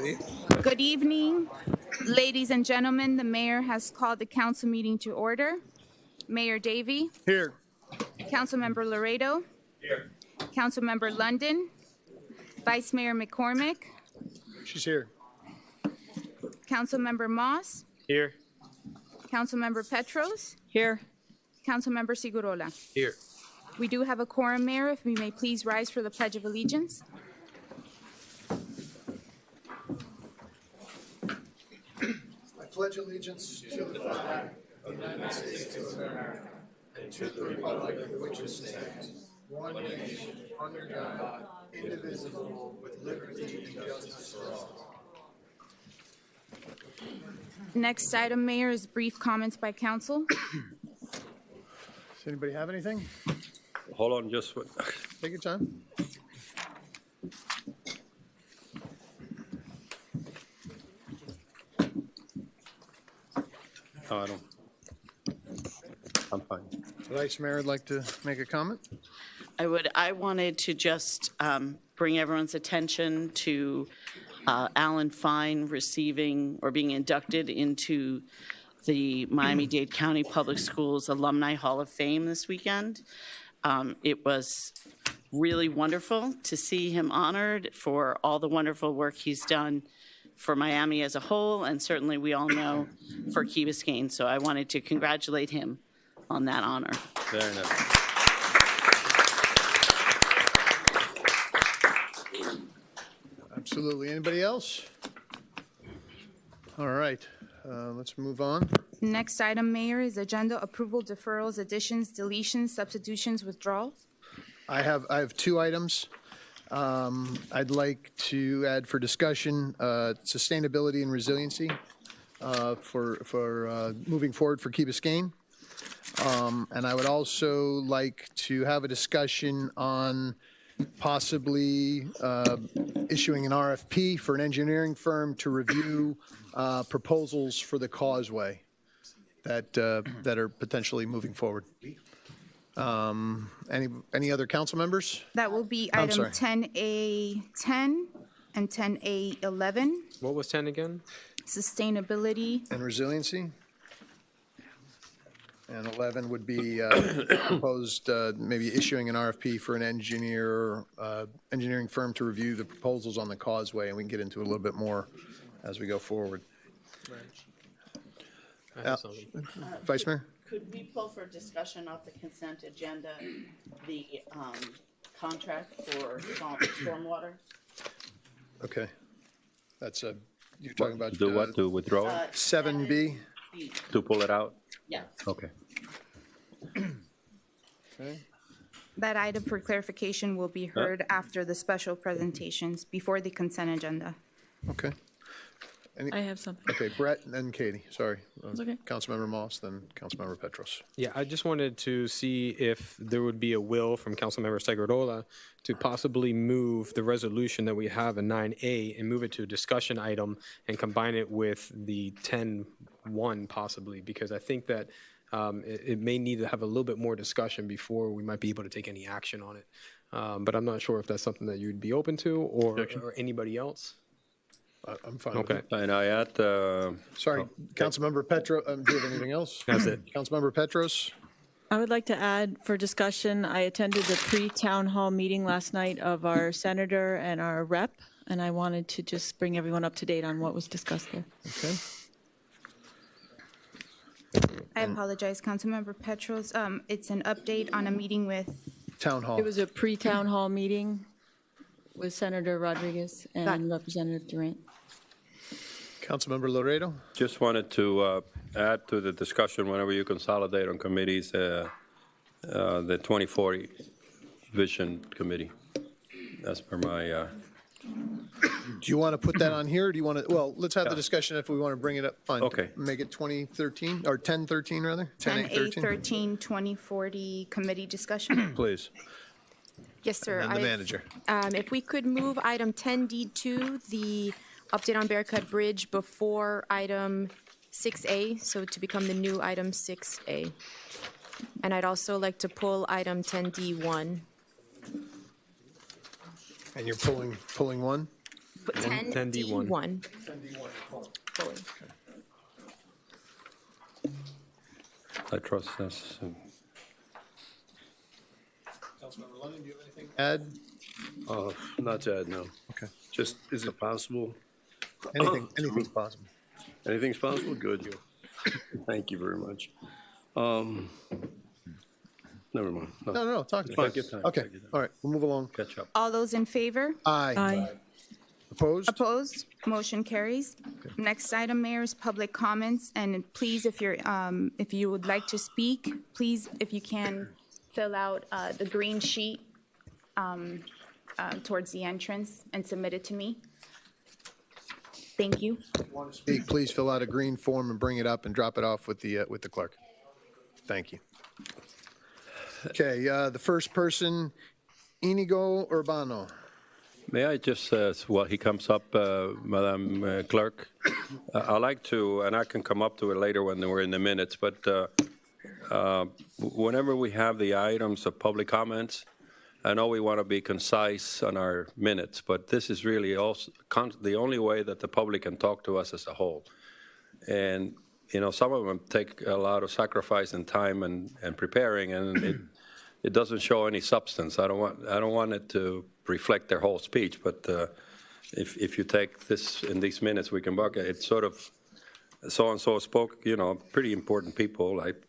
Good evening, ladies and gentlemen. The mayor has called the council meeting to order. Mayor Davey. Here. Councilmember Laredo. Here. Councilmember London. Vice Mayor McCormick. She's here. Councilmember Moss. Here. Councilmember Petros. Here. Councilmember Segurola. Here. We do have a quorum, Mayor. If we may please rise for the Pledge of Allegiance. I pledge allegiance to the flag of the United States of America and to the republic for which it stands, one nation, under God, indivisible, with liberty and justice for all. Next item, Mayor, is brief comments by council. Does anybody have anything? Hold on, just Take your time. no, I don't. I'm fine. Vice Mayor would like to make a comment. I wanted to just bring everyone's attention to Alan Fine receiving or being inducted into the Miami-Dade County Public Schools Alumni Hall of Fame this weekend. It was really wonderful to see him honored for all the wonderful work he's done for Miami as a whole, and certainly we all know for Key Biscayne. So I wanted to congratulate him on that honor. Very nice. Absolutely. Anybody else? All right. Let's move on. Next item, Mayor, is agenda approval, deferrals, additions, deletions, substitutions, withdrawals. I have two items. I'd like to add for discussion sustainability and resiliency for moving forward for Key Biscayne. And I would also like to have a discussion on possibly issuing an RFP for an engineering firm to review proposals for the causeway that are potentially moving forward. Any other council members? That will be I'm item sorry. 10A10 and 10A11, What was 10 again? sustainability. And resiliency? And 11 would be proposed maybe issuing an RFP for an engineering firm to review the proposals on the causeway, and we can get into it a little bit more as we go forward. I have something. Vice Mayor? Could we pull for discussion off the consent agenda, the contract for stormwater? Okay. That's you're talking about Do what, to withdraw it, 7B? to pull it out? Yeah. Okay. Okay. That item for clarification will be heard after the special presentations, before the consent agenda. Okay. I have something. Okay, Brett and then Katie, sorry. It's okay. Councilmember Moss, then Councilmember Petros. Yeah, I just wanted to see if there would be a will from Councilmember Segurola to possibly move the resolution that we have in 9A and move it to a discussion item and combine it with the 10-1 possibly, because I think that it may need to have a little bit more discussion before we might be able to take any action on it. But I'm not sure if that's something that you'd be open to or anybody else. I'm fine with Okay. it. And I add, Sorry, Councilmember Petros, do you have anything else? That's it. Councilmember Petros? I would like to add for discussion, I attended the pre-town hall meeting last night of our senator and our rep, and I wanted to just bring everyone up to date on what was discussed there. Okay. I apologize, Councilmember Petros. It's an update on a meeting with, Town Hall. It was a pre-town hall meeting with Senator Rodriguez and Representative Durant. Councilmember Laredo? just wanted to add to the discussion whenever you consolidate on committees, the 2040 Vision Committee. As per my, Do you want to put that on here, or do you want to, well, let's have the discussion if we want to bring it up. Fine. Okay. Make it 2013, or 1013, rather? 10A13? 10A13 2040 committee discussion. Please. Yes, sir. And the manager. If we could move item 10D2, the update on Bearcut Bridge, before item 6A, so to become the new item 6A. And I'd also like to pull item 10D1. And you're pulling one? Put 10D1. 10D1. Fully. I trust us. Councilmember London, do you have anything to add? Not to add, no. Okay. Just, is it possible? Anything's possible. Anything's possible? Good. Thank you very much. Never mind. No, talk. Fine, get time. Okay, Take your time. all right, we'll move along. Catch up. All those in favor? Aye. Aye. Opposed? Opposed? Motion carries. Next item, Mayor, is public comments, and please, if you would like to speak, please, if you can, fill out the green sheet towards the entrance and submit it to me. Thank you. Speak, please fill out a green form and bring it up and drop it off with the clerk. Thank you. Okay, the first person, Inigo Urbano. May I just, while he comes up, Madam Clerk, I'd like to, and I can come up to it later when we're in the minutes, but whenever we have the items of public comments, I know we want to be concise on our minutes, but this is really also the only way that the public can talk to us as a whole. And, you know, some of them take a lot of sacrifice and time and preparing, and it doesn't show any substance. I don't want it to reflect their whole speech, but if you take this in these minutes, we can bucket. It's sort of so-and-so spoke, you know, pretty important people like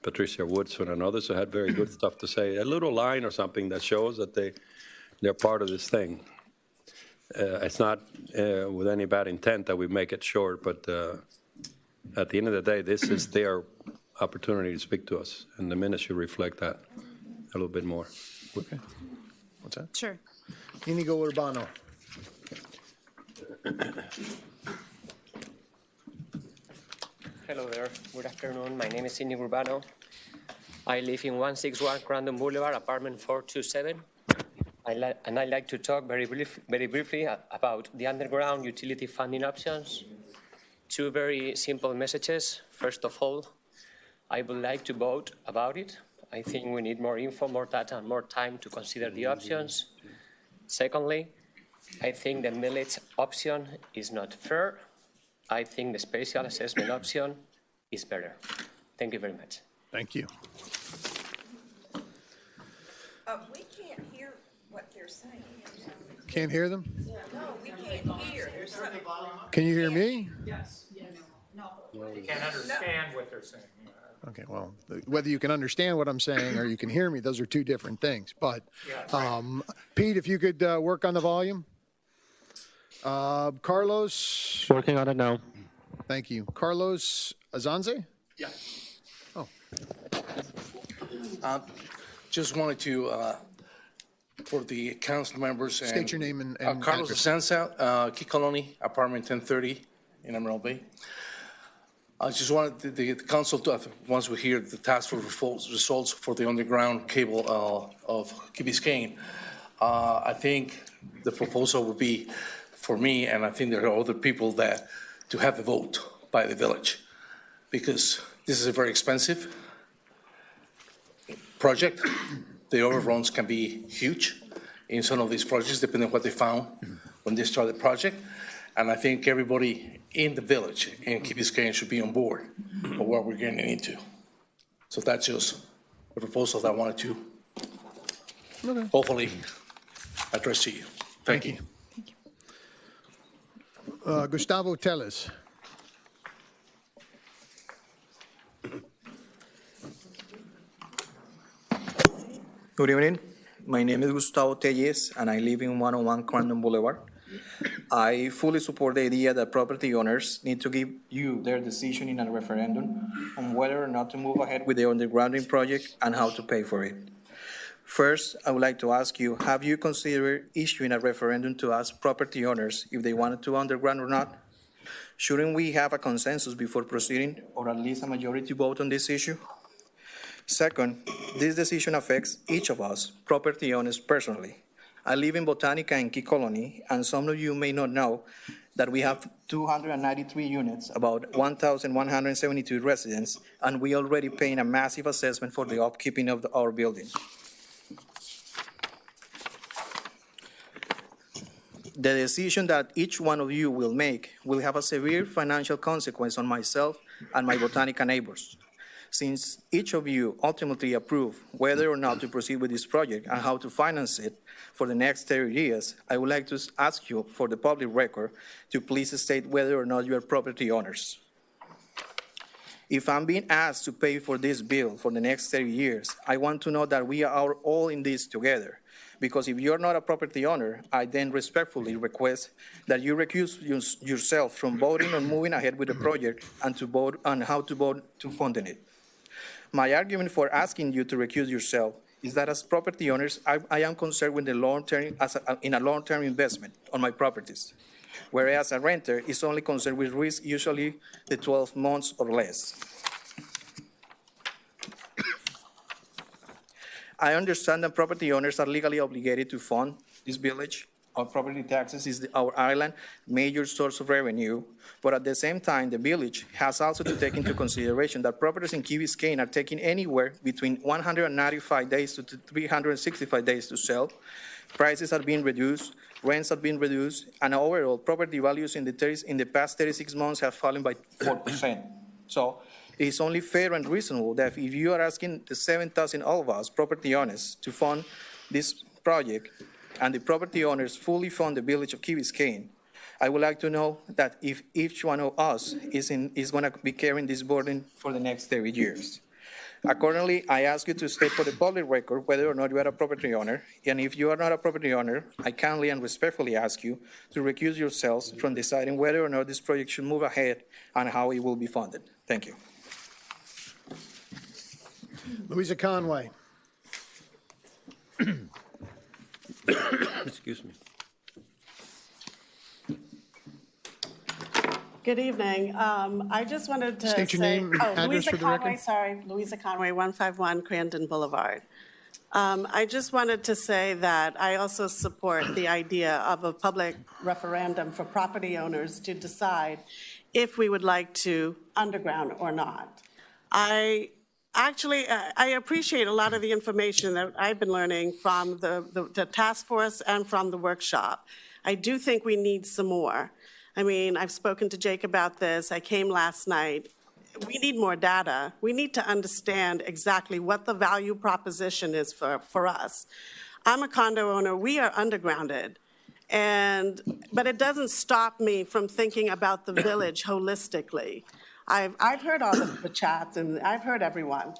Patricia Woodson and others who had very good stuff to say. A little line or something that shows that they're part of this thing. It's not with any bad intent that we make it short, but at the end of the day, this is their opportunity to speak to us, and the minutes should reflect that a little bit more. Okay. What's that? Sure. Inigo Urbano. Hello there. Good afternoon. My name is Inigo Urbano. I live in 161 Crandon Boulevard, apartment 427. And I'd like to talk very briefly about the underground utility funding options. Two very simple messages. First of all, I would like to vote about it. I think we need more info, more data, and more time to consider the options. Secondly, I think the millage option is not fair. I think the spatial assessment option is better. Thank you very much. Thank you. We can't hear what they're saying. Can't hear them? No, we can't hear. There's something. Can you hear me? Yes. No. You can't understand what they're saying. Okay, well, whether you can understand what I'm saying or you can hear me, those are two different things. But, Pete, if you could work on the volume. Carlos. Working on it now. Thank you. Carlos Azanze? Yeah. Oh. Just wanted to, for the council members and. State your name and Carlos address. Azanza, Key Colony, apartment 1030 in Emerald Bay. I just wanted the council to, once we hear the task force results for the underground cable of Key Biscayne, I think the proposal would be for me, and I think there are other people that, to have the vote by the village, because this is a very expensive project. The overruns can be huge in some of these projects, depending on what they found when they started the project. And I think everybody in the village in Key Biscayne should be on board of what we're getting into. So that's just a proposal that I wanted to hopefully address to you. Thank you. Gustavo Telles. Good evening. My name is Gustavo Telles, and I live in 101 Crandon Boulevard. I fully support the idea that property owners need to give you their decision in a referendum on whether or not to move ahead with the undergrounding project and how to pay for it. First, I would like to ask you, have you considered issuing a referendum to ask property owners if they wanted to underground or not? Shouldn't we have a consensus before proceeding, or at least a majority vote on this issue? Second, this decision affects each of us, property owners personally. I live in Botanica in Key Colony, and some of you may not know that we have 293 units, about 1,172 residents, and we already paying a massive assessment for the upkeeping of our building. The decision that each one of you will make will have a severe financial consequence on myself and my Botanica neighbors. Since each of you ultimately approve whether or not to proceed with this project and how to finance it for the next 30 years, I would like to ask you for the public record to please state whether or not you are property owners. If I'm being asked to pay for this bill for the next 30 years, I want to know that we are all in this together. Because if you're not a property owner, I then respectfully request that you recuse yourself from voting on moving ahead with the project and to vote on how to vote to funding it. My argument for asking you to recuse yourself is that as property owners, I am concerned with the long-term, in a long-term investment on my properties, whereas a renter is only concerned with risk, usually the 12 months or less. I understand that property owners are legally obligated to fund this village. Our property taxes is our island major source of revenue, but at the same time, the village has also to take into consideration that properties in Key Biscayne are taking anywhere between 195 days to 365 days to sell. Prices are being reduced, rents are being reduced, and overall property values in the past 36 months have fallen by 4%. So it is only fair and reasonable that if you are asking the 7,000 of us property owners to fund this project, and the property owners fully fund the village of Key Biscayne, I would like to know that if each one of us is going to be carrying this burden for the next 30 years. Accordingly, I ask you to state for the public record whether or not you are a property owner, and if you are not a property owner, I kindly and respectfully ask you to recuse yourselves from deciding whether or not this project should move ahead and how it will be funded. Thank you. Louisa Conway. Excuse me. Good evening. I just wanted to State your name and address Louisa for the Conway, record. sorry, Louisa Conway, 151 Crandon Boulevard. I just wanted to say that I also support the idea of a public referendum for property owners to decide if we would like to underground or not. I appreciate a lot of the information that I've been learning from the task force and from the workshop. I do think we need some more. I mean, I've spoken to Jake about this. I came last night. We need more data. We need to understand exactly what the value proposition is for us. I'm a condo owner. We are undergrounded. But it doesn't stop me from thinking about the village holistically. I've heard all the chats, and I've heard everyone.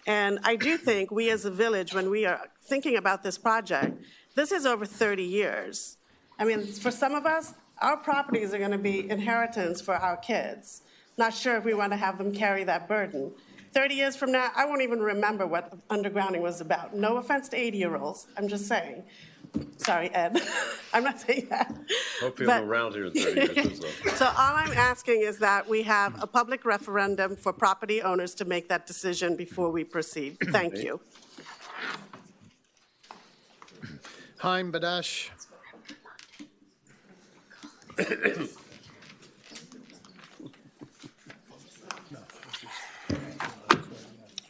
And I do think we as a village, when we are thinking about this project, this is over 30 years. I mean, for some of us, our properties are going to be inheritance for our kids. Not sure if we want to have them carry that burden. 30 years from now, I won't even remember what undergrounding was about. No offense to 80-year-olds. I'm just saying. Sorry, Ed. I'm not saying that. Hopefully I'm around here in 30 years. So all I'm asking is that we have a public referendum for property owners to make that decision before we proceed. Thank you. Haim Badash.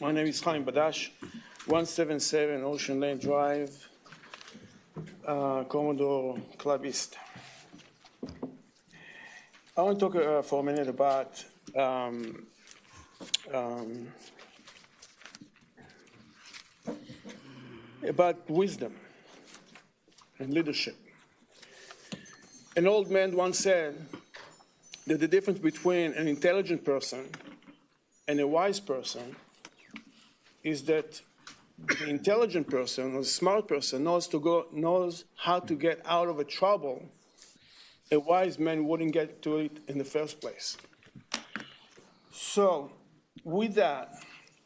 My name is Haim Badash, 177 Ocean Lane Drive, Commodore Club East. I want to talk for a minute about wisdom and leadership. An old man once said that the difference between an intelligent person and a wise person is that the intelligent person or the smart person knows how to get out of a trouble a wise man wouldn't get to it in the first place. So with that,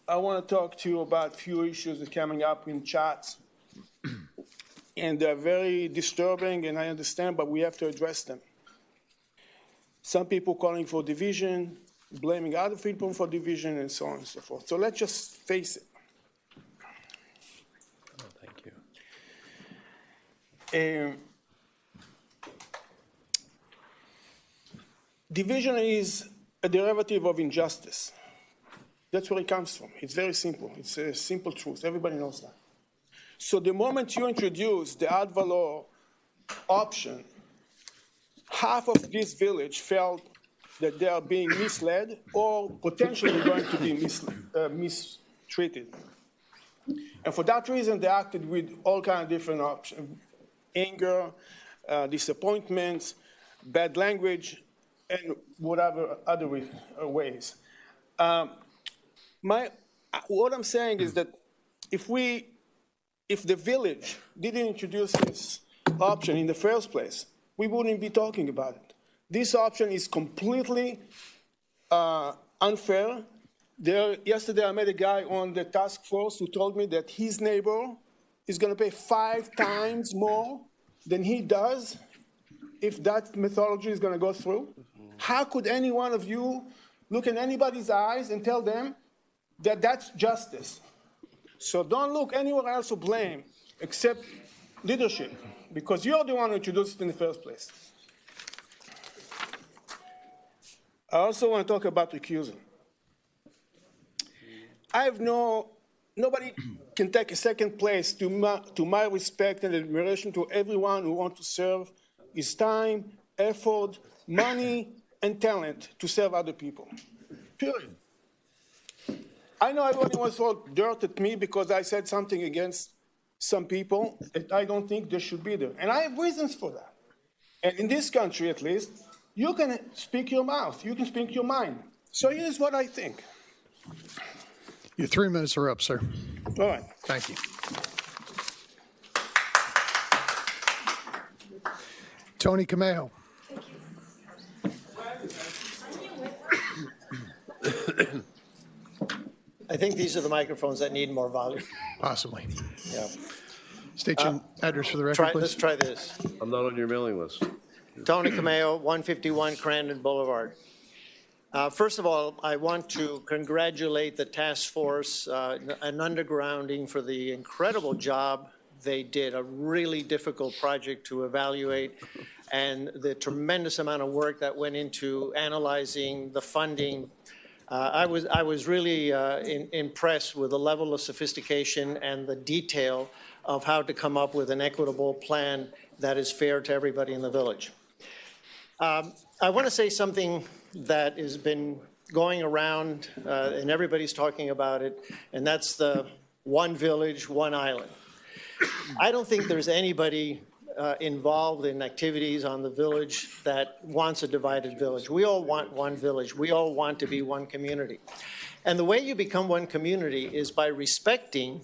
I want to talk to you about a few issues that are coming up in chats. And they're very disturbing, and I understand, but we have to address them. Some people calling for division, blaming other people for division, and so on and so forth. So let's just face it. Oh, thank you. Division is a derivative of injustice. That's where it comes from. It's very simple. It's a simple truth. Everybody knows that. So the moment you introduce the ad valorem option, half of this village felt that they are being misled or potentially going to be mistreated. And for that reason, they acted with all kinds of different options: anger, disappointments, bad language, and whatever other ways. What I'm saying is that if the village didn't introduce this option in the first place, we wouldn't be talking about it. This option is completely unfair. Yesterday, I met a guy on the task force who told me that his neighbor is going to pay 5 times more than he does if that methodology is going to go through. How could any one of you look in anybody's eyes and tell them that that's justice? So don't look anywhere else to blame except leadership, because you're the one who introduced it in the first place. I also want to talk about recusal. Nobody can take a second place to my respect and admiration to everyone who wants to serve his time, effort, money, and talent to serve other people, period. I know everybody wants to throw dirt at me because I said something against some people that I don't think they should be there. And I have reasons for that. And in this country, at least, you can speak your mouth. You can speak your mind. So here's what I think. Your 3 minutes are up, sir. All right. Thank you. Tony Camejo. I think these are the microphones that need more volume. Possibly. Yeah. State your address for the record, please. Let's try this. I'm not on your mailing list. Tony Camejo, 151 Crandon Boulevard. First of all, I want to congratulate the task force and undergrounding for the incredible job they did, a really difficult project to evaluate, and the tremendous amount of work that went into analyzing the funding. I was really impressed with the level of sophistication and the detail of how to come up with an equitable plan that is fair to everybody in the village. I want to say something that has been going around, and everybody's talking about it, and that's the one village, one island. I don't think there's anybody involved in activities on the village that wants a divided village. We all want one village. We all want to be one community. And the way you become one community is by respecting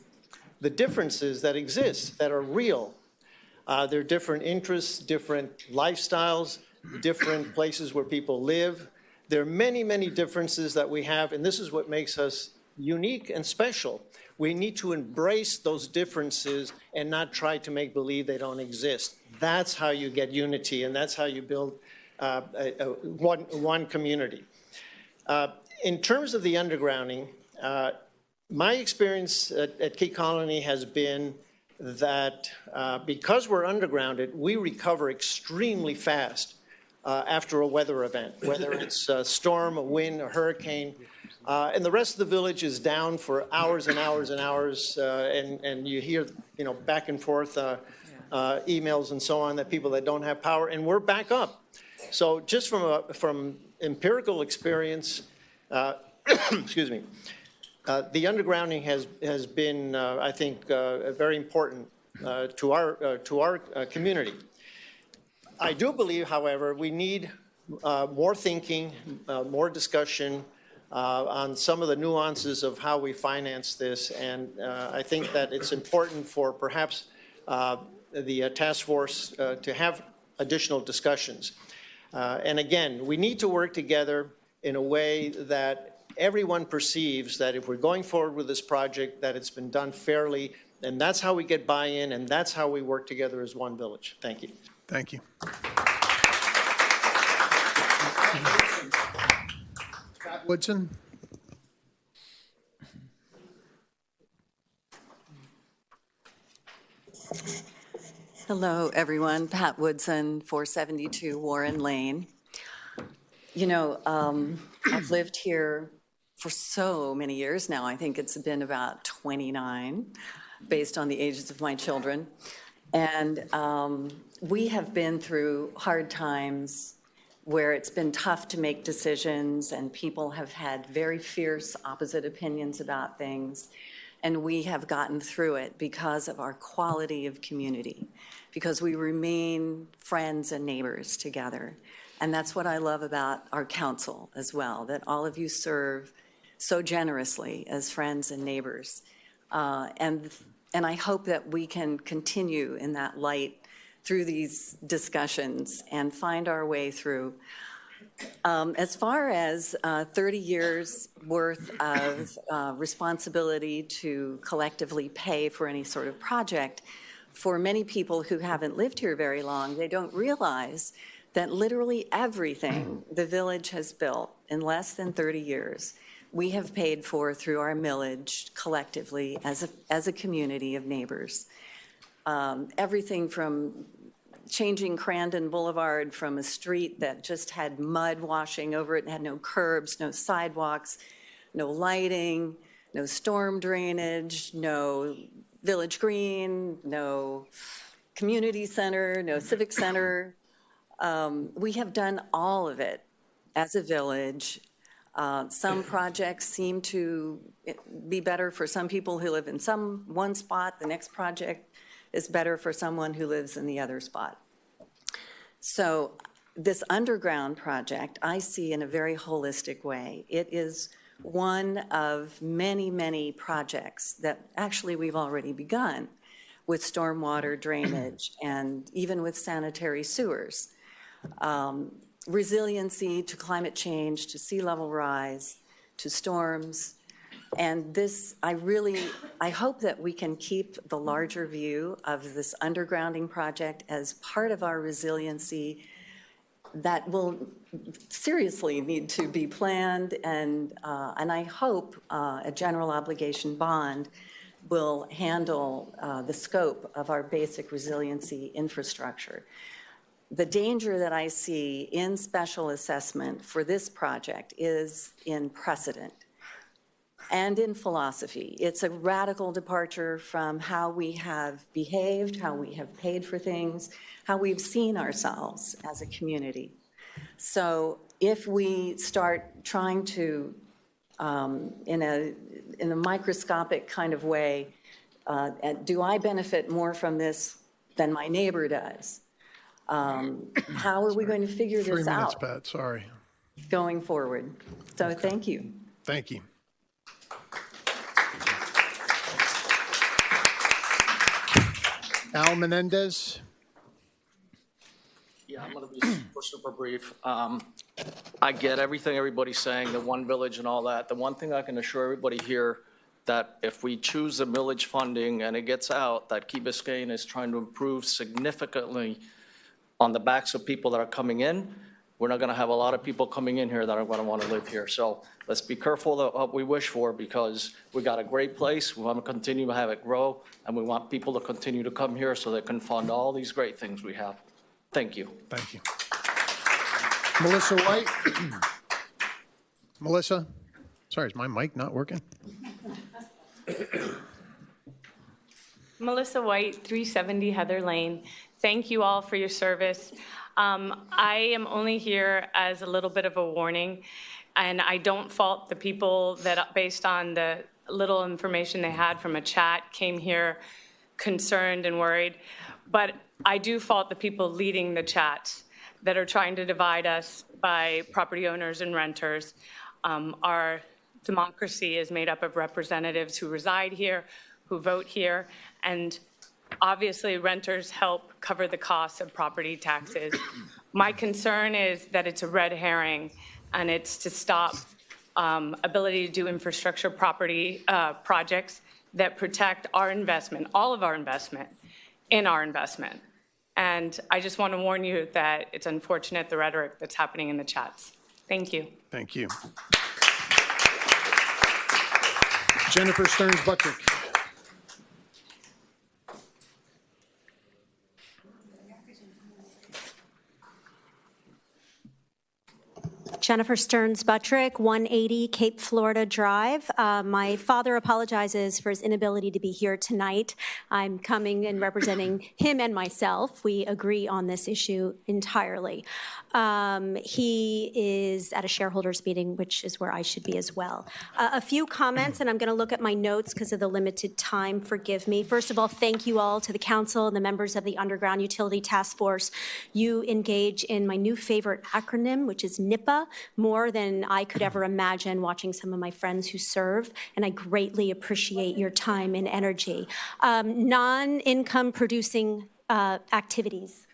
the differences that exist, that are real. There are different interests, different lifestyles, different places where people live. There are many, many differences that we have, and this is what makes us unique and special. We need to embrace those differences and not try to make believe they don't exist. That's how you get unity, and that's how you build one community. In terms of the undergrounding, my experience at Key Colony has been that because we're undergrounded, we recover extremely fast after a weather event, whether it's a storm, a wind, a hurricane. And the rest of the village is down for hours and hours and hours, and you hear, back and forth emails and so on that people that don't have power, and we're back up. So just from empirical experience, excuse me, the undergrounding has been, I think, very important to our community. I do believe, however, we need more thinking, more discussion on some of the nuances of how we finance this, and I think that it's important for perhaps the task force to have additional discussions. And again, we need to work together in a way that everyone perceives that if we're going forward with this project, that it's been done fairly, and that's how we get buy-in, and that's how we work together as one village. Thank you. Thank you. Pat Woodson. Hello, everyone. Pat Woodson, 472 Warren Lane. I've lived here for so many years now. I think it's been about 29, based on the ages of my children. And we have been through hard times where it's been tough to make decisions and people have had very fierce opposite opinions about things. And we have gotten through it because of our quality of community, because we remain friends and neighbors together. And that's what I love about our council as well, that all of you serve so generously as friends and neighbors. And I hope that we can continue in that light through these discussions and find our way through. As far as 30 years worth of responsibility to collectively pay for any sort of project, for many people who haven't lived here very long, they don't realize that literally everything the village has built in less than 30 years, we have paid for through our millage collectively as a community of neighbors. Everything from changing Crandon Boulevard from a street that just had mud washing over it and had no curbs, no sidewalks, no lighting, no storm drainage, no village green, no community center, no civic center. We have done all of it as a village. Some projects seem to be better for some people who live in one spot. The next project is better for someone who lives in the other spot. So this underground project, I see in a very holistic way. It is one of many, many projects that actually we've already begun with stormwater drainage and even with sanitary sewers. Resiliency to climate change, to sea level rise, to storms. And this, I hope that we can keep the larger view of this undergrounding project as part of our resiliency that will seriously need to be planned, and I hope a general obligation bond will handle the scope of our basic resiliency infrastructure. The danger that I see in special assessment for this project is in precedent and in philosophy. It's a radical departure from how we have behaved, how we have paid for things, how we've seen ourselves as a community. So if we start trying to, in a microscopic kind of way, do I benefit more from this than my neighbor does? How are we going to figure this 3 minutes, out Pat, sorry. going forward? So thank you. Thank you. Al Menendez. Yeah, I'm going to be super brief. I get everything everybody's saying, the one village and all that. The one thing I can assure everybody here, that if we choose the millage funding and it gets out, that Key Biscayne is trying to improve significantly on the backs of people that are coming in. We're not going to have a lot of people coming in here that are going to want to live here. So let's be careful of what we wish for, because we got a great place. We want to continue to have it grow, and we want people to continue to come here so they can fund all these great things we have. Thank you. Thank you. Melissa White. Melissa, sorry, is my mic not working? Melissa White, 370 Heather Lane. Thank you all for your service. I am only here as a little bit of a warning, and I don't fault the people that, based on the little information they had from a chat, came here concerned and worried. But I do fault the people leading the chats that are trying to divide us by property owners and renters. Our democracy is made up of representatives who reside here, who vote here, and obviously renters help cover the costs of property taxes. My concern is that it's a red herring, and it's to stop ability to do infrastructure property projects that protect our investment, all of our investment, in our investment. And I just want to warn you that it's unfortunate, the rhetoric that's happening in the chats. Thank you. Thank you. Jennifer Stearns Buttrick. Jennifer Stearns Buttrick, 180 Cape Florida Drive. My father apologizes for his inability to be here tonight. I'm coming and representing him and myself. We agree on this issue entirely. He is at a shareholders meeting, which is where I should be as well. A few comments, and I'm going to look at my notes because of the limited time. Forgive me. First of all, thank you all to the council and the members of the Underground Utility Task Force. You engage in my new favorite acronym, which is NIPA, more than I could ever imagine watching some of my friends who serve, and I greatly appreciate your time and energy. Non-income producing activities.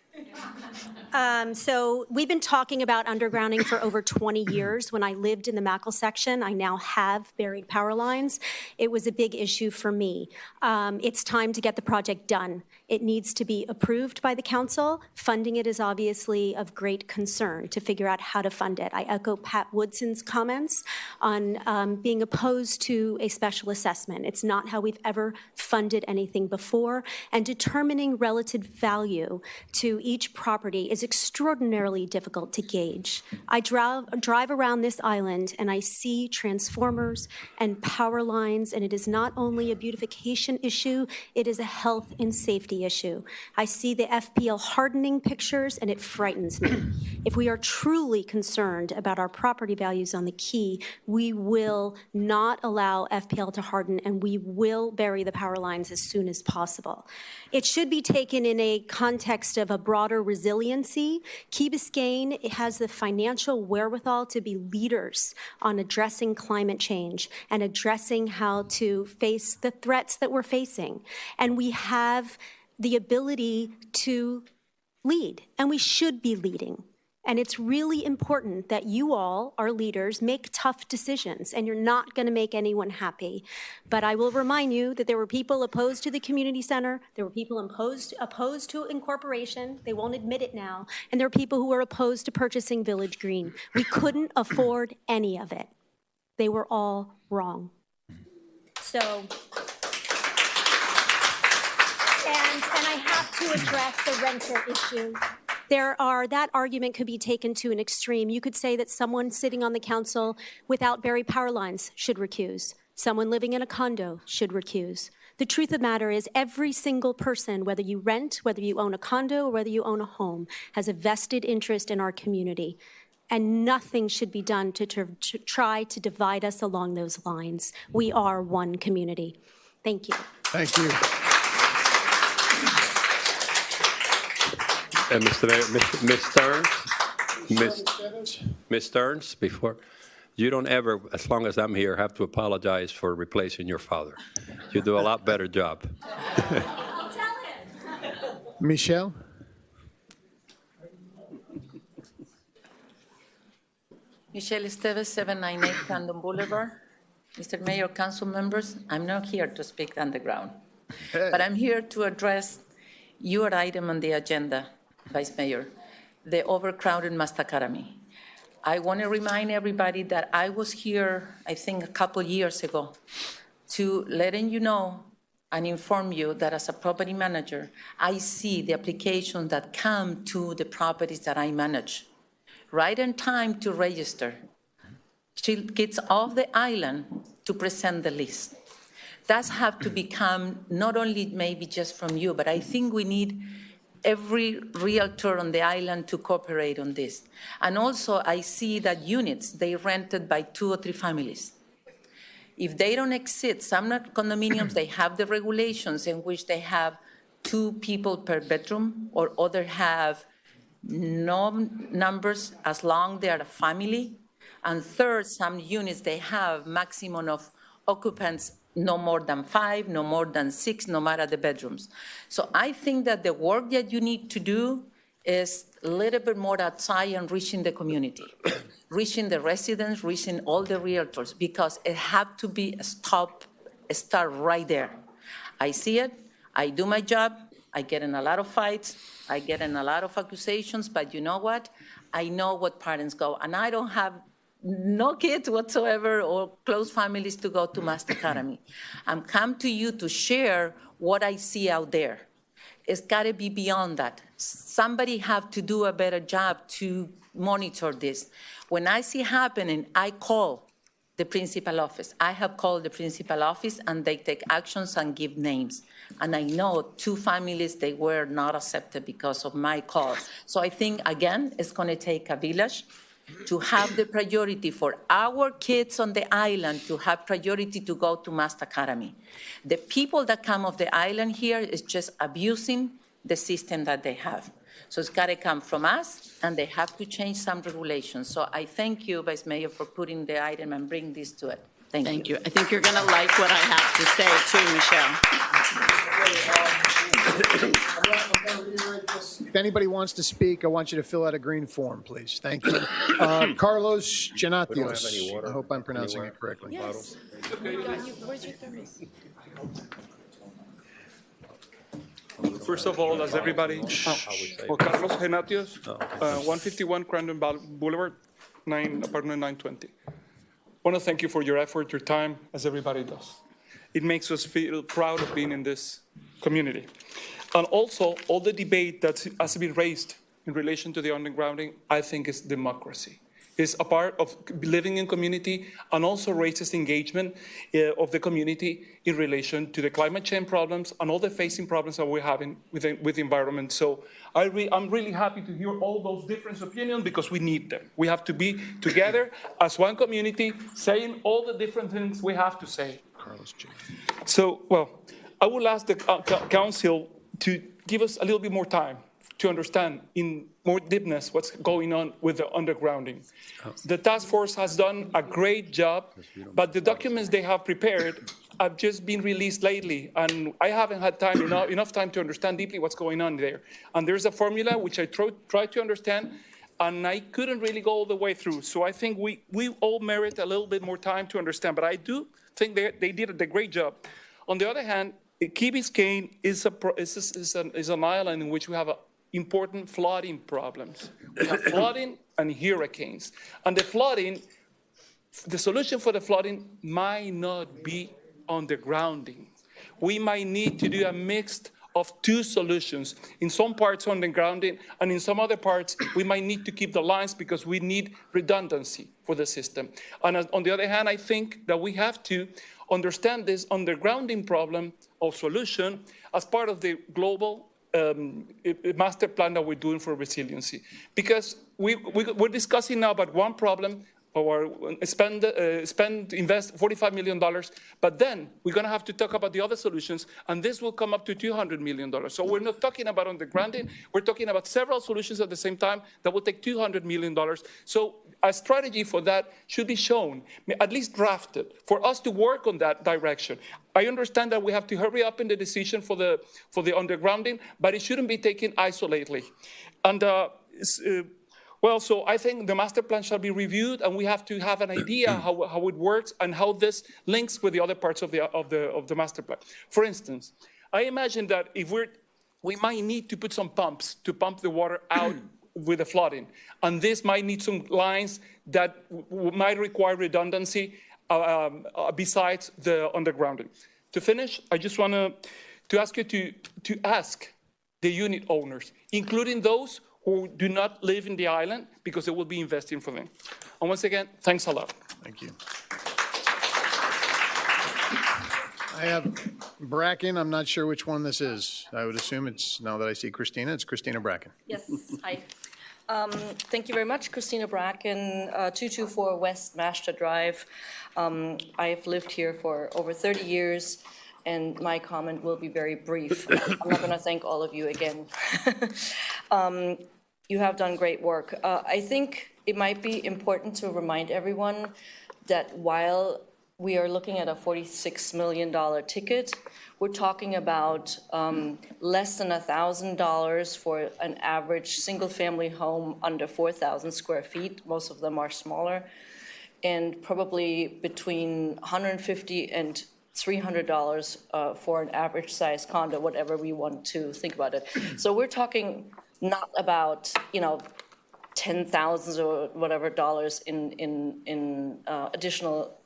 So we've been talking about undergrounding for over 20 years. When I lived in the Mackle section, I now have buried power lines. It was a big issue for me. It's time to get the project done. It needs to be approved by the council. Funding it is obviously of great concern to figure out how to fund it. I echo Pat Woodson's comments on being opposed to a special assessment. It's not how we've ever funded anything before, and determining relative value to each property is extraordinarily difficult to gauge. I drive around this island and I see transformers and power lines, and it is not only a beautification issue, it is a health and safety issue. I see the FPL hardening pictures and it frightens me. If we are truly concerned about our property values on the Key, we will not allow FPL to harden, and we will bury the power lines as soon as possible. It should be taken in a context of a broader resiliency. Key Biscayne has the financial wherewithal to be leaders on addressing climate change and addressing how to face the threats that we're facing. And we have the ability to lead, and we should be leading. And it's really important that you all, our leaders, make tough decisions, and you're not going to make anyone happy. But I will remind you that there were people opposed to the community center, there were people opposed to incorporation, they won't admit it now, and there are people who were opposed to purchasing Village Green. We couldn't afford any of it. They were all wrong. So, and I have to address the renter issue. That argument could be taken to an extreme. You could say that someone sitting on the council without buried power lines should recuse. Someone living in a condo should recuse. The truth of the matter is every single person, whether you rent, whether you own a condo, or whether you own a home, has a vested interest in our community. And nothing should be done to try to divide us along those lines. We are one community. Thank you. Thank you. Mr. Mayor, Ms. Stearns, before, you don't ever, as long as I'm here, have to apologize for replacing your father. You do a lot better job. I'll tell him. Michelle? Michelle Esteves, 798 Camden Boulevard. Mr. Mayor, council members, I'm not here to speak underground, but I'm here to address your item on the agenda, Vice Mayor, the overcrowded Master Academy. I want to remind everybody that I was here, I think, a couple years ago to letting you know and inform you that as a property manager, I see the applications that come to the properties that I manage. Right in time to register. She gets off the island to present the list. That's have to become not only maybe just from you, but I think we need every realtor on the island to cooperate on this. And also I see that units, they rented by 2 or 3 families. If they don't exceed, some condominiums, they have the regulations in which they have 2 people per bedroom, or other have no numbers as long they are a family. And third, some units, they have maximum of occupants no more than 5, no more than 6, no matter the bedrooms. So I think that the work that you need to do is a little bit more outside and reaching the community, reaching the residents, reaching all the realtors, because it has to be a start right there. I see it, I do my job, I get in a lot of fights, I get in a lot of accusations, but you know what? I know what parents go, and I don't have no kids whatsoever or close families to go to Master Academy. I'm come to you to share what I see out there. It's got to be beyond that. Somebody have to do a better job to monitor this. When I see happening, I call the principal office. I have called the principal office, and they take actions and give names. And I know 2 families, they were not accepted because of my call. So I think, again, it's going to take a village to have the priority for our kids on the island to have priority to go to Mast Academy. The people that come off the island here is just abusing the system that they have. So it's got to come from us, and they have to change some regulations. So I thank you, Vice Mayor, for putting the item and bring this to it. Thank you. I think you're going to like what I have to say too, Michelle. If anybody wants to speak, I want you to fill out a green form, please. Thank you. Carlos Janatios. I hope I'm pronouncing it correctly. Yes. Where's your thermos? First of all, as everybody, well, Carlos Genatios, 151 Crandon Boulevard, apartment 920. I want to thank you for your effort, your time, as everybody does. It makes us feel proud of being in this community. And also, all the debate that has been raised in relation to the undergrounding, I think is democracy. It's a part of living in community and also raises engagement of the community in relation to the climate change problems and all the facing problems that we're having with the environment. So I'm really happy to hear all those different opinions because we need them. We have to be together as one community saying all the different things we have to say. So, well, I will ask the council to give us a little bit more time to understand in more deepness what's going on with the undergrounding. The task force has done a great job, but the documents they have prepared have just been released lately, and I haven't had time enough time to understand deeply what's going on there. And there's a formula which I tried to understand, and I couldn't really go all the way through. So I think we all merit a little bit more time to understand, but I do think they did a great job. On the other hand, Key Biscayne is an island in which we have important flooding problems. We have flooding and hurricanes. And the solution for the flooding might not be undergrounding. We might need to do a mix of 2 solutions. In some parts undergrounding, and in some other parts, we might need to keep the lines because we need redundancy for the system. And on the other hand, I think that we have to understand this undergrounding problem or solution as part of the global master plan that we're doing for resiliency. Because we're discussing now about one problem, or invest $45 million, but then we're going to have to talk about the other solutions, and this will come up to $200 million. So we're not talking about undergrounding, we're talking about several solutions at the same time that will take $200 million. So a strategy for that should be shown, at least drafted, for us to work on that direction. I understand that we have to hurry up in the decision for the undergrounding, but it shouldn't be taken isolatedly. And well, so I think the master plan shall be reviewed, and we have to have an idea how it works and how this links with the other parts of the master plan. For instance, I imagine that if we might need to put some pumps to pump the water out with the flooding, and this might need some lines that might require redundancy besides the undergrounding. To finish, I just want to ask you to ask the unit owners, including those who do not live in the island, because it will be investing for them. And once again, thanks a lot. Thank you. I have Bracken. I'm not sure which one this is. I would assume it's, now that I see Christina, it's Christina Bracken. Yes, hi. Thank you very much, Christina Bracken, 224 West Mashta Drive. I've lived here for over 30 years, and my comment will be very brief. I'm not going to thank all of you again. You have done great work. I think it might be important to remind everyone that while we are looking at a $46 million ticket, we're talking about less than $1,000 for an average single-family home under 4,000 square feet. Most of them are smaller, and probably between $150 and $300 for an average size condo, whatever we want to think about it. So we're talking not about, $10,000s or whatever dollars in additional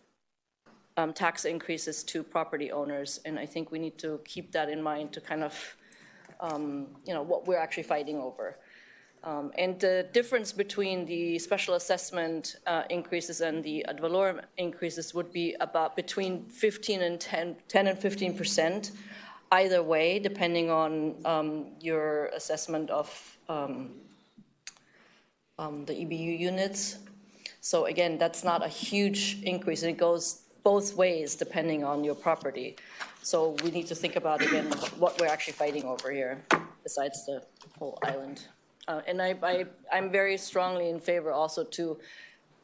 tax increases to property owners. And I think we need to keep that in mind to kind of, what we're actually fighting over. And the difference between the special assessment increases and the ad valorem increases would be about between 10 and 15%, either way, depending on your assessment of the EBU units. So again, that's not a huge increase. It goes both ways depending on your property. So we need to think about, again, what we're actually fighting over here, besides the whole island. And I'm very strongly in favor also to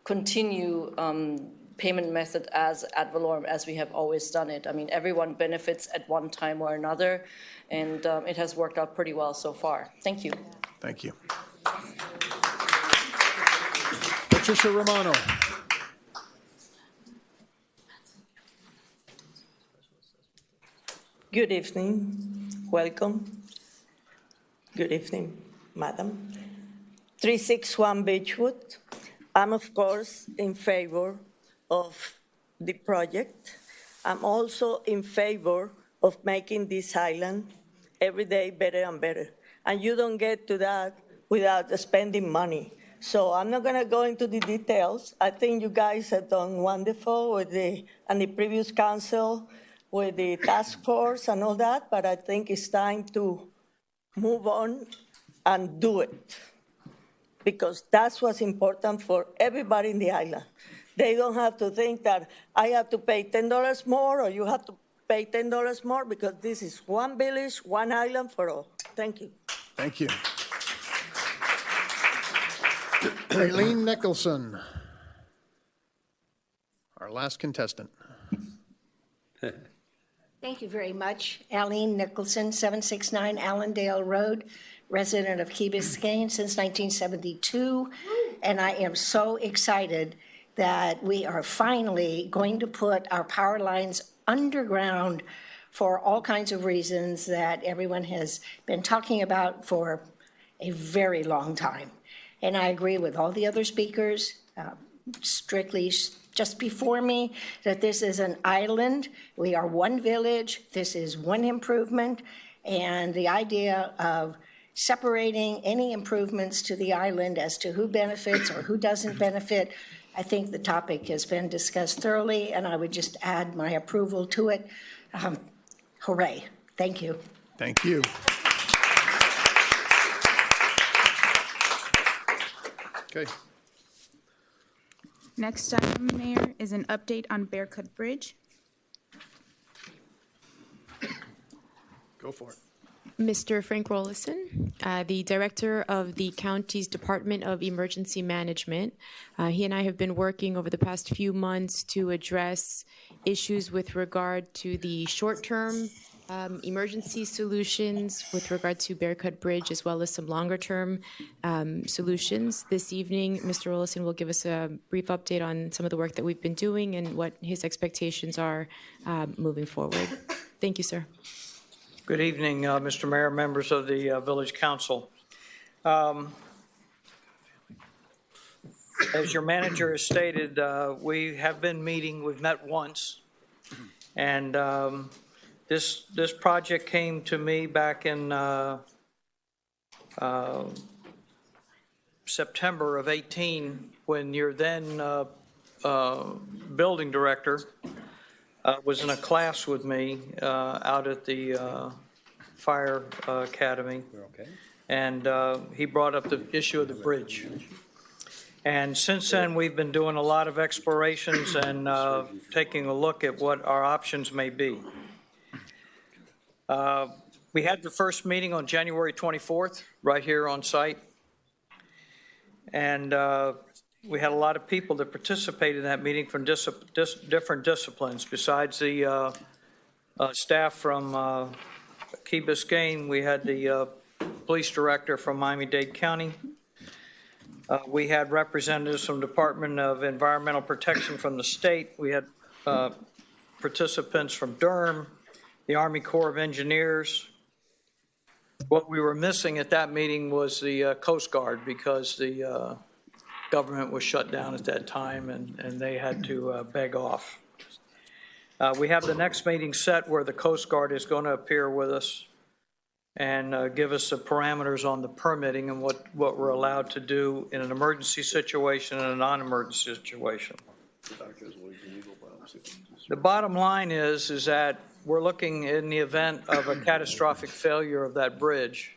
continue payment method as ad valorem, as we have always done it. I mean, everyone benefits at one time or another, and it has worked out pretty well so far. Thank you. Thank you. Patricia Romano. Good evening. Welcome. Good evening, Madam. 361 Beechwood. I'm, of course, in favor of the project. I'm also in favor of making this island every day better and better. And you don't get to that without spending money. So I'm not going to go into the details. I think you guys have done wonderful with the previous council, with the task force and all that, but I think it's time to move on and do it, because that's what's important for everybody in the island. They don't have to think that I have to pay $10 more or you have to pay $10 more, because this is one village, one island for all. Thank you. Thank you. Aileen Nicholson, our last contestant. Thank you very much. Aileen Nicholson, 769 Allendale Road, resident of Key Biscayne since 1972. And I am so excited that we are finally going to put our power lines underground for all kinds of reasons that everyone has been talking about for a very long time. And I agree with all the other speakers, strictly just before me, that this is an island. We are one village. This is one improvement. And the idea of separating any improvements to the island as to who benefits or who doesn't benefit, I think the topic has been discussed thoroughly, and I would just add my approval to it. Hooray. Thank you. Thank you. Okay. Next item, Mayor, is an update on Bear Cut Bridge. Go for it. Mr. Frank Rollison, the Director of the County's Department of Emergency Management. He and I have been working over the past few months to address issues with regard to the short-term emergency solutions with regard to Bear Cut Bridge, as well as some longer-term solutions. This evening, Mr. Rollison will give us a brief update on some of the work that we've been doing and what his expectations are moving forward. Thank you, sir. Good evening, Mr. Mayor, members of the Village Council. As your manager has stated, we have been meeting. We've met once, and this project came to me back in September of 18, when your then building director was in a class with me out at the Fire Academy. Okay. And he brought up the issue of the bridge. And since then, we've been doing a lot of explorations and taking a look at what our options may be. We had the first meeting on January 24th, right here on site. And we had a lot of people that participated in that meeting from different disciplines. Besides the staff from Key Biscayne, we had the police director from Miami-Dade County. We had representatives from Department of Environmental Protection from the state. We had participants from Durham, the Army Corps of Engineers. What we were missing at that meeting was the Coast Guard, because the government was shut down at that time, and they had to beg off. We have the next meeting set where the Coast Guard is going to appear with us. and give us the parameters on the permitting and what we're allowed to do in an emergency situation and a non-emergency situation. The bottom line is that we're looking in the event of a catastrophic failure of that bridge,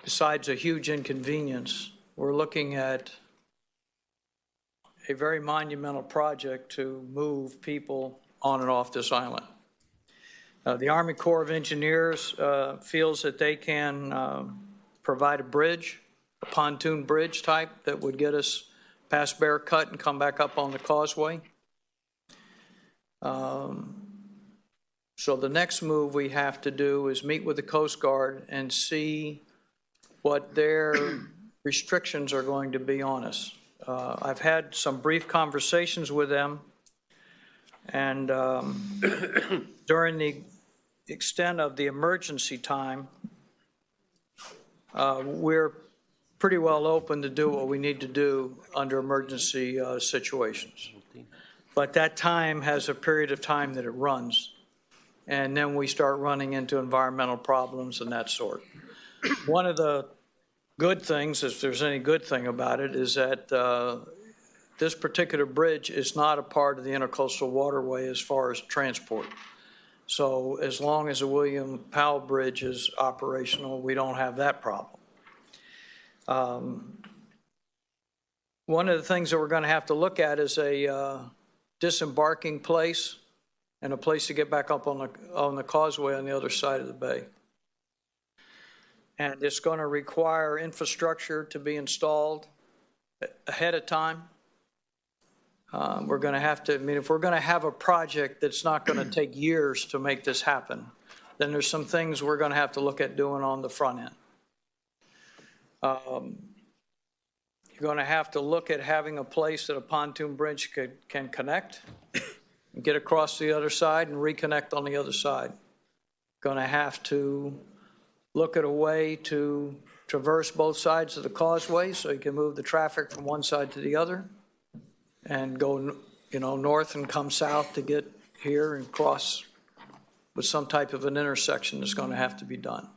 besides a huge inconvenience, we're looking at a very monumental project to move people on and off this island. The Army Corps of Engineers feels that they can provide a bridge, a pontoon bridge type that would get us past Bear Cut and come back up on the causeway. So the next move we have to do is meet with the Coast Guard and see what their restrictions are going to be on us. I've had some brief conversations with them, and during the extent of the emergency time, we're pretty well open to do what we need to do under emergency situations. But that time has a period of time that it runs, and then we start running into environmental problems and that sort. One of the good things, if there's any good thing about it, is that this particular bridge is not a part of the intercoastal waterway as far as transport. So as long as the William Powell Bridge is operational, we don't have that problem. One of the things that we're going to have to look at is a disembarking place and a place to get back up on the causeway on the other side of the bay. And it's going to require infrastructure to be installed ahead of time. We're going to have to, I mean, if we're going to have a project that's not going to take years to make this happen, then there's some things we're going to have to look at doing on the front end. You're going to have to look at having a place that a pontoon bridge can connect, and get across the other side and reconnect on the other side. Going to have to look at a way to traverse both sides of the causeway so you can move the traffic from one side to the other and go, north and come south to get here and cross with some type of an intersection that's going to have to be done.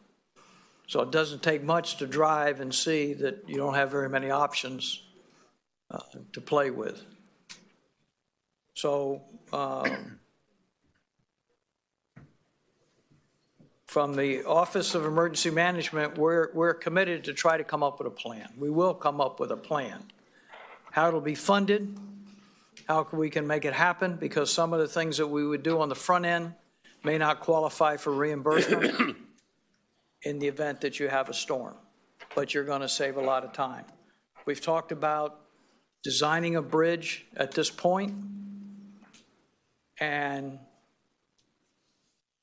So it doesn't take much to drive and see that you don't have very many options to play with. So from the Office of Emergency Management, we're committed to try to come up with a plan. We will come up with a plan. How it'll be funded, how we can make it happen, because some of the things that we would do on the front end may not qualify for reimbursement in the event that you have a storm, but you're going to save a lot of time. We've talked about designing a bridge at this point and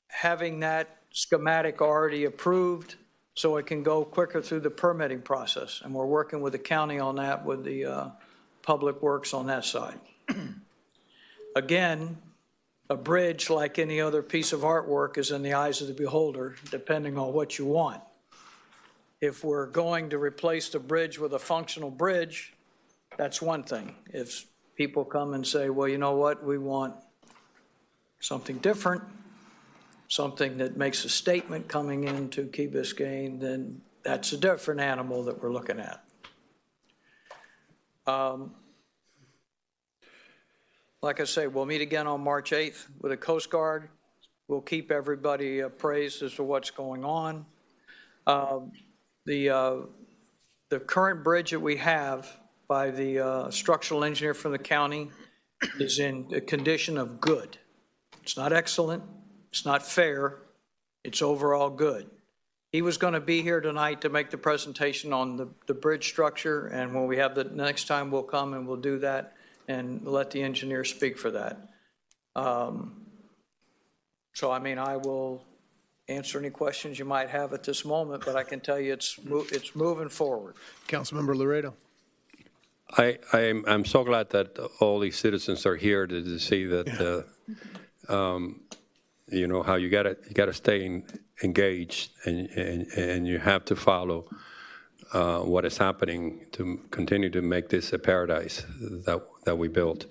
having that schematic already approved so it can go quicker through the permitting process. And we're working with the county on that, with the Public Works on that side. Again, a bridge, like any other piece of artwork, is in the eyes of the beholder, depending on what you want. If we're going to replace the bridge with a functional bridge, that's one thing. If people come and say, well, you know what, we want something different, something that makes a statement coming into Key Biscayne, then that's a different animal that we're looking at. Like I say, we'll meet again on March 8th with the Coast Guard. We'll keep everybody appraised as to what's going on. The current bridge that we have by the structural engineer from the county is in a condition of good. It's not excellent. It's not fair. It's overall good. He was going to be here tonight to make the presentation on the bridge structure, and when we have the next time, we'll come and we'll do that and let the engineer speak for that. So, I mean, I will answer any questions you might have at this moment, but I can tell you it's moving forward. Councilmember Laredo. I'm so glad that all these citizens are here to see that, you know, how you gotta stay engaged and you have to follow what is happening to continue to make this a paradise that we built.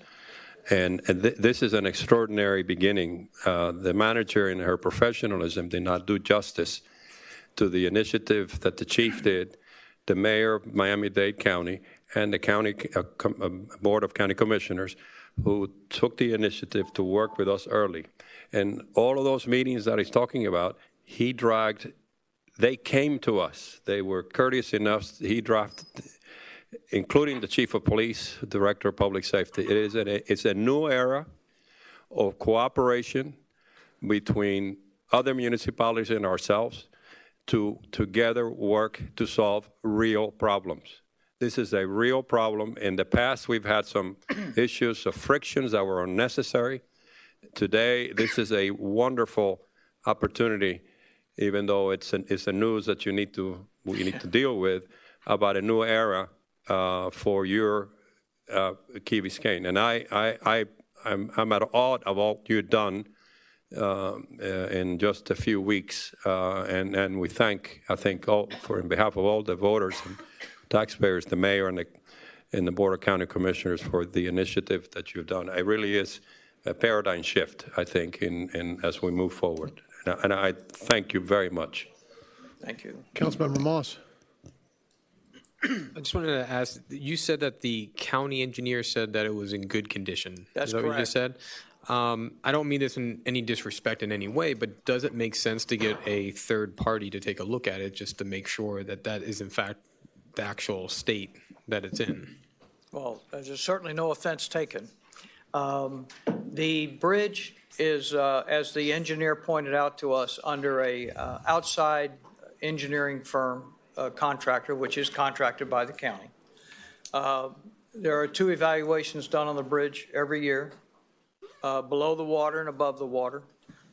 And this is an extraordinary beginning. The manager, in her professionalism, did not do justice to the initiative that the chief did, the mayor of Miami-Dade County, and the county board of county commissioners, who took the initiative to work with us early. And all of those meetings that he's talking about, they came to us. They were courteous enough. He drafted, including the chief of police, director of public safety. It's a new era of cooperation between other municipalities and ourselves to together work to solve real problems. This is a real problem. In the past, we've had some issues of frictions that were unnecessary. Today, this is a wonderful opportunity, even though it's a news that we need to deal with, about a new era for your Key Biscayne. And I'm at awe of all you've done in just a few weeks, and we thank, in behalf of all the voters and taxpayers, the mayor and the Board of County Commissioners for the initiative that you've done. It really is a paradigm shift, I think, in as we move forward. And I thank you very much. Thank you. Councilmember Moss. I just wanted to ask, you said that the county engineer said that it was in good condition. That's Is that what you just said? correct. I don't mean this in any disrespect in any way, but does it make sense to get a third party to take a look at it just to make sure that that is in fact the actual state that it's in? Well, there's certainly no offense taken. The bridge is, as the engineer pointed out to us, under a outside engineering firm contractor, which is contracted by the county. There are 2 evaluations done on the bridge every year, below the water and above the water.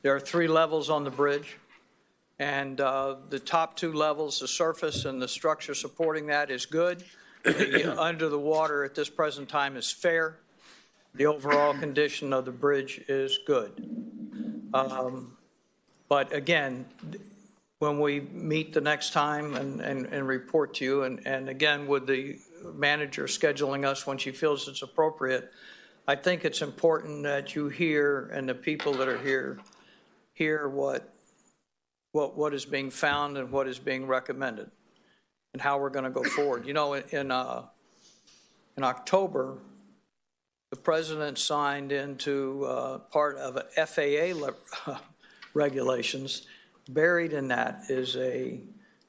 There are 3 levels on the bridge, and the top 2 levels, the surface and the structure supporting that, is good. The under the water at this present time is fair. The overall condition of the bridge is good. But again, when we meet the next time and report to you, and again, with the manager scheduling us when she feels it's appropriate, I think it's important that you hear, and the people that are here, hear what is being found and what is being recommended and how we're going to go forward. You know, in October, the president signed into part of FAA regulations. Buried in that is a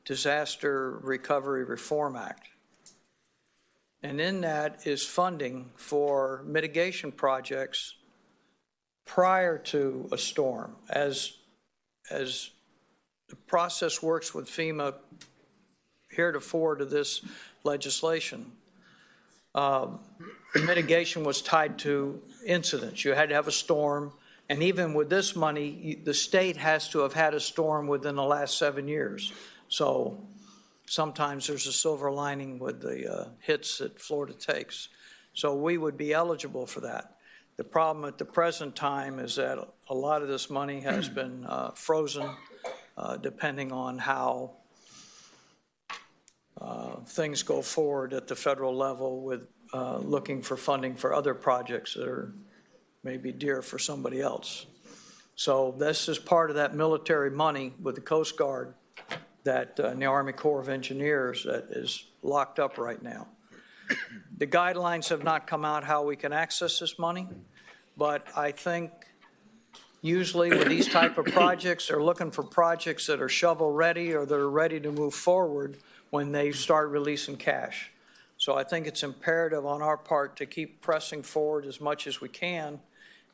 Disaster Recovery Reform Act. And in that is funding for mitigation projects prior to a storm. As the process works with FEMA heretofore to this legislation, mitigation was tied to incidents. You had to have a storm, and even with this money, the state has to have had a storm within the last 7 years. So sometimes there's a silver lining with the hits that Florida takes. So we would be eligible for that. The problem at the present time is that a lot of this money has been frozen, depending on how things go forward at the federal level with looking for funding for other projects that are maybe dear for somebody else. So this is part of that military money with the Coast Guard that the Army Corps of Engineers that is locked up right now. The guidelines have not come out how we can access this money, but I think usually with these type of projects, they're looking for projects that are shovel ready or that are ready to move forward when they start releasing cash. So I think it's imperative on our part to keep pressing forward as much as we can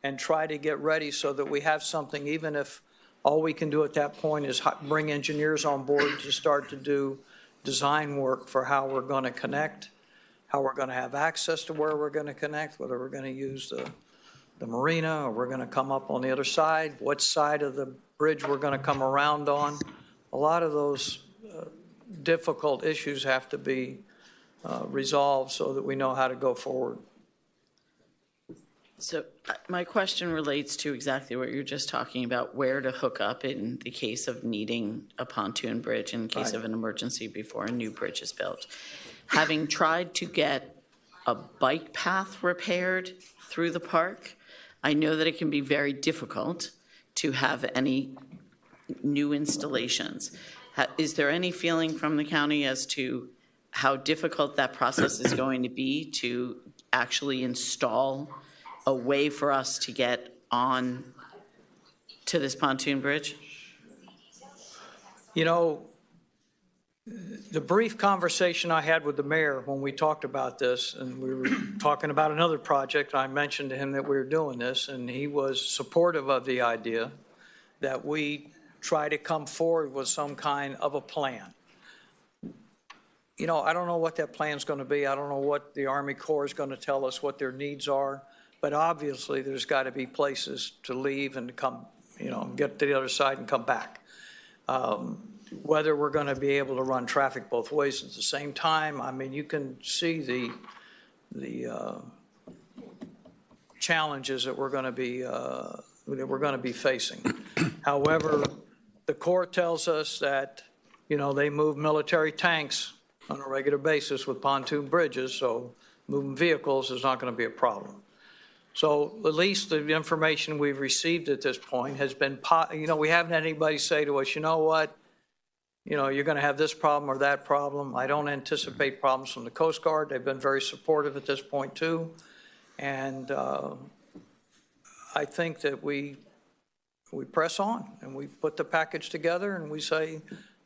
and try to get ready so that we have something, even if all we can do at that point is bring engineers on board to start to do design work for how we're going to connect, how we're going to have access to where we're going to connect, whether we're going to use the marina or we're going to come up on the other side, what side of the bridge we're going to come around on. A lot of those difficult issues have to be resolved so that we know how to go forward. So my question relates to exactly what you're just talking about, where to hook up in the case of needing a pontoon bridge in case of an emergency before a new bridge is built. Having tried to get a bike path repaired through the park. I know that it can be very difficult to have any new installations. Is there any feeling from the county as to how difficult that process is going to be to actually install a way for us to get on to this pontoon bridge? You know, the brief conversation I had with the mayor when we talked about this, and we were talking about another project, I mentioned to him that we were doing this, and he was supportive of the idea that we try to come forward with some kind of a plan. You know, I don't know what that plan's going to be. I don't know what the Army Corps is going to tell us what their needs are, but obviously there's got to be places to leave and to come, you know, get to the other side and come back. Whether we're going to be able to run traffic both ways at the same time, I mean, you can see the challenges that we're going to be facing. However, the Corps tells us that, you know, they move military tanks on a regular basis with pontoon bridges, so moving vehicles is not going to be a problem. So at least the information we've received at this point has been, you know, we haven't had anybody say to us, you know what, you know, you're going to have this problem or that problem. I don't anticipate problems from the Coast Guard. They've been very supportive at this point too. And I think that we press on and we put the package together and we say,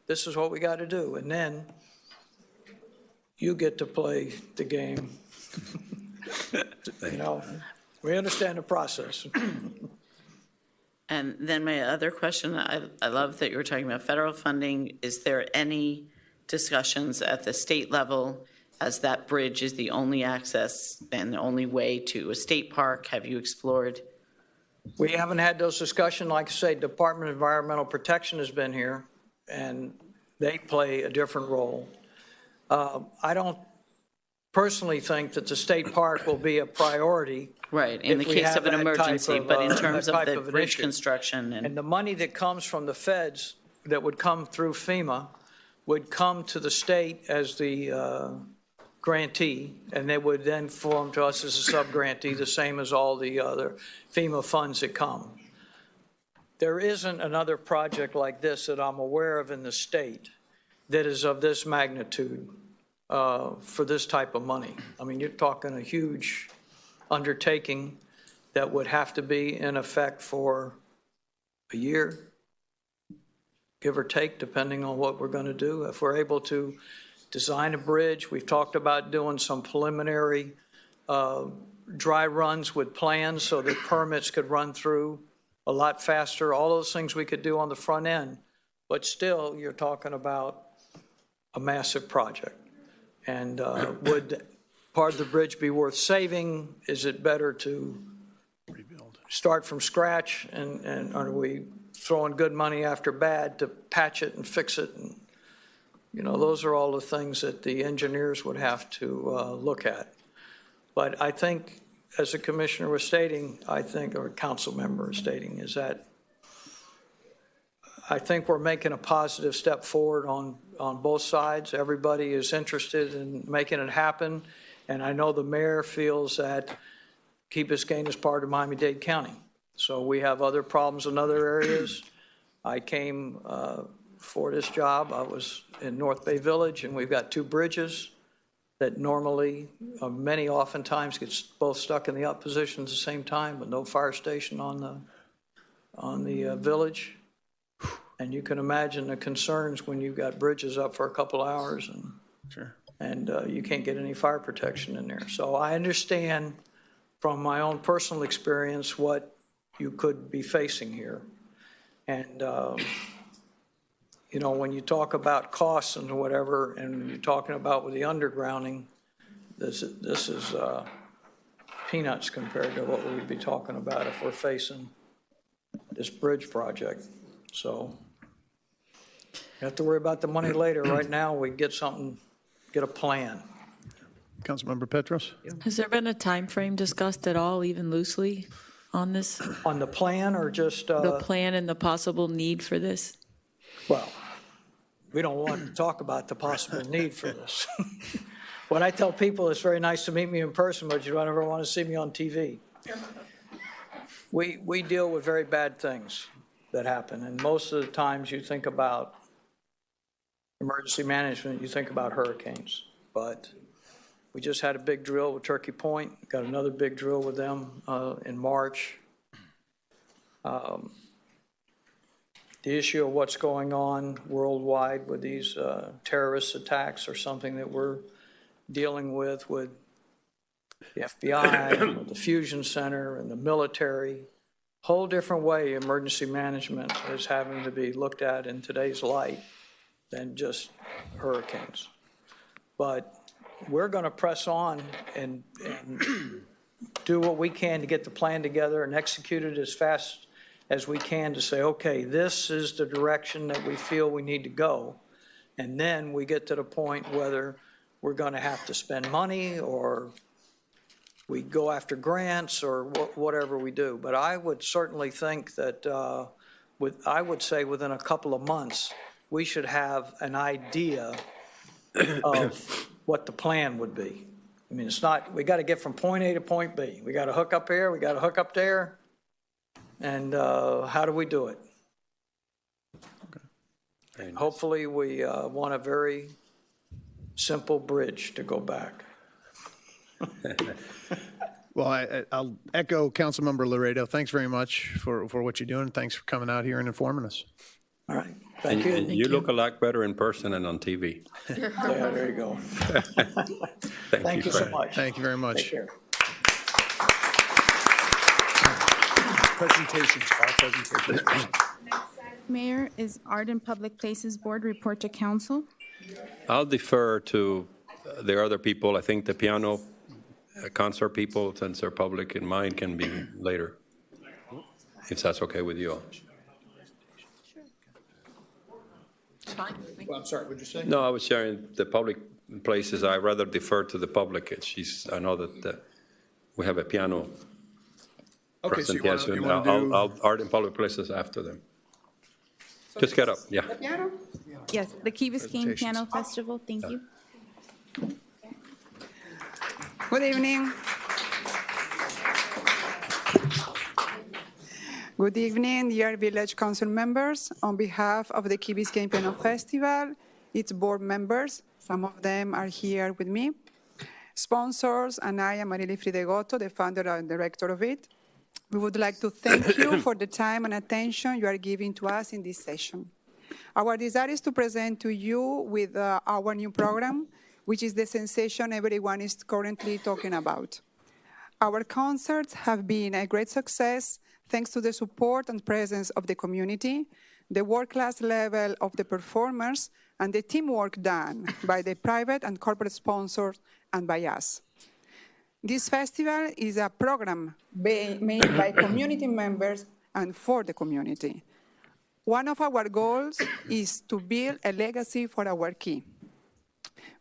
this is what we got to do. And then you get to play the game. You know, we understand the process. And then my other question, I love that you were talking about federal funding. Is there any discussions at the state level, as that bridge is the only access and the only way to a state park? Have you explored? We haven't had those discussions. Like I say, Department of Environmental Protection has been here, and they play a different role. I don't personally think that the state park will be a priority. Right, in the case of an emergency, but in terms of the bridge construction. And the money that comes from the feds that would come through FEMA would come to the state as the grantee, and they would then form to us as a sub-grantee, the same as all the other FEMA funds that come. There isn't another project like this that I'm aware of in the state that is of this magnitude for this type of money. I mean, you're talking a huge undertaking that would have to be in effect for a year, give or take, depending on what we're going to do. If we're able to design a bridge, we've talked about doing some preliminary dry runs with plans so that permits could run through a lot faster, all those things we could do on the front end. But still, you're talking about a massive project. And would part of the bridge be worth saving? Is it better to start from scratch, and are we throwing good money after bad to patch it and fix it? And, you know, those are all the things that the engineers would have to look at. But I think, as the commissioner was stating, I think, or a council member was stating, is that I think we're making a positive step forward on both sides. Everybody is interested in making it happen. And I know the mayor feels that Key Biscayne is part of Miami-Dade County. So we have other problems in other areas. I came for this job. I was in North Bay Village, and we've got 2 bridges that normally, many oftentimes get both stuck in the up position at the same time, but no fire station on the village. And you can imagine the concerns when you've got bridges up for a couple hours and sure. And you can't get any fire protection in there. So I understand from my own personal experience what you could be facing here. And, you know, when you talk about costs and whatever, and you're talking about with the undergrounding, this is peanuts compared to what we would be talking about if we're facing this bridge project. So you have to worry about the money later. Right now, we get something, get a plan. Councilmember Petros? Has there been a time frame discussed at all, even loosely, on this? On the plan or just? The plan and the possible need for this? Well, we don't want to talk about the possible need for this. When I tell people it's very nice to meet me in person, but you don't ever want to see me on TV. We deal with very bad things that happen, and most of the times you think about emergency management, you think about hurricanes. But we just had a big drill with Turkey Point, got another big drill with them in March. The issue of what's going on worldwide with these terrorist attacks are something that we're dealing with the FBI, with the Fusion Center, and the military. Whole different way emergency management is having to be looked at in today's light than just hurricanes. But we're going to press on and do what we can to get the plan together and execute it as fast as we can to say, okay, this is the direction that we feel we need to go. And then we get to the point whether we're going to have to spend money or we go after grants or whatever we do. But I would certainly think that I would say within a couple of months, we should have an idea of what the plan would be. I mean, it's not, we got to get from point A to point B. We got to hook up here, we got to hook up there. And how do we do it? Okay. Hopefully we want a very simple bridge to go back. Well, I'll echo Councilmember Laredo. Thanks very much for what you're doing. Thanks for coming out here and informing us. All right. Thank you. And you look a lot better in person than on TV. Yeah, there you go. Thank you so much. Thank you very much. Take care. Presentations, all presentations. Mayor, is Art and Public Places Board report to council? I'll defer to the other people. I think the piano concert people, since they're public, and mine can be later, if that's okay with you all. It's fine. Well, I'm sorry, what did you say? No, I was sharing the public places. I rather defer to the public. I know that we have a piano presentation. I'll Art and Public Places after them. Just get up, yeah. The piano? Yes, the Key Biscayne Piano Festival. Thank you. Good evening. Good evening, dear Village Council members. On behalf of the Key Biscayne Piano Festival, its board members, some of them are here with me, sponsors, and I am Marily Fridegoto, the founder and director of it. We would like to thank you for the time and attention you are giving to us in this session. Our desire is to present to you with our new program, which is the sensation everyone is currently talking about. Our concerts have been a great success thanks to the support and presence of the community, the world-class level of the performers, and the teamwork done by the private and corporate sponsors and by us. This festival is a program made by community members and for the community. One of our goals is to build a legacy for our Key.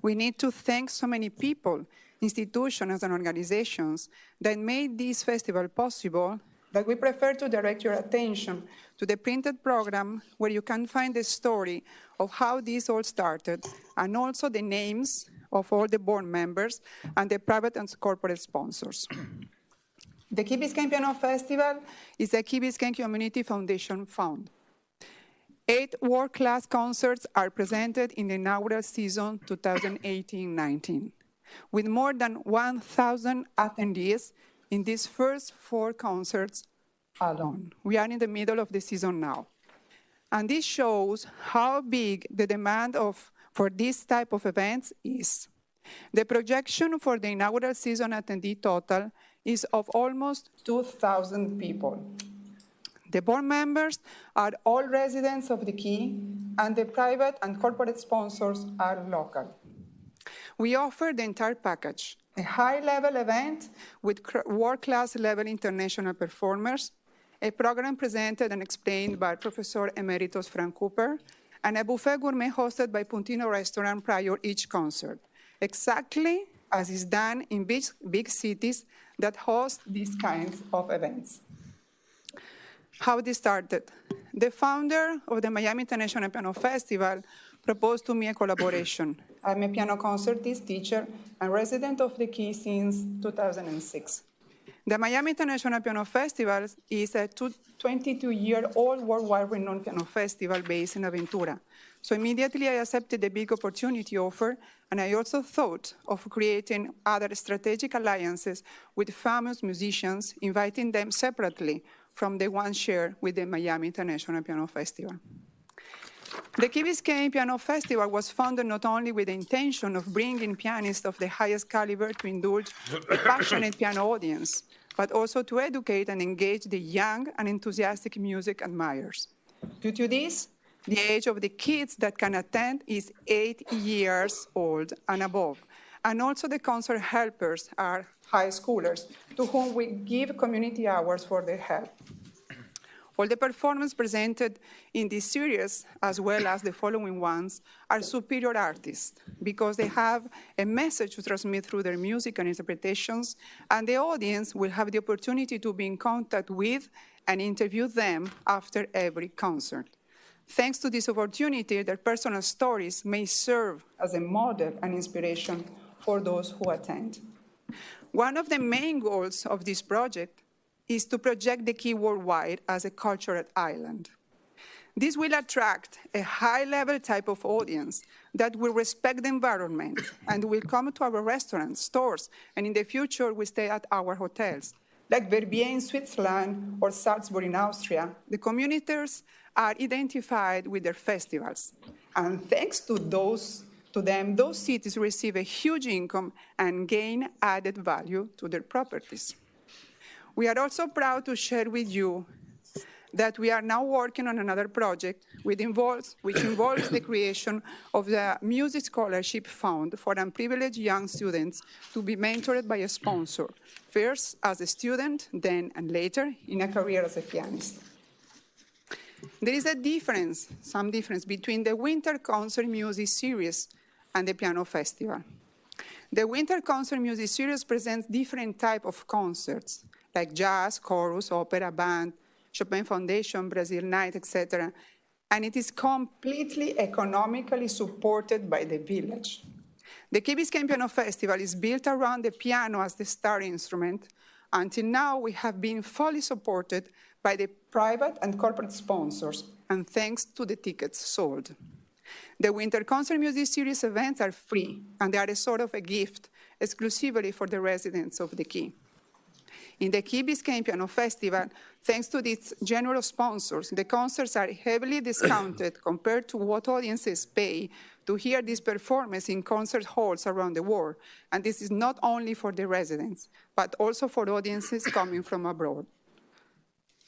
We need to thank so many people, institutions, and organizations that made this festival possible that we prefer to direct your attention to the printed program where you can find the story of how this all started and also the names of all the board members and the private and corporate sponsors. The Key Biscayne Piano Festival is a Key Biscayne Community Foundation fund. 8 world-class concerts are presented in the inaugural season 2018-19, with more than 1,000 attendees in these first 4 concerts alone. We are in the middle of the season now. And this shows how big the demand for this type of events is. The projection for the inaugural season attendee total is of almost 2,000 people. The board members are all residents of the Key, and the private and corporate sponsors are local. We offer the entire package, a high-level event with world-class level international performers, a program presented and explained by Professor Emeritus Frank Cooper, and a buffet gourmet hosted by Puntino Restaurant prior each concert, exactly as is done in big cities that host these kinds of events. How this started? The founder of the Miami International Piano Festival proposed to me a collaboration, I'm a piano concertist, teacher, and resident of the Key since 2006. The Miami International Piano Festival is a 22-year-old worldwide renowned piano festival based in Aventura. So immediately I accepted the big opportunity offer, and I also thought of creating other strategic alliances with famous musicians, inviting them separately from the one shared with the Miami International Piano Festival. The Key Biscayne Piano Festival was founded not only with the intention of bringing pianists of the highest caliber to indulge a passionate piano audience, but also to educate and engage the young and enthusiastic music admirers. Due to this, the age of the kids that can attend is 8 years old and above. And also the concert helpers are high schoolers, to whom we give community hours for their help. All the performances presented in this series, as well as the following ones, are superior artists because they have a message to transmit through their music and interpretations, and the audience will have the opportunity to be in contact with and interview them after every concert. Thanks to this opportunity, their personal stories may serve as a model and inspiration for those who attend. One of the main goals of this project is to project the Key worldwide as a cultural island. This will attract a high-level type of audience that will respect the environment and will come to our restaurants, stores, and in the future will stay at our hotels. Like Verbier in Switzerland or Salzburg in Austria, the communities are identified with their festivals. And thanks to them, those cities receive a huge income and gain added value to their properties. We are also proud to share with you that we are now working on another project which involves the creation of the Music Scholarship Fund for unprivileged young students to be mentored by a sponsor, first as a student, then and later in a career as a pianist. There is some difference between the Winter Concert Music Series and the Piano Festival. The Winter Concert Music Series presents different types of concerts, like jazz, chorus, opera, band, Chopin Foundation, Brazil Night, etc. And it is completely economically supported by the village. The Key Biscayne Piano Festival is built around the piano as the star instrument. Until now, we have been fully supported by the private and corporate sponsors, and thanks to the tickets sold. The Winter Concert Music Series events are free, and they are a sort of a gift exclusively for the residents of the Key. In the Key Biscayne Piano Festival, thanks to its generous sponsors, the concerts are heavily discounted compared to what audiences pay to hear this performance in concert halls around the world. And this is not only for the residents, but also for audiences coming from abroad.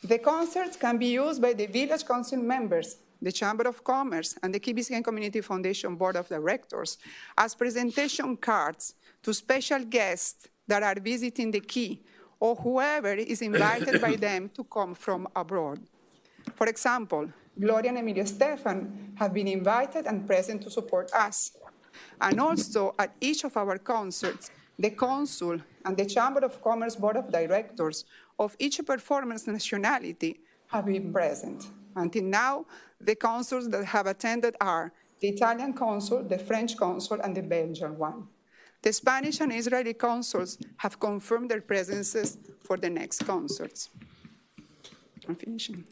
The concerts can be used by the Village Council members, the Chamber of Commerce, and the Key Biscayne Community Foundation Board of Directors as presentation cards to special guests that are visiting the Key, or whoever is invited by them to come from abroad. For example, Gloria and Emilio Stefan have been invited and present to support us. And also, at each of our concerts, the Consul and the Chamber of Commerce Board of Directors of each performance nationality have been present. Until now, the consuls that have attended are the Italian consul, the French consul, and the Belgian one. The Spanish and Israeli consuls have confirmed their presences for the next concerts. I'm finishing.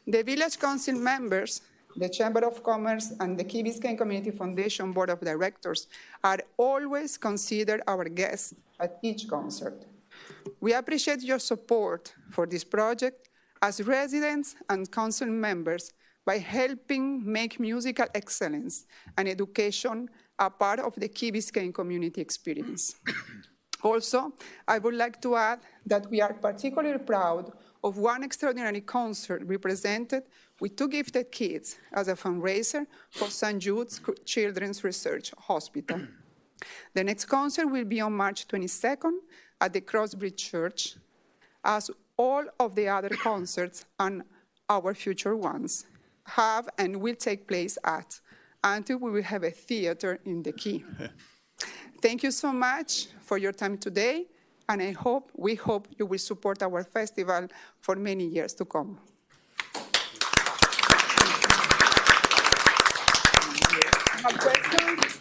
The Village Council members, the Chamber of Commerce, and the Key Biscayne Community Foundation Board of Directors are always considered our guests at each concert. We appreciate your support for this project as residents and council members by helping make musical excellence and education a part of the Key Biscayne community experience. Also, I would like to add that we are particularly proud of one extraordinary concert we presented with 2 gifted kids as a fundraiser for St. Jude's Children's Research Hospital. The next concert will be on March 22nd at the Crossbridge Church, as all of the other concerts and our future ones have and will take place at, until we will have a theater in the Key. Thank you so much for your time today, and we hope you will support our festival for many years to come. have questions?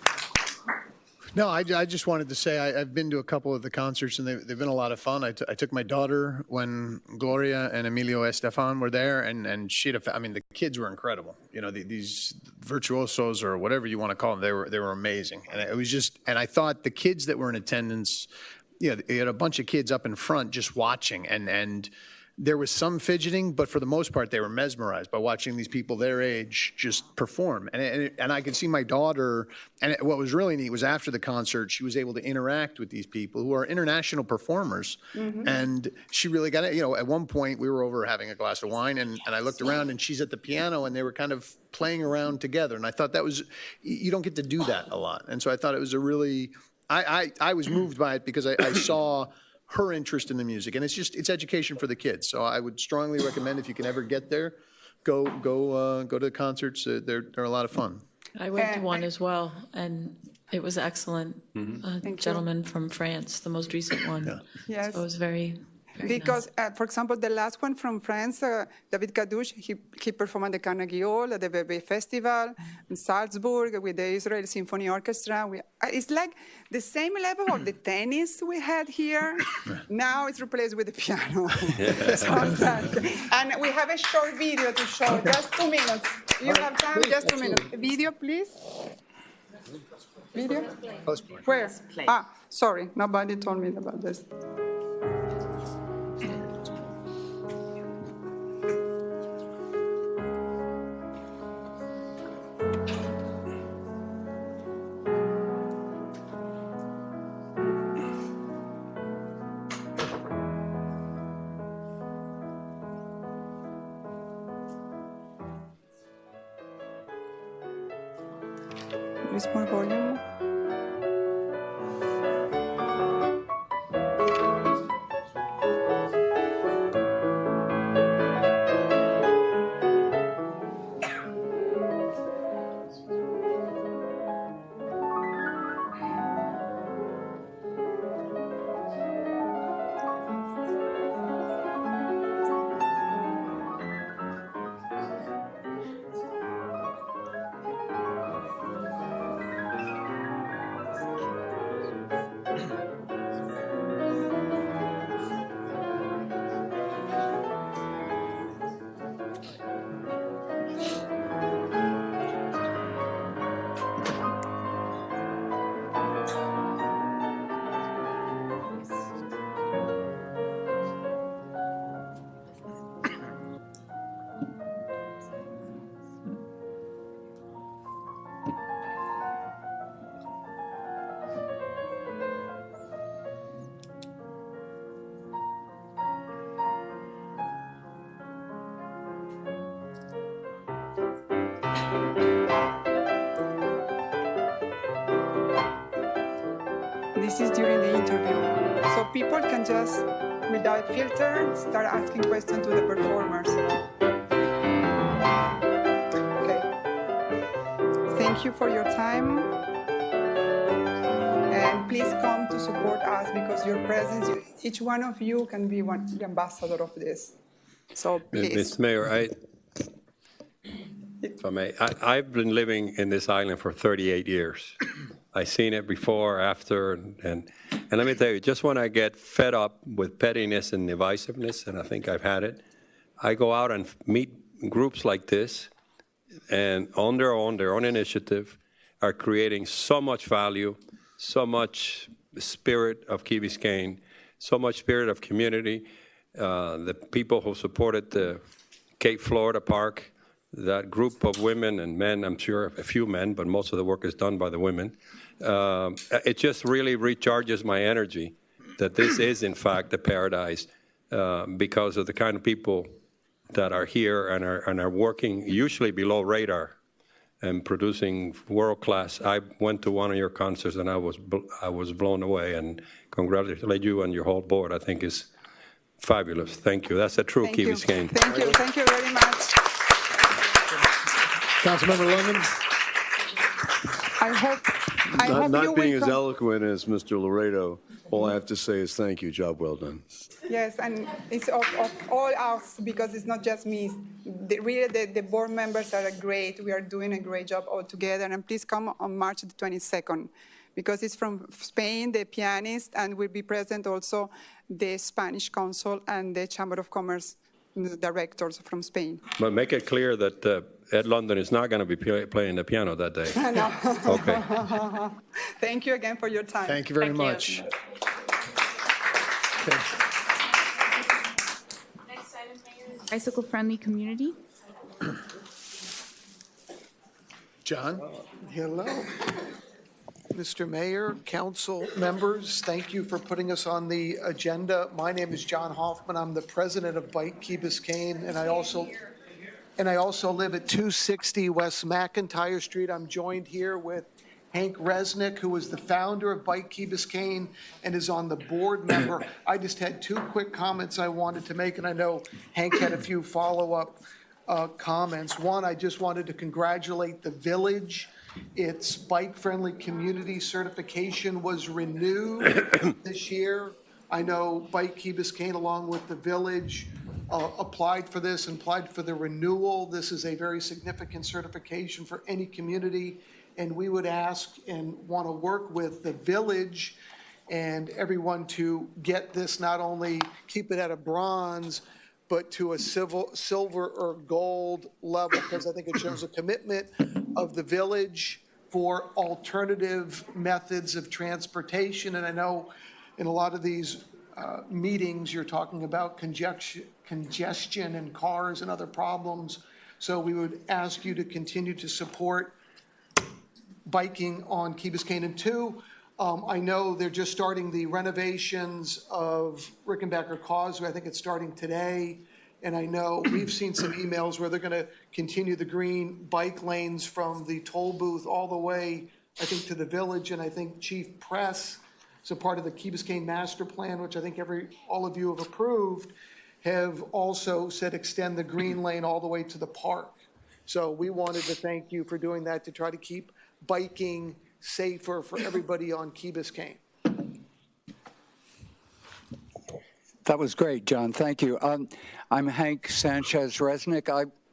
No, I just wanted to say I've been to a couple of the concerts, and they've been a lot of fun. I took my daughter when Gloria and Emilio Estefan were there, and she had I mean, the kids were incredible. You know, these virtuosos or whatever you want to call them, they were amazing. And it was just, and I thought the kids that were in attendance, you had a bunch of kids up in front just watching, and there was some fidgeting, but for the most part, they were mesmerized by watching these people their age just perform. And I could see my daughter, and what was really neat was after the concert, she was able to interact with these people who are international performers. Mm-hmm. And she really got it. You know, at one point, we were over having a glass of wine, and I looked around, and she's at the piano, and they were kind of playing around together. And I thought that was, you don't get to do that a lot. And so I thought it was a really, I was moved by it because I saw her interest in the music, and it's education for the kids. So I would strongly recommend, if you can ever get there, go to the concerts. They're a lot of fun. I went to one as well, and it was excellent. Mm-hmm. Gentleman from France, the most recent one. Yeah. Yes. So it was very because, for example, the last one from France, David Kadouche, he performed at the Carnegie Hall, at the Verbe Festival, in Salzburg, with the Israel Symphony Orchestra. It's like the same level of the tennis we had here. Now it's replaced with the piano. And we have a short video to show, just 2 minutes. You have time, just 2 minutes. Video, please. Video? Where? Sorry, nobody told me about this. Please more volume. This is during the interview. So people can just, without filter, start asking questions to the performers. Okay. Thank you for your time. And please come to support us, because your presence, each one of you can be the ambassador of this. So please. Mr. Mayor, if I may, I've been living in this island for 38 years. I've seen it before, after, and let me tell you, just when I get fed up with pettiness and divisiveness, and I think I've had it, I go out and meet groups like this, and on their own initiative, are creating so much value, so much spirit of Key Biscayne, so much spirit of community. The people who supported the Cape Florida Park, that group of women and men, I'm sure a few men, but most of the work is done by the women. It just really recharges my energy that this is, in fact, a paradise because of the kind of people that are here and are working usually below radar and producing world-class. I went to one of your concerts, and I was blown away, and congratulate you and your whole board. I think is fabulous. Thank you. That's a true Key Biscayne. Thank you. Thank you very much. Councilmember London. I hope you Not being will as come. eloquent as Mr. Laredo, all I have to say is thank you. Job well done. Yes, and it's of all us, because it's not just me. The board members are great. We are doing a great job all together. And please come on March the 22nd, because it's from Spain, the pianist, and will be present also the Spanish consul and the Chamber of Commerce directors from Spain. But make it clear that Ed London is not going to be playing the piano that day. No. Okay. Thank you again for your time. Thank you very much. Okay. Next item, Mayor, is bicycle-friendly community. John? Hello. Mr. Mayor, council members, thank you for putting us on the agenda. My name is John Hoffman. I'm the president of Bike Key Biscayne, and I also live at 260 West McIntyre Street. I'm joined here with Hank Resnick, who is the founder of Bike Key Biscayne and is on the board member. I just had two quick comments I wanted to make, and I know Hank had a few follow-up comments. One, I just wanted to congratulate the village. Its bike-friendly community certification was renewed this year. I know Bike Key Biscayne, along with the village, applied for this and applied for the renewal. This is a very significant certification for any community, and we would ask and want to work with the village and everyone to get this, not only keep it at a bronze, but to a silver or gold level, because I think it shows a commitment of the village for alternative methods of transportation. And I know in a lot of these meetings, you're talking about congestion in cars and other problems. So we would ask you to continue to support biking on Key Biscayne. And two, I know they're just starting the renovations of Rickenbacker Causeway. I think it's starting today. And I know we've seen some emails where they're going to continue the green bike lanes from the toll booth all the way, I think, to the village. And I think Chief Press, so part of the Key Biscayne Master Plan, which I think all of you have approved, have also said extend the green lane all the way to the park. So we wanted to thank you for doing that to try to keep biking safer for everybody on Key Biscayne. That was great, John. Thank you. I'm Hank Sanchez Resnick.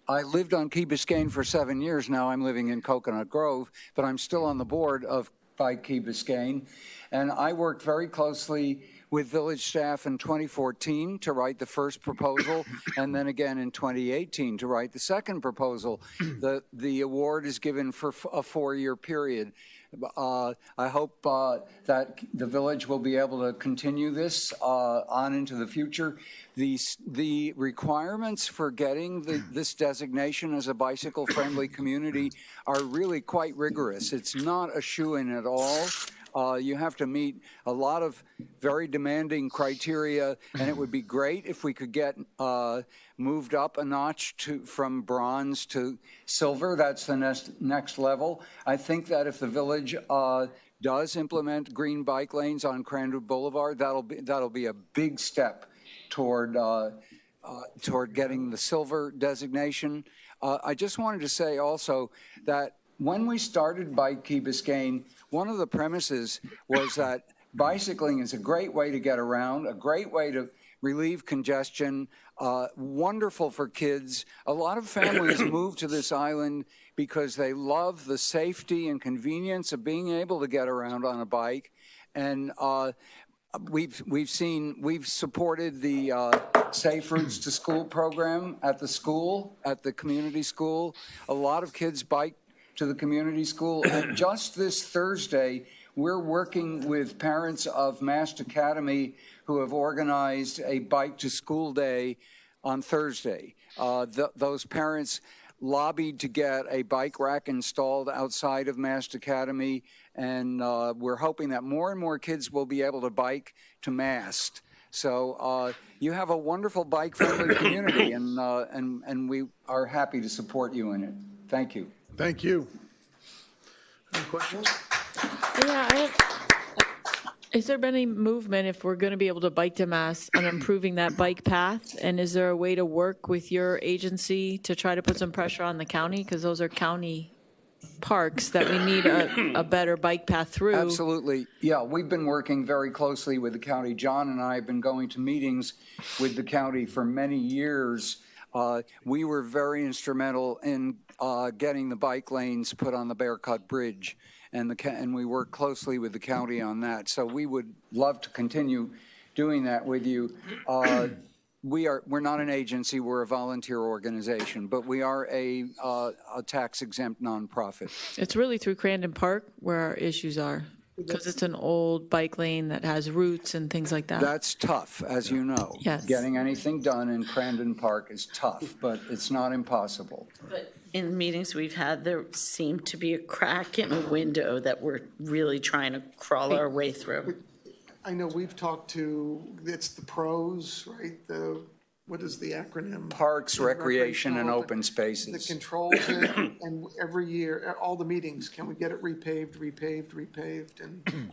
I lived on Key Biscayne for 7 years now. I'm living in Coconut Grove, but I'm still on the board of Bike Key Biscayne. And I worked very closely with village staff in 2014 to write the first proposal, and then again in 2018 to write the second proposal. The award is given for a 4-year period. I hope that the village will be able to continue this on into the future. The requirements for getting this designation as a bicycle-friendly community are really quite rigorous. It's not a shoo-in at all. You have to meet a lot of very demanding criteria, and it would be great if we could get moved up a notch from bronze to silver. That's the next level. I think that if the village does implement green bike lanes on Cranwood Boulevard, that'll be a big step toward getting the silver designation. I just wanted to say also that when we started Bike Key Biscayne, one of the premises was that bicycling is a great way to get around, a great way to relieve congestion, wonderful for kids. A lot of families move to this island because they love the safety and convenience of being able to get around on a bike. And we've supported the Safe Routes to School program at the community school. A lot of kids bike to the community school. And just this Thursday, we're working with parents of Mast Academy who have organized a bike to school day on Thursday. Those parents lobbied to get a bike rack installed outside of Mast Academy, and we're hoping that more and more kids will be able to bike to Mast. So you have a wonderful bike-friendly community, and we are happy to support you in it. Thank you. Thank you. Any questions? Yeah, is there been any movement, if we're going to be able to bike to Mass, on improving that bike path? And is there a way to work with your agency to try to put some pressure on the county? Because those are county parks, that we need a better bike path through. Absolutely. Yeah, we've been working very closely with the county. John and I have been going to meetings with the county for many years. We were very instrumental in getting the bike lanes put on the Bear Cut Bridge, and we work closely with the county on that. So we would love to continue doing that with you. We're not an agency, we're a volunteer organization, but we are a tax-exempt nonprofit. It's really through Crandon Park where our issues are, because it's an old bike lane that has roots and things like that. That's tough, as you know. Yes. Getting anything done in Crandon Park is tough, but it's not impossible. But in meetings we've had, there seemed to be a crack in a window that we're really trying to crawl our way through. I know we've talked to, it's the PROS, right? What is the acronym? Parks, Recreation, and Open Spaces. That controls it, and every year, all the meetings, can we get it repaved, and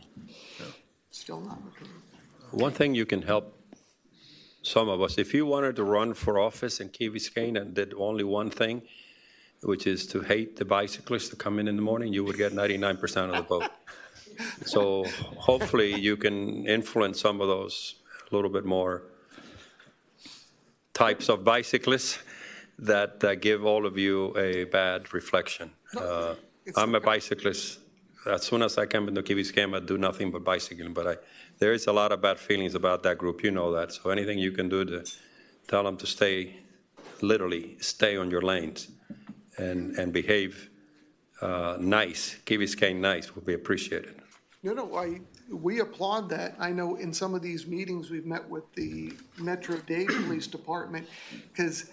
still not looking. One thing you can help some of us, if you wanted to run for office in Key Biscayne and did only one thing, which is to hate the bicyclists to come in the morning, you would get 99% of the vote. So hopefully you can influence some of those a little bit more types of bicyclists that give all of you a bad reflection. I'm a bicyclist. As soon as I come into Key Biscayne, I do nothing but bicycling. But there is a lot of bad feelings about that group. You know that. So anything you can do to tell them to stay on your lanes and behave nice, Key Biscayne nice, would be appreciated. No, we applaud that. I know in some of these meetings, we've met with the Metro-Dade Police Department, because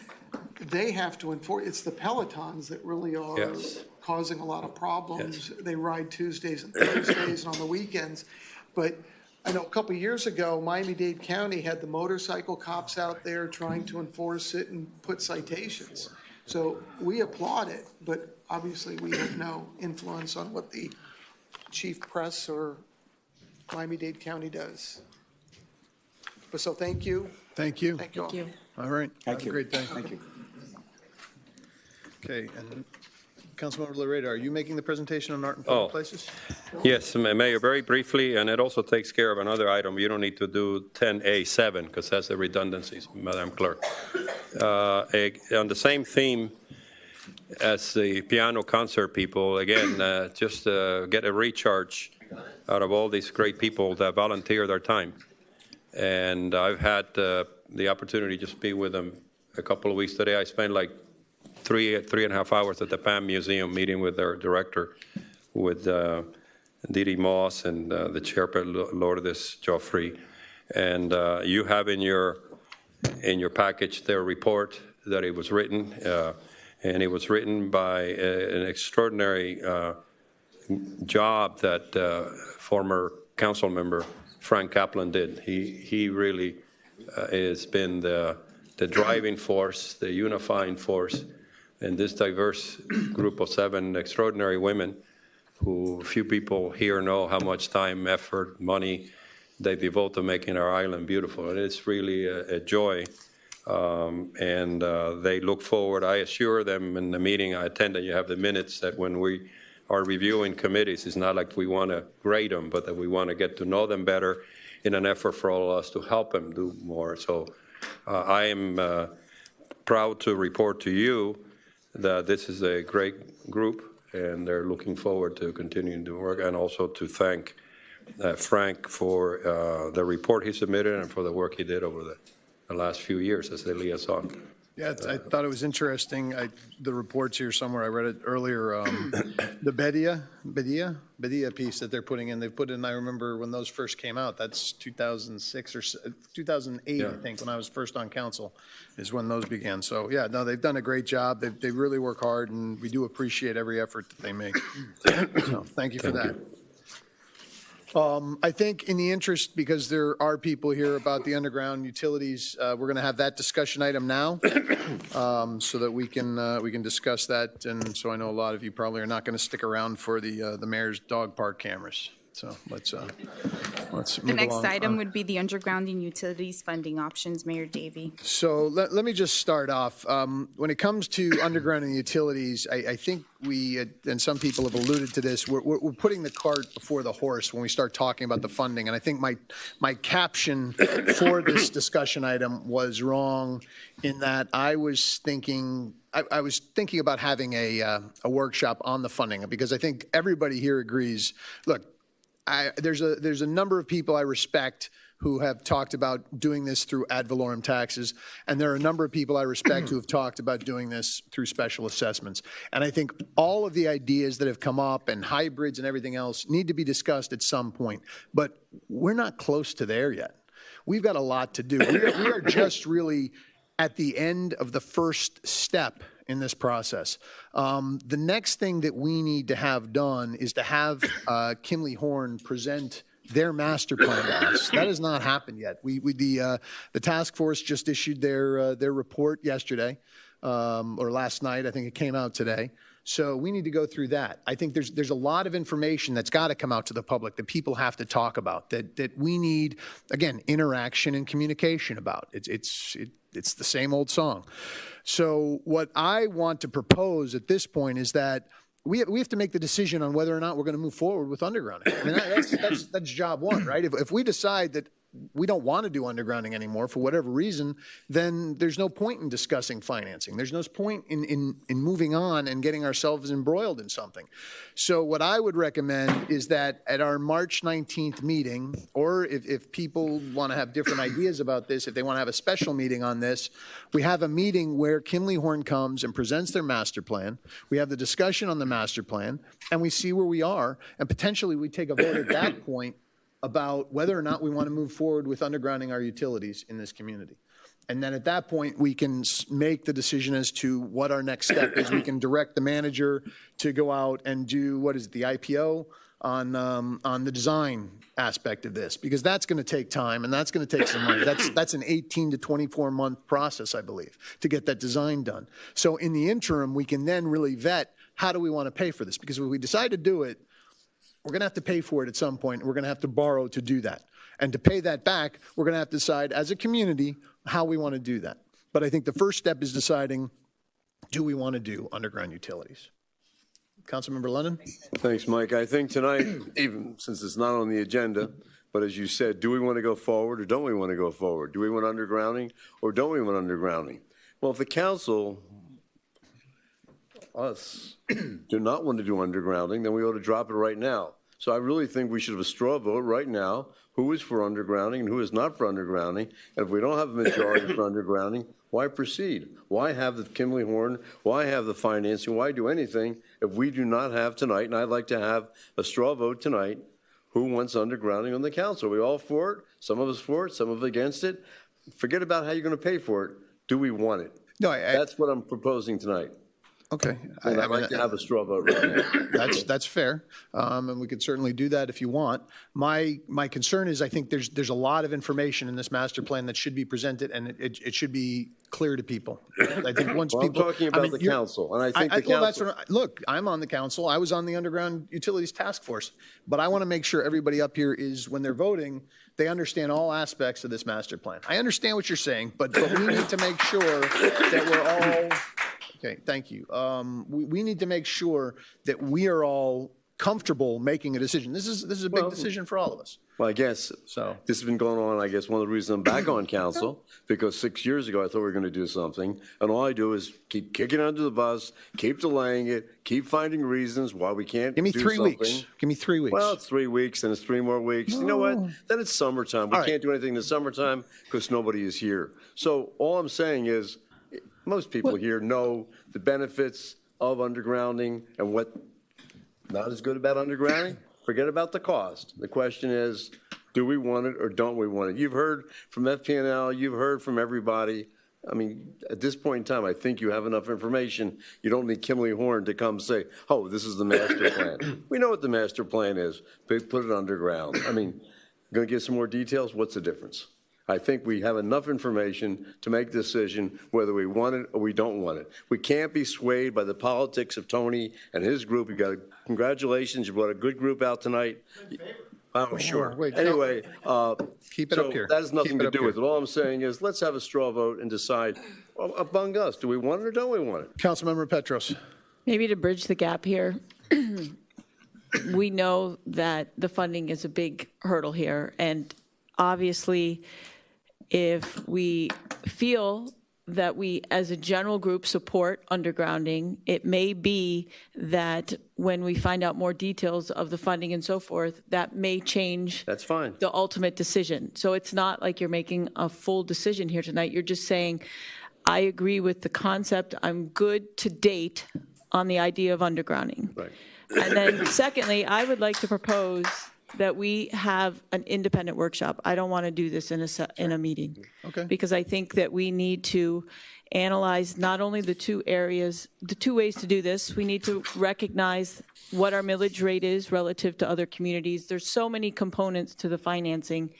they have to enforce, it's the Pelotons that really are causing a lot of problems. Yes. They ride Tuesdays and Thursdays and on the weekends. But I know a couple of years ago, Miami-Dade County had the motorcycle cops out there trying to enforce it and put citations. So we applaud it, but obviously we have no influence on what the chief press or Miami-Dade County does. But so thank you. Thank you. Thank you all. All right. Thank you. Have a great day. Thank you. Okay, and Councilmember Laredo, are you making the presentation on art and public places? Yes, Mayor, very briefly, and it also takes care of another item. You don't need to do 10A7 because that's the redundancies, Madam Clerk. On the same theme as the piano concert people, again, just get a recharge out of all these great people that volunteer their time. And I've had the opportunity to just be with them a couple of weeks. Today I spent like three and a half hours at the PAM Museum meeting with their director, with Didi Moss and the chairperson, Lourdes Joffrey. And you have in your package their report that it was written, and it was written by an extraordinary job that former council member Frank Kaplan did. He really has been the driving force, the unifying force in this diverse group of 7 extraordinary women who few people here know how much time, effort, money they devote to making our island beautiful. And it's really a joy. And they look forward. I assure them in the meeting I attended, you have the minutes, that when we are reviewing committees, it's not like we want to grade them, but that we want to get to know them better in an effort for all of us to help them do more. So I am proud to report to you that this is a great group, and they're looking forward to continuing to work, and also to thank Frank for the report he submitted and for the work he did over the last few years as a liaison. Yeah, I thought it was interesting. The report's here somewhere. I read it earlier. The Bedia piece that they're putting in. They put in, I remember when those first came out, that's 2006 or 2008, I think, when I was first on council, is when those began. So yeah, no, they've done a great job. They really work hard, and we do appreciate every effort that they make. So thank you for that. I think in the interest, because there are people here about the underground utilities, we're going to have that discussion item now, so that we can discuss that. And so I know a lot of you probably are not going to stick around for the mayor's dog park cameras. So let's move The next along. item would be the undergrounding utilities funding options, Mayor Davey. So let me just start off. When it comes to undergrounding utilities, I think we, and some people have alluded to this, we're putting the cart before the horse when we start talking about the funding. And I think my caption for this discussion item was wrong in that I was thinking about having a workshop on the funding, because I think everybody here agrees. Look, there's a number of people I respect who have talked about doing this through ad valorem taxes, and there are a number of people I respect who have talked about doing this through special assessments. And I think all of the ideas that have come up and hybrids and everything else need to be discussed at some point, but we're not close to there yet. We've got a lot to do. We are just really at the end of the first step in this process. The next thing that we need to have done is to have Kimley Horn present their master plan to us. That has not happened yet. The task force just issued their report yesterday, or last night. I think it came out today. So we need to go through that. I think there's a lot of information that's got to come out to the public that people have to talk about, that we need, again, interaction and communication about. It's the same old song. So what I want to propose at this point is that we have to make the decision on whether or not we're going to move forward with undergrounding. I mean, that's job one, right? If we decide that we don't want to do undergrounding anymore for whatever reason, then there's no point in discussing financing. There's no point in moving on and getting ourselves embroiled in something. So what I would recommend is that at our March 19th meeting, or if people want to have different ideas about this, if they want to have a special meeting on this, we have a meeting where Kimley Horn comes and presents their master plan. We have the discussion on the master plan, and we see where we are, and potentially we take a vote at that point about whether or not we want to move forward with undergrounding our utilities in this community. And then at that point, we can make the decision as to what our next step is. We can direct the manager to go out and do, the IPO on the design aspect of this, because that's going to take time and that's going to take some money. That's an 18 to 24 month process, I believe, to get that design done. So in the interim, we can then really vet, how do we want to pay for this? Because if we decide to do it, we're going to have to pay for it at some point. We're going to have to borrow to do that. And to pay that back, we're going to have to decide as a community how we want to do that. But I think the first step is deciding, do we want to do underground utilities? Councilmember Lennon? Thanks, Mike. I think tonight, even since it's not on the agenda, but as you said, do we want to go forward or don't we want to go forward? Do we want undergrounding or don't we want undergrounding? Well, if the council, us, do not want to do undergrounding, then we ought to drop it right now. So I really think we should have a straw vote right now, who is for undergrounding and who is not for undergrounding. And if we don't have a majority for undergrounding, why proceed? Why have the Kimley Horn? Why have the financing? Why do anything if we do not have tonight? And I'd like to have a straw vote tonight. Who wants undergrounding on the council? Are we all for it? Some of us for it, some of us against it. Forget about how you're going to pay for it. Do we want it? No, that's what I'm proposing tonight. Okay. And I'd like to have a straw vote right now. That's fair, and we could certainly do that if you want. My concern is I think there's a lot of information in this master plan that should be presented, and it should be clear to people. I think once people. I'm talking about the council, and I think the council. Well, that's what, look, I'm on the council. I was on the Underground Utilities Task Force, but I want to make sure everybody up here is, when they're voting, they understand all aspects of this master plan. I understand what you're saying, but we need to make sure that we're all. Okay, thank you. We need to make sure that we are all comfortable making a decision. This is a big decision for all of us. Well, I guess so. This has been going on. I guess one of the reasons I'm back on council, because 6 years ago I thought we were going to do something, and all I do is keep kicking under the bus, keep delaying it, keep finding reasons why we can't. Give me do 3 something. weeks. Give me 3 weeks. Well, it's 3 weeks, and it's 3 more weeks. You know what? Then it's summertime. We can't do anything in the summertime because nobody is here. So all I'm saying is, most people here know the benefits of undergrounding and what not as good about undergrounding. Forget about the cost. The question is, do we want it or don't we want it? You've heard from FPNL, you've heard from everybody. I mean, at this point in time, I think you have enough information. You don't need Kimley Horn to come say, oh, this is the master plan. We know what the master plan is. Put it underground. I mean, going to give some more details? What's the difference? I think we have enough information to make a decision whether we want it or we don't want it. We can't be swayed by the politics of Tony and his group. Congratulations, you brought a good group out tonight. Oh, sure. Anyway, keep it up here. That has nothing to do with it. All I'm saying is let's have a straw vote and decide among us, do we want it or don't we want it? Councilmember Petros. Maybe to bridge the gap here, we know that the funding is a big hurdle here. And obviously, if we feel that we, as a general group, support undergrounding, it may be that when we find out more details of the funding and so forth, that may change That's fine. the ultimate decision. So it's not like you're making a full decision here tonight. You're just saying, I agree with the concept. I'm good to date on the idea of undergrounding. Right. And then secondly, I would like to propose that we have an independent workshop. I don't want to do this in a meeting. Okay. Because I think that we need to analyze not only the two areas, the two ways to do this. We need to recognize what our millage rate is relative to other communities. There's so many components to the financing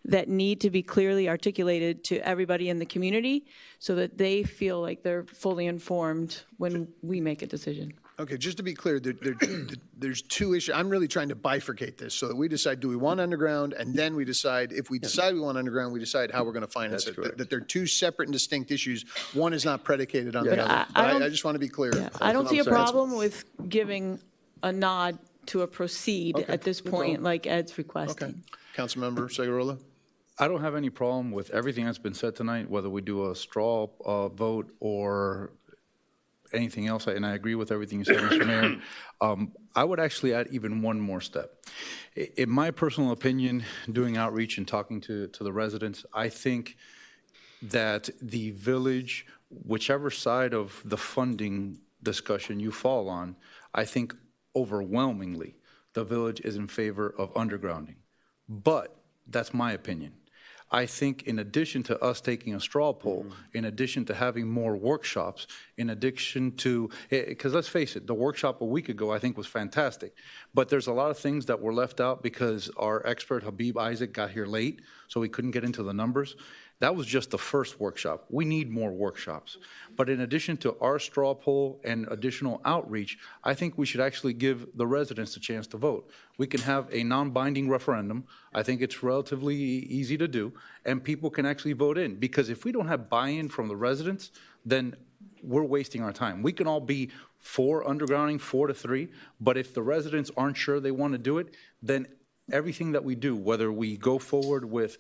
that need to be clearly articulated to everybody in the community so that they feel like they're fully informed when we make a decision. Okay, just to be clear, there's two issues. I'm really trying to bifurcate this so that we decide, do we want underground? And then we decide, if we decide we want underground, we decide how we're going to finance it. That they're two separate and distinct issues. One is not predicated on the other. I just want to be clear. Yeah, I don't see a problem with giving a nod to a proceed at this point, like Ed's requesting. Okay. Councilmember Segurola? I don't have any problem with everything that's been said tonight, whether we do a straw vote or anything else, and I agree with everything you said, Mr. Mayor. I would actually add even one more step. In my personal opinion, doing outreach and talking to the residents, I think that the village, whichever side of the funding discussion you fall on, I think overwhelmingly the village is in favor of undergrounding. But that's my opinion. I think in addition to us taking a straw poll, in addition to having more workshops, in addition to, because let's face it, the workshop a week ago I think was fantastic, but there's a lot of things that were left out because our expert Habib Isaac got here late, so we couldn't get into the numbers. That was just the first workshop. We need more workshops. But in addition to our straw poll and additional outreach, I think we should actually give the residents a chance to vote. We can have a non-binding referendum. I think it's relatively easy to do, and people can actually vote in. Because if we don't have buy-in from the residents, then we're wasting our time. We can all be for undergrounding, 4-3, but if the residents aren't sure they want to do it, then everything that we do, whether we go forward with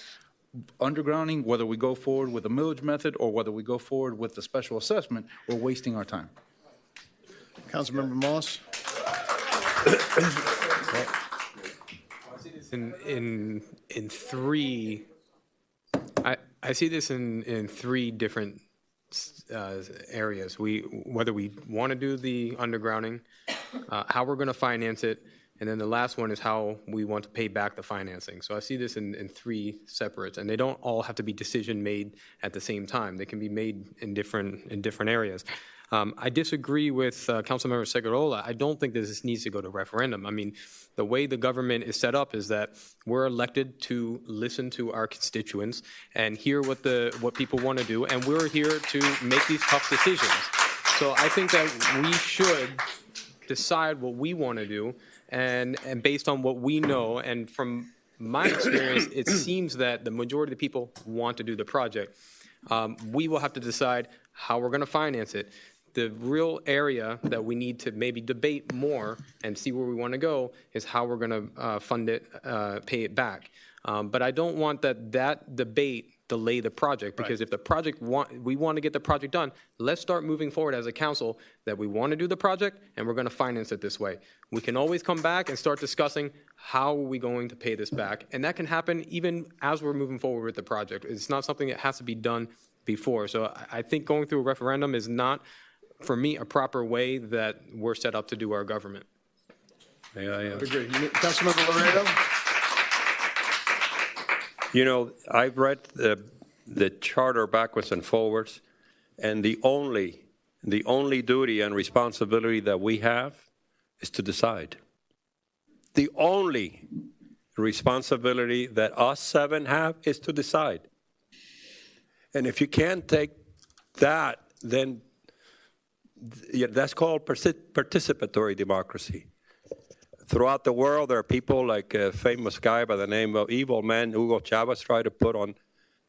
undergrounding, whether we go forward with the millage method or whether we go forward with the special assessment, we're wasting our time. Councilmember Moss. In three, I see this in three different areas. Whether we want to do the undergrounding, how we're going to finance it, and then the last one is how we want to pay back the financing. So I see this in three separates, and they don't all have to be decision made at the same time. They can be made in different areas. I disagree with Councilmember Segurola. I don't think this needs to go to referendum. I mean, the way the government is set up is that we're elected to listen to our constituents and hear what people want to do, and we're here to make these tough decisions. So I think that we should decide what we want to do, and based on what we know, and from my experience, it seems that the majority of the people want to do the project. We will have to decide how we're going to finance it. The real area that we need to maybe debate more and see where we want to go is how we're going to fund it, pay it back. But I don't want that debate delay the project, because if the project we want to get the project done, let's start moving forward as a council that we want to do the project and we're going to finance it this way. We can always come back and start discussing how are we going to pay this back, and that can happen even as we're moving forward with the project. It's not something that has to be done before. So I think going through a referendum is not, for me, a proper way that we're set up to do our government. Agree. Councilmember Laredo? You know, I've read the charter backwards and forwards, and the only duty and responsibility that we have is to decide. The only responsibility that us seven have is to decide. And if you can't take that, then that's called participatory democracy. Throughout the world, there are people like a famous guy by the name of evil man Hugo Chavez tried to put on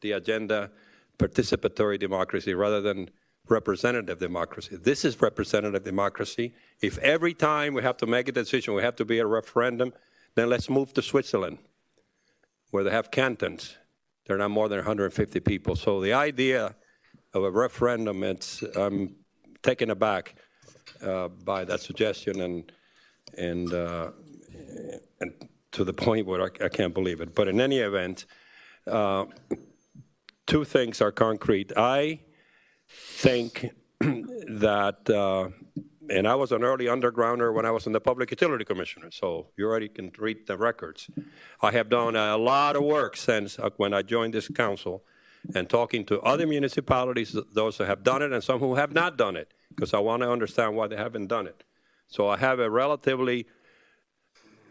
the agenda participatory democracy rather than representative democracy. This is representative democracy. If every time we have to make a decision, we have to be a referendum, then let's move to Switzerland, where they have cantons. There are not more than 150 people. So the idea of a referendum, I'm taken aback by that suggestion, and to the point where I can't believe it. But in any event, two things are concrete. I think that, and I was an early undergrounder when I was in the Public Utility Commissioner, so you already can read the records. I have done a lot of work since when I joined this council, and talking to other municipalities, those who have done it and some who have not done it, because I want to understand why they haven't done it. So I have a relatively,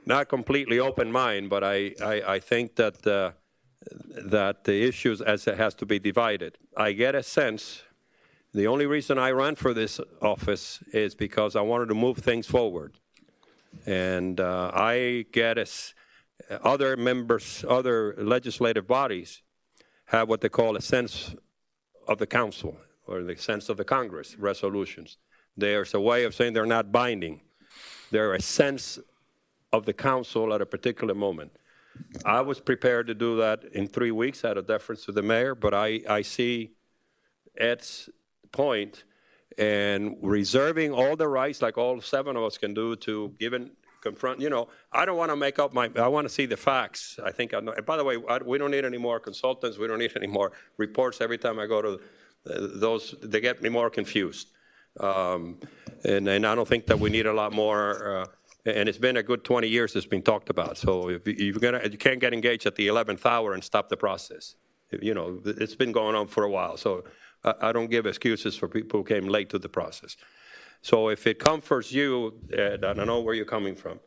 not completely open mind, but I think that that the issues as it has to be divided. I get a sense, the only reason I ran for this office is because I wanted to move things forward. And I get other members, other legislative bodies have what they call a sense of the council or the sense of the Congress resolutions. There's a way of saying they're not binding. They're a sense of the council at a particular moment. I was prepared to do that in 3 weeks out of deference to the mayor, but I see Ed's point, and reserving all the rights like all 7 of us can do to confront, I don't want to make up I want to see the facts. I think I know. And by the way, we don't need any more consultants. We don't need any more reports. Every time I go to those, they get me more confused. And I don't think that we need a lot more. And it's been a good 20 years it's been talked about. So if you can't get engaged at the 11th hour and stop the process. It's been going on for a while. So I don't give excuses for people who came late to the process. So if it comforts you, Ed, I don't know where you're coming from.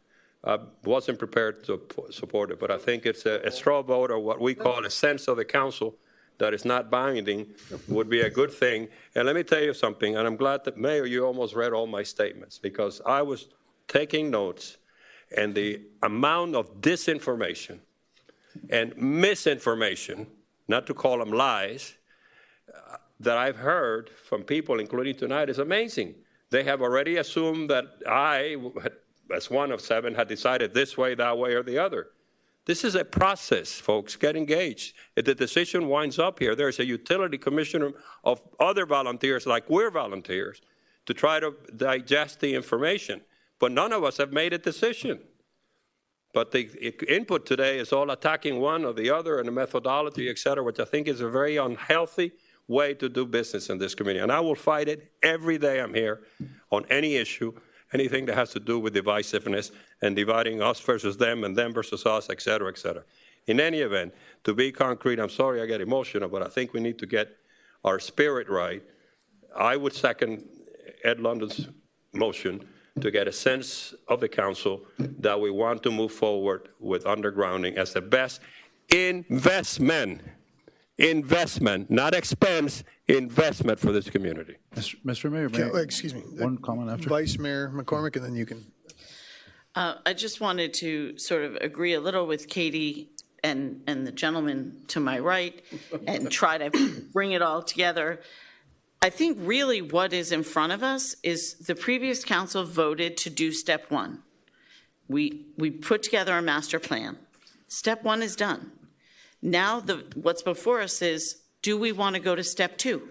I wasn't prepared to support it, but I think it's a straw vote, or what we call a sense of the council that is not binding, would be a good thing. And let me tell you something, and I'm glad that, Mayor, you almost read all my statements, because I was taking notes, and the amount of disinformation and misinformation, not to call them lies, that I've heard from people, including tonight, is amazing. They have already assumed that I, as one of 7, had decided this way, that way, or the other. This is a process, folks. Get engaged. If the decision winds up here, there's a utility commissioner of other volunteers, like we're volunteers, to try to digest the information. But none of us have made a decision. But the input today is all attacking one or the other and the methodology, et cetera, which I think is a very unhealthy way to do business in this community. And I will fight it every day I'm here on any issue, anything that has to do with divisiveness and dividing us versus them and them versus us, et cetera, et cetera. In any event, to be concrete, I'm sorry I get emotional, but I think we need to get our spirit right. I would second Ed London's motion to get a sense of the council that we want to move forward with undergrounding as the best investment, not expense, investment for this community. Mr. Mayor, excuse me. One comment after. Vice Mayor McCormick, and then you can. I just wanted to sort of agree a little with Katie and the gentleman to my right and try to bring it all together. I think really what is in front of us is the previous council voted to do step 1. We put together a master plan. Step 1 is done. Now what's before us is, do we want to go to step 2?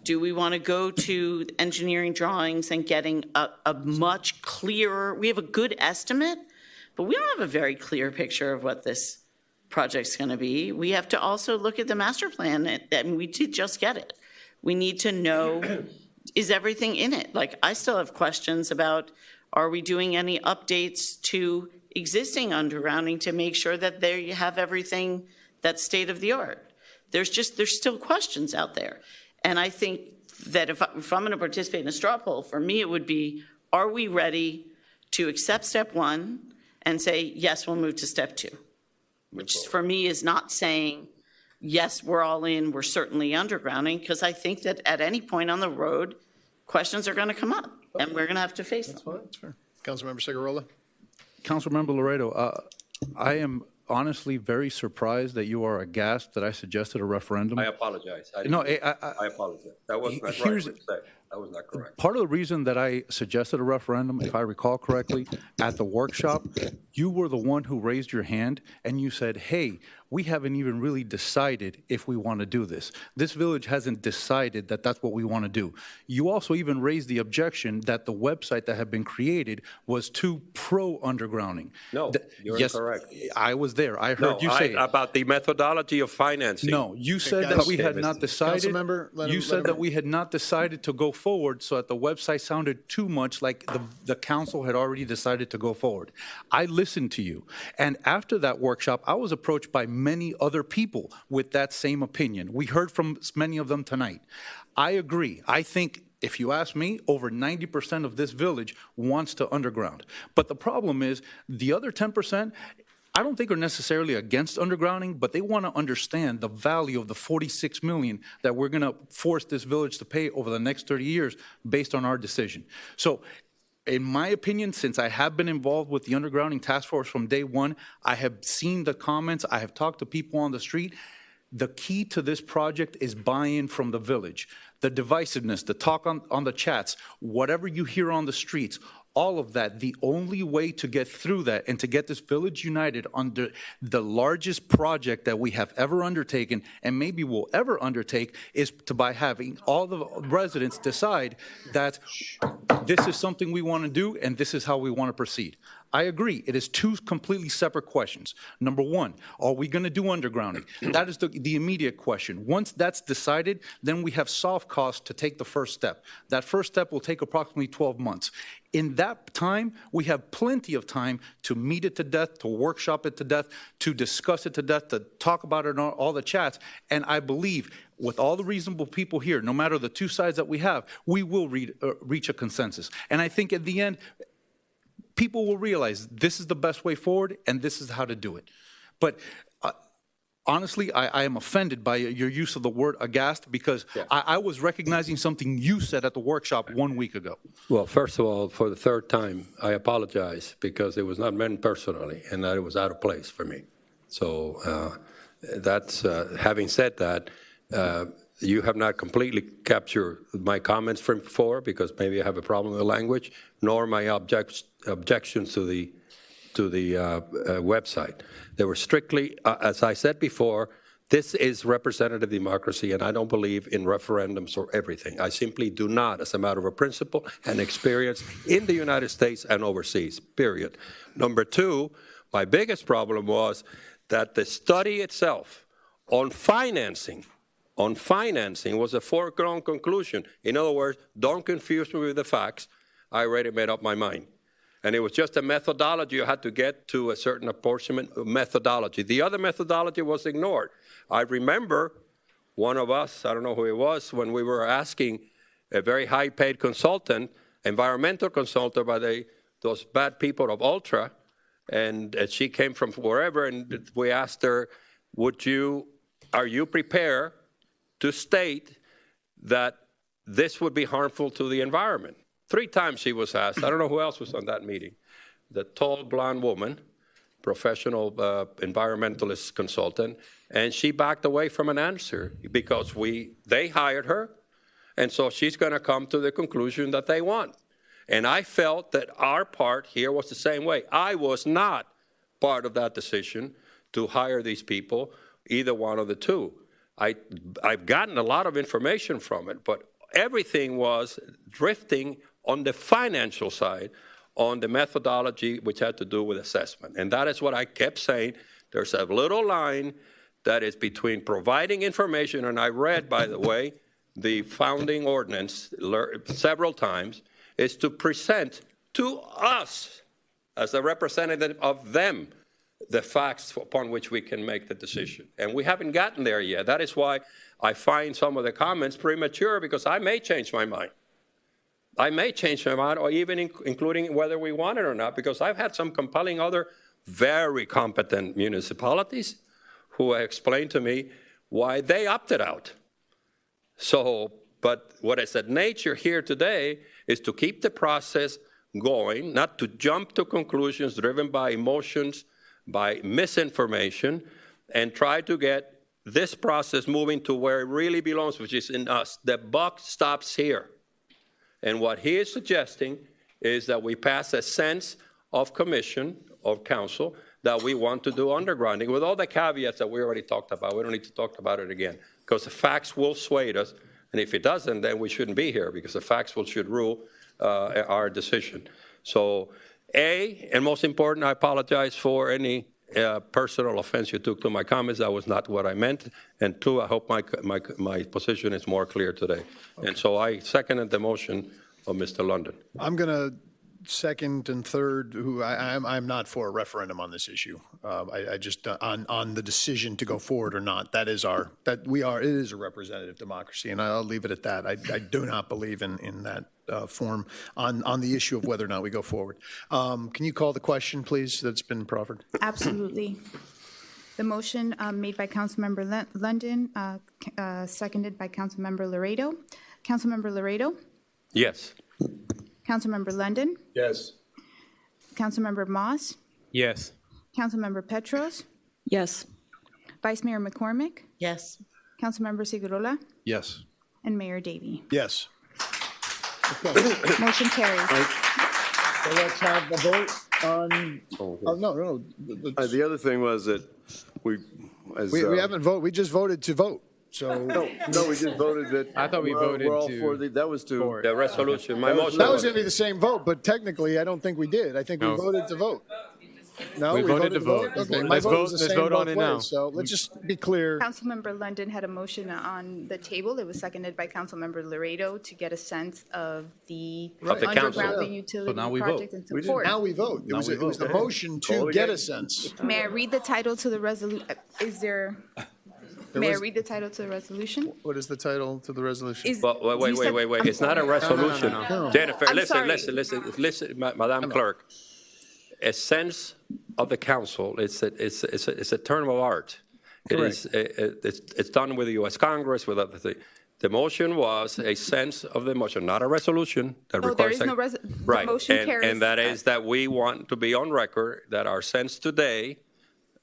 Do we want to go to engineering drawings and getting a much clearer, we have a good estimate, but we don't have a very clear picture of what this project's going to be. We have to also look at the master plan, and we did just get it. We need to know, is everything in it? Like, I still have questions about, are we doing any updates to existing undergrounding to make sure that there you have everything that's state of the art? There's still questions out there. And I think that if I'm going to participate in a straw poll, for me it would be, are we ready to accept step 1 and say, yes, we'll move to step 2? Which for me is not saying, yes, we're all in, we're certainly undergrounding, because I think that at any point on the road, questions are going to come up, and we're going to have to face them. That's fair. Councilmember Cigarola? Councilmember Laredo, I am honestly very surprised that you are aghast that I suggested a referendum. I apologize. I apologize. That was not right. Here's- what you said. That was not correct. Part of the reason that I suggested a referendum, if I recall correctly, at the workshop, you were the one who raised your hand and you said, hey, we haven't even really decided if we want to do this. This village hasn't decided that that's what we want to do. You also even raised the objection that the website that had been created was too pro-undergrounding. No, you're yes, incorrect. I was there. I heard you say it. About the methodology of financing. No, you said that we had not decided. You said that we had not decided to go forward, so that the website sounded too much like the council had already decided to go forward. I listened to you, and after that workshop, I was approached by many other people with that same opinion. We heard from many of them tonight. I agree. I think, if you ask me, over 90% of this village wants to underground. But the problem is, the other 10%, I don't think are necessarily against undergrounding, but they want to understand the value of the $46 million that we're going to force this village to pay over the next 30 years based on our decision. So in my opinion, since I have been involved with the undergrounding task force from day one, I have seen the comments, I have talked to people on the street. The key to this project is buy-in from the village. The divisiveness, the talk on the chats, whatever you hear on the streets, all of that, the only way to get through that and to get this village united under the largest project that we have ever undertaken and maybe will ever undertake is by having all the residents decide that this is something we want to do and this is how we want to proceed. I agree. It is two completely separate questions. Number one, are we going to do undergrounding? That is the immediate question. Once that's decided, then we have soft costs to take the first step. That first step will take approximately 12 months. In that time, we have plenty of time to meet it to death, to workshop it to death, to discuss it to death, to talk about it in all the chats. And I believe with all the reasonable people here, no matter the two sides that we have, we will reach a consensus. And I think at the end, people will realize this is the best way forward and this is how to do it. But honestly, I am offended by your use of the word aghast because I was recognizing something you said at the workshop 1 week ago. Well, first of all, for the third time, I apologize because it was not meant personally and that it was out of place for me. So that's, having said that, you have not completely captured my comments from before because maybe I have a problem with the language, nor my objections to the website. They were strictly, as I said before, this is representative democracy, and I don't believe in referendums or everything. I simply do not, as a matter of principle and experience in the United States and overseas, period. Number two, my biggest problem was that the study itself on financing was a foregone conclusion. In other words, don't confuse me with the facts. I already made up my mind. And it was just a methodology. You had to get to a certain apportionment methodology. The other methodology was ignored. I remember one of us, I don't know who it was, when we were asking a very high-paid consultant, environmental consultant by those bad people of Ultra, and she came from wherever, and we asked her, are you prepared to state that this would be harmful to the environment? 3 times she was asked. I don't know who else was on that meeting. The tall, blonde woman, professional environmentalist consultant, and she backed away from an answer because they hired her, and so she's going to come to the conclusion that they want. And I felt that our part here was the same way. I was not part of that decision to hire these people, either one of the two. I've gotten a lot of information from it, but everything was drifting on the financial side, on the methodology which had to do with assessment. And that is what I kept saying. There's a little line that is between providing information, and I read, by the way, the founding ordinance several times, is to present to us, as a representative of them, the facts upon which we can make the decision. And we haven't gotten there yet. That is why I find some of the comments premature, because I may change my mind. I may change my mind, or even including whether we want it or not, because I've had some compelling other very competent municipalities who explained to me why they opted out. So, but what is at nature here today is to keep the process going, not to jump to conclusions driven by emotions, by misinformation, and try to get this process moving to where it really belongs, which is in us. The buck stops here. And what he is suggesting is that we pass a sense of commission, of council, that we want to do undergrounding with all the caveats that we already talked about. We don't need to talk about it again, because the facts will sway us. And if it doesn't, then we shouldn't be here, because the facts should rule our decision. So, A, and most important, I apologize for any personal offense you took to my comments. That was not what I meant. And two, I hope my position is more clear today. Okay. And so I seconded the motion of Mr. London. I'm going to second and third, I'm not for a referendum on this issue. I just on the decision to go forward or not. It is a representative democracy, and I'll leave it at that. I do not believe in that form on the issue of whether or not we go forward. Can you call the question, please, that's been proffered? Absolutely. The motion made by Councilmember London, seconded by Councilmember Laredo. Councilmember Laredo? Yes. Councilmember London? Yes. Councilmember Moss? Yes. Councilmember Petros? Yes. Vice Mayor McCormick? Yes. Councilmember Segurola? Yes. And Mayor Davey. Yes. Motion carries. So let's have the vote on. No. The other thing was that we haven't voted. We just voted to vote. So no, we just voted that. I thought we voted we're all to for that was to the resolution. My motion. That was going to be the same vote, but technically, I don't think we did. I think we voted to vote. No, we voted to vote. Okay, Let's vote on it now. So let's just be clear. Councilmember London had a motion on the table. It was seconded by Councilmember Laredo to get a sense of the undergrounding utility project and support. Now we vote. It was the motion to get a sense. May I read the title to the resolution? May I read the title to the resolution? What is the title to the resolution? Wait. It's not a resolution. No. Jennifer, listen, Madam Clerk. A sense of the council, it's a term of art. It's done with the U.S. Congress, with other things. The motion was a sense of the motion, not a resolution. That requires there is right. The motion carries. And that is that we want to be on record that our sense today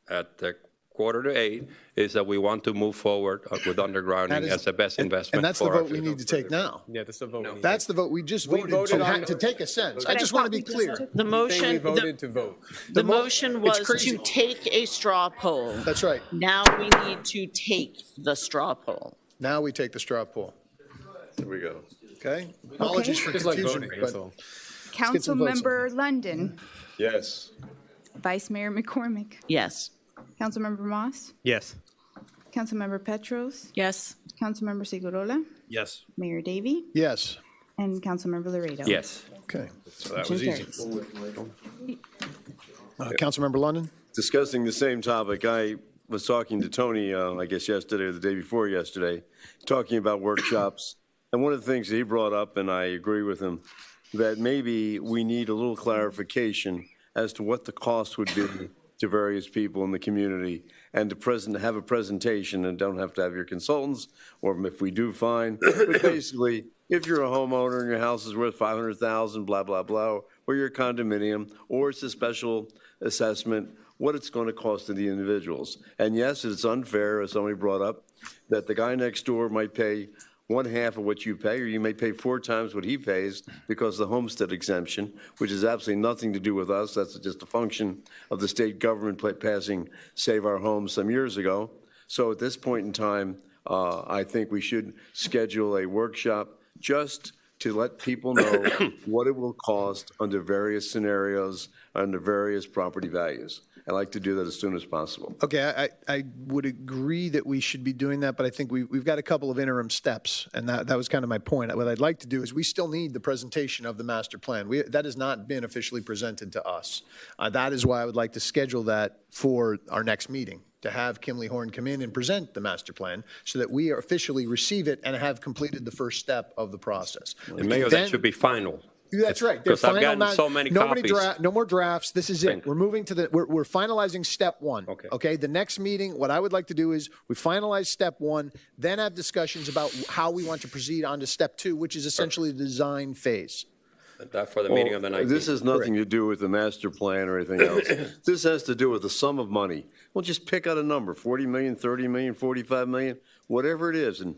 at the 7:45 is that we want to move forward with undergrounding as the best investment. And that's the vote we need to take now. Yeah, that's the vote. That's the vote we just voted to take a sense. I just want to be clear. The motion. We voted to vote. The motion was to take a straw poll. That's right. Now we need to take the straw poll. Now we take the straw poll. There we go. Okay. Apologies for confusion. Councilmember London. Yes. Vice Mayor McCormick. Yes. Councilmember Moss. Yes. Councilmember Petros. Yes. Councilmember Segurola. Yes. Mayor Davey. Yes. And Councilmember Laredo. Yes. Okay. So that was easy. Councilmember London. Discussing the same topic, I was talking to Tony, I guess yesterday or the day before yesterday, talking about workshops. And one of the things that he brought up, and I agree with him, that maybe we need a little clarification as to what the cost would be to various people in the community, and to have a presentation, and don't have to have your consultants, or if we do, fine. But basically, if you're a homeowner and your house is worth $500,000, blah, blah, blah, or you're a condominium, or it's a special assessment, what it's going to cost to the individuals. And yes, it's unfair, as somebody brought up, that the guy next door might pay 1/2 of what you pay, or you may pay 4 times what he pays because of the homestead exemption, which has absolutely nothing to do with us. That's just a function of the state government passing Save Our Homes some years ago. So at this point in time, I think we should schedule a workshop just to let people know what it will cost under various scenarios, under various property values. I'd like to do that as soon as possible. Okay, I would agree that we should be doing that, but I think we've got a couple of interim steps, and that was kind of my point. What I'd like to do is we still need the presentation of the master plan. That has not been officially presented to us. That is why I would like to schedule that for our next meeting, to have Kimley Horn come in and present the master plan so that we officially receive it and have completed the first step of the process. And Mayor, that should be final. That's right. They're Because I've final gotten so many copies. No more drafts. This is it. We're moving to we're finalizing step one. Okay. The next meeting, what I would like to do is we finalize step one, then have discussions about how we want to proceed on to step two, which is essentially the design phase. That for the meeting of the 19th. This has nothing to do with the master plan or anything else. This has to do with the sum of money. We'll just pick out a number, 40 million, 30 million, 45 million, whatever it is, and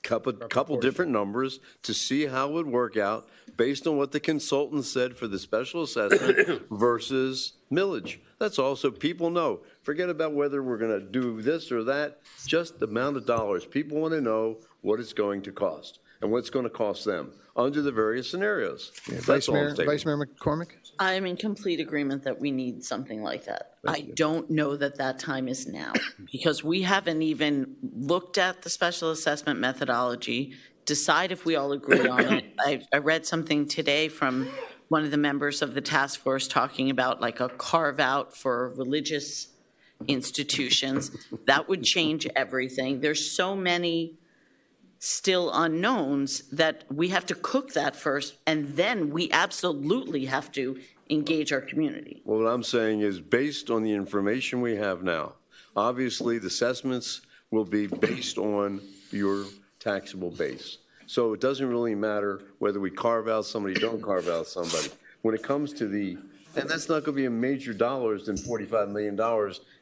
couple different numbers to see how it would work out based on what the consultant said for the special assessment versus millage. That's all, so people know. Forget about whether we're going to do this or that, just the amount of dollars. People want to know what it's going to cost and what's going to cost them under the various scenarios. Vice Mayor McCormick? I'm in complete agreement that we need something like that. I don't know that that time is now, because we haven't even looked at the special assessment methodology, decide if we all agree on it. I read something today from one of the members of the task force talking about like a carve-out for religious institutions. That would change everything. There's so many still unknowns that we have to cook that first, and then we absolutely have to engage our community. Well, what I'm saying is, based on the information we have now, obviously the assessments will be based on your taxable base. So it doesn't really matter whether we carve out somebody, don't carve out somebody. When it comes to and that's not going to be a major dollars than $45 million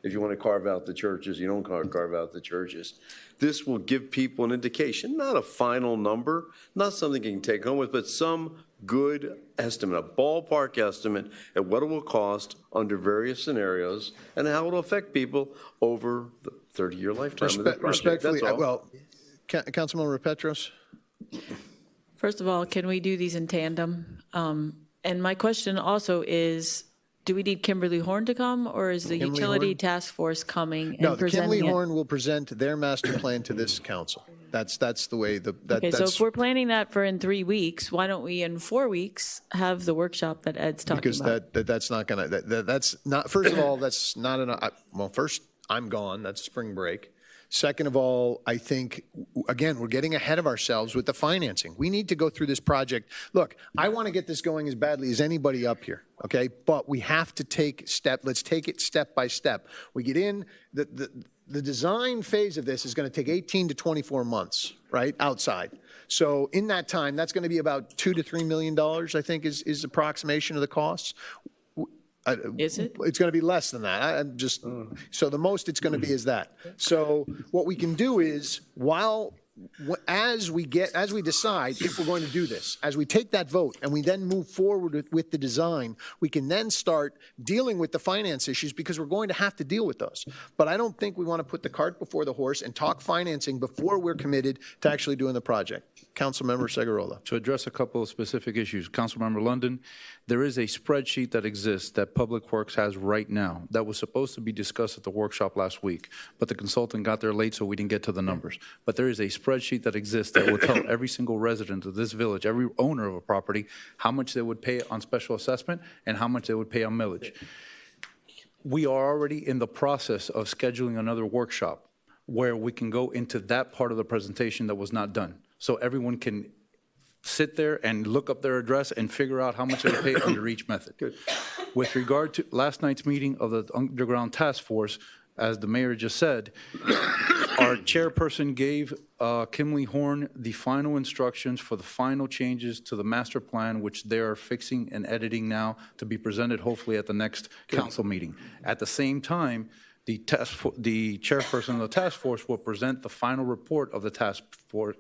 if you want to carve out the churches, you don't carve out the churches. This will give people an indication, not a final number, not something you can take home with, but some good estimate, a ballpark estimate at what it will cost under various scenarios and how it will affect people over the 30-year lifetime of the project. Respectfully, That's all. well, Councilmember Petros? First of all, can we do these in tandem? And my question also is, do we need Kimberly Horn to come, or is the utility task force coming and No, presenting Kimberly it? Horn will present their master plan to this council. That's the way Okay, so if we're planning that for in 3 weeks, why don't we in 4 weeks have the workshop that Ed's talking about? Because that's not going to, that's not, first of all, that's not enough. Well, first, I'm gone. That's spring break. Second of all, I think, again, we're getting ahead of ourselves with the financing. We need to go through this project. Look, I want to get this going as badly as anybody up here, okay? But we have to let's take it step by step. We get in, the design phase of this is going to take 18 to 24 months, right, outside. So in that time, that's going to be about $2 to $3 million, I think, is approximation of the costs. Is it? It's going to be less than that. So the most it's going to be is that. So what we can do is, as we decide if we're going to do this, as we take that vote and we then move forward with the design, we can then start dealing with the finance issues, because we're going to have to deal with those. But I don't think we want to put the cart before the horse and talk financing before we're committed to actually doing the project. Councilmember Segurola. To address a couple of specific issues, Councilmember London, there is a spreadsheet that exists that Public Works has right now that was supposed to be discussed at the workshop last week, but the consultant got there late, so we didn't get to the numbers. But there is a spreadsheet that exists that will tell every single resident of this village, every owner of a property, how much they would pay on special assessment and how much they would pay on millage. We are already in the process of scheduling another workshop where we can go into that part of the presentation that was not done. So everyone can sit there and look up their address and figure out how much they pay under each method. Good. With regard to last night's meeting of the Underground Task Force, as the mayor just said, our chairperson gave Kimberly Horn the final instructions for the final changes to the master plan, which they are fixing and editing now to be presented hopefully at the next council meeting. At the same time, the chairperson of the task force will present the final report of the task force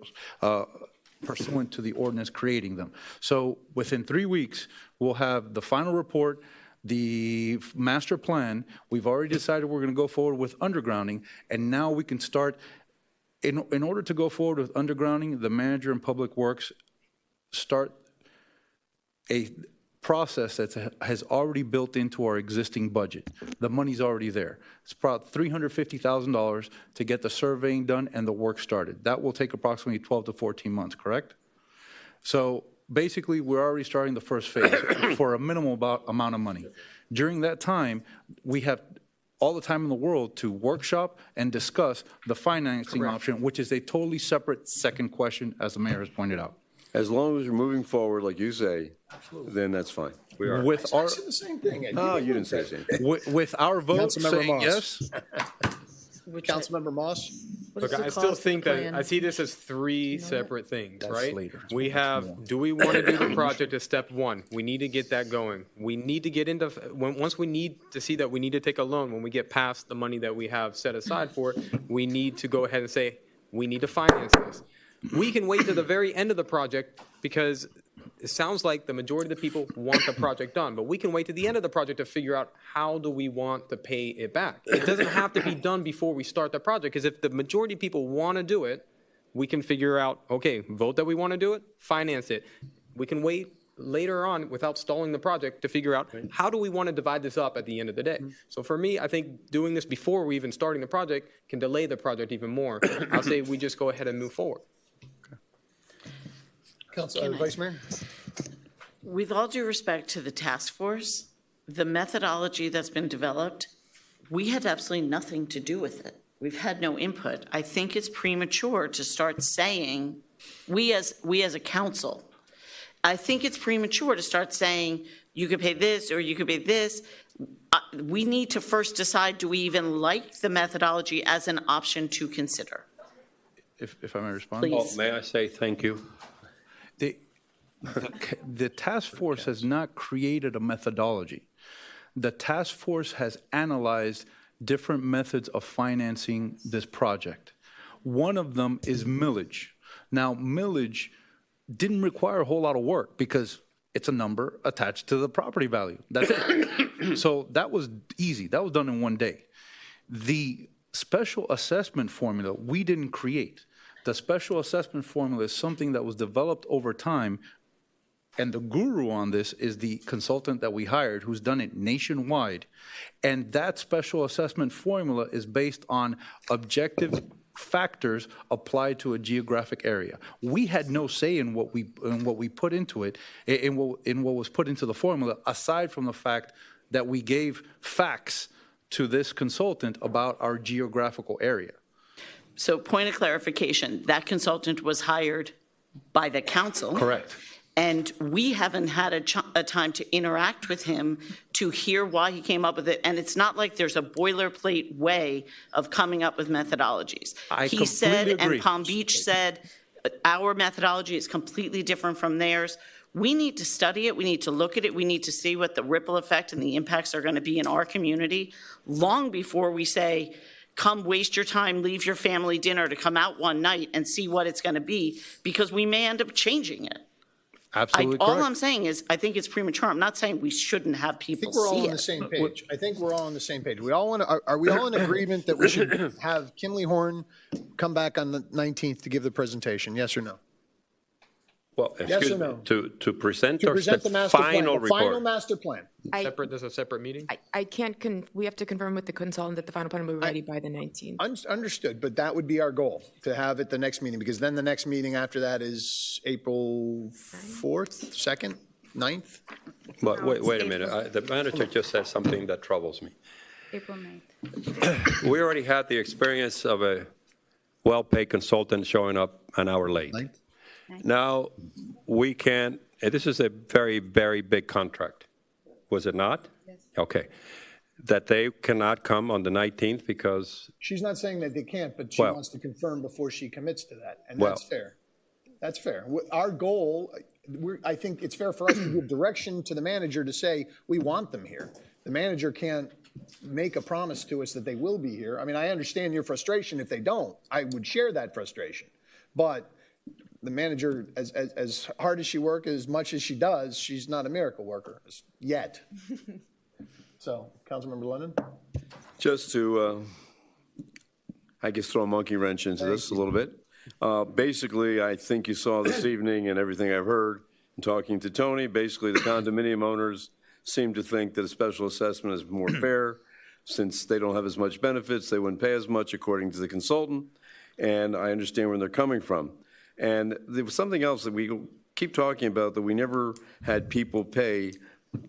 pursuant to the ordinance creating them. So within 3 weeks, we'll have the final report, the master plan. We've already decided we're going to go forward with undergrounding, and now we can start. In order to go forward with undergrounding, the manager in Public Works start a process that has already built into our existing budget. The money's already there. It's about $350,000 to get the surveying done and the work started. That will take approximately 12 to 14 months, correct? So basically, we're already starting the first phase for a minimal amount of money. During that time, we have all the time in the world to workshop and discuss the financing option, which is a totally separate second question, as the mayor has pointed out. As long as we're moving forward, like you say, then that's fine. We are. With our, the same thing. Ed. Oh, you didn't say the same thing. With our vote Councilmember saying Moss. yes. Councilmember Moss? Look, I still think that, I see this as three separate things, right? later. We have, do we want to do the project as step one? We need to get that going. We need to get into, once we need to see that we need to take a loan, when we get past the money that we have set aside for it, we need to go ahead and say, we need to finance this. We can wait to the very end of the project because it sounds like the majority of the people want the project done, but we can wait to the end of the project to figure out how do we want to pay it back. It doesn't have to be done before we start the project, because if the majority of people want to do it, we can figure out, okay, vote that we want to do it, finance it. We can wait later on without stalling the project to figure out how do we want to divide this up at the end of the day. So for me, I think doing this before we even starting the project can delay the project even more. I'll say we just go ahead and move forward. Vice Mayor? With all due respect to the task force, the methodology that's been developed, we had absolutely nothing to do with it. We've had no input. I think it's premature to start saying, we as a council, I think it's premature to start saying, you could pay this or you could pay this. We need to first decide, do we even like the methodology as an option to consider? If I may respond? Please. Oh, may I say thank you? The task force has not created a methodology. The task force has analyzed different methods of financing this project. One of them is millage. Now, millage didn't require a whole lot of work because it's a number attached to the property value. That's it. So that was easy. That was done in one day. The special assessment formula we didn't create. The special assessment formula is something that was developed over time, and the guru on this is the consultant that we hired who's done it nationwide. And that special assessment formula is based on objective factors applied to a geographic area. We had no say in what we put into it, in what was put into the formula, aside from the fact that we gave facts to this consultant about our geographical area. So point of clarification, that consultant was hired by the council. Correct. And we haven't had a time to interact with him to hear why he came up with it. And it's not like there's a boilerplate way of coming up with methodologies. He said, and Palm Beach said, our methodology is completely different from theirs. We need to study it. We need to look at it. We need to see what the ripple effect and the impacts are going to be in our community long before we say, come waste your time, leave your family dinner to come out one night and see what it's going to be, because we may end up changing it. Absolutely all correct. I'm saying is I think it's premature. I'm not saying we shouldn't have people see it. I think we're all on the same page. I think we're all on the same page. We all want to, are we all in agreement that we should have Kimley Horn come back on the 19th to give the presentation? Yes or no? Well, Yes excuse or me, no? to present To or present the master plan, final the final report? master plan. There's a separate meeting? I can't, we have to confirm with the consultant that the final plan will be ready by the 19th. Understood, but that would be our goal, to have it the next meeting, because then the next meeting after that is April 4th, 2nd, 9th? But wait a minute, the manager just said something that troubles me. April 9th. We already had the experience of a well-paid consultant showing up an hour late. Now, we can't, this is a very, very big contract, was it not? Yes. Okay. That they cannot come on the 19th because? She's not saying that they can't, but she wants to confirm before she commits to that, and that's fair. That's fair. Our goal, I think it's fair for us to give direction to the manager to say, we want them here. The manager can't make a promise to us that they will be here. I mean, I understand your frustration if they don't. I would share that frustration. But the manager, as hard as she works, as much as she does, she's not a miracle worker yet. So, Councilmember Lennon? Just to, I guess, throw a monkey wrench into this a little bit. Basically, I think you saw this evening and everything I've heard in talking to Tony, basically the condominium owners seem to think that a special assessment is more fair. Since they don't have as much benefits, they wouldn't pay as much according to the consultant. And I understand where they're coming from. And there was something else that we keep talking about, that we never had people pay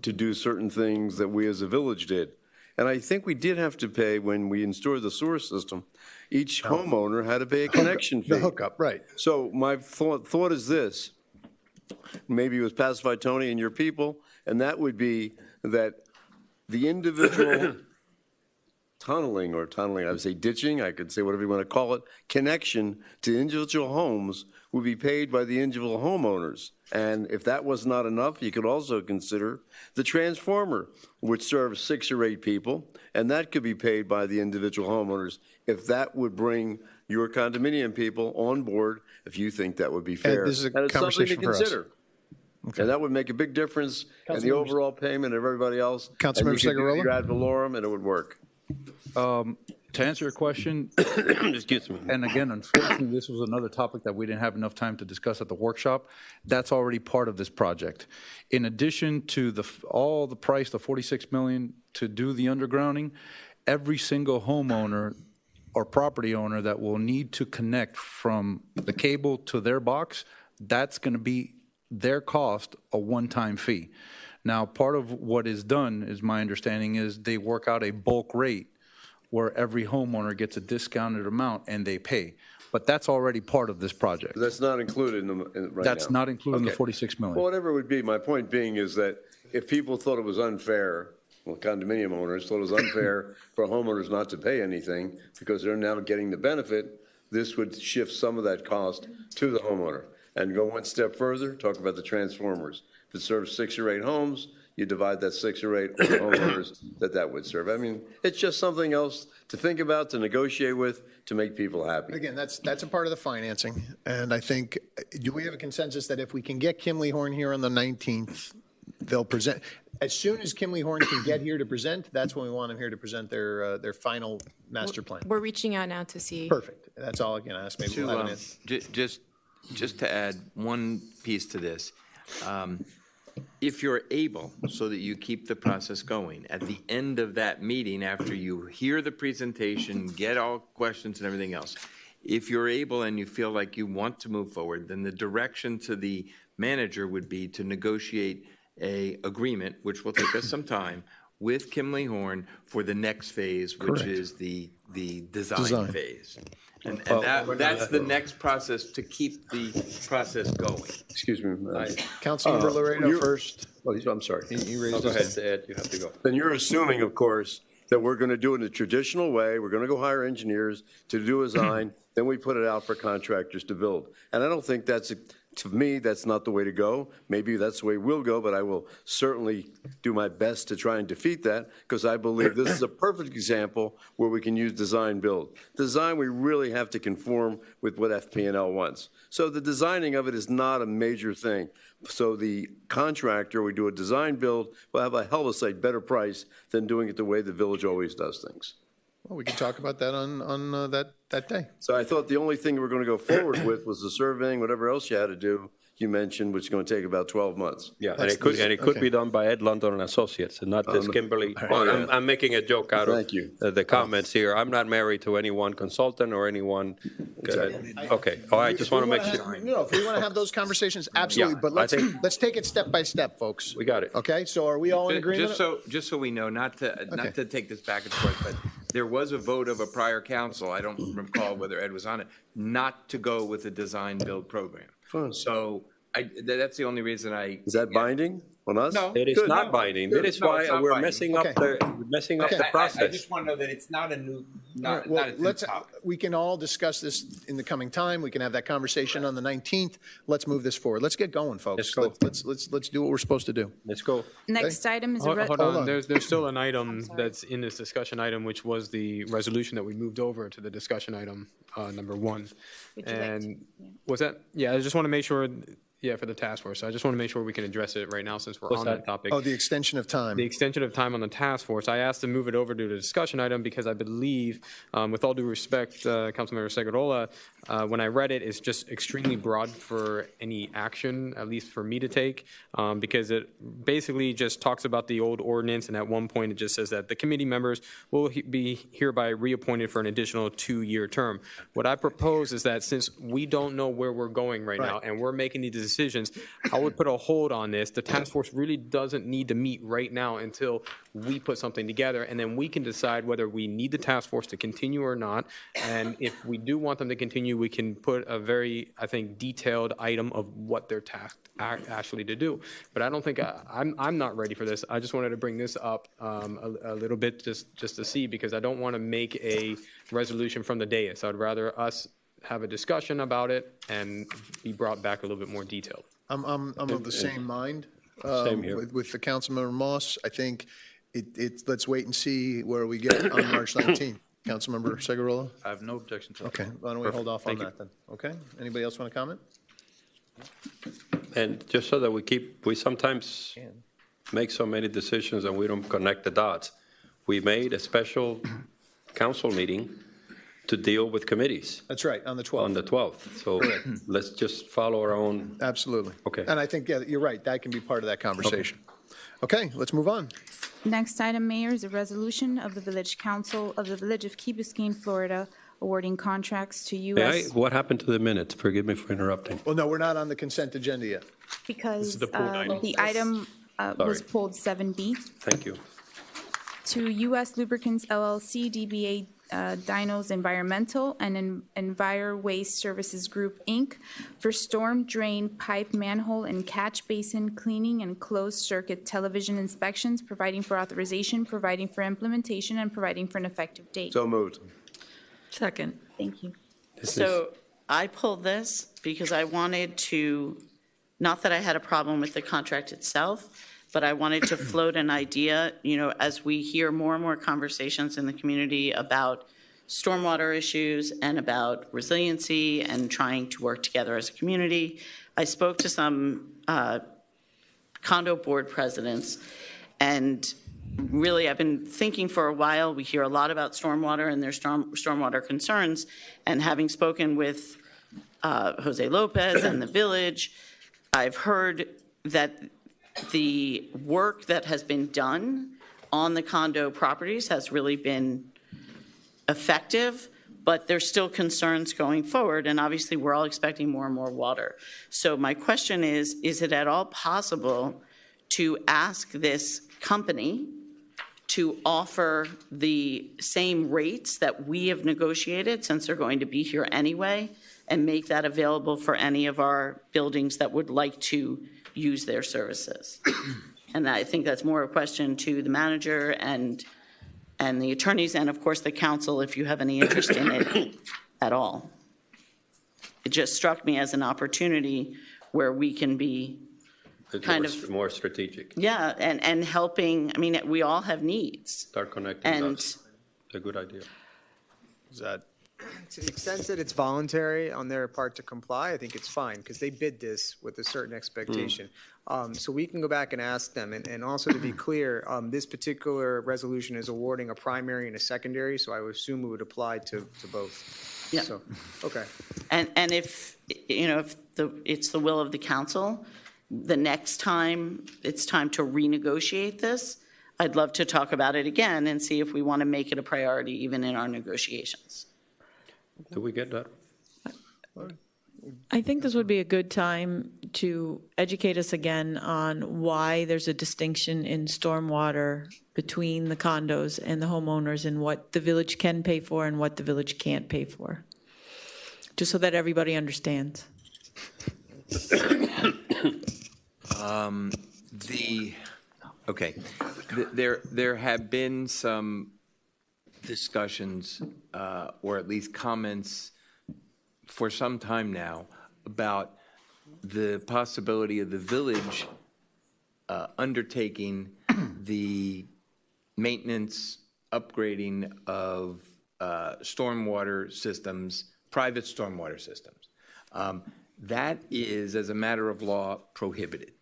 to do certain things that we as a village did. And I think we did have to pay when we installed the sewer system. Each homeowner had to pay a connection fee. The hookup, right. So my thought is this. maybe with Pacified Tony and your people, and that would be that the individual tunneling, I would say ditching, I could say whatever you want to call it, connection to individual homes would be paid by the individual homeowners. And if that was not enough, you could also consider the transformer, which serves 6 or 8 people, and that could be paid by the individual homeowners if that would bring your condominium people on board, if you think that would be fair. This is a and it's something to conversation for us. consider. Okay. And that would make a big difference in the overall payment of everybody else. Councilmember And you could do Segurola? your ad valorem, and it would work. To answer your question, excuse me. And again, unfortunately, this was another topic that we didn't have enough time to discuss at the workshop. That's already part of this project. In addition to all the price, the $46 million to do the undergrounding, every single homeowner or property owner that will need to connect from the cable to their box, that's going to be their cost, a one-time fee. Now, part of what is done, is my understanding, is they work out a bulk rate where every homeowner gets a discounted amount and they pay. But that's already part of this project. That's not included in right now. That's not included in the Okay. 46 million. Well, whatever it would be, my point being is that if people thought it was unfair, well, condominium owners thought it was unfair for homeowners not to pay anything because they're now getting the benefit, this would shift some of that cost to the homeowner. And go one step further, talk about the transformers. If it serves 6 or 8 homes, you divide that 6 or 8 homeowners that would serve. I mean, it's just something else to think about, to negotiate with, to make people happy. Again, that's a part of the financing, and I think, do we have a consensus that if we can get Kimley Horn here on the 19th, they'll present, as soon as Kimley Horn can get here to present, that's when we want them here to present their final master plan? We're reaching out now to see. Perfect. That's all I can ask. Maybe we'll have it in. Just to add one piece to this, if you're able, so that you keep the process going, at the end of that meeting, after you hear the presentation, get all questions and everything else, if you're able and you feel like you want to move forward, then the direction to the manager would be to negotiate a agreement, which will take us some time, with Kimley Horn for the next phase, which Correct. is the design phase. And that's the next process to keep the process going. Excuse me. Councilmember Laredo first. I'm sorry. He raised No, go his ahead, Ed, you have to go. Then you're assuming, of course, that we're going to do it in the traditional way. We're going to go hire engineers to do a design, then we put it out for contractors to build. And I don't think to me, that's not the way to go. Maybe that's the way we'll go, but I will certainly do my best to try and defeat that because I believe this is a perfect example where we can use design build. Design, we really have to conform with what FP&L wants. So the designing of it is not a major thing. So the contractor, we do a design build, will have a hell of a sight better price than doing it the way the village always does things. Well, we can talk about that on that day. So I thought the only thing we were going to go forward with was the surveying, whatever else you had to do, you mentioned, which is going to take about 12 months. Yeah, and it could be done by Ed London and Associates, and not this Kimberly. Well, I'm making a joke out Thank you. of the comments here. I'm not married to any one consultant or anyone. Okay, all right, just want to make sure. No, if we want to have those conversations, absolutely, Yeah, but I let's think- take it step by step, folks. We got it. Okay, so are we all in agreement? Just so we know, not to take this back and forth, but there was a vote of a prior council, I don't recall whether Ed was on it, not to go with a design build program. So that's the only reason I. Is that binding on us? No. It is Good. not No. binding. Good. That is No, why it's not we're binding. messing up the I process. just want to know that it's not a new, not Well, a new let's, topic. we can all discuss this in the coming time. We can have that conversation on the 19th. Let's move this forward. Let's get going, folks. Let's go. Let's do what we're supposed to do. Let's go. Next item is a. Hold Hold on, on. there's still an item that's in this discussion item, which was the resolution that we moved over to the discussion item, number 1. And was that, yeah, I just want to make sure, yeah, for the task force. I just want to make sure we can address it right now since we're What's on that? that topic. Oh, the extension of time. The extension of time on the task force. I asked to move it over to the discussion item because I believe, with all due respect, Councilmember Segurola, when I read it, it's just extremely broad for any action, at least for me to take, because it basically just talks about the old ordinance, and at one point it just says that the committee members will be hereby reappointed for an additional 2-year term. What I propose is that since we don't know where we're going right now, and we're making these decisions, I would put a hold on this. The task force force really doesn't need to meet right now until we put something together, and then we can decide whether we need the task force to continue or not. And if we do want them to continue, we can put a very, I think, detailed item of what they're tasked actually to do. But I don't think I'm not ready for this. I just wanted to bring this up a little bit just to see, because I don't want to make a resolution from the dais. I'd rather us have a discussion about it and be brought back a little bit more detailed. I'm of the same mind. Same here. With the Councilmember Moss, I think let's wait and see where we get on March 19th. Councilmember Segurola? I have no objection to that. Okay, why don't we hold off on that then? Okay, anybody else want to comment? And just so that we sometimes make so many decisions and we don't connect the dots. We made a special council meeting to deal with committees. That's right, on the 12th. On the 12th. So let's just follow our own. Absolutely. Okay. And I think, yeah, you're right, that can be part of that conversation. Okay, let's move on. Next item, Mayor, is a resolution of the Village Council of the Village of Key Biscayne, Florida, awarding contracts to U.S. What happened to the minutes? Forgive me for interrupting. Well, no, we're not on the consent agenda yet. Because the pulled item. the item was pulled 7B. Thank you. To U.S. Lubricants LLC, DBA Dinos Environmental and Enviro Waste Services Group, Inc., for storm drain, pipe, manhole, and catch basin cleaning and closed-circuit television inspections, providing for authorization, providing for implementation, and providing for an effective date. So moved. Second. Thank you. So I pulled this because I wanted to, not that I had a problem with the contract itself, but I wanted to float an idea, as we hear more and more conversations in the community about stormwater issues and about resiliency and trying to work together as a community. I spoke to some condo board presidents, and really I've been thinking for a while. We hear a lot about stormwater and their stormwater concerns, and having spoken with Jose Lopez and the village, I've heard that the work that has been done on the condo properties has really been effective, but there's still concerns going forward, and obviously we're all expecting more and more water. So my question is it at all possible to ask this company to offer the same rates that we have negotiated, since they're going to be here anyway, and make that available for any of our buildings that would like to use their services? And I think that's more a question to the manager and the attorneys, and of course the council, if you have any interest in it at all. It just struck me as an opportunity where we can be kind of more strategic. Yeah, and helping. I mean, we all have needs. Start connecting dots. It's a good idea. Is that? To the extent that it's voluntary on their part to comply, I think it's fine, because they bid this with a certain expectation. So we can go back and ask them. And also, to be clear, this particular resolution is awarding a primary and a secondary, so I would assume it would apply to both. Yeah. So, okay. And if, if it's the will of the council, the next time it's time to renegotiate this, I'd love to talk about it again and see if we want to make it a priority even in our negotiations. Do we get that? I think this would be a good time to educate us again on why there's a distinction in stormwater between the condos and the homeowners, and what the village can pay for and what the village can't pay for, just so that everybody understands. There have been some discussions, or at least comments for some time now, about the possibility of the village undertaking the maintenance, upgrading of stormwater systems, private stormwater systems. That is, as a matter of law, prohibited.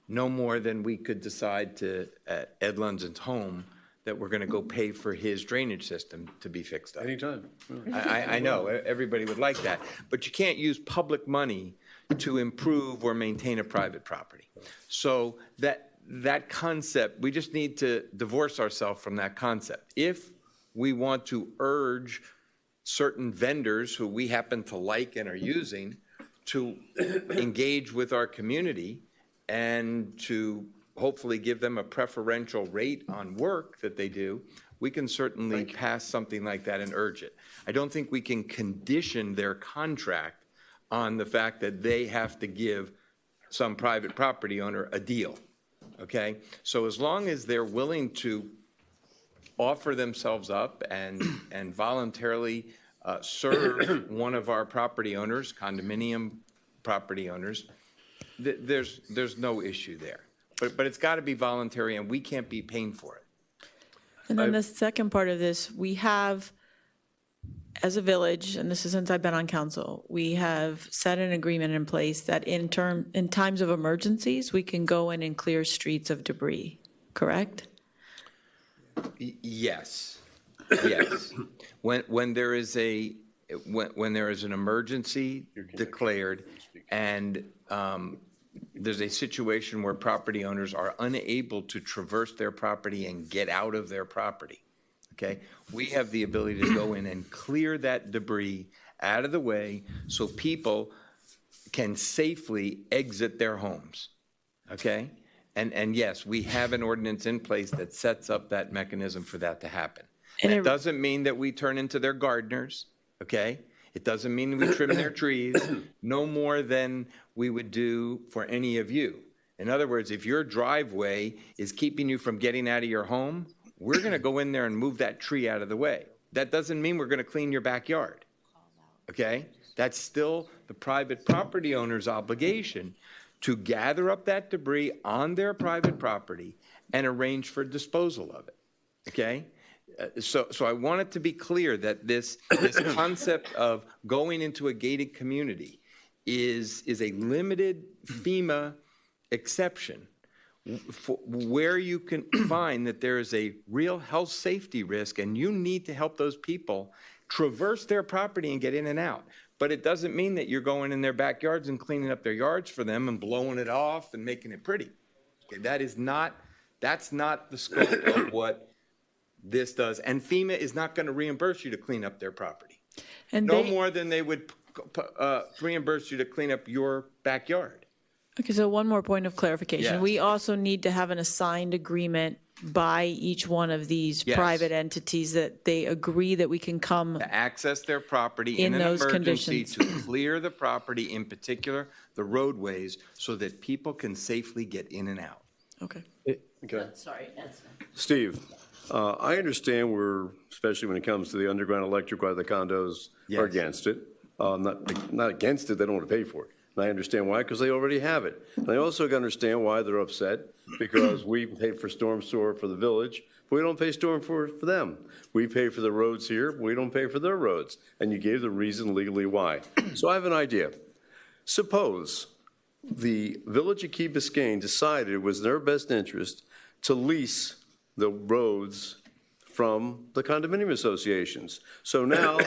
No more than we could decide to, at Ed Lunson's home, that we're going to go pay for his drainage system to be fixed up. Anytime. I know, everybody would like that. But you can't use public money to improve or maintain a private property. So that concept, we just need to divorce ourselves from that concept. If we want to urge certain vendors who we happen to like and are using to engage with our community and to hopefully give them a preferential rate on work that they do, we can certainly pass something like that and urge it. I don't think we can condition their contract on the fact that they have to give some private property owner a deal, okay? So as long as they're willing to offer themselves up and voluntarily serve one of our property owners, condominium property owners, there's no issue there. But it's got to be voluntary, and we can't be paying for it. And then the second part of this, we have, as a village, and this is since I've been on council, we have set an agreement in place that in times of emergencies, we can go in and clear streets of debris, correct? Yes, yes. When there is an emergency declared, and there's a situation where property owners are unable to traverse their property and get out of their property, okay? We have the ability to go in and clear that debris out of the way so people can safely exit their homes, okay? And yes, we have an ordinance in place that sets up that mechanism for that to happen. And it doesn't mean that we turn into their gardeners, okay? It doesn't mean we trim their trees, no more than we would do for any of you. In other words, if your driveway is keeping you from getting out of your home, we're going to go in there and move that tree out of the way. That doesn't mean we're going to clean your backyard, okay? That's still the private property owner's obligation to gather up that debris on their private property and arrange for disposal of it, okay? So I want it to be clear that this concept of going into a gated community is a limited FEMA exception where you can find that there is a real health safety risk and you need to help those people traverse their property and get in and out. But it doesn't mean that you're going in their backyards and cleaning up their yards for them and blowing it off and making it pretty. Okay, that's not the scope of what this does. And FEMA is not going to reimburse you to clean up their property. And no more than they would reimburse you to clean up your backyard. Okay, so one more point of clarification. Yes. We also need to have an assigned agreement by each one of these Yes. private entities that they agree that we can come To access their property in in an those emergency conditions. to clear the property, in particular the roadways, so that people can safely get in and out. Okay. Okay. Sorry, Steve, I understand we're, especially when it comes to the underground electric, why the condos Yes. are against it. Not against it, they don't want to pay for it. And I understand why, because they already have it. And I also understand why they're upset, because we pay for storm sewer for the village, but we don't pay storm for them. We pay for the roads here, but we don't pay for their roads. And you gave the reason legally why. So I have an idea. Suppose the village of Key Biscayne decided it was in their best interest to lease the roads from the condominium associations. So now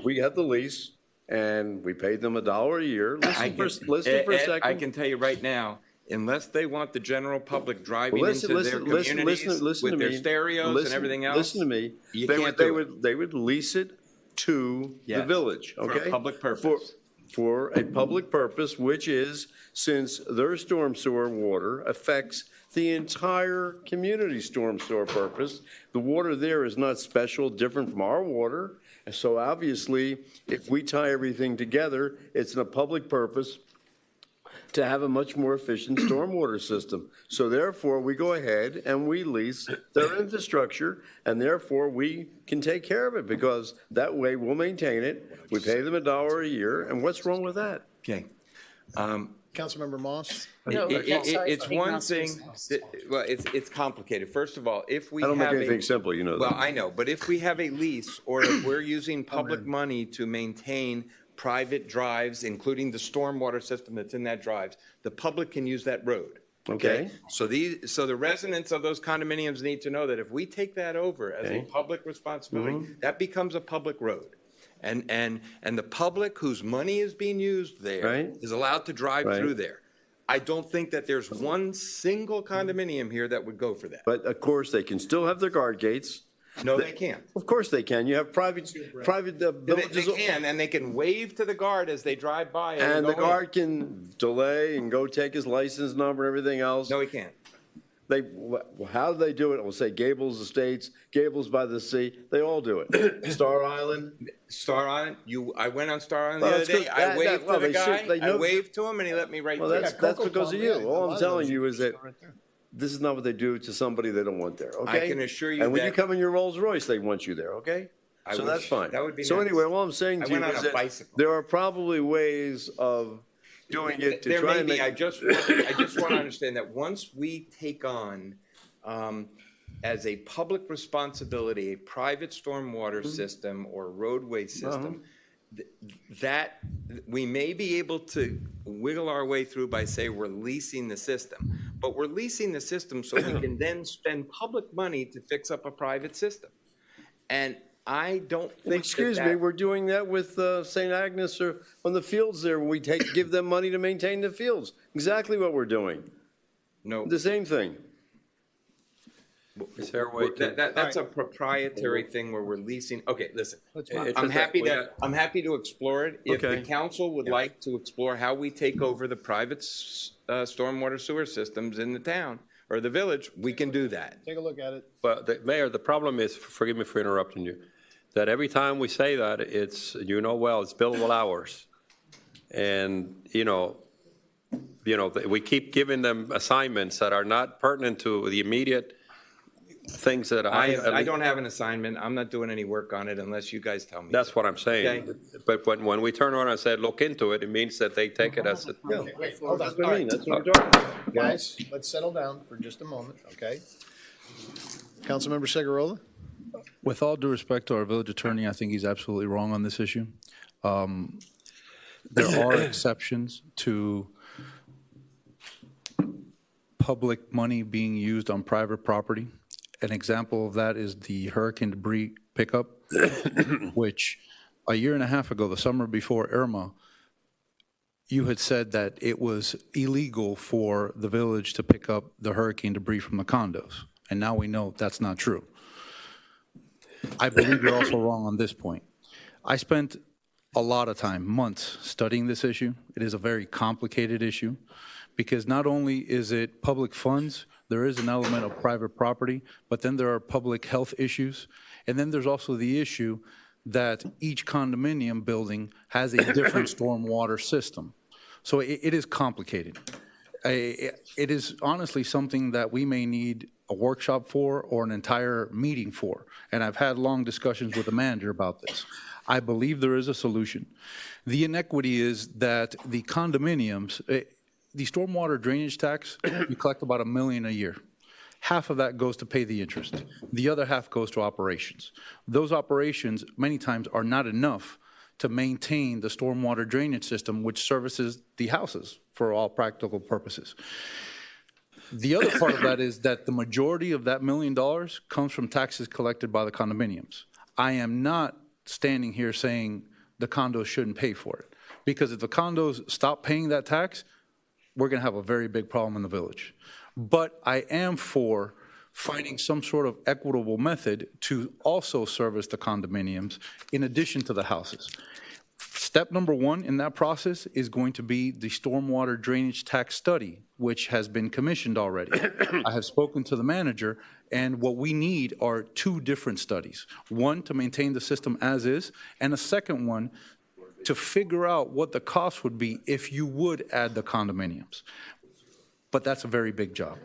we have the lease and we paid them $1 a year. Listen for a second. I can tell you right now, unless they want the general public driving into their communities with their stereos and everything else, Listen to me. you They can't would, do they it. would, they would lease it to the Yes, village, for a okay? public purpose. For a public purpose, which is, since their storm sewer water affects the entire community storm sewer purpose, the water there is not special, different from our water. And so obviously, if we tie everything together, it's in a public purpose to have a much more efficient stormwater system. So therefore, we go ahead and we lease their infrastructure, and therefore we can take care of it, because that way we'll maintain it. We pay them $1 a year, and what's wrong with that? Okay. Councilmember Moss? It's one thing, well, it's complicated. First of all, if we I have don't make anything simple, you know that. Well, I know, but if we have a lease, or if we're using public money to maintain private drives, including the stormwater system that's in that drive, the public can use that road. Okay. So the residents of those condominiums need to know that if we take that over as a public responsibility, that becomes a public road. And the public whose money is being used there is allowed to drive through there. I don't think that there's one single condominium here that would go for that. But of course, they can still have their guard gates, No, they can't. Of course they can. You have private villages. They can, and they can wave to the guard as they drive by. And the go in. guard can delay and go take his license number and everything else. No, he can't. How do they do it? We'll say Gables Estates, Gables by the Sea. They all do it. Star Island. Star Island. I went on Star Island Well, the other that's day. good. I waved to the they guy. should- they I know- waved to him, and he let me right Well, through. that's because of you. All I'm telling you is that this is not what they do to somebody they don't want there, okay? I can assure you And when you that- come in your Rolls Royce, they want you there, okay? I So wish. that's fine. That would be So nice. anyway, all I'm saying I to you went on is a that bicycle. there are probably ways of doing it to There try may and be. make. I just want to understand that once we take on, as a public responsibility, a private stormwater system or roadway system, that we may be able to wiggle our way through by say we're leasing the system, but we're leasing the system so we can then spend public money to fix up a private system. And I don't think Excuse me, we're doing that with St. Agnes or on the fields there. We give them money to maintain the fields. Exactly what we're doing. No. The same thing. Is there a way to? That's a proprietary thing where we're leasing. Okay, listen. It's I'm just happy that I'm happy to explore it. If the Okay. council would like to explore how we take over the private stormwater sewer systems in the town or the village, we can do that. Take a look at it. But Mayor, the problem is, forgive me for interrupting you, that every time we say that, it's, it's billable hours. And, we keep giving them assignments that are not pertinent to the immediate things that I don't have an assignment. I'm not doing any work on it unless you guys tell me. That's what I'm saying. Okay. But when we turn around and say, look into it, it means that they take it as a. Wait, hold on. That's what I mean. That's what we're All right. talking about. Guys, let's settle down for just a moment, okay? Councilmember Segurola? With all due respect to our village attorney, I think he's absolutely wrong on this issue. There are exceptions to public money being used on private property. An example of that is the hurricane debris pickup, which a year and a half ago, the summer before Irma, you had said that it was illegal for the village to pick up the hurricane debris from the condos. And now we know that's not true. I believe you're also wrong on this point. I spent a lot of time, months, studying this issue. It is a very complicated issue because not only is it public funds, there is an element of private property, but then there are public health issues. And then there's also the issue that each condominium building has a different stormwater system. So it is complicated. It is honestly something that we may need a workshop for or an entire meeting for. And I've had long discussions with the manager about this. I believe there is a solution. The inequity is that the condominiums, the stormwater drainage tax, you collect about $1 million a year. Half of that goes to pay the interest. The other half goes to operations. Those operations many times are not enough to maintain the stormwater drainage system, which services the houses for all practical purposes. The other part of that is that the majority of that $1 million comes from taxes collected by the condominiums. I am not standing here saying the condos shouldn't pay for it, because if the condos stop paying that tax, we're going to have a very big problem in the village. But I am for finding some sort of equitable method to also service the condominiums in addition to the houses. Step number one in that process is going to be the stormwater drainage tax study, which has been commissioned already. I have spoken to the manager, and what we need are two different studies. One to maintain the system as is, and a second one to figure out what the cost would be if you would add the condominiums. But that's a very big job.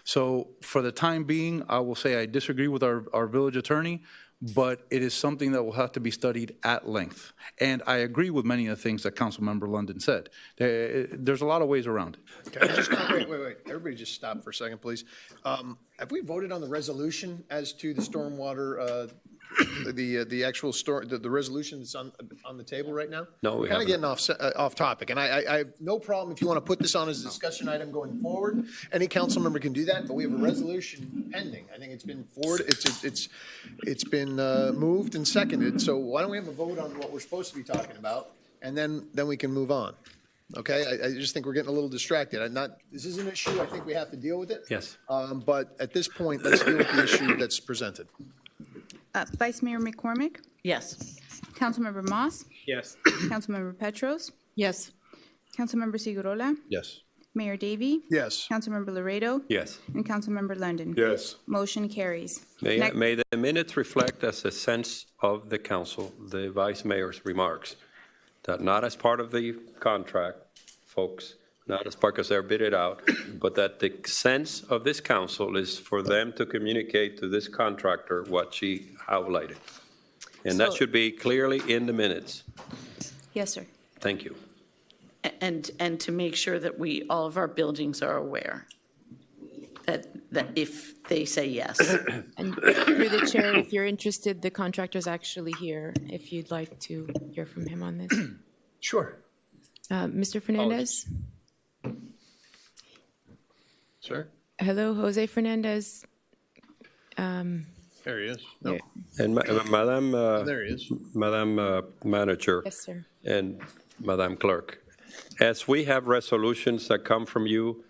So for the time being, I will say I disagree with our village attorney, but it is something that will have to be studied at length. And I agree with many of the things that Councilmember London said. There's a lot of ways around it. Okay, wait. Everybody just stop for a second, please. Have we voted on the resolution as to the stormwater, the actual the resolution that's on the table right now? No, we Kind of haven't. getting off topic, and I have no problem if you want to put this on as a discussion item going forward. Any council member can do that, but we have a resolution pending. I think it's been forwarded. It's been moved and seconded. So why don't we have a vote on what we're supposed to be talking about, and then we can move on. Okay, I just think we're getting a little distracted. This is an issue. I think we have to deal with it. Yes. But at this point, let's deal with the issue that's presented. Vice Mayor McCormick? Yes. Councilmember Moss? Yes. Councilmember Petros? Yes. Councilmember Segurola? Yes. Mayor Davey? Yes. Councilmember Laredo? Yes. And Councilmember London? Yes. Motion carries. May the minutes reflect as a sense of the council, the vice mayor's remarks, that not as part of the contract, folks, not as part because they're bidded out, but that the sense of this council is for them to communicate to this contractor what she highlighted. And that So- should be clearly in the minutes. Yes, sir. Thank you. And to make sure that all of our buildings are aware that if they say yes. And through the chair, if you're interested, the contractor's actually here, if you'd like to hear from him on this. Sure. Mr. Fernandez? Sir? Hello, Jose Fernandez. There he is. No. And Madam, There he is. Madam Manager. Yes, sir. And Madam Clerk, as we have resolutions that come from you,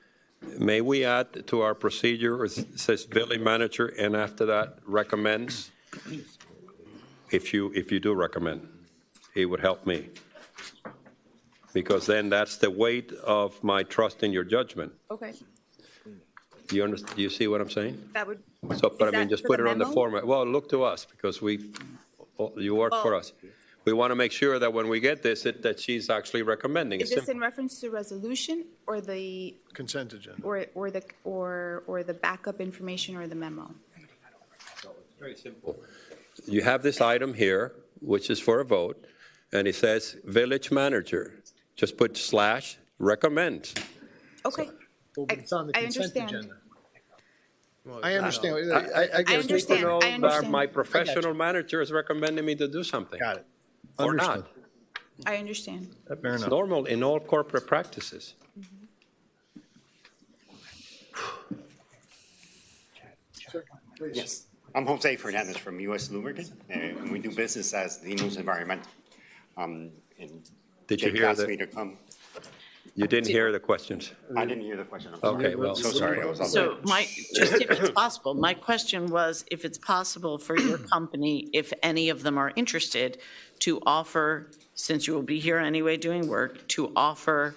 may we add to our procedure, it says village manager, and after that recommends? If you do recommend, it would help me. Because then that's the weight of my trust in your judgment. Okay. Do you understand? Do you see what I'm saying? That would. So, but I Is mean, that just for put the it on the memo? format. Well, look to us because you work for us. We want to make sure that when we get this, that she's actually recommending. Is It's this simple. in reference to resolution or the, Consent agenda. or the backup information or the memo? Very simple. You have this item here, which is for a vote, and it says village manager. Just put / recommends. Okay. It's on the I consent understand. agenda. I understand. I just need to understand. know I that understand. my professional manager is recommending me to do something. Got it. Or not. Understood. I understand. Fair It's enough. normal in all corporate practices. Yes, I'm Jose Fernandez from U.S. Lubricant, and we do business as Dinos Environmental. And Did you Jake hear asked me the, to come. you didn't hear the questions? I didn't hear the question. I'm sorry. Okay, well. So sorry, I was on So the. just if it's possible, my question was if it's possible for your company, if any of them are interested, to offer, since you will be here anyway doing work, to offer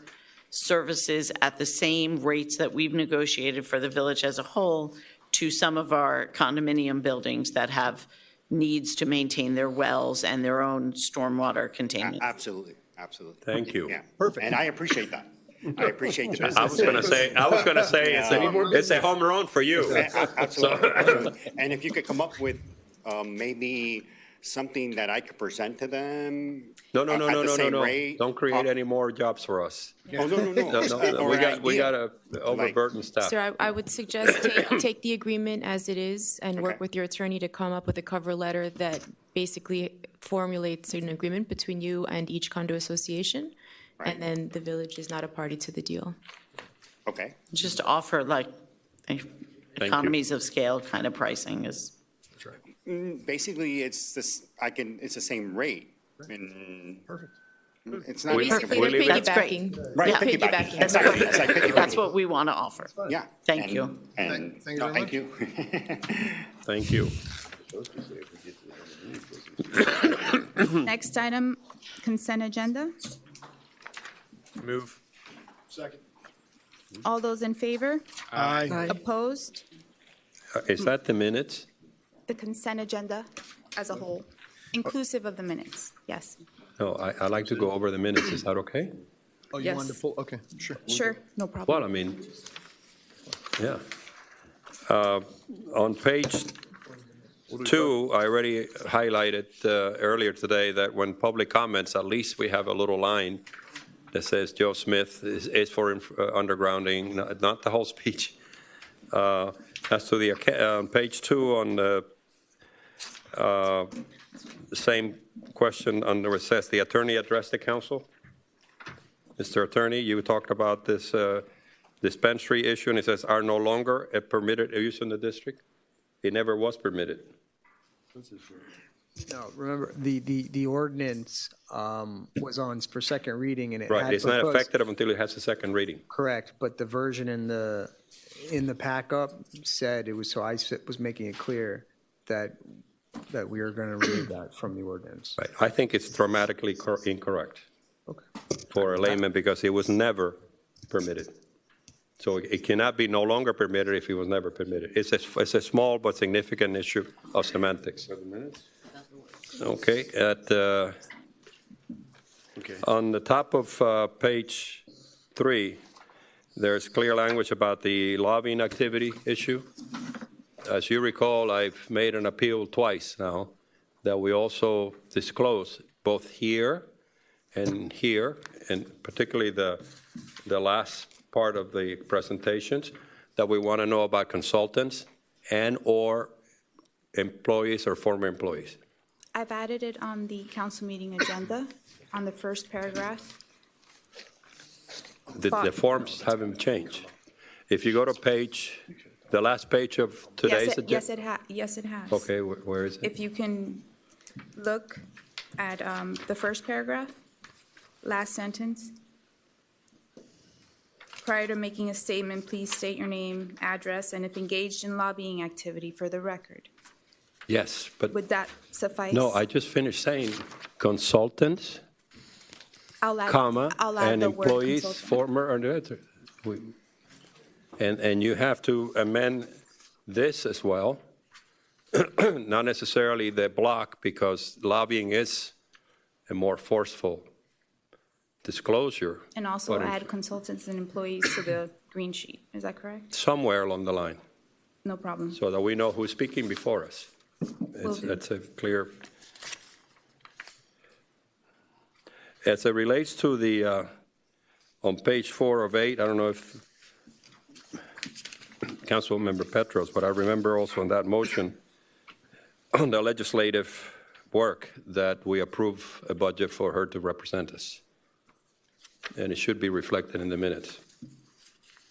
services at the same rates that we've negotiated for the village as a whole to some of our condominium buildings that have needs to maintain their wells and their own stormwater containment. Absolutely, absolutely. Thank you. Yeah, perfect. And I appreciate that. I appreciate the business. I was going to say, it's a home run for you. Absolutely, absolutely. And if you could come up with maybe something that I could present to them. No. at the same rate. Don't create any more jobs for us. Oh, no. We got a overburdened staff. Sir, I would suggest take the agreement as it is and work with your attorney to come up with a cover letter that basically formulates an agreement between you and each condo association. And then the village is not a party to the deal. Okay. Just offer like economies of scale kind of pricing is. Basically, it's this, it's the same rate. Perfect. It's not. Basically, they're That's great. piggybacking. Right, They're piggybacking. piggybacking. Exactly. It's like piggybacking. That's what we want to offer. Yeah. Thank you. And, Thank you no, very thank you. Thank you. Next item, consent agenda. Move. Second. All those in favor? Aye. Opposed? Is that the minutes? The consent agenda as a whole, inclusive of the minutes, yes. No, I like to go over the minutes. Is that okay? Oh, you Yes. wanted to pull, okay, sure. Sure, no problem. Well, I mean, yeah. On page 2, I already highlighted earlier today that when public comments, at least we have a little line that says Joe Smith is for undergrounding, not the whole speech. As to the page 2 on the same question under it says the attorney addressed the council. Mr. Attorney, you talked about this dispensary issue, and it says are no longer a permitted use in the district. It never was permitted. No, remember, the ordinance was on for second reading, and it Right, had it's not proposed- effective until it has a second reading. Correct, but the version in the pack-up said it was, so I was making it clear that that we are going to remove that from the ordinance. Right. I think it's grammatically incorrect for a layman because it was never permitted. So it cannot be no longer permitted if it was never permitted. It's a small but significant issue of semantics. Okay. On the top of page 3, there's clear language about the lobbying activity issue. As you recall, I've made an appeal twice now that we also disclose both here, and particularly the last part of the presentations, that we want to know about consultants and or employees or former employees. I've added it on the council meeting agenda on the first paragraph. The forms haven't changed. If you go to the last page of today's agenda. Yes, it has. Okay, where is it? If you can look at the first paragraph, last sentence. Prior to making a statement, please state your name, address, and if engaged in lobbying activity for the record. Yes, but. Would that suffice? No, I just finished saying consultants, I'll add and the word employees, consultant. former, and you have to amend this as well, not necessarily the block, because lobbying is a more forceful disclosure. And also but add consultants and employees to the green sheet. Is that correct? somewhere along the line, No problem. so that we know who's speaking before us. Will do. That's a clear. As it relates to the, on page 4 of 8, I don't know if Councilmember Petros, but I remember also in that motion on the legislative work that we approve a budget for her to represent us. And it should be reflected in the minutes.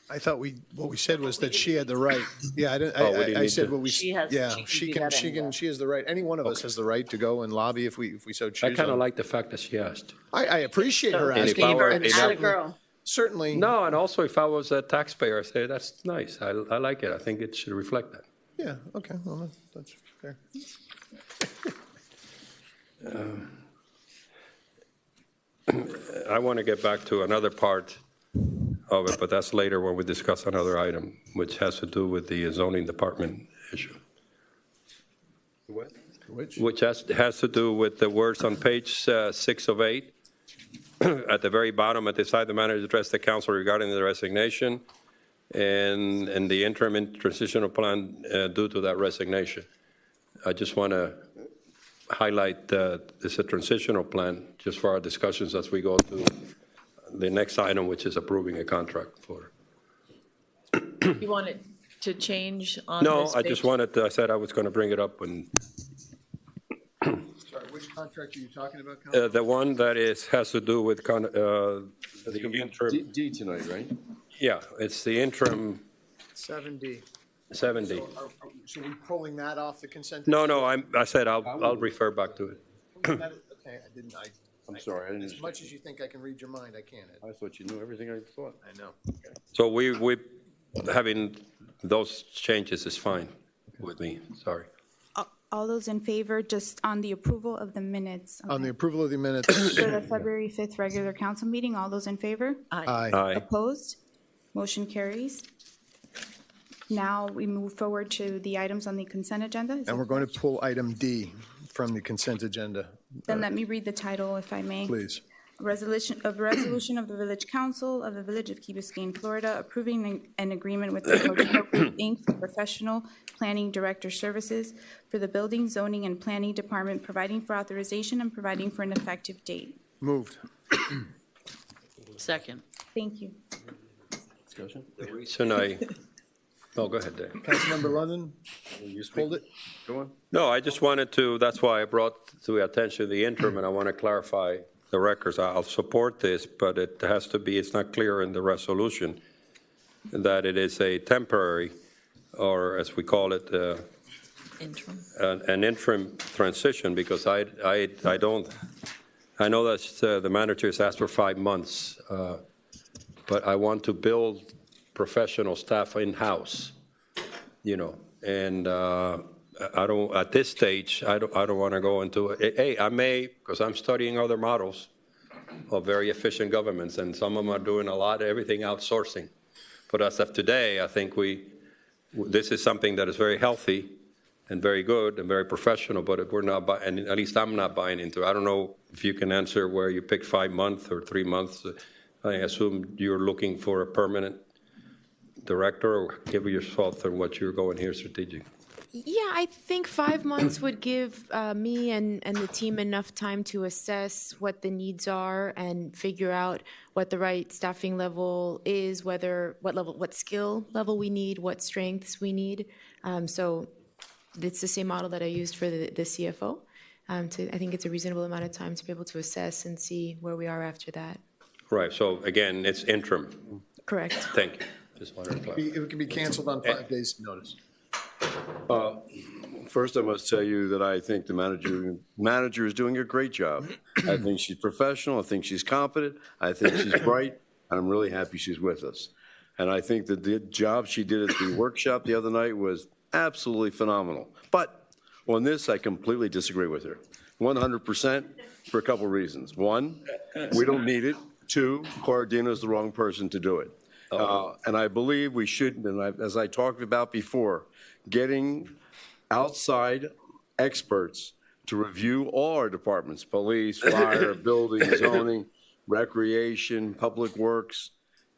I thought what we said was that she had the right. Yeah, we I need said to- what we. She has- Yeah, she can do that she has the right. Any one of us has the right to go and lobby if we so choose. I kind of like the fact that she asked. I appreciate her And if asking. I were- and if I- certainly- girl. Certainly. No, and also if I was a taxpayer, I'd say that's nice. I like it. I think it should reflect that. Yeah, okay, well, that's fair. I want to get back to another part of it, but that's later when we discuss another item, which has to do with the zoning department issue. Which has to do with the words on page 6 of 8. At the very bottom, at the side, the manager addressed the council regarding the resignation and the interim transitional plan due to that resignation. I just want to highlight it's a transitional plan just for our discussions as we go to the next item, which is approving a contract for. You want it to change on this No, I page? just wanted to, I said I was going to bring it up when. Sorry, which contract are you talking about, Council? The one that has to do with the interim. D tonight, right? Yeah, it's the interim 7D. 70. So we pulling that off the consent? No, I said I'll refer back to it. Okay, I didn't, I'm sorry, I didn't. as much as you think I can read your mind, I can't. I thought you knew everything I thought. I know. So we having those changes is fine with me, sorry. All those in favor, just on the approval of the minutes. On the approval of the minutes. For the February 5th regular council meeting, all those in favor? Aye. Aye. Opposed? Motion carries. Now we move forward to the items on the consent agenda. Is And that we're going to pull item D from the consent agenda. Then let me read the title, if I may. Please. Resolution of the Village Council of the Village of Key Biscayne, Florida, approving an agreement with the Hotel Group, Inc. for professional planning director services for the Building, Zoning, and Planning Department, providing for authorization and providing for an effective date. Moved. Second. Thank you. Discussion? The reason oh, go ahead, Dave. Councilmember London, hold it. Go on. No, I just wanted to, that's why I brought to the attention of the interim, and I want to clarify the records. I'll support this, but it has to be, it's not clear in the resolution that it is a temporary, or as we call it, Interim. an interim transition, because I don't, I know that the manager has asked for 5 months, but I want to build professional staff in-house, and I don't, at this stage, I don't want to go into it. Hey, I may, because I'm studying other models of very efficient governments, and some of them are doing a lot of everything outsourcing. But as of today, I think this is something that is very healthy and very good and very professional, but we're not buying, and at least I'm not buying into it. I don't know if you can answer where you picked 5 months or 3 months. I assume you're looking for a permanent director, or give your thoughts on what you're going here strategic. Yeah, I think 5 months would give me and the team enough time to assess what the needs are and figure out what the right staffing level is, what skill level we need, what strengths we need. So it's the same model that I used for the CFO. I think it's a reasonable amount of time to be able to assess and see where we are after that. Right. So again, it's interim. Correct. Thank you. Just wanted to clarify. It can be canceled on 5 days' notice. First, I must tell you that I think the manager is doing a great job. I think she's professional. I think she's competent. I think she's bright. And I'm really happy she's with us. And I think that the job she did at the workshop the other night was absolutely phenomenal. But on this, I completely disagree with her. 100% for a couple reasons. One, we don't need it. Two, Corradino is the wrong person to do it. And I believe we should, and as I talked about before, getting outside experts to review all our departments, police, fire, building, zoning, recreation, public works,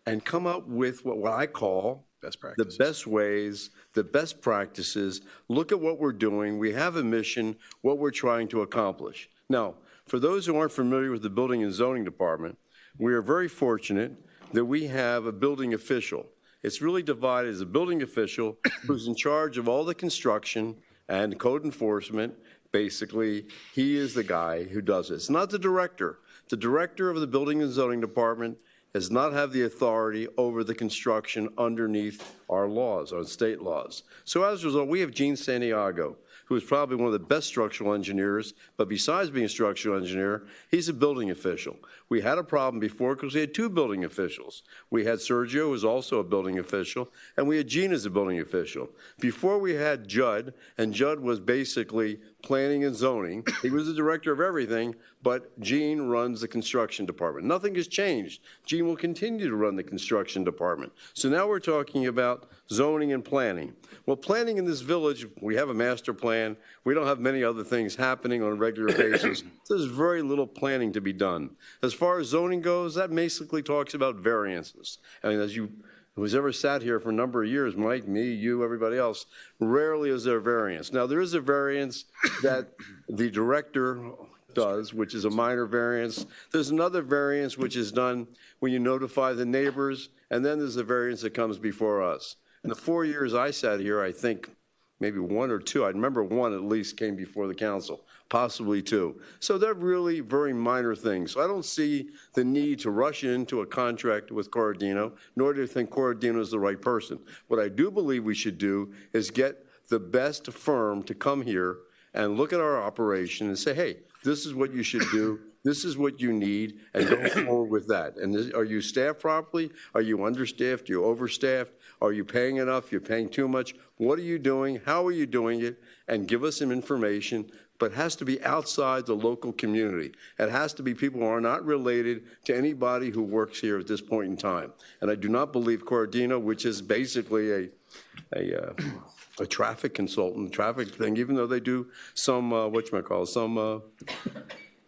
and come up with what I call the best ways, the best practices. Look at what we're doing. We have a mission, what we're trying to accomplish. Now, for those who aren't familiar with the Building and Zoning Department, we are very fortunate that we have a building official. It's really divided as a building official who's in charge of all the construction and code enforcement. Basically, he is the guy who does it. It's not the director. The director of the Building and Zoning Department does not have the authority over the construction underneath our laws, our state laws. So as a result, we have Gene Santiago, who is probably one of the best structural engineers, but besides being a structural engineer, he's a building official. We had a problem before because we had 2 building officials. We had Sergio, who's also a building official, and we had Gene as a building official. Before we had Judd, and Judd was basically planning and zoning. He was the director of everything, but Gene runs the construction department. Nothing has changed. Gene will continue to run the construction department. So now we're talking about zoning and planning. Well, planning in this village, we have a master plan. We don't have many other things happening on a regular basis. There's very little planning to be done. As far as zoning goes, that basically talks about variances. I mean, who's ever sat here for a number of years, Mike, me, you, everybody else, rarely is there a variance. Now, there is a variance that the director does, which is a minor variance. There's another variance which is done when you notify the neighbors, and then there's a variance that comes before us. In the 4 years I sat here, I think maybe 1 or 2, I remember 1 at least came before the council, possibly 2. So they're really very minor things. So I don't see the need to rush into a contract with Corradino, nor do I think Corradino is the right person. What I do believe we should do is get the best firm to come here and look at our operation and say, hey, this is what you should do. This is what you need, and go forward with that. And are you staffed properly? Are you understaffed? Are you overstaffed? Are you paying enough? You're paying too much? What are you doing? How are you doing it? And give us some information, but it has to be outside the local community. It has to be people who are not related to anybody who works here at this point in time. And I do not believe Corradino, which is basically a traffic consultant, traffic thing, even though they do some, some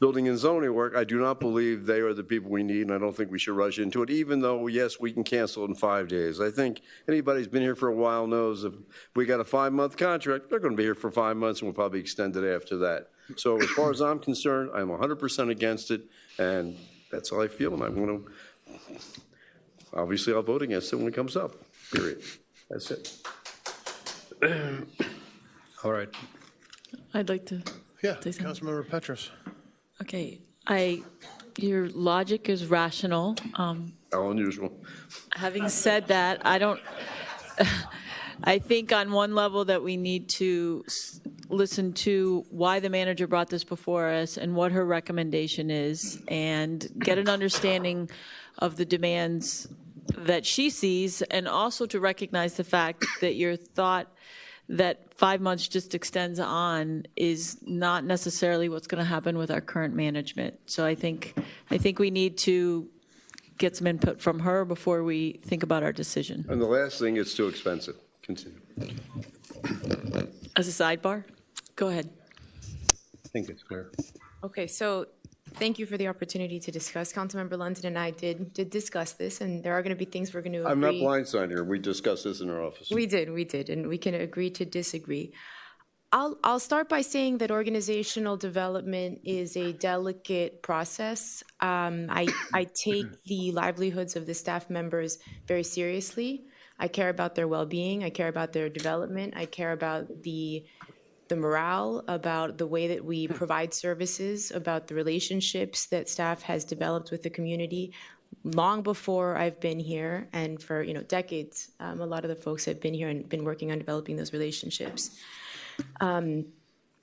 building and zoning work, I do not believe they are the people we need, and I don't think we should rush into it, even though, yes, we can cancel it in 5 days. I think anybody who's been here for a while knows if we got a 5-month contract, they're going to be here for 5 months, and we'll probably extend it after that. So as far as I'm concerned, I'm 100% against it, and that's how I feel, and I'm going to, obviously, I'll vote against it when it comes up, period. That's it. All right. I'd like to Yeah, say something. Councilmember Petros. Okay, your logic is rational. How unusual. Having said that, I think on one level that we need to listen to why the manager brought this before us and what her recommendation is, and get an understanding of the demands that she sees, and also to recognize the fact that your thought that 5 months just extends on is not necessarily what's going to happen with our current management. So I think we need to get some input from her before we think about our decision. And the last thing, it's too expensive. Continue. As a sidebar, go ahead. I think it's clear. Okay, so thank you for the opportunity to discuss. Councilmember London and I did discuss this, and there are going to be things we're going to agree. I'm not blindsided here. We discussed this in our office. We did, and we can agree to disagree. I'll start by saying that organizational development is a delicate process. I take the livelihoods of the staff members very seriously. I care about their well-being. I care about their development. I care about the morale, about the way that we provide services, about the relationships that staff has developed with the community long before I've been here, and for decades. A lot of the folks have been here and been working on developing those relationships.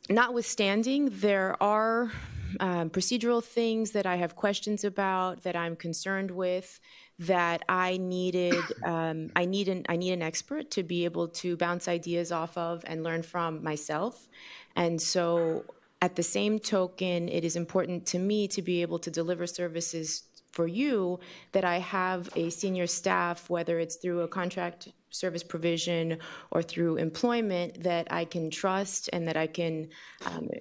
Notwithstanding, there are procedural things that I have questions about, that I'm concerned with, that I need an expert to be able to bounce ideas off of and learn from myself. And so at the same token, it is important to me to be able to deliver services for you, that I have a senior staff, whether it's through a contract service provision or through employment, that I can trust and that I can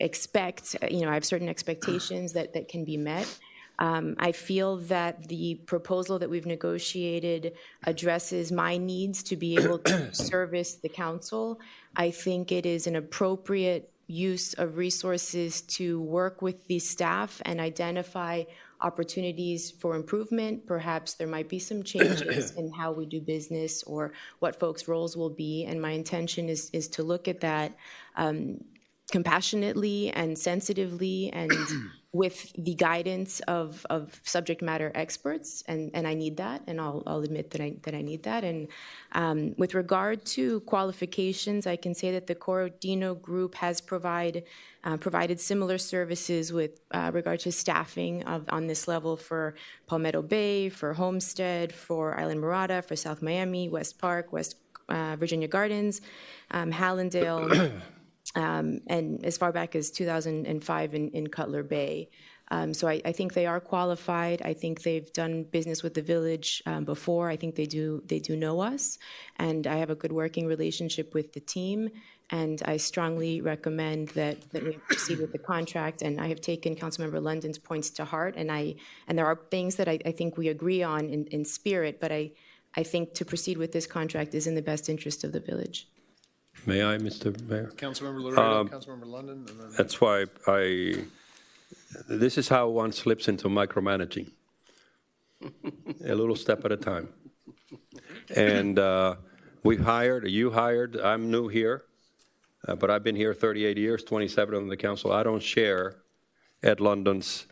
expect. I have certain expectations that can be met. I feel that the proposal that we've negotiated addresses my needs to be able to service the council. I think it is an appropriate use of resources to work with the staff and identify opportunities for improvement. Perhaps there might be some changes in how we do business or what folks' roles will be. And my intention is to look at that compassionately and sensitively and with the guidance of subject matter experts, and I need that, and I'll admit that I need that. And with regard to qualifications, I can say that the Corodino Group has provided similar services with regard to staffing on this level for Palmetto Bay, for Homestead, for Island Mirada, for South Miami, West Park, West Virginia Gardens, Hallandale, and as far back as 2005 in Cutler Bay. So I think they are qualified. I think they've done business with the village before. I think they do know us, and I have a good working relationship with the team. And I strongly recommend that we proceed with the contract. And I have taken Councilmember London's points to heart, and there are things that I think we agree on in spirit. But I think to proceed with this contract is in the best interest of the village. May I, Mr. Mayor? Councilmember Laredo, Councilmember London. And then... That's why this is how one slips into micromanaging. A little step at a time. And you hired, I'm new here, but I've been here 38 years, 27 on the council. I don't share Ed London's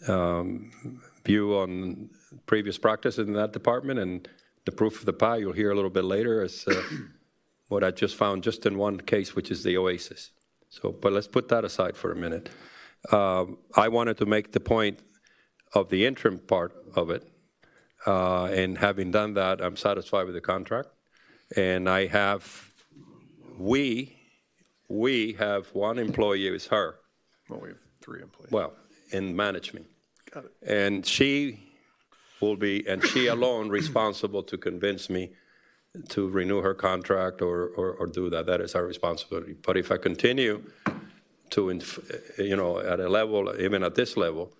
view on previous practice in that department, and the proof of the pie you'll hear a little bit later is what I just found just in one case, which is the Oasis. So, but let's put that aside for a minute. I wanted to make the point of the interim part of it, and having done that, I'm satisfied with the contract. And we have one employee, it's her. Well, we have 3 employees. Well, in management. Got it. And she will be, and she alone, responsible to convince me to renew her contract or do that. That is our responsibility. But if I continue to, at a level, even at this level,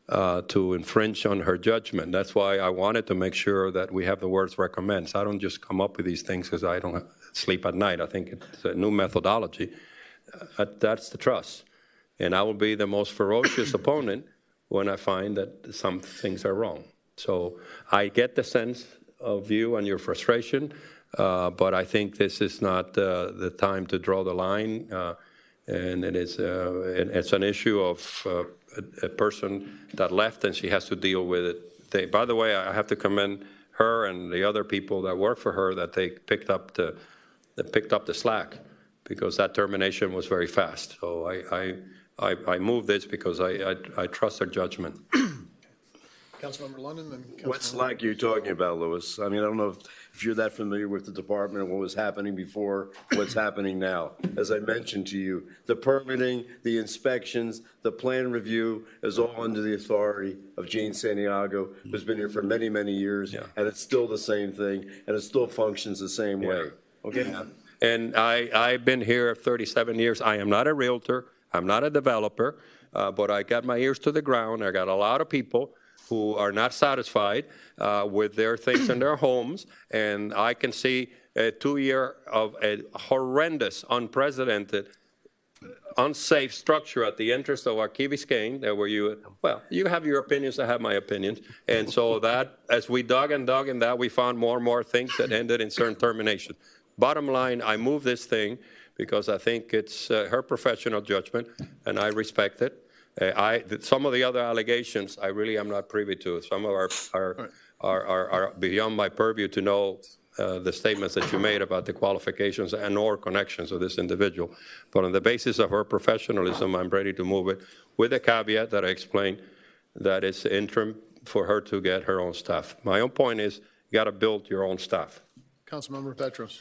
to infringe on her judgment, that's why I wanted to make sure that we have the words recommends. I don't just come up with these things because I don't sleep at night. I think it's a new methodology. That's the trust. And I will be the most ferocious opponent when I find that some things are wrong. So I get the sense of you and your frustration, but I think this is not the time to draw the line, and it's an issue of a person that left, and she has to deal with it. By the way, I have to commend her and the other people that work for her that they picked up the slack, because that termination was very fast. So I moved this because I trust their judgment. Councilmember London and What Councilmember. slack are you talking about, Louis? I mean, I don't know if you're that familiar with the department and what was happening before, what's happening now. As I mentioned to you, the permitting, the inspections, the plan review is all under the authority of Jane Santiago, who's been here for many, many years, and it's still the same thing, and it still functions the same way. Okay? And I've been here 37 years. I am not a realtor. I'm not a developer, but I got my ears to the ground. I got a lot of people who are not satisfied with their things in their homes, and I can see a 2 year of a horrendous, unprecedented, unsafe structure at the entrance of our Key Biscayne, where you have your opinions, I have my opinions, and so that, as we dug and dug in that, we found more and more things that ended in certain termination. Bottom line, I moved this thing because I think it's her professional judgment, and I respect it. Some of the other allegations, I really am not privy to. Some of are beyond my purview to know the statements that you made about the qualifications and/or connections of this individual. But on the basis of her professionalism, I'm ready to move it with the caveat that I explained, that it's interim for her to get her own staff. My own point is, you got to build your own staff. Councilmember Petros.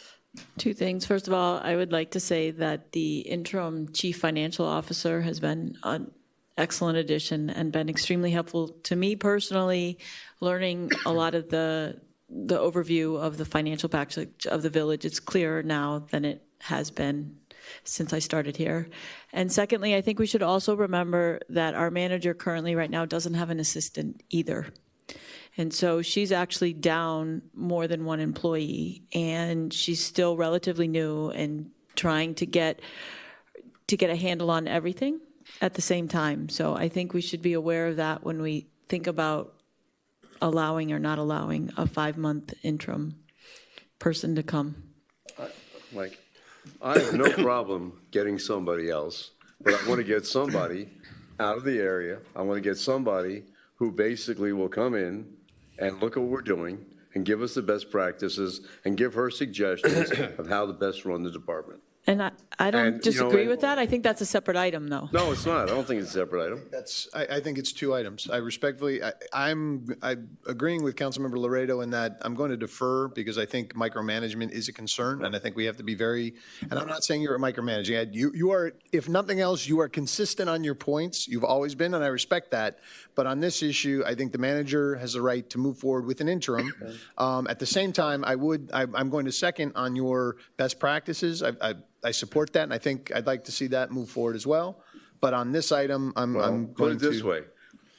Two things. First of all, I would like to say that the interim chief financial officer has been an excellent addition and been extremely helpful to me personally, learning a lot of the overview of the financial package of the village. It's clearer now than it has been since I started here. And secondly, I think we should also remember that our manager currently right now doesn't have an assistant either. And so she's actually down more than one employee, and she's still relatively new and trying to get a handle on everything at the same time. So I think we should be aware of that when we think about allowing or not allowing a 5-month interim person to come. Mike, I have no problem getting somebody else, but I want to get somebody out of the area. I want to get somebody who basically will come in and look at what we're doing and give us the best practices and give her suggestions of how to best run the department. And I don't disagree with that. I think that's a separate item, though. No, it's not. I don't think it's a separate item. I think it's two items. I respectfully, I'm agreeing with Councilmember Laredo in that I'm going to defer because I think micromanagement is a concern, and I think we have to be very, and I'm not saying you're micromanaging. You are, if nothing else, you are consistent on your points. You've always been, and I respect that. But on this issue, I think the manager has the right to move forward with an interim. At the same time, I'm going to second on your best practices. I support that, and I think I'd like to see that move forward as well. But on this item, I'm going to... Put it this way.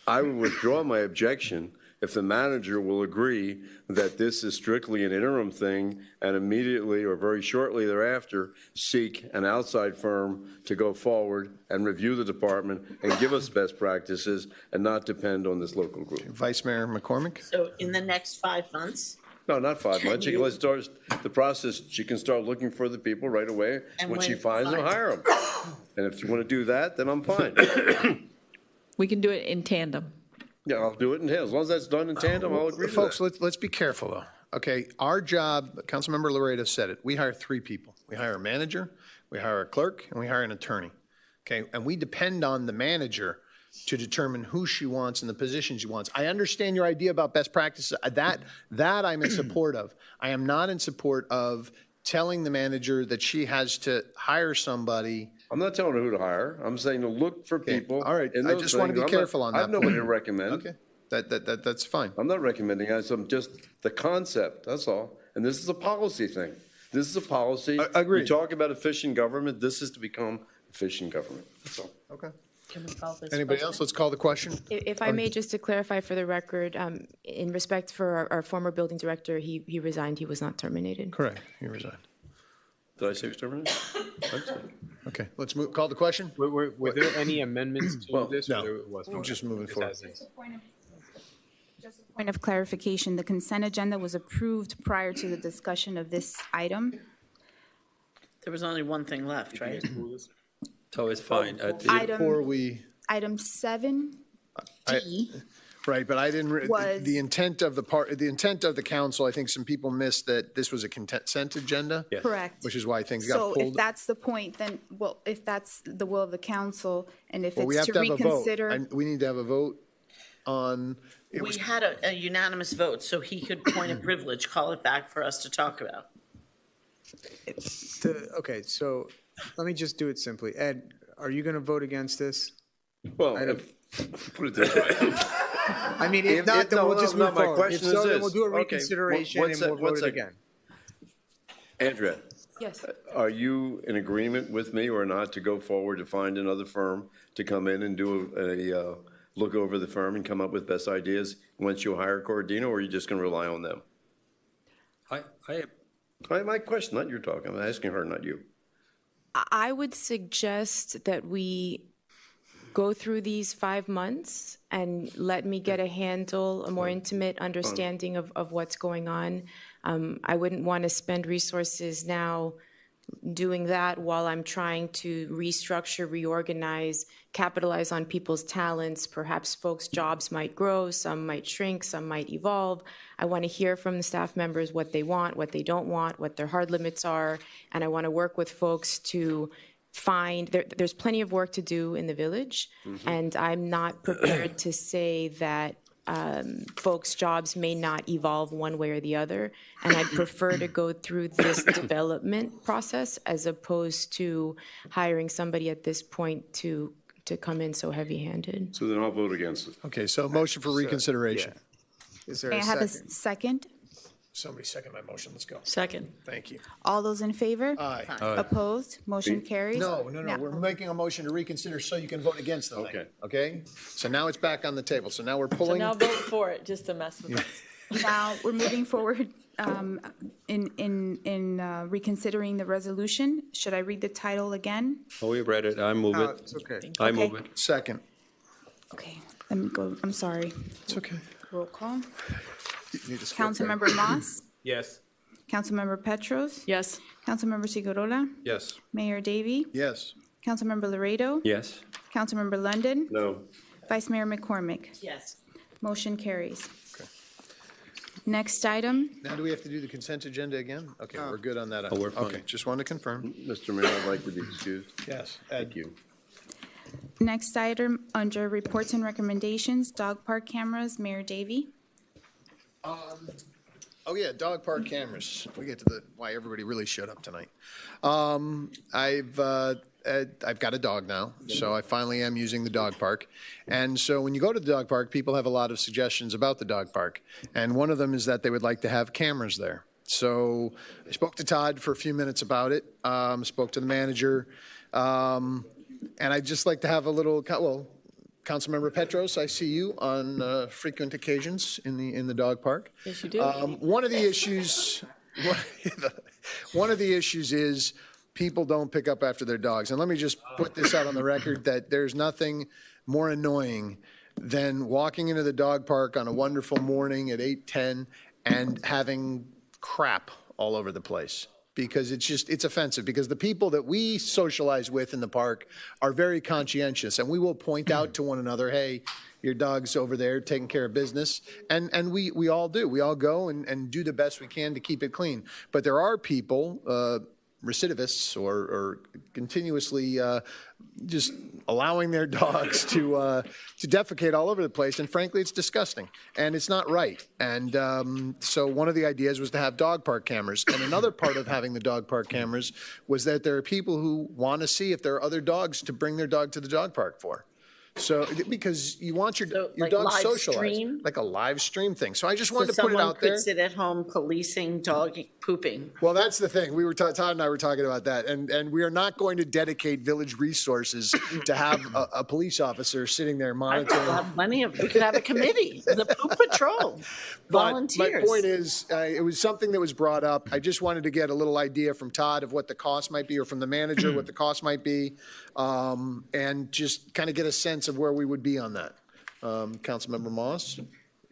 I will withdraw my objection if the manager will agree that this is strictly an interim thing and immediately or very shortly thereafter seek an outside firm to go forward and review the department and give us best practices and not depend on this local group. Vice Mayor McCormick? So in the next 5 months? No, not 5 months. She can start the process. She can start looking for the people right away. And when she when finds them, finds- hire them. And if you want to do that, then I'm fine. We can do it in tandem. Yeah, I'll do it in tandem. As long as that's done in tandem, I'll agree to Folks, that. let's be careful, though. Okay, our job, Councilmember Laredo said it, we hire 3 people. We hire a manager, we hire a clerk, and we hire an attorney. Okay, and we depend on the manager to determine who she wants and the position she wants. I understand your idea about best practices. That I'm in support of. I am not in support of telling the manager that she has to hire somebody. I'm not telling her who to hire. I'm saying to look for people. All right, in I those just want to be things. careful on that. I have nobody to recommend. Okay, that's fine. I'm not recommending it. I'm just the concept, that's all. And this is a policy thing. This is a policy. Agreed. We talk about efficient government. This is to become efficient government. That's all. Okay. Can we call this Anybody else? Let's call the question. If I may, just to clarify for the record, in respect for our former building director, he resigned, he was not terminated. Correct, he resigned. Did I say exterminate? Okay, let's move, call the question? Were there any amendments to this? no. Or it was We're just moving forward. Just a point of clarification, the consent agenda was approved prior to the discussion of this item. There was only one thing left, right? So it's fine. Before we, Item 7D. right, but I didn't, Was- the intent of the intent of the council, I think some people missed that this was a consent agenda. Yes. Correct. Which is why things got So if pulled. that's the point, then, well, if that's the will of the council, and if Well, we have it's to to have a vote. reconsider. We need to have a vote on We had a unanimous vote, so he could point of privilege, call it back for us to talk about. Okay, so let me just do it simply. Ed, are you going to vote against this? Well, put it this way. I mean, if not, then we'll just move my forward. If question so, is then this. we'll do a Okay, reconsideration one and sec- we'll one vote it second. again. Andrea, Yes. are you in agreement with me or not to go forward to find another firm to come in and do a look over the firm and come up with best ideas once you hire Cordino, or are you just going to rely on them? My question, not your talking. I'm asking her, not you. I would suggest that we go through these 5 months and let me get a handle, a more intimate understanding of what's going on. I wouldn't want to spend resources now doing that while I'm trying to restructure, reorganize, capitalize on people's talents. Perhaps folks' jobs might grow, some might shrink, some might evolve. I want to hear from the staff members what they want, what they don't want, what their hard limits are, and I want to work with folks to find, there's plenty of work to do in the village, and I'm not prepared to say that folks' jobs may not evolve one way or the other, and I'd prefer to go through this development process as opposed to hiring somebody at this point to come in so heavy-handed. So then I'll vote against it. Okay, so motion for reconsideration. Is there May I a have a second? second? Somebody second my motion, let's go. Second. Thank you. All those in favor? Aye. Opposed? Motion carries. No, we're making a motion to reconsider so you can vote against the thing. Okay. Okay? So now it's back on the table, so now we're So pulling. now vote for it, just to mess with us. Now, we're moving forward in reconsidering the resolution. Should I read the title again? Oh, we read it. I move No, it. it's okay. I move Okay. it. Second. Okay, let me go, I'm sorry. It's okay. Roll call. You need to skip that. Councilmember Moss? Yes. Councilmember Petros? Yes. Councilmember Sigorola? Yes. Mayor Davy? Yes. Councilmember Laredo? Yes. Councilmember London? No. Vice Mayor McCormick? Yes. Motion carries. Okay. Next item, Now, do we have to do the consent agenda again? Okay, we're good on that. Oh, we're fine. Okay, just wanted to confirm. Mr. Mayor, I'd like to be excused. Yes. Thank you. next item under reports and recommendations, dog park cameras, Mayor Davy. Oh, yeah, dog park cameras. We get to why everybody really showed up tonight. I've got a dog now, so I finally am using the dog park. And so when you go to the dog park, people have a lot of suggestions about the dog park. And one of them is that they would like to have cameras there. So I spoke to Todd for a few minutes about it, spoke to the manager. And I'd just like to have a little, Councilmember Petros, I see you on frequent occasions in the dog park. Yes, you do. One of the issues, one of the issues is people don't pick up after their dogs. And let me just put this out on the record that there's nothing more annoying than walking into the dog park on a wonderful morning at 8:10 and having crap all over the place. Because it's offensive, because the people that we socialize with in the park are very conscientious, and we will point out to one another, hey, your dog's over there taking care of business. And we all do. We all go and do the best we can to keep it clean. But there are people, recidivists or continuously just allowing their dogs to defecate all over the place. And frankly, it's disgusting and it's not right. And so one of the ideas was to have dog park cameras. And another part of having the dog park cameras was that there are people who want to see if there are other dogs to bring their dog to the dog park for. So, because you want your like dog live socialized, stream? like a live stream thing. So I just So wanted to put it someone out there. could sit at home policing dog pooping. Well, that's the thing. Todd and I were talking about that, and we are not going to dedicate village resources to have a police officer sitting there monitoring. We could have a committee, the poop patrol, But volunteers. my point is, it was something that was brought up. I just wanted to get a little idea from Todd of what the cost might be, or from the manager what the cost might be, and just kind of get a sense of where we would be on that. Councilmember Moss?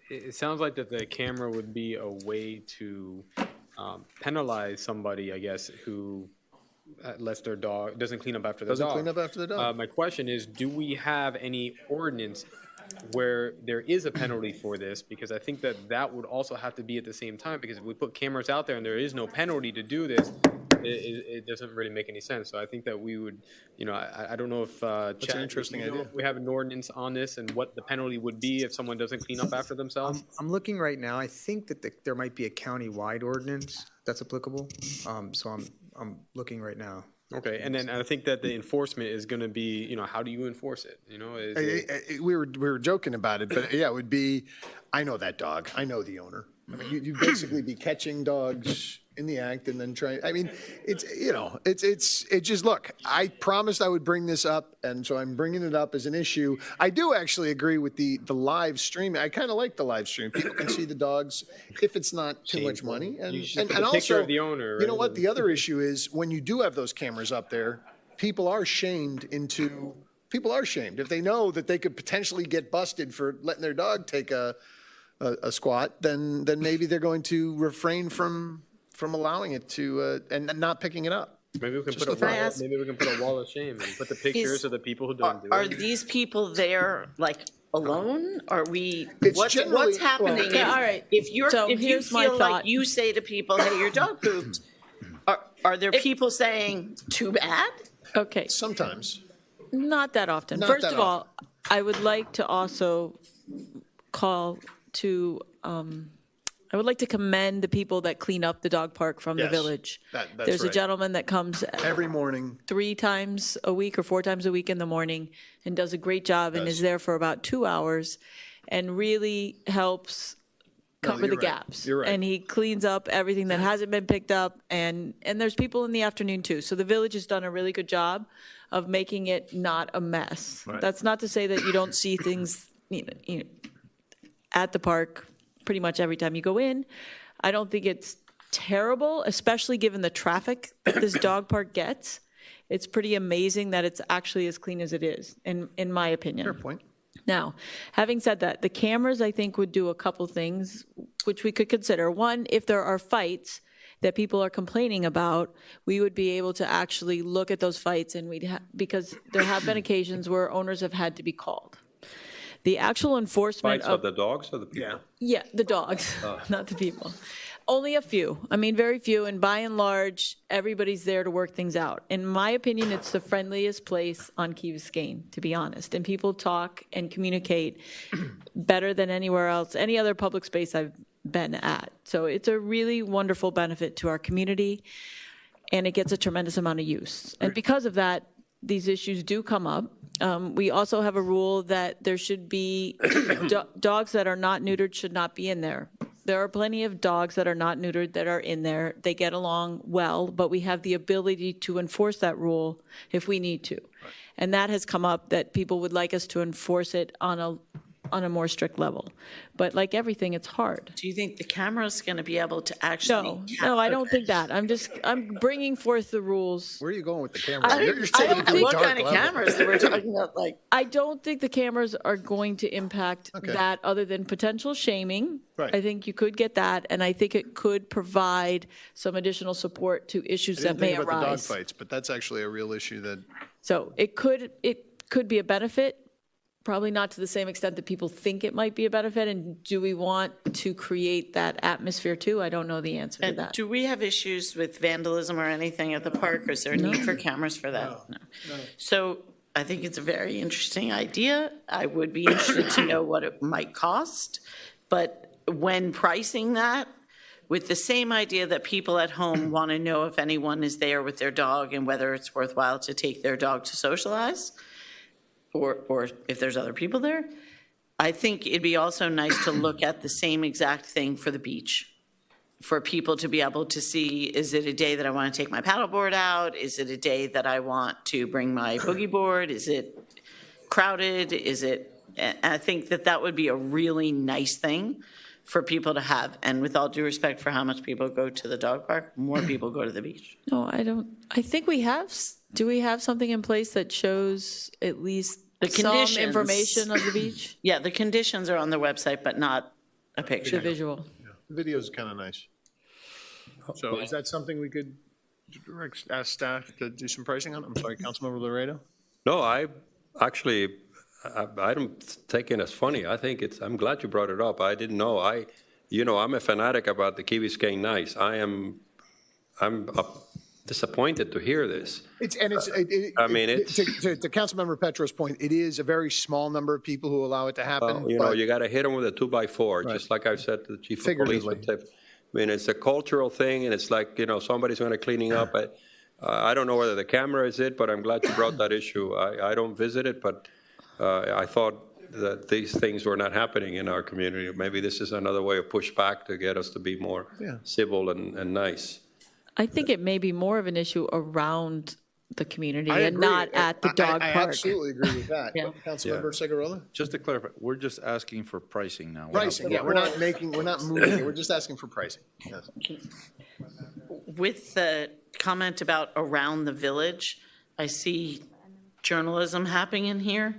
It sounds like that the camera would be a way to penalize somebody, I guess, who lets their dog, doesn't clean up after the dog. Doesn't clean up after the dog. My question is, do we have any ordinance where there is a penalty for this? Because I think that would also have to be at the same time, because if we put cameras out there and there is no penalty to do this, it doesn't really make any sense. So I think that we would, I don't know if, Chad, an interesting you know, idea. if we have an ordinance on this and what the penalty would be if someone doesn't clean up after themselves. I'm looking right now. I think that there might be a county-wide ordinance that's applicable. So I'm looking right now. Okay, and then I think that the enforcement is going to be, how do you enforce it? We were joking about it, but yeah, it would be, I know that dog. I know the owner. I mean, you'd basically be catching dogs in the act and then trying, I mean, it's just, look, I promised I would bring this up, and so I'm bringing it up as an issue. I do actually agree with the live stream. I kind of like the live stream. People can see the dogs if it's not too much money. And picture also, of the owner. you know what? The other issue is when you do have those cameras up there, people are shamed if they know that they could potentially get busted for letting their dog take a squat, then maybe they're going to refrain from allowing it to and not picking it up. Maybe we can Just put a a wall. thought. Maybe we can put a wall of shame and put the pictures of the people who don't do it. Are these people there like alone? Are we? It's What's generally- happening? Okay, if, all right. If you're, So if you here's my feel like thought. you say to people, "Hey, your dog pooped," are there people saying, "Too bad"? Okay. Sometimes. Not that often. Not First that of all, I would like to also call to, I would like to commend the people that clean up the dog park from the Yes, village. that's There's a right. gentleman that comes Every morning. 3 times a week or 4 times a week in the morning and does a great job and is there for about 2 hours and really helps No, cover the you're right. gaps. You're right. And he cleans up everything that hasn't been picked up, and there's people in the afternoon too. So the village has done a really good job of making it not a mess. Right. That's not to say that you don't see things at the park pretty much every time you go in. I don't think it's terrible, especially given the traffic that this dog park gets. It's pretty amazing that it's actually as clean as it is, in my opinion. Fair point. Now, having said that, the cameras, I think, would do a couple things which we could consider. One, if there are fights that people are complaining about, we would be able to actually look at those fights, and because there have been occasions where owners have had to be called. The actual enforcement Fights of the dogs or the people? Yeah, the dogs, not the people. Only a few. I mean, very few. And by and large, everybody's there to work things out. In my opinion, it's the friendliest place on Key Biscayne, to be honest. And people talk and communicate better than anywhere else, any other public space I've been at. So it's a really wonderful benefit to our community, and it gets a tremendous amount of use. And because of that, these issues do come up. We also have a rule that there should be, dogs that are not neutered should not be in there. There are plenty of dogs that are not neutered that are in there. They get along well, but we have the ability to enforce that rule if we need to. And that has come up, that people would like us to enforce it on a more strict level. But like everything, it's hard. Do you think the camera's going to be able to actually? No, I don't think that. I'm bringing forth the rules. Where are you going with the camera? I You're don't taking it to a What dark kind of level. cameras that we're talking about? Like, I don't think the cameras are going to impact that other than potential shaming. Right. I think you could get that, and I think it could provide some additional support to issues I that didn't may think about the dog arise. fights, but that's actually a real issue that, So it could be a benefit, probably not to the same extent that people think it might be a benefit. And do we want to create that atmosphere too? I don't know the answer to and that. do we have issues with vandalism or anything at the park? Or is there a need for cameras for that? No. So I think it's a very interesting idea. I would be interested to know what it might cost. But when pricing that, with the same idea that people at home want to know if anyone is there with their dog and whether it's worthwhile to take their dog to socialize, or if there's other people there, I think it'd be also nice to look at the same exact thing for the beach. For people to be able to see, is it a day that I want to take my paddleboard out? Is it a day that I want to bring my boogie board? Is it crowded? And I think that would be a really nice thing for people to have. And with all due respect for how much people go to the dog park, more people go to the beach. No, I don't. I think we have. Do we have something in place that shows at least The some conditions. information of the beach? Yeah, the conditions are on the website, but not a picture. The visual. the video's kind of nice. So is that something we could ask staff to do some pricing on? I'm sorry, Councilmember Laredo? No, I don't take it as funny. I think I'm glad you brought it up. I didn't know. I'm a fanatic about the Key Biscayne Nice. I'm disappointed to hear this. I mean, it's. To Councilmember Petro's point, it is a very small number of people who allow it to happen. Well, you got to hit them with a 2x4, just like I've said to the chief of police. I mean, it's a cultural thing, and it's like, somebody's going to cleaning up. I don't know whether the camera is it, but I'm glad you brought that issue. I don't visit it, but I thought that these things were not happening in our community. Maybe this is another way of pushback to get us to be more civil and nice. I think it may be more of an issue around the community I and agree. not at the dog I park. absolutely agree with that. Yeah. Councilmember Segurola? Just to clarify, we're just asking for pricing now. Pricing, yeah. We're not moving it. We're just asking for pricing. Yes. With the comment about around the village, I see journalism happening in here.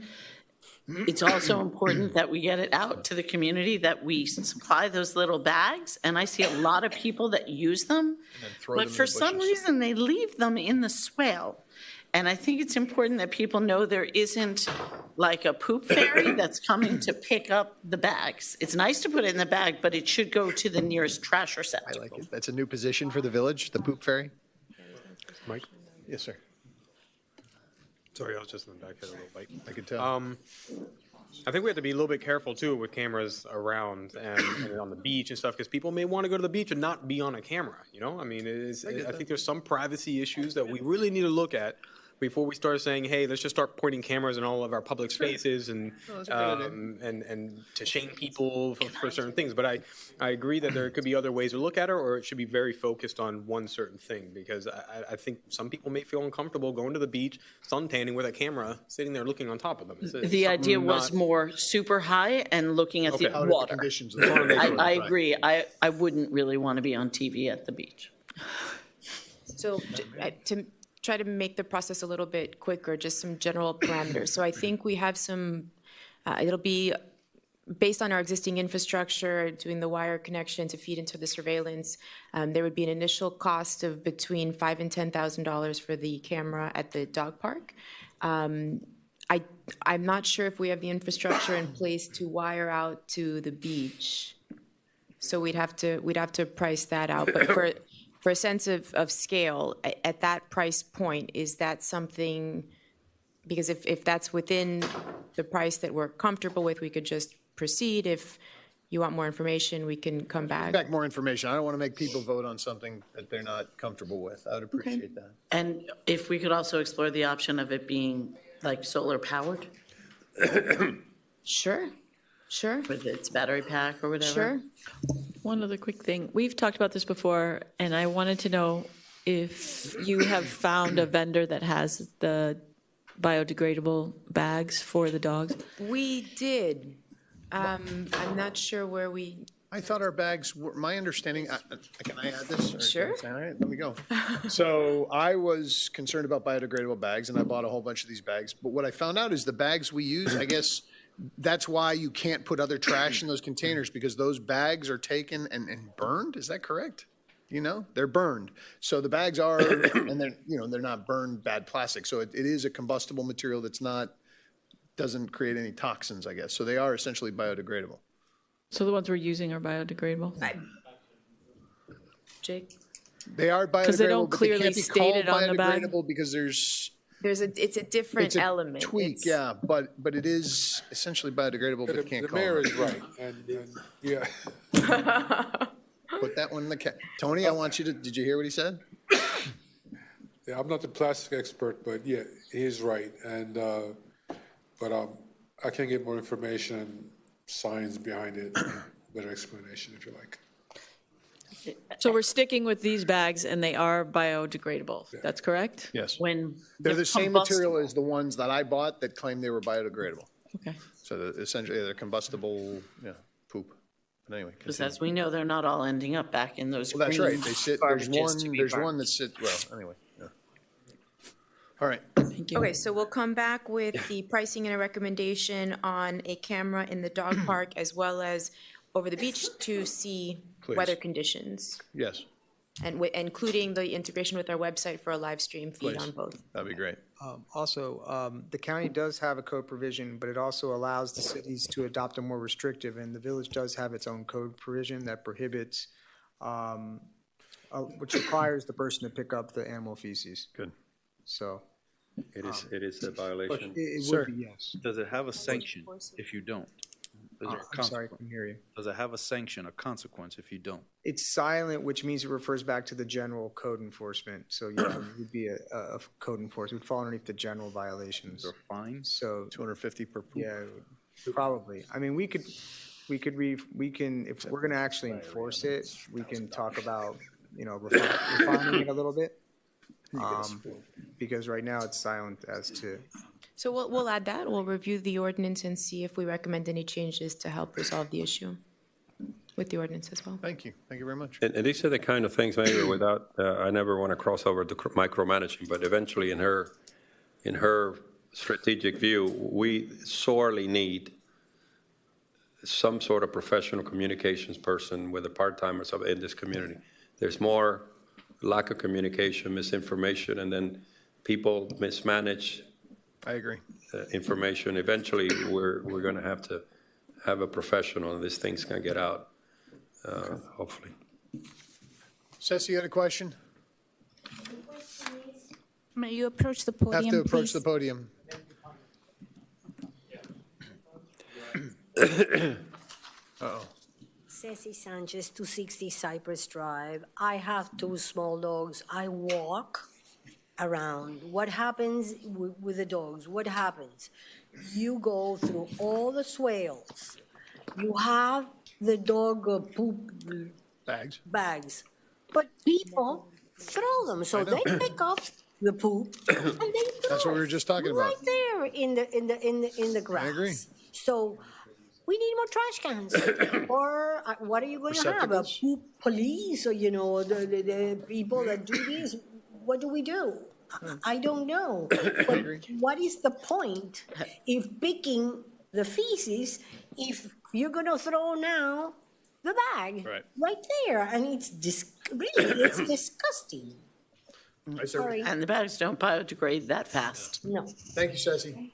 It's also important that we get it out to the community, that we supply those little bags, and I see a lot of people that use them, but for some reason, they leave them in the swale. And I think it's important that people know there isn't like a poop fairy that's coming to pick up the bags. It's nice to put it in the bag, but it should go to the nearest trash receptacle. I like it. That's a new position for the village, the poop fairy. Mike? Yes, sir. Sorry, I was just in the back here a little bite. I could tell. I think we have to be a little bit careful too with cameras around and on the beach and stuff, because people may want to go to the beach and not be on a camera. I mean, I think there's some privacy issues that we really need to look at before we start saying, hey, let's just start pointing cameras in all of our public spaces and to shame people for certain things. But I agree that there could be other ways to look at it, or it should be very focused on one certain thing, because I think some people may feel uncomfortable going to the beach, suntanning with a camera sitting there looking on top of them. The idea was more super high and looking at the water. I agree. I wouldn't really want to be on TV at the beach. So to try to make the process a little bit quicker, just some general parameters. So I think we have some, it'll be based on our existing infrastructure, doing the wire connection to feed into the surveillance. There would be an initial cost of between $5,000 and $10,000 for the camera at the dog park. I'm not sure if we have the infrastructure in place to wire out to the beach. So we'd have to price that out. But for a sense of scale, at that price point, is that something, because if that's within the price that we're comfortable with, we could just proceed. If you want more information, we can come back. More information. I don't want to make people vote on something that they're not comfortable with. I would appreciate that. And if we could also explore the option of it being like solar powered? Sure. With its battery pack or whatever? Sure. One other quick thing. We've talked about this before, and I wanted to know if you have found a vendor that has the biodegradable bags for the dogs. We did. I'm not sure where we. I thought our bags were, my understanding, can I add this? Sure. All right, let me go. So I was concerned about biodegradable bags, and I bought a whole bunch of these bags. But what I found out is the bags we use, I guess, that's why you can't put other trash in those containers, because those bags are taken and burned. Is that correct? They're burned. So the bags are, and they're not burned bad plastic. So it is a combustible material that's doesn't create any toxins, I guess. So they are essentially biodegradable. So the ones we're using are biodegradable? Jake? They are biodegradable, because they don't but clearly they can't be state called it on the bag? biodegradable because it's a different it's a element. Tweak, yeah, but it is essentially biodegradable, but it can't call it. The mayor is right, and yeah. Put that one in the Tony, I want you to, did you hear what he said? Yeah, I'm not the plastic expert, but yeah, he's right, and but I can get more information and science behind it, better explanation if you like. So we're sticking with these bags, and they are biodegradable. Yeah. That's correct? Yes. They're the same material as the ones that I bought that claimed they were biodegradable. Okay. So essentially, they're combustible poop. But anyway. Because as we know, they're not all ending up back in those green That's right. They sit. There's one that sits. Well, anyway. Yeah. All right. Thank you. Okay, so we'll come back with the pricing and a recommendation on a camera in the dog park as well as over the beach to see weather conditions. Yes. And including the integration with our website for a live stream feed on both. That'd be great. Also, the county does have a code provision, but it also allows the cities to adopt a more restrictive, and the village does have its own code provision that prohibits which requires the person to pick up the animal feces. Good. So It is a violation. it Sir. would be, yes. Does it have a sanction if you don't? Is there a I'm sorry, I consequence? couldn't hear you. Does it have a sanction, a consequence if you don't? It's silent, which means it refers back to the general code enforcement. So yeah, it would be a code enforcement. It would fall underneath the general violations. Is there a fine? So 250 per poop. yeah, probably. I mean, we can, if we're going to actually enforce it, we can talk about, refining it a little bit. Because right now it's silent as to. So we'll add that. We'll review the ordinance and see if we recommend any changes to help resolve the issue with the ordinance as well. Thank you. Thank you very much. And these are the kind of things, Mayor, without, I never want to cross over to micromanaging, but eventually in her strategic view, we sorely need some sort of professional communications person with a part-time or something in this community. There's more lack of communication, misinformation, and then people mismanage. I agree. Information. Eventually, we're going to have a professional, and this thing's going to get out, hopefully. Ceci, you had a question? May you approach the podium, Have to approach please? the podium. Uh-oh. Ceci Sanchez, 260 Cypress Drive. I have 2 small dogs. I walk around. What happens with the dogs? What happens? You go through all the swales. You have the dog poop bags. But people throw them. So they pick up the poop and they throw That's what we were just talking about. right there in the grass. I agree. So we need more trash cans. Or what are you going to have? A poop police or, the people that do this? What do we do? I don't know. But what is the point if picking the feces if you're going to throw now the bag right there? And it's really, it's disgusting. Sorry. And the bags don't biodegrade that fast. No. Thank you, Ceci.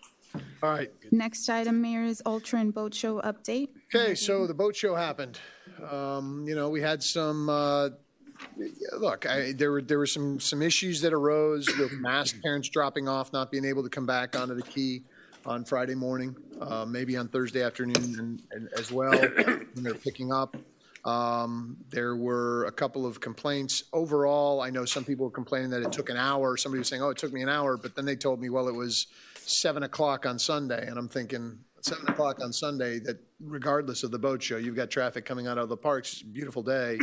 All right. Next item, Mayor, is Ultra and Boat Show update. Okay, so the boat show happened. We had some, there were some issues that arose with masked parents dropping off, not being able to come back onto the quay on Friday morning, maybe on Thursday afternoon and as well when they're picking up. There were a couple of complaints. Overall, I know some people were complaining that it took an hour. Somebody was saying, oh, it took me an hour, but then they told me, well, it was 7 o'clock on Sunday. And I'm thinking, 7 o'clock on Sunday, that regardless of the boat show, you've got traffic coming out of the parks, it's a beautiful day,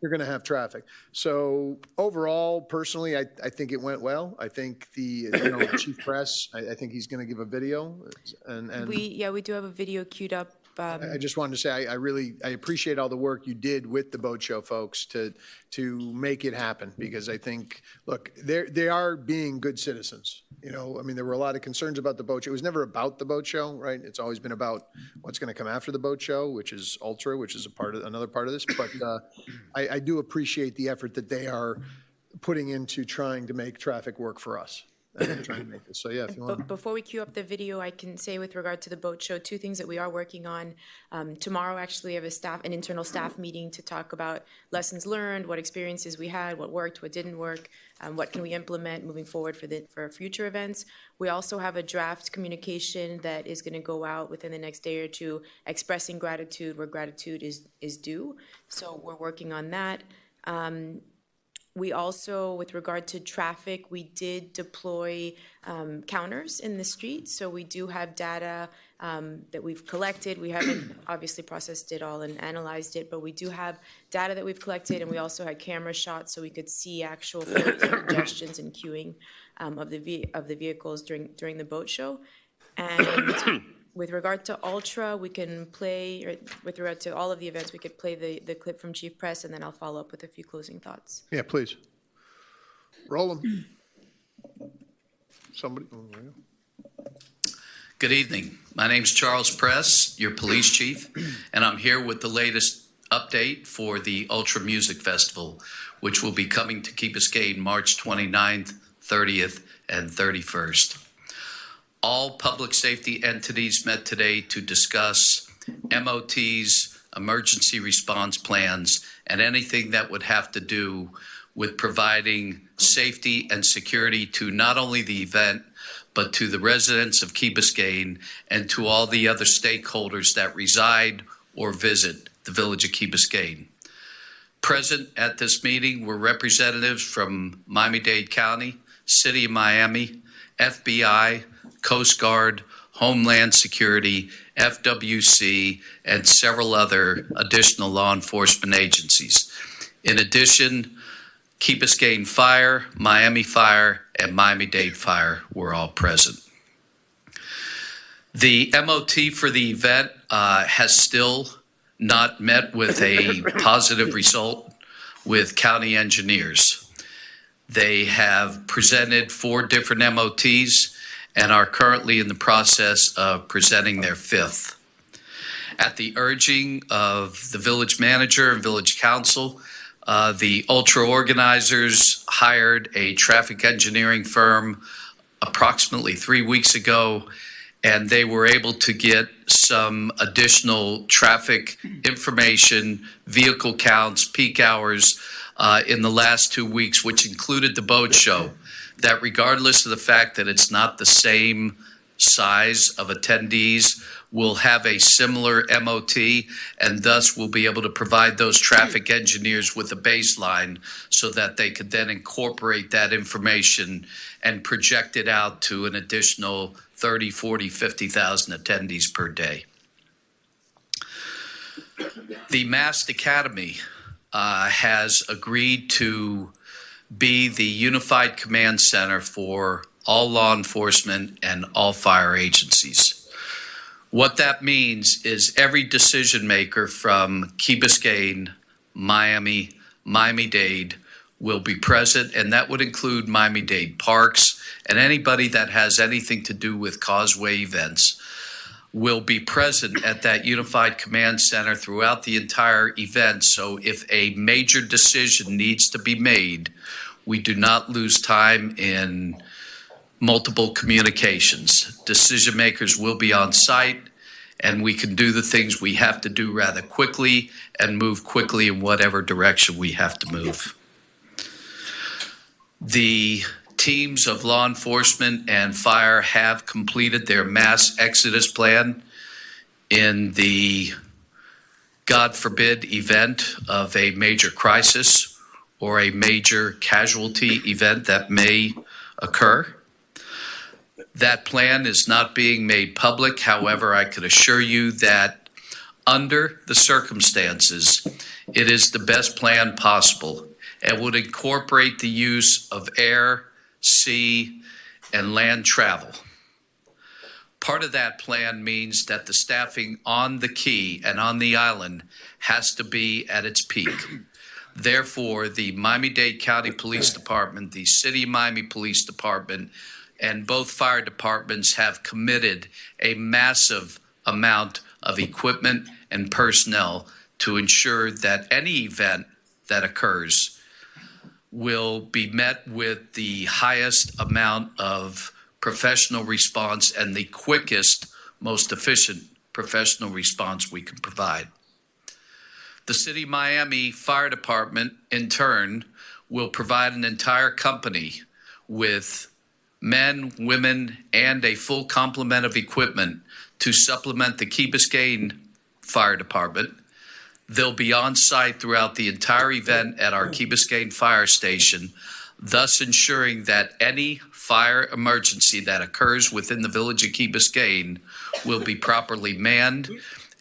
you're going to have traffic. So overall, personally, I think it went well. I think the chief press, I think he's going to give a video. And We do have a video queued up. I just wanted to say, I appreciate all the work you did with the boat show folks to make it happen, because I think, look, they are being good citizens. There were a lot of concerns about the boat show. It was never about the boat show, right? It's always been about what's going to come after the boat show, which is Ultra, which is another part of this. But I do appreciate the effort that they are putting into trying to make traffic work for us. Trying to make this. So yeah, if you want. But before we queue up the video, I can say with regard to the boat show, 2 things that we are working on. Tomorrow, actually, we have an internal staff meeting to talk about lessons learned, what experiences we had, what worked, what didn't work, what can we implement moving forward for future events. We also have a draft communication that is going to go out within the next day or 2, expressing gratitude where gratitude is due. So we're working on that. We also, with regard to traffic, we did deploy counters in the street. So we do have data that we've collected. We haven't obviously processed it all and analyzed it, but we do have data that we've collected, and we also had camera shots so we could see actual congestions and queuing of the vehicles during the boat show. And with regard to Ultra, we can play, or with regard to all of the events, we could play the clip from Chief Press, and then I'll follow up with a few closing thoughts. Yeah, please. Roll them. Somebody. Good evening. My name's Charles Press, your police chief, and I'm here with the latest update for the Ultra Music Festival, which will be coming to Key Biscayne March 29th, 30th, and 31st. All public safety entities met today to discuss MOT's emergency response plans, and anything that would have to do with providing safety and security to not only the event, but to the residents of Key Biscayne and to all the other stakeholders that reside or visit the village of Key Biscayne. Present at this meeting were representatives from Miami-Dade County, City of Miami, FBI, Coast Guard, Homeland Security, FWC, and several other additional law enforcement agencies. In addition, Key Biscayne Fire, Miami Fire, and Miami-Dade Fire were all present. The MOT for the event has still not met with a positive result with county engineers. They have presented 4 different MOTs and are currently in the process of presenting their 5th. At the urging of the village manager and village council, the Ultra organizers hired a traffic engineering firm approximately 3 weeks ago, and they were able to get some additional traffic information, vehicle counts, peak hours in the last 2 weeks, which included the boat show, that regardless of the fact that it's not the same size of attendees, will have a similar MOT, and thus will be able to provide those traffic engineers with a baseline so that they could then incorporate that information and project it out to an additional 30, 40, 50,000 attendees per day. The Mast Academy has agreed to be the unified command center for all law enforcement and all fire agencies. What that means is every decision maker from Key Biscayne, Miami, Miami-Dade will be present, and that would include Miami-Dade Parks and anybody that has anything to do with causeway events will be present at that unified command center throughout the entire event. So if a major decision needs to be made, we do not lose time in multiple communications. Decision makers will be on site, and we can do the things we have to do rather quickly and move quickly in whatever direction we have to move. The teams of law enforcement and fire have completed their mass exodus plan in the, God forbid, event of a major crisis or a major casualty event that may occur. That plan is not being made public. However, I could assure you that under the circumstances, it is the best plan possible and would incorporate the use of air, sea, and land travel. Part of that plan means that the staffing on the key and on the island has to be at its peak. Therefore, the Miami-Dade County Police Department, the City of Miami Police Department, and both fire departments have committed a massive amount of equipment and personnel to ensure that any event that occurs will be met with the highest amount of professional response and the quickest, most efficient professional response we can provide. The City of Miami Fire Department, in turn, will provide an entire company with men, women, and a full complement of equipment to supplement the Key Biscayne Fire Department. They'll be on site throughout the entire event at our Key Biscayne Fire Station, thus ensuring that any fire emergency that occurs within the village of Key Biscayne will be properly manned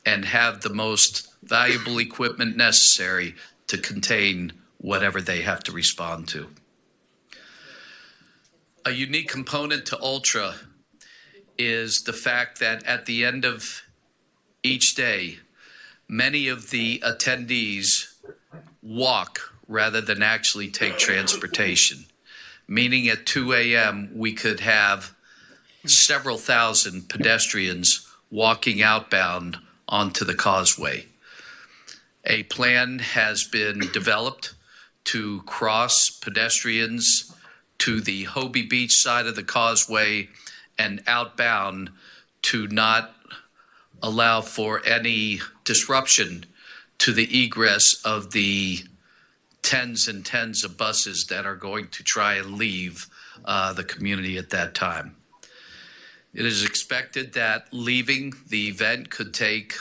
and have the most valuable equipment necessary to contain whatever they have to respond to. A unique component to Ultra is the fact that at the end of each day, many of the attendees walk rather than actually take transportation, meaning at 2 a.m. we could have several thousand pedestrians walking outbound onto the causeway. A plan has been developed to cross pedestrians to the Hobie Beach side of the causeway and outbound to not allow for any disruption to the egress of the tens and tens of buses that are going to try and leave the community at that time. It is expected that leaving the event could take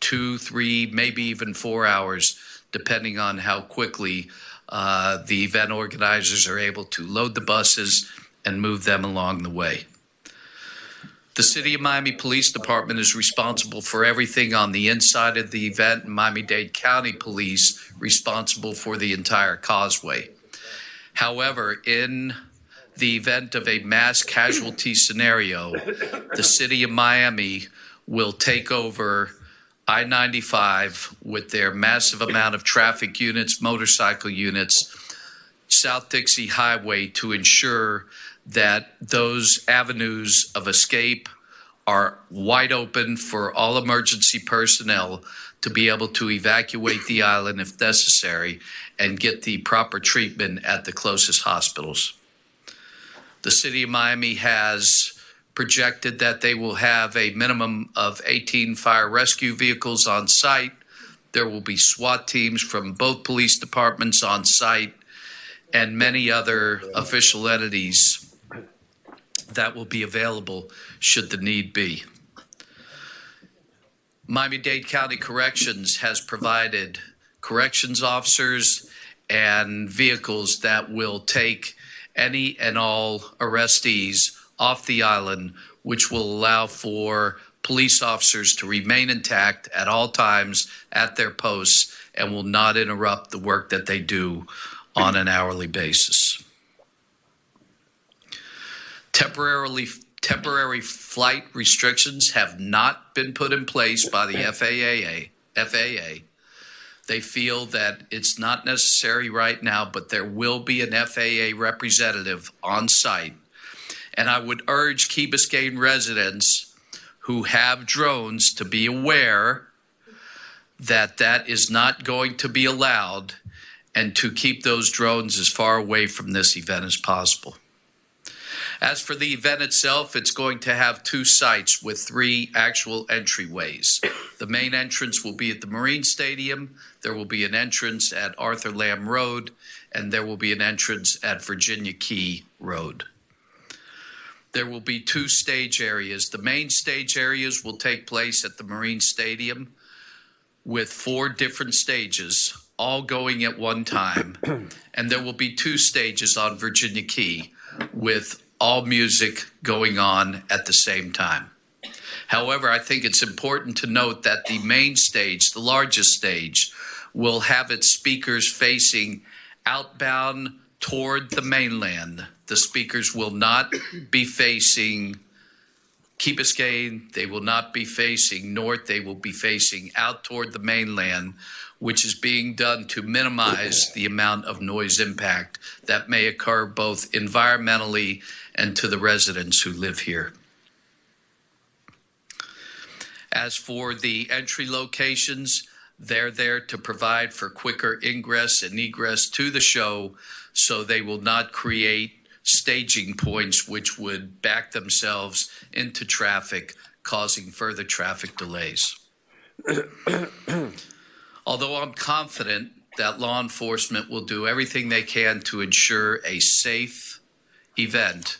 2, 3, maybe even 4 hours, depending on how quickly the event organizers are able to load the buses and move them along the way. The City of Miami Police Department is responsible for everything on the inside of the event, and Miami-Dade County Police responsible for the entire causeway. However, in the event of a mass casualty scenario, the City of Miami will take over I-95 with their massive amount of traffic units, motorcycle units, South Dixie Highway, to ensure that those avenues of escape are wide open for all emergency personnel to be able to evacuate the island if necessary and get the proper treatment at the closest hospitals. The City of Miami has projected that they will have a minimum of 18 fire rescue vehicles on site. There will be SWAT teams from both police departments on site and many other official entities that will be available should the need be. Miami-Dade County Corrections has provided corrections officers and vehicles that will take any and all arrestees off the island, which will allow for police officers to remain intact at all times at their posts and will not interrupt the work that they do on an hourly basis. Temporary flight restrictions have not been put in place by the FAA. They feel that it's not necessary right now, but there will be an FAA representative on site. And I would urge Key Biscayne residents who have drones to be aware that that is not going to be allowed and to keep those drones as far away from this event as possible. As for the event itself, it's going to have 2 sites with 3 actual entryways. The main entrance will be at the Marine Stadium. There will be an entrance at Arthur Lamb Road, and there will be an entrance at Virginia Key Road. There will be 2 stage areas. The main stage areas will take place at the Marine Stadium with 4 different stages, all going at one time. And there will be 2 stages on Virginia Key with all music going on at the same time. However, I think it's important to note that the main stage, the largest stage, will have its speakers facing outbound toward the mainland. The speakers will not be facing Key Biscayne. They will not be facing north. They will be facing out toward the mainland, which is being done to minimize the amount of noise impact that may occur both environmentally and to the residents who live here. As for the entry locations, they're there to provide for quicker ingress and egress to the show, so they will not create staging points which would back themselves into traffic, causing further traffic delays. Although I'm confident that law enforcement will do everything they can to ensure a safe event,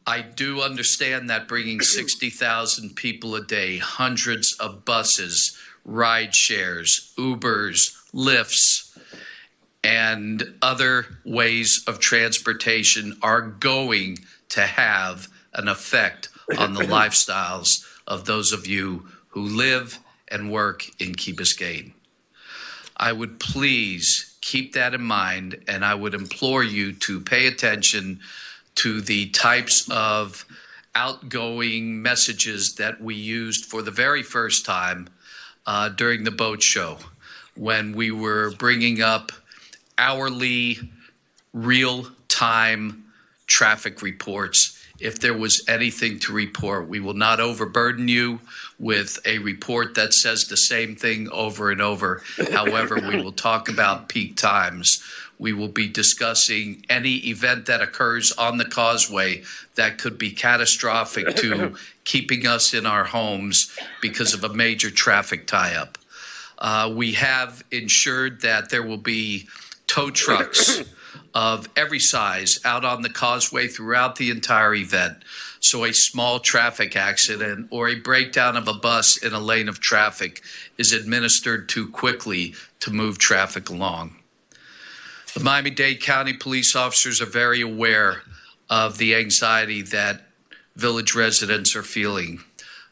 I do understand that bringing 60,000 people a day, hundreds of buses, ride shares, Ubers, Lyfts, and other ways of transportation are going to have an effect on the lifestyles of those of you who live and work in Key Biscayne. I would please keep that in mind, and I would implore you to pay attention to the types of outgoing messages that we used for the very first time during the boat show, when we were bringing up hourly, real-time traffic reports if there was anything to report. We will not overburden you with a report that says the same thing over and over. However, we will talk about peak times. We will be discussing any event that occurs on the causeway that could be catastrophic to keeping us in our homes because of a major traffic tie-up. We have ensured that there will be tow trucks of every size out on the causeway throughout the entire event. So a small traffic accident or a breakdown of a bus in a lane of traffic is administered too quickly to move traffic along. The Miami-Dade County police officers are very aware of the anxiety that village residents are feeling.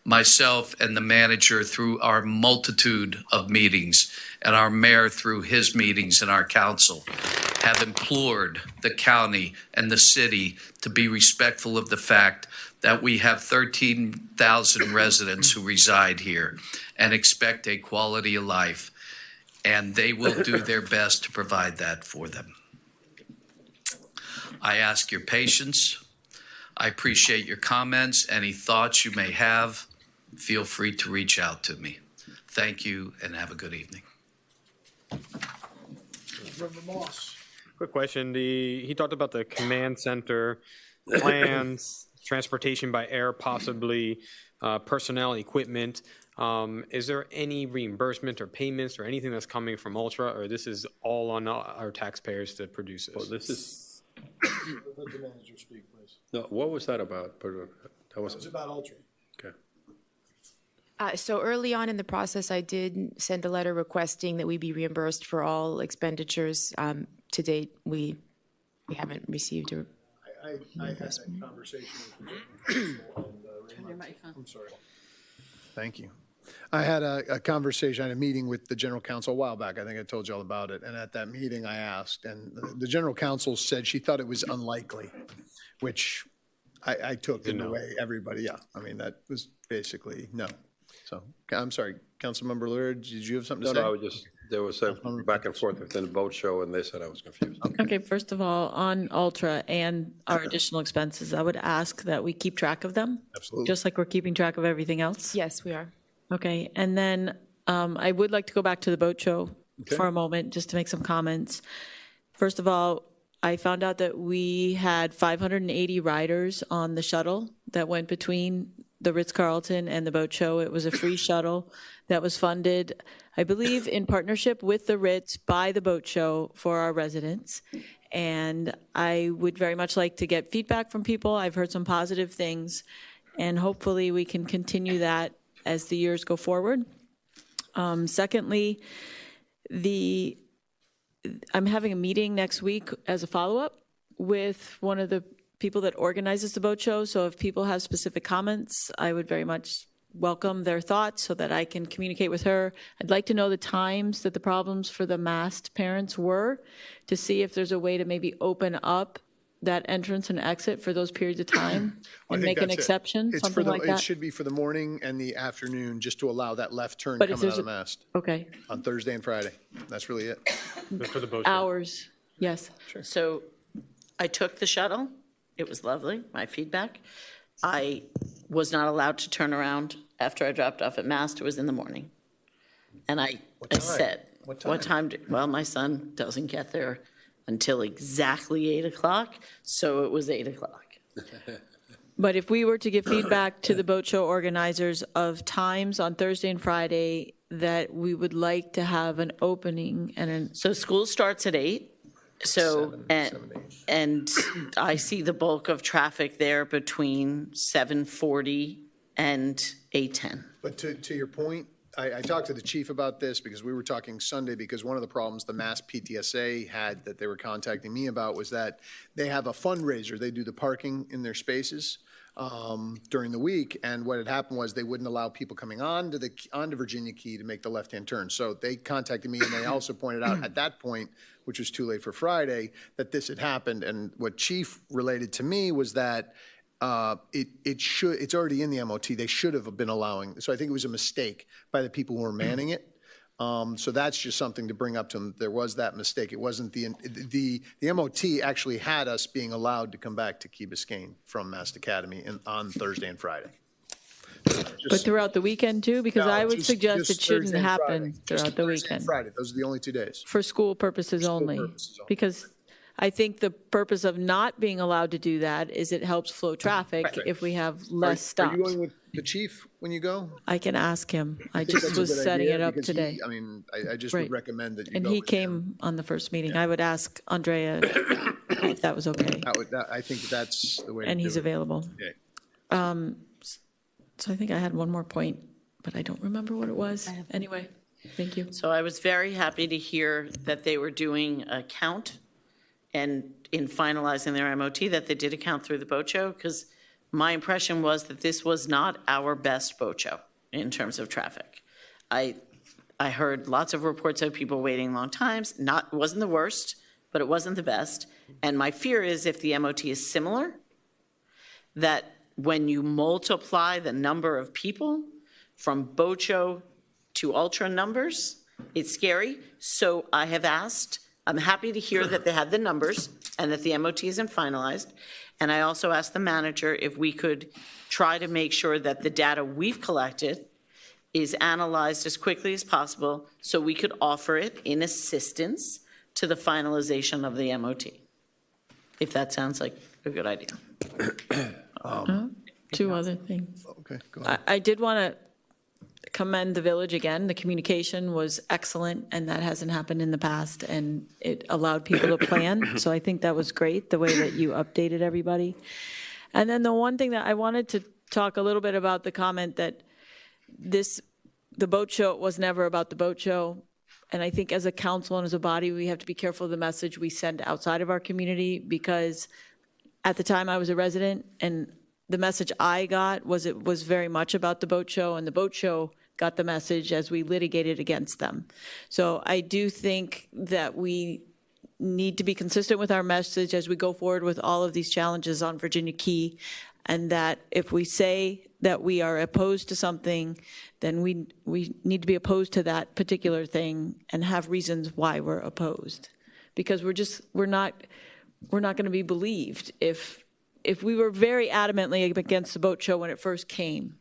Myself and the manager, through our multitude of meetings, and our mayor through his meetings and our council, have implored the county and the city to be respectful of the fact that we have 13,000 residents who reside here and expect a quality of life, and they will do their best to provide that for them. I ask your patience. I appreciate your comments. Any thoughts you may have, feel free to reach out to me. Thank you and have a good evening. Member Moss. Quick question. He talked about the command center plans, transportation by air, possibly personnel, equipment. Is there any reimbursement or payments or anything that's coming from Ultra, or this is all on our taxpayers to produce this? Well, this is, Let the manager speak, please. no, what was that about? That was It's about Ultra. okay. So early on in the process, I did send a letter requesting that we be reimbursed for all expenditures. To date, we haven't received a I had that conversation with I'm sorry. Thank you. I had a conversation, I had a meeting with the general counsel a while back. I think I told you all about it. And at that meeting, I asked, and the general counsel said she thought it was unlikely, which I took in the way everybody, yeah. I mean, that was basically no. So, I'm sorry, Councilmember Lillard, did you have something to say? No, I was just, there was a back and forth within the boat show, and they said I was confused. Okay, first of all, on Ultra and our additional expenses, I would ask that we keep track of them. Absolutely. Just like we're keeping track of everything else. Yes, we are. Okay, and then I would like to go back to the boat show for a moment, just to make some comments. First of all, I found out that we had 580 riders on the shuttle that went between the Ritz-Carlton and the boat show. It was a free shuttle that was funded, I believe, in partnership with the Ritz by the boat show for our residents. And I would very much like to get feedback from people. I've heard some positive things, and hopefully we can continue that as the years go forward. Secondly, I'm having a meeting next week as a follow-up with one of the people that organizes the boat show. So if people have specific comments, I would very much welcome their thoughts so that I can communicate with her. I'd like to know the times that the problems for the masked parents were, to see if there's a way to maybe open up that entrance and exit for those periods of time and make an exception, something like that. It should be for the morning and the afternoon, just to allow that left turn But if coming out there's of the mast Okay, on Thursday and Friday. That's really it. For the boat show. hours, yes. So I took the shuttle. It was lovely, my feedback. I was not allowed to turn around after I dropped off at Mast. It was in the morning. And I said, what time? Well, my son doesn't get there until exactly 8 o'clock, so it was 8 o'clock. But if we were to give feedback to the boat show organizers of times on Thursday and Friday that we would like to have an opening and So school starts at 8. So, and I see the bulk of traffic there between 7:40 and 8:10. But to your point, I talked to the chief about this because we were talking Sunday, because one of the problems the Mass PTSA had that they were contacting me about was that they have a fundraiser. They do the parking in their spaces during the week, and what had happened was they wouldn't allow people coming onto Virginia Key to make the left-hand turn. So they contacted me, and they also pointed out at that point, which was too late for Friday, that this had happened. And what Chief related to me was that it's already in the MOT. They should have been allowing. So I think it was a mistake by the people who were manning it. So that's just something to bring up to them. There was that mistake. It wasn't the MOT actually had us being allowed to come back to Key Biscayne from Mast Academy on Thursday and Friday. But throughout the weekend too, because No, I would just- suggest just it shouldn't Thursday and happen Friday. Just throughout the Thursday and weekend. Friday, those are the only 2 days. For school purposes only. purposes only. Because I think the purpose of not being allowed to do that is it helps flow traffic Right. if we have less Are stops. you going with the chief when you go? I can ask him. I think just that's a was good setting idea it up because today. I mean, I just Right. would recommend that you And go he with him. came on the first meeting. I would ask Andrea if that was okay. I think that's the way to And do he's it. available. Okay. So I think I had one more point, but I don't remember what it was. Anyway, thank you. So I was very happy to hear that they were doing a count and in finalizing their MOT, that they did a count through the boat show, because my impression was that this was not our best boat show in terms of traffic. I heard lots of reports of people waiting long times. It wasn't the worst, but it wasn't the best. And my fear is if the MOT is similar, that when you multiply the number of people from boat show to ultra numbers, it's scary. So I have asked, I'm happy to hear that they had the numbers and that the MOT isn't finalized. And I also asked the manager if we could try to make sure that the data we've collected is analyzed as quickly as possible so we could offer it in assistance to the finalization of the MOT. If that sounds like a good idea. Two other things. Okay, go ahead. I did want to commend the village again. The communication was excellent, and that hasn't happened in the past, and it allowed people to plan. So I think that was great, the way that you updated everybody. And then the one thing that I wanted to talk a little bit about, the comment that the boat show was never about the boat show. And I think as a council and as a body, we have to be careful of the message we send outside of our community, because at the time I was a resident, and the message I got was it was very much about the boat show, and the boat show got the message as we litigated against them. So I do think that we need to be consistent with our message as we go forward with all of these challenges on Virginia Key, and that if we say that we are opposed to something, then we need to be opposed to that particular thing and have reasons why we're opposed. Because we're not going to be believed if we were very adamantly against the boat show when it first came.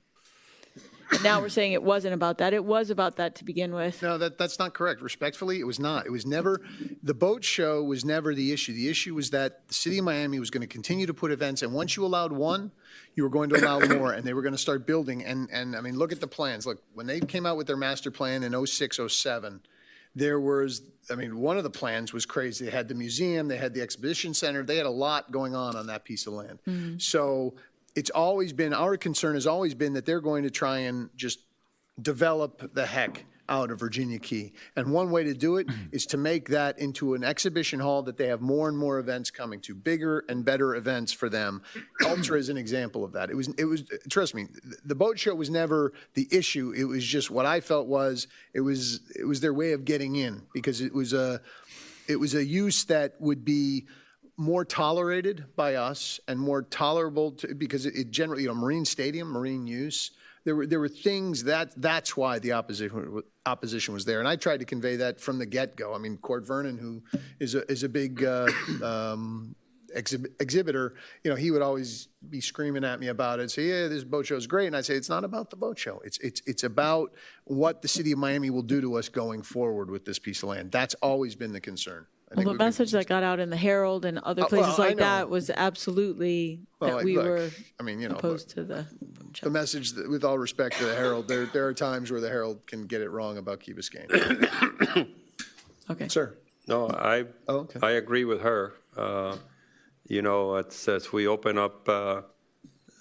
And now we're saying it wasn't about that. It was about that to begin with. No, that's not correct. Respectfully, it was not. It was never, the boat show was never the issue. The issue was that the city of Miami was going to continue to put events, and once you allowed one, you were going to allow more, and they were going to start building. And I mean, look at the plans. Look, when they came out with their master plan in 06, 07, there was, I mean, one of the plans was crazy. They had the museum, they had the exhibition center, they had a lot going on that piece of land. Mm-hmm. So it's always been, our concern has always been that they're going to try and just develop the heck out of Virginia Key. And one way to do it is to make that into an exhibition hall that they have more and more events coming to, bigger and better events for them. Ultra is an example of that. It was, trust me, the boat show was never the issue. It was just what I felt was, it was their way of getting in, because it was a use that would be more tolerated by us and more tolerable because it generally, marine stadium, marine use, there were things that's why the opposition was there. And I tried to convey that from the get-go. I mean, Court Vernon, who is a big exhibitor, he would always be screaming at me about it. Say, yeah, this boat show is great. And I'd say, it's not about the boat show. It's about what the city of Miami will do to us going forward with this piece of land. That's always been the concern. Well, the message that got out in the Herald and other places like that was absolutely that we were opposed to the message. That, with all respect to the Herald, there are times where the Herald can get it wrong about Key Biscayne. Okay, sir. No, I agree with her. It's as we open up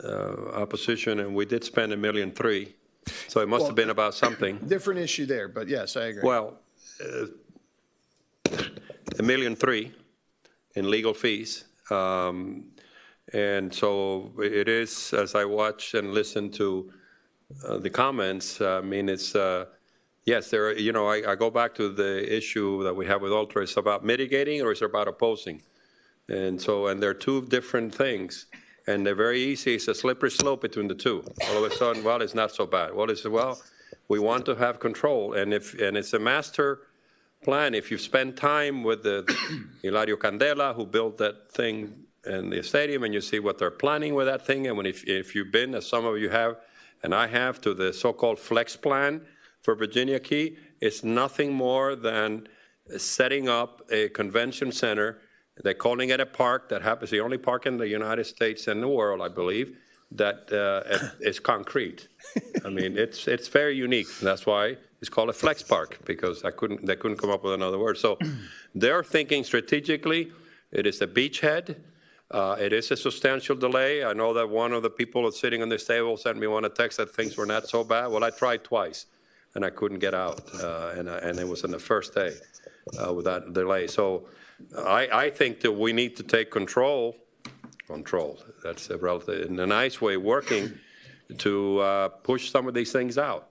opposition, and we did spend $1.3 million, so it must have been about something. Different issue there, but yes, I agree. Well. $1.3 million in legal fees. And so it is, as I watch and listen to the comments, I mean, it's, yes, there are, I go back to the issue that we have with Ultra. It's about mitigating or it's about opposing. And they're two different things. And they're very easy. It's a slippery slope between the two. All of a sudden, well, it's not so bad. We want to have control, and it's a master plan. If you spend time with the Hilario Candela, who built that thing in the stadium, and you see what they're planning with that thing, and if you've been, as some of you have, and I have, to the so-called flex plan for Virginia Key, it's nothing more than setting up a convention center. They're calling it a park that happens, the only park in the United States and the world, I believe, that is concrete. I mean, it's very unique. That's why it's called a flex park, because they couldn't come up with another word. So they're thinking strategically. It is a beachhead. It is a substantial delay. I know that one of the people sitting on this table sent me one text that things were not so bad. Well, I tried twice, and I couldn't get out, and it was on the first day with that delay. So I think that we need to take control, that's a relative, in a nice way, working to push some of these things out.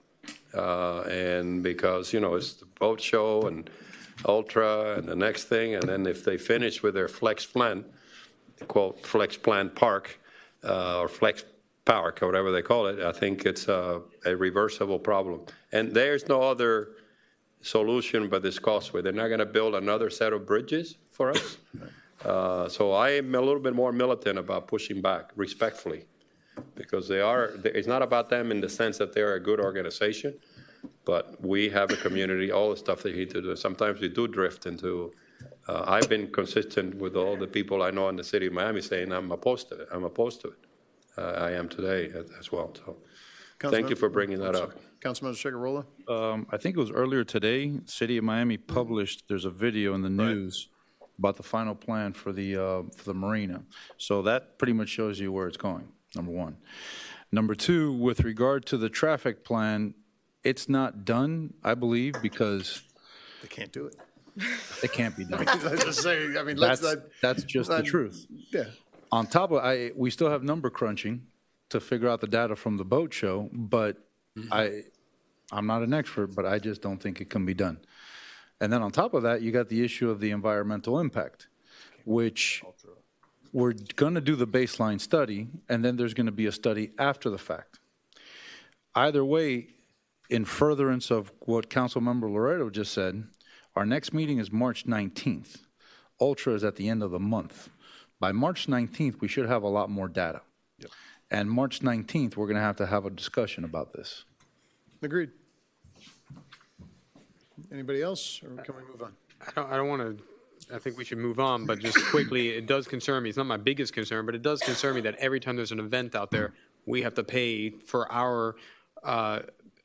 And because, it's the boat show and Ultra and the next thing, and then if they finish with their flex plan, quote, flex plan park, or flex park, or whatever they call it, I think it's a reversible problem. And there's no other solution but this causeway. They're not going to build another set of bridges for us. So I am a little bit more militant about pushing back, respectfully, because it's not about them in the sense that they're a good organization, but we have a community, all the stuff they need to do. Sometimes we do drift into, I've been consistent with all the people I know in the city of Miami saying I'm opposed to it. I am today as well. So thank you for bringing that up. Councilmember Chigarola? I think it was earlier today, City of Miami published, there's a video in the news about the final plan for the marina. So that pretty much shows you where it's going, number one. Number two, with regard to the traffic plan, it's not done, I believe, because They can't do it. it can't be done. Let's just say, That's just the truth. Yeah. On top of we still have number crunching to figure out the data from the boat show, but I'm not an expert, but I just don't think it can be done. And then on top of that, you got the issue of the environmental impact, which we're going to do the baseline study, and then there's going to be a study after the fact. Either way, in furtherance of what Councilmember Loreto just said, our next meeting is March 19th. Ultra is at the end of the month. By March 19th, we should have a lot more data. Yep. And March 19th, we're going to have a discussion about this. Agreed. Anybody else, or can we move on? I don't want to, I think we should move on, but just quickly, it does concern me. It's not my biggest concern, but it does concern me that every time there's an event out there, we have to pay for our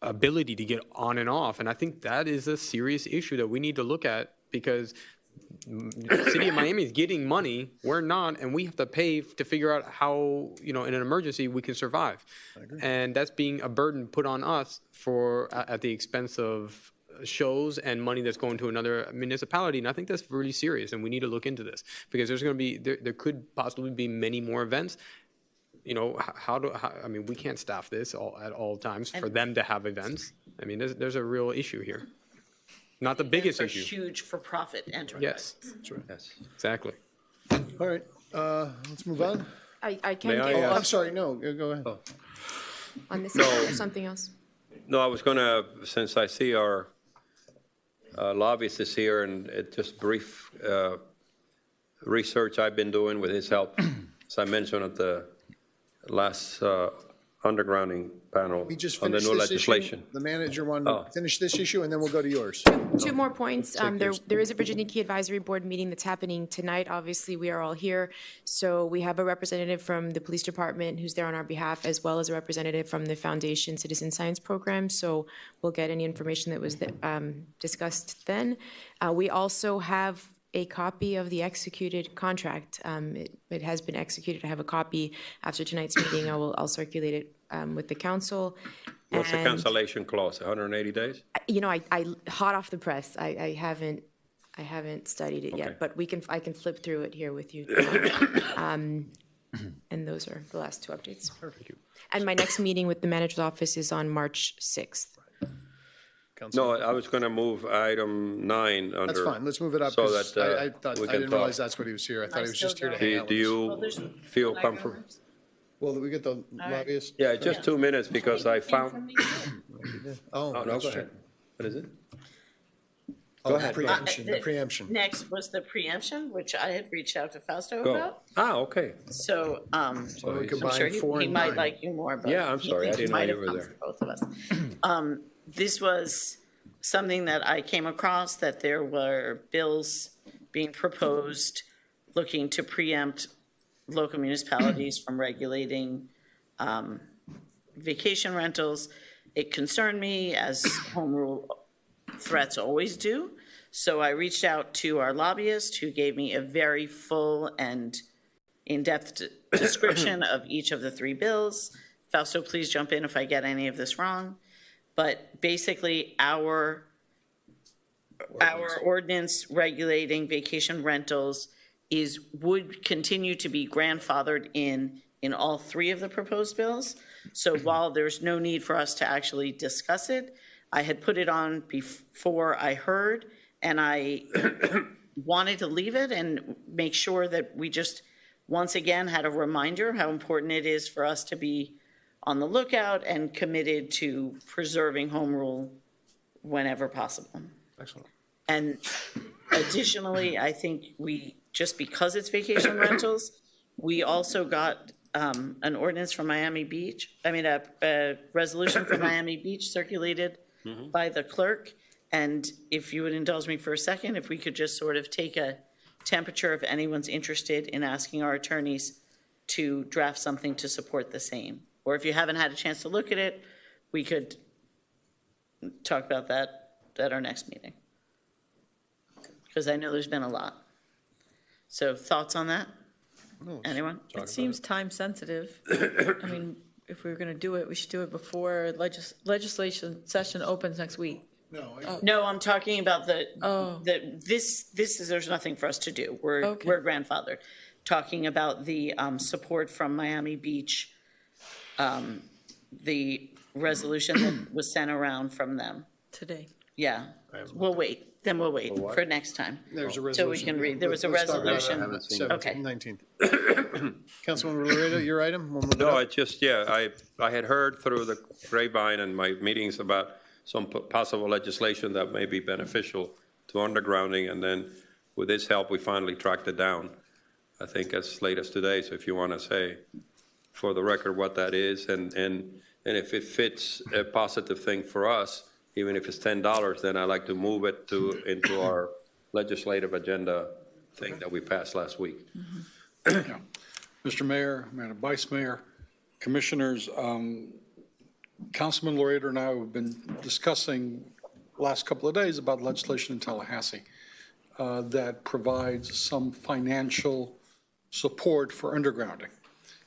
ability to get on and off. And I think that is a serious issue that we need to look at, because the city of Miami is getting money, we're not, and we have to pay to figure out how, in an emergency we can survive. And that's being a burden put on us at the expense of shows and money that's going to another municipality. And I think that's really serious, and we need to look into this, because there's going to be, there could possibly be many more events. I mean, we can't staff this at all times for them to have events. I mean, there's a real issue here. Not the biggest Events are issue. huge for-profit enterprises. Yes, that's right. Yes, exactly. All right, let's move on. I can May I get Oh, I'm sorry, no, go ahead. on this No. issue or something else. No, I was going to, since I see our lobbyist is here, and just brief research I've been doing with his help, as I mentioned at the last undergrounding panel We just on the finished new this legislation. issue. The manager wanted Oh. to finish this issue, and then we'll go to yours. Two more points. Take yours. There is a Virginia Key Advisory Board meeting that's happening tonight. Obviously, we are all here. So we have a representative from the police department who's there on our behalf, as well as a representative from the Foundation Citizen Science Program. So we'll get any information that was discussed then. We also have a copy of the executed contract. It has been executed. I have a copy after tonight's meeting. I'll circulate it with the council. What's the And, cancellation clause, 180 days? I hot off the press. I haven't studied it yet, Okay. but I can flip through it here with you. And those are the last two updates. Perfect. And my next meeting with the manager's office is on March 6th. No, I was going to move item 9 under. That's fine, let's move it up, so because that, I thought, we I can didn't realize talk. that's what he was here. I thought he was still just here to got it. hang out Do with us. you feel comfortable? Well, we get the lobbyist. Yeah, just 2 minutes because I found, Oh, oh, no, go ahead. What is it? Go ahead. Preemption, the preemption. Next was the preemption, which I had reached out to Fausto Go. about. Okay. So, So we I'm combine sure 4 he and might 9. like you more, but. Yeah, I'm he sorry, I thinks didn't know might you have were come there. for both of us. This was something that I came across, that there were bills being proposed looking to preempt local municipalities from regulating vacation rentals. It concerned me, as home rule threats always do. So I reached out to our lobbyist, who gave me a very full and in-depth description of each of the 3 bills. Fausto, please jump in if I get any of this wrong. But basically, our ordinance regulating vacation rentals would continue to be grandfathered in all 3 of the proposed bills. So while there's no need for us to actually discuss it, I had put it on before I heard, and I wanted to leave it and make sure that we just, once again, had a reminder how important it is for us to be on the lookout and committed to preserving home rule whenever possible. Excellent. And additionally, I think just because it's vacation rentals, we also got an ordinance from Miami Beach, a resolution from Miami Beach circulated by the clerk. And if you would indulge me for a second, if we could just sort of take a temperature if anyone's interested in asking our attorneys to draft something to support the same. Or if you haven't had a chance to look at it, we could talk about that at our next meeting. Because I know there's been a lot. So thoughts on that? Anyone? It seems time sensitive. I mean, if we were going to do it, we should do it before legislation session opens next week. No, I'm talking about this is, there's nothing for us to do. We're grandfathered. Talking about the support from Miami Beach, the resolution that was sent around from them. Today. Yeah, we'll wait. Then we'll wait for next time. There's a resolution. So we can read. There was a Let's talk about resolution. it. Okay. 19th. Councilman Laredo, your item? We'll move it No, up. I just, yeah, I had heard through the grapevine and my meetings about some possible legislation that may be beneficial to undergrounding, and then with this help, we finally tracked it down, I think as late as today. So if you want to say for the record what that is, and if it fits a positive thing for us, even if it's $10, then I'd like to move it into our legislative agenda thing that we passed last week. Mr. Mayor, Madam Vice Mayor, Commissioners, Councilman Laredo and I have been discussing last couple of days about legislation in Tallahassee that provides some financial support for undergrounding.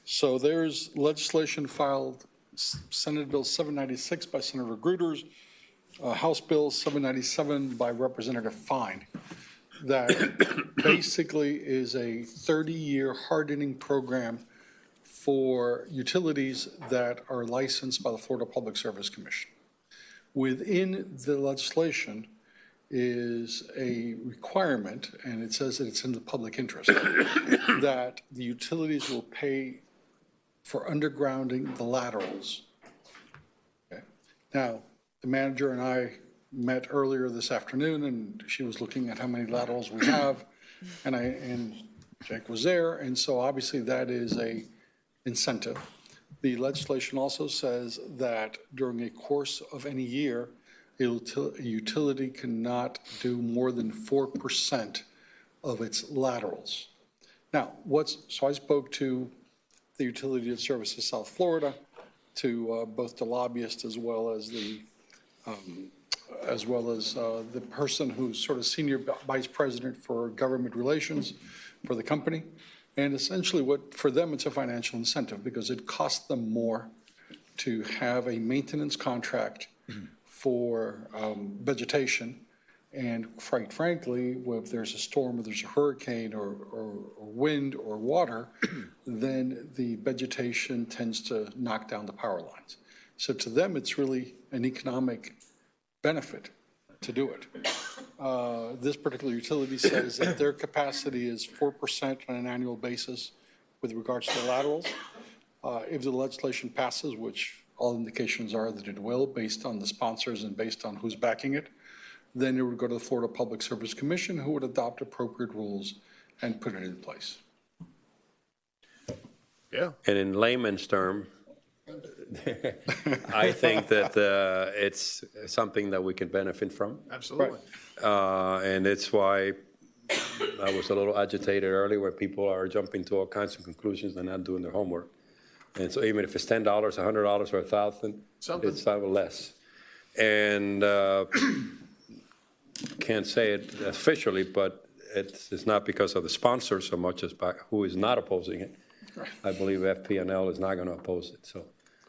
So there's legislation filed, Senate Bill 796 by Senator Gruters, House Bill 797 by Representative Fine, that basically is a 30-year hardening program for utilities that are licensed by the Florida Public Service Commission. Within the legislation is a requirement, and it says that it's in the public interest, that the utilities will pay for undergrounding the laterals. Okay. Now, the manager and I met earlier this afternoon, and she was looking at how many laterals we have, and Jake was there, and so obviously that is a incentive. The legislation also says that during a course of any year, a utility cannot do more than 4% of its laterals. Now, so I spoke to the Utility that Services South Florida, to both the lobbyist as well as the person who's sort of senior vice president for government relations for the company. And essentially for them, it's a financial incentive because it costs them more to have a maintenance contract for vegetation. And quite frankly, if there's a storm or there's a hurricane or wind or water, then the vegetation tends to knock down the power lines. So to them, it's really an economic benefit to do it. This particular utility says that their capacity is 4% on an annual basis with regards to the laterals. If the legislation passes, which all indications are that it will, based on the sponsors and based on who's backing it, then it would go to the Florida Public Service Commission, who would adopt appropriate rules and put it in place. Yeah. And in layman's term, I think that it's something that we can benefit from. Absolutely. And it's why I was a little agitated earlier, where people are jumping to all kinds of conclusions and not doing their homework. And so even if it's $10, $100, or $1,000, it's less. And can't say it officially, but it's not because of the sponsor so much as by who is not opposing it. I believe FPNL is not going to oppose it, so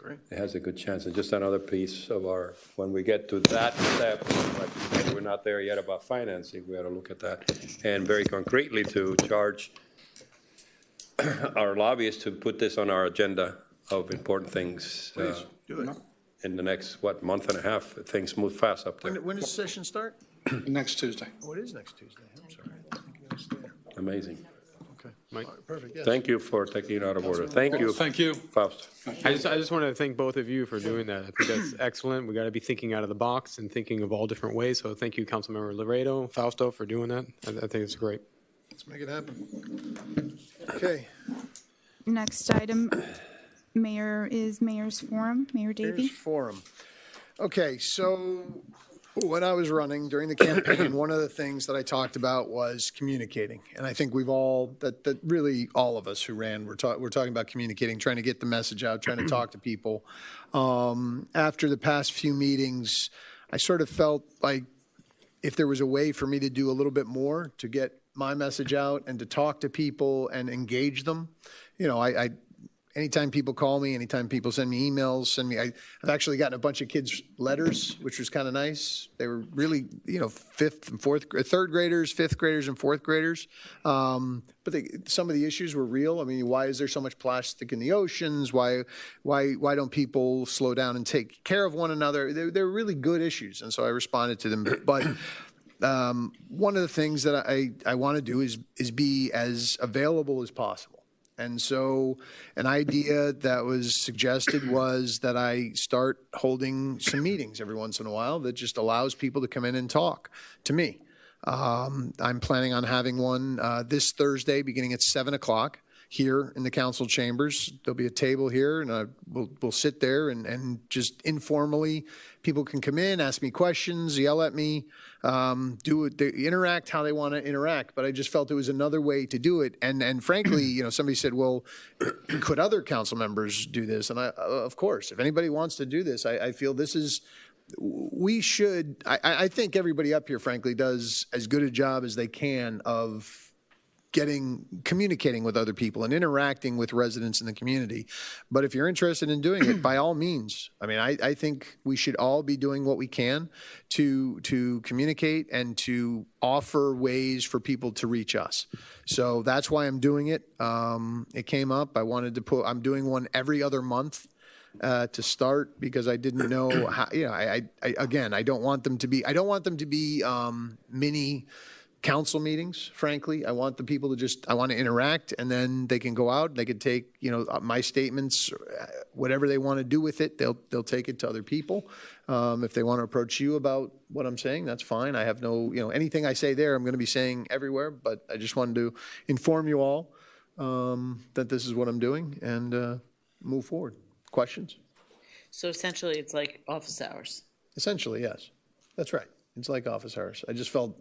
Great. It has a good chance. And just another piece of our, when we get to that step, like you said, we're not there yet about financing, we ought to look at that. And very concretely to charge our lobbyists to put this on our agenda of important things. Please, do it. In the next, month and a half, things move fast up there. When does the session start? Next Tuesday. Oh, it is next Tuesday. I'm sorry. I think it was there. Amazing. Okay. Mike? Perfect, yes. Thank you for taking it out of order. Thank you. Thank you. Faust. I just want to thank both of you for doing that. I think that's excellent. We got to be thinking out of the box and thinking of all different ways. So thank you, Councilmember Laredo, Fausto, for doing that. I think it's great. Let's make it happen. Okay. Next item, Mayor, is Mayor's Forum. Mayor Davey. Mayor's Forum. Okay, so when I was running during the campaign, one of the things that I talked about was communicating. And I think we've all, that really all of us who ran, we're talking about communicating, trying to get the message out, trying to talk to people. After the past few meetings, I sort of felt like if there was a way for me to do a little bit more to get my message out and to talk to people and engage them, you know, anytime people call me, anytime people send me emails, I've actually gotten a bunch of kids' letters, which was kind of nice. They were really, you know, third graders, fifth graders, and fourth graders. But some of the issues were real. I mean, why is there so much plastic in the oceans? Why don't people slow down and take care of one another? They're really good issues, and so I responded to them. But one of the things that I want to do is be as available as possible. And so an idea that was suggested was that I start holding some meetings every once in a while that just allows people to come in and talk to me. I'm planning on having one this Thursday beginning at 7 o'clock here in the council chambers. There'll be a table here, and we'll sit there and just informally, people can come in, ask me questions, yell at me, interact how they want to interact. But I just felt it was another way to do it. And frankly, you know, somebody said, well, could other council members do this? And of course, if anybody wants to do this, I feel this is, we should, I think everybody up here, frankly, does as good a job as they can of communicating with other people and interacting with residents in the community. But if you're interested in doing it, by all means, I mean, I think we should all be doing what we can to communicate and to offer ways for people to reach us. So that's why I'm doing it. It came up. I'm doing one every other month. To start, because I didn't know how, you know, I don't want them to be mini council meetings, frankly. I want the people to I want to interact, and then they can go out, they could take, you know, my statements, whatever they want to do with it, they'll take it to other people. If they want to approach you about what I'm saying, that's fine. I have no, you know, anything I say there, I'm going to be saying everywhere, but I just wanted to inform you all that this is what I'm doing and move forward. Questions? So essentially, it's like office hours. Essentially, yes. That's right. It's like office hours. I just felt,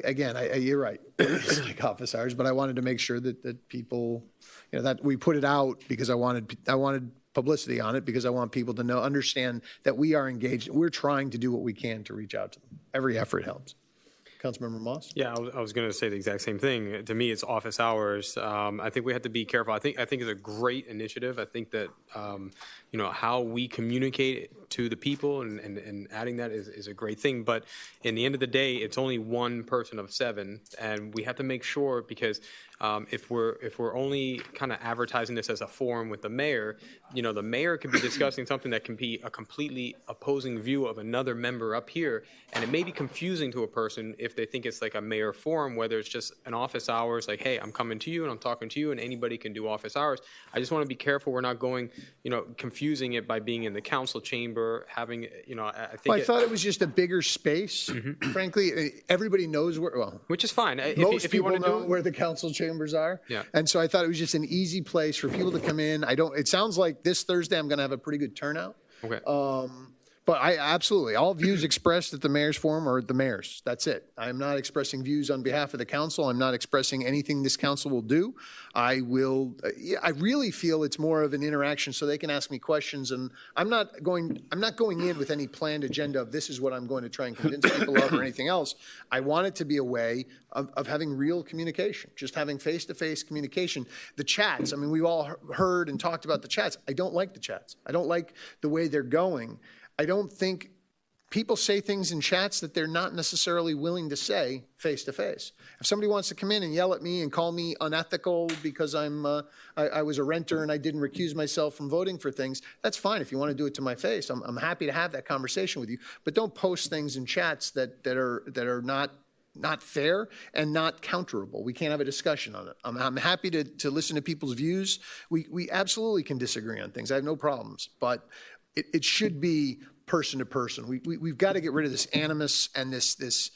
again, you're right. It's like office hours, but I wanted to make sure that people, you know, that we put it out because I wanted publicity on it, because I want people to understand that we are engaged. We're trying to do what we can to reach out to them. Every effort helps. Councilmember Moss? Yeah, I was going to say the exact same thing. To me, it's office hours. I think we have to be careful. I think it's a great initiative. I think that you know, how we communicate to the people and adding that is a great thing. But in the end of the day, it's only one person of 7, and we have to make sure, because if we're only kind of advertising this as a forum with the mayor, you know, the mayor could be discussing something that can be a completely opposing view of another member up here, and it may be confusing to a person if they think it's like a mayor forum, whether it's just an office hours, like, hey, I'm coming to you and I'm talking to you and anybody can do office hours. I just want to be careful we're not going, confusing it by being in the council chamber, having, I think. Well, I thought it was just a bigger space. Frankly, everybody knows where, which is fine. Most if you people want to know do where the council chambers are. Yeah. And so I thought it was just an easy place for people to come in. It sounds like this Thursday I'm going to have a pretty good turnout. Okay. But I absolutely, all views expressed at the mayor's forum are the mayor's. That's it. I'm not expressing views on behalf of the council. I'm not expressing anything this council will do. I really feel it's more of an interaction so they can ask me questions. And I'm not going in with any planned agenda of this is what I'm going to try and convince people of or anything else. I want it to be a way of having real communication, just having face-to-face communication. The chats, I mean, we've all heard and talked about the chats. I don't like the chats. I don't like the way they're going. I don't think people say things in chats that they're not necessarily willing to say face to face. If somebody wants to come in and yell at me and call me unethical because I was a renter and I didn't recuse myself from voting for things, that's fine. If you want to do it to my face, I'm happy to have that conversation with you. But don't post things in chats that are not fair and not counterable. We can't have a discussion on it. I'm happy to listen to people's views. We absolutely can disagree on things. I have no problems, but it should be person to person. We've got to get rid of this animus and this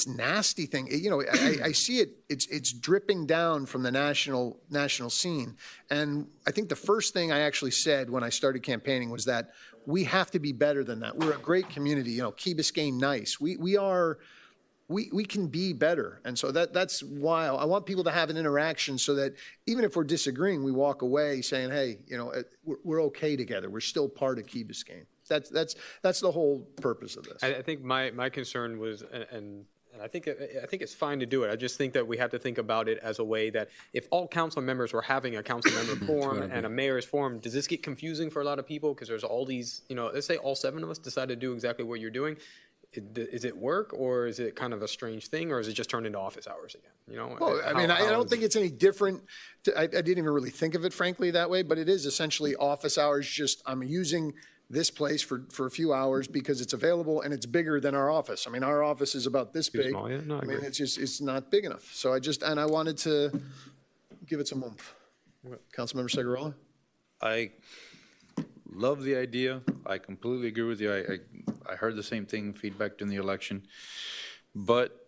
nasty thing. I see it. It's dripping down from the national scene. And I think the first thing I actually said when I started campaigning was that we have to be better than that. We're a great community. Key Biscayne nice. We can be better. And so that's why I want people to have an interaction so that even if we're disagreeing, we walk away saying, hey, we're okay together. We're still part of Key Biscayne. That's the whole purpose of this. I think my concern was, and I think it's fine to do it. I just think that we have to think about it as a way that if all council members were having a council member forum and a mayor's forum, does this get confusing for a lot of people? Because there's all these, let's say all 7 of us decide to do exactly what you're doing. Is it work, or is it kind of a strange thing, or is it just turned into office hours again? Well, I don't think it's any different. I didn't even really think of it, frankly, that way, but it is essentially office hours. Just I'm using this place for a few hours because it's available and it's bigger than our office. I mean, our office is about this big. Small, yeah? No, I mean, it's not big enough. So I wanted to give it some oomph. Councilmember Segurola? I love the idea. I completely agree with you. I heard the same thing, feedback during the election. But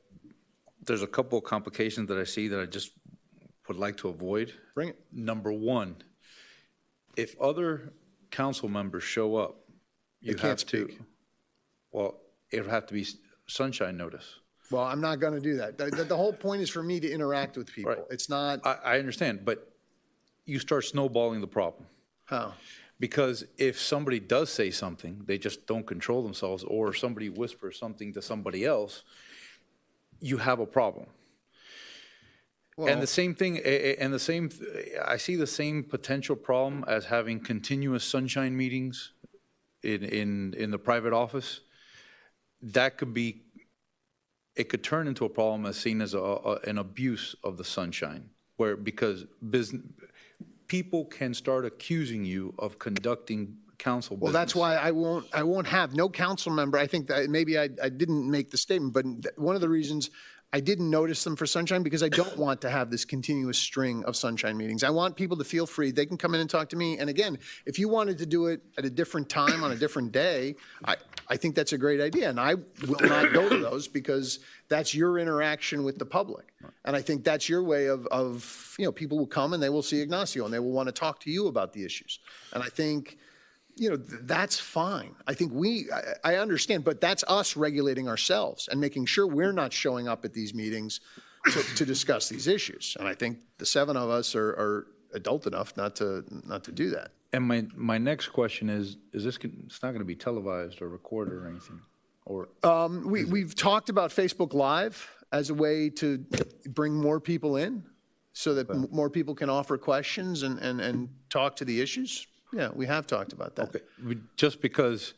there's a couple of complications that I see that I just would like to avoid. Bring it. Number one, if other council members show up, you have to, well, it'll have to be sunshine notice. Well, I'm not going to do that. The whole point is for me to interact with people. Right. It's not. I understand, but you start snowballing the problem. How? Because if somebody does say something, they just don't control themselves, or somebody whispers something to somebody else, you have a problem. Well, and the same thing, I see the same potential problem as having continuous sunshine meetings in the private office. That could be, it could turn into a problem as seen as an abuse of the sunshine, because people can start accusing you of conducting council business. Well, that's why I won't have no council member. I think that maybe I didn't make the statement, but one of the reasons I didn't notice them for sunshine because I don't want to have this continuous string of sunshine meetings. I want people to feel free. They can come in and talk to me. And again, if you wanted to do it at a different time on a different day, I think that's a great idea. And I will not go to those because that's your interaction with the public. And I think that's your way of people will come and they will see Ignacio and they will want to talk to you about the issues. And I think, that's fine. I think I understand, but that's us regulating ourselves and making sure we're not showing up at these meetings to discuss these issues. And I think the 7 of us are adult enough not to do that. And my next question is this, it's not going to be televised or recorded or anything? Or we've talked about Facebook Live as a way to bring more people in so that more people can offer questions and talk to the issues. Yeah, we have talked about that. Okay, just because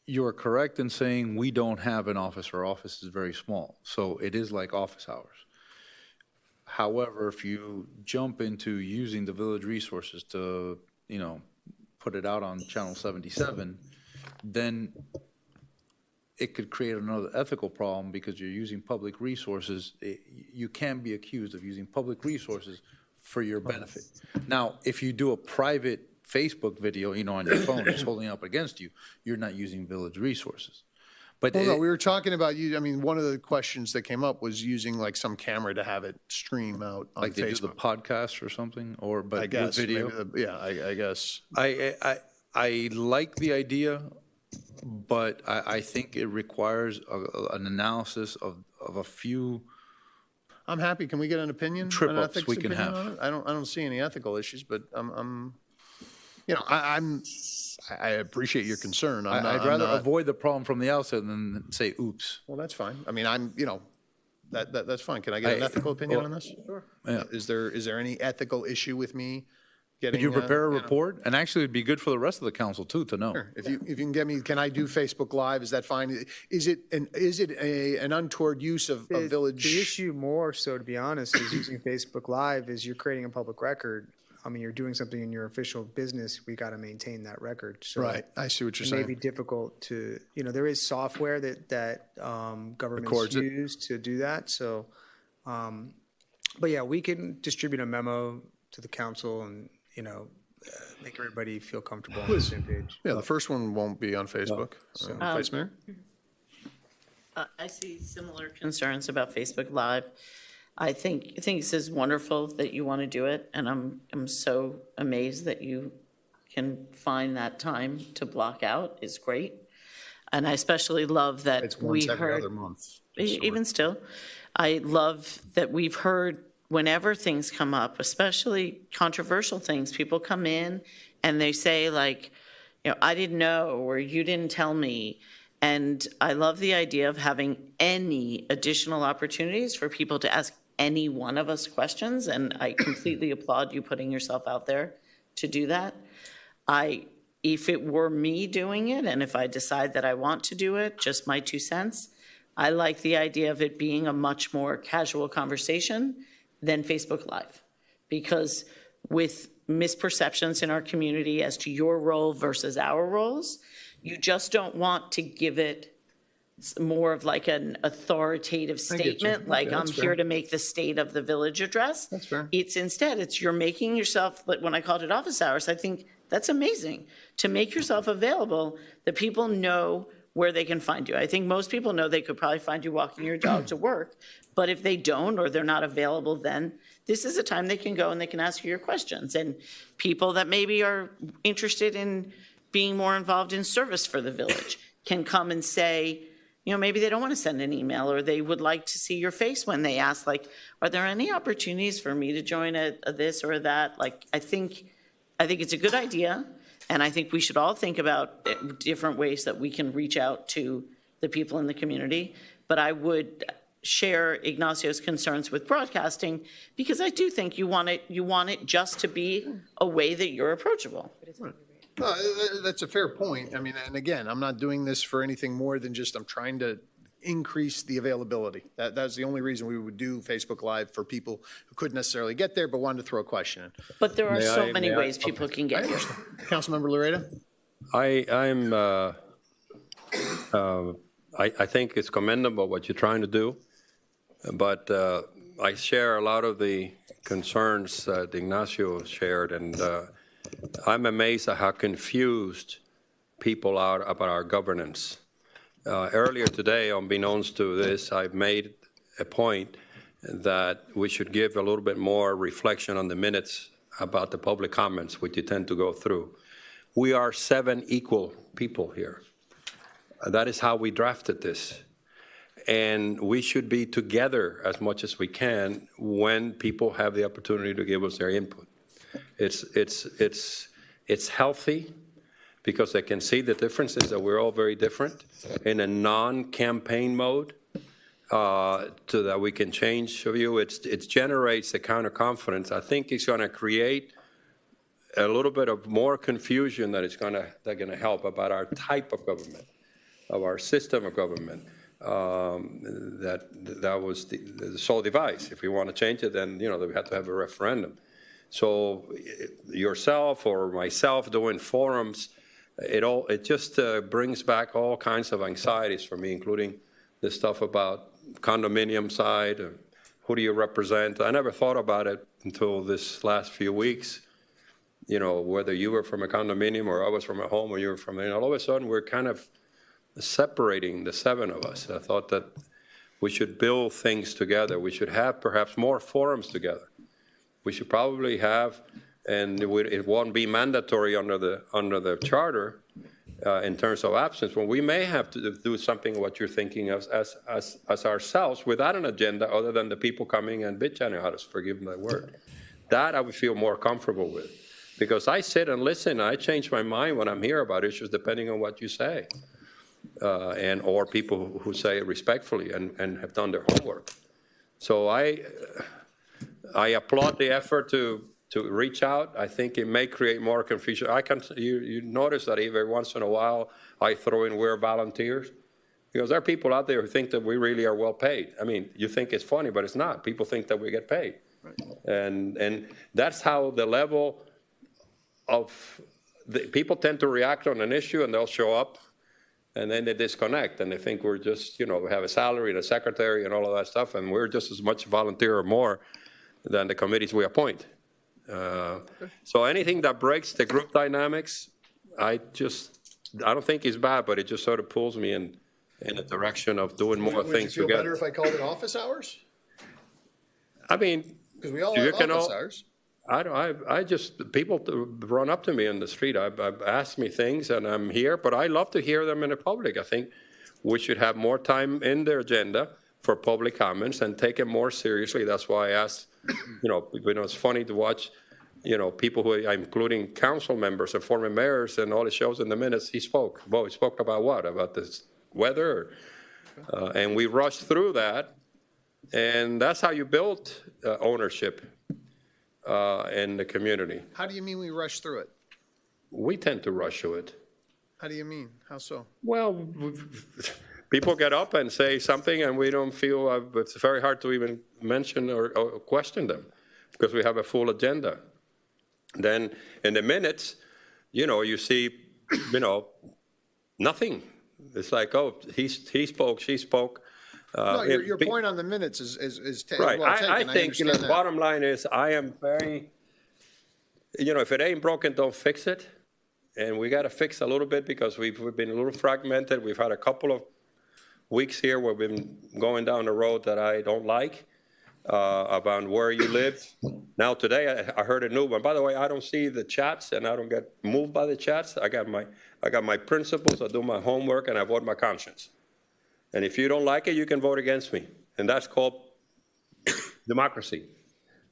you're correct in saying we don't have an office, our office is very small, so it is like office hours. However, if you jump into using the village resources to, put it out on Channel 77, then it could create another ethical problem because you're using public resources. You can be accused of using public resources for your benefit. Now, if you do a private Facebook video, on your phone, it's holding up against you, you're not using village resources. But Well, no, we were talking about one of the questions that came up was using like some camera to have it stream out on like they do the Facebook. podcast or something, but I guess, with video. maybe I guess. I like the idea, but I think it requires an analysis of a few. I'm happy. Can we get an opinion? Trip an ups ethics we can opinion have. on it? I don't see any ethical issues, but I appreciate your concern. I'd rather avoid the problem from the outset than say, "Oops." Well, that's fine. I mean, that's fine. Can I get an ethical opinion on this? Sure. Yeah. Is there any ethical issue with me getting? Could you prepare a report? And actually, it'd be good for the rest of the council too to know. Sure. If you can get me, can I do Facebook Live? Is that fine? Is it an untoward use of village? The issue more so, to be honest, is using Facebook Live is you're creating a public record. I mean, you're doing something in your official business. We got to maintain that record. So Right. I see what you're it saying. may be difficult to, there is software that governments Records it. use to do that. So, but yeah, we can distribute a memo to the council and, make everybody feel comfortable on the same page. Yeah, the first one won't be on Facebook. Vice Mayor? I see similar concerns about Facebook Live. I think this is wonderful that you want to do it, and I'm so amazed that you can find that time to block out. Is great, and I especially love that It's once we every heard. other month. Even still, I love that we've heard whenever things come up, especially controversial things. People come in and they say like, I didn't know, or you didn't tell me. And I love the idea of having any additional opportunities for people to ask any one of us questions, and I completely applaud you putting yourself out there to do that. If it were me doing it, and if I decide that I want to do it, just my 2 cents, I like the idea of it being a much more casual conversation than Facebook Live. Because with misperceptions in our community as to your role versus our roles, you just don't want to give it more of like an authoritative I get you. statement, like Okay, I'm that's here fair. to make the state of the village address. That's fair. It's you're making yourself, like when I called it office hours, I think that's amazing, to make yourself available, that people know where they can find you. I think most people know they could probably find you walking your dog to work, but if they don't, or they're not available then, this is a time they can go and they can ask you your questions. And people that maybe are interested in being more involved in service for the village can come and say, maybe they don't want to send an email, or they would like to see your face when they ask, like, are there any opportunities for me to join a this or that? Like, I think it's a good idea, and I think we should all think about different ways that we can reach out to the people in the community. But I would share Ignacio's concerns with broadcasting, because I do think you want it just to be a way that you're approachable. No, that's a fair point. I mean, and again, I'm not doing this for anything more than just I'm trying to increase the availability. That's the only reason we would do Facebook Live, for people who couldn't necessarily get there but wanted to throw a question in. But there are so many ways people can get here. Councilmember Lareda? I think it's commendable what you're trying to do, but I share a lot of the concerns that Ignacio shared, and I'm amazed at how confused people are about our governance. Earlier today, unbeknownst to this, I made a point that we should give a little bit more reflection on the minutes about the public comments, which you tend to go through. We are 7 equal people here. That is how we drafted this. And we should be together as much as we can when people have the opportunity to give us their input. It's healthy, because they can see the differences, that we're all very different, in a non-campaign mode, so that we can change view. It generates the kind of confidence. I think it's going to create a little bit of more confusion that's going to help about our type of government, of our system of government. That was the sole device. If we want to change it, then we have to have a referendum. So yourself or myself doing forums it just brings back all kinds of anxieties for me, including the stuff about condominium side, who do you represent? I never thought about it until this last few weeks, you know, whether you were from a condominium or I was from a home or you were from, and all of a sudden we're kind of separating the seven of us. I thought that we should build things together. We should have perhaps more forums together. We should probably have, and it won't be mandatory under the charter in terms of absence, when we may have to do something what you're thinking of as ourselves without an agenda other than the people coming and bitching at us, forgive my word. That I would feel more comfortable with. Because I sit and listen, I change my mind when I'm here about issues depending on what you say. Or people who say it respectfully and have done their homework. So I applaud the effort to reach out. I think it may create more confusion. You notice that every once in a while I throw in we're volunteers, because there are people out there who think that we really are well paid. I mean, you think it's funny, but it's not. People think that we get paid. Right. And that's how the level of people tend to react on an issue, and they'll show up and then they disconnect and they think we're just, you know, we have a salary and a secretary and all of that stuff, and we're just as much volunteer or more than the committees we appoint. So anything that breaks the group dynamics, I don't think is bad, but it just sort of pulls me in the direction of doing more things together. Would you feel better if I called it office hours? I mean, because we all have office hours. I just, people run up to me in the street. I've asked me things, and I'm here, but I love to hear them in the public. I think we should have more time in their agenda for public comments and take it more seriously. That's why I asked, you know, it's funny to watch, you know, people who, including council members and former mayors, and all it shows in the minutes, he spoke. Well, he spoke about what? About this weather? And we rushed through that, and that's how you build ownership in the community. How do you mean we rush through it? We tend to rush through it. How do you mean? How so? Well, people get up and say something, and we don't feel it's very hard to even mention or question them because we have a full agenda. Then in the minutes, you know, you see, you know, nothing. It's like, oh, he spoke, she spoke. No, your point on the minutes is right. Well taken. I think, you know, the bottom line is I am very, you know, if it ain't broken, don't fix it. And we got to fix a little bit because we've been a little fragmented. We've had a couple of weeks here where we've been going down a road that I don't like about where you live. Now today I heard a new one. By the way, I don't see the chats and I don't get moved by the chats. I got my principles. I do my homework and I vote my conscience. And if you don't like it, you can vote against me. And that's called democracy.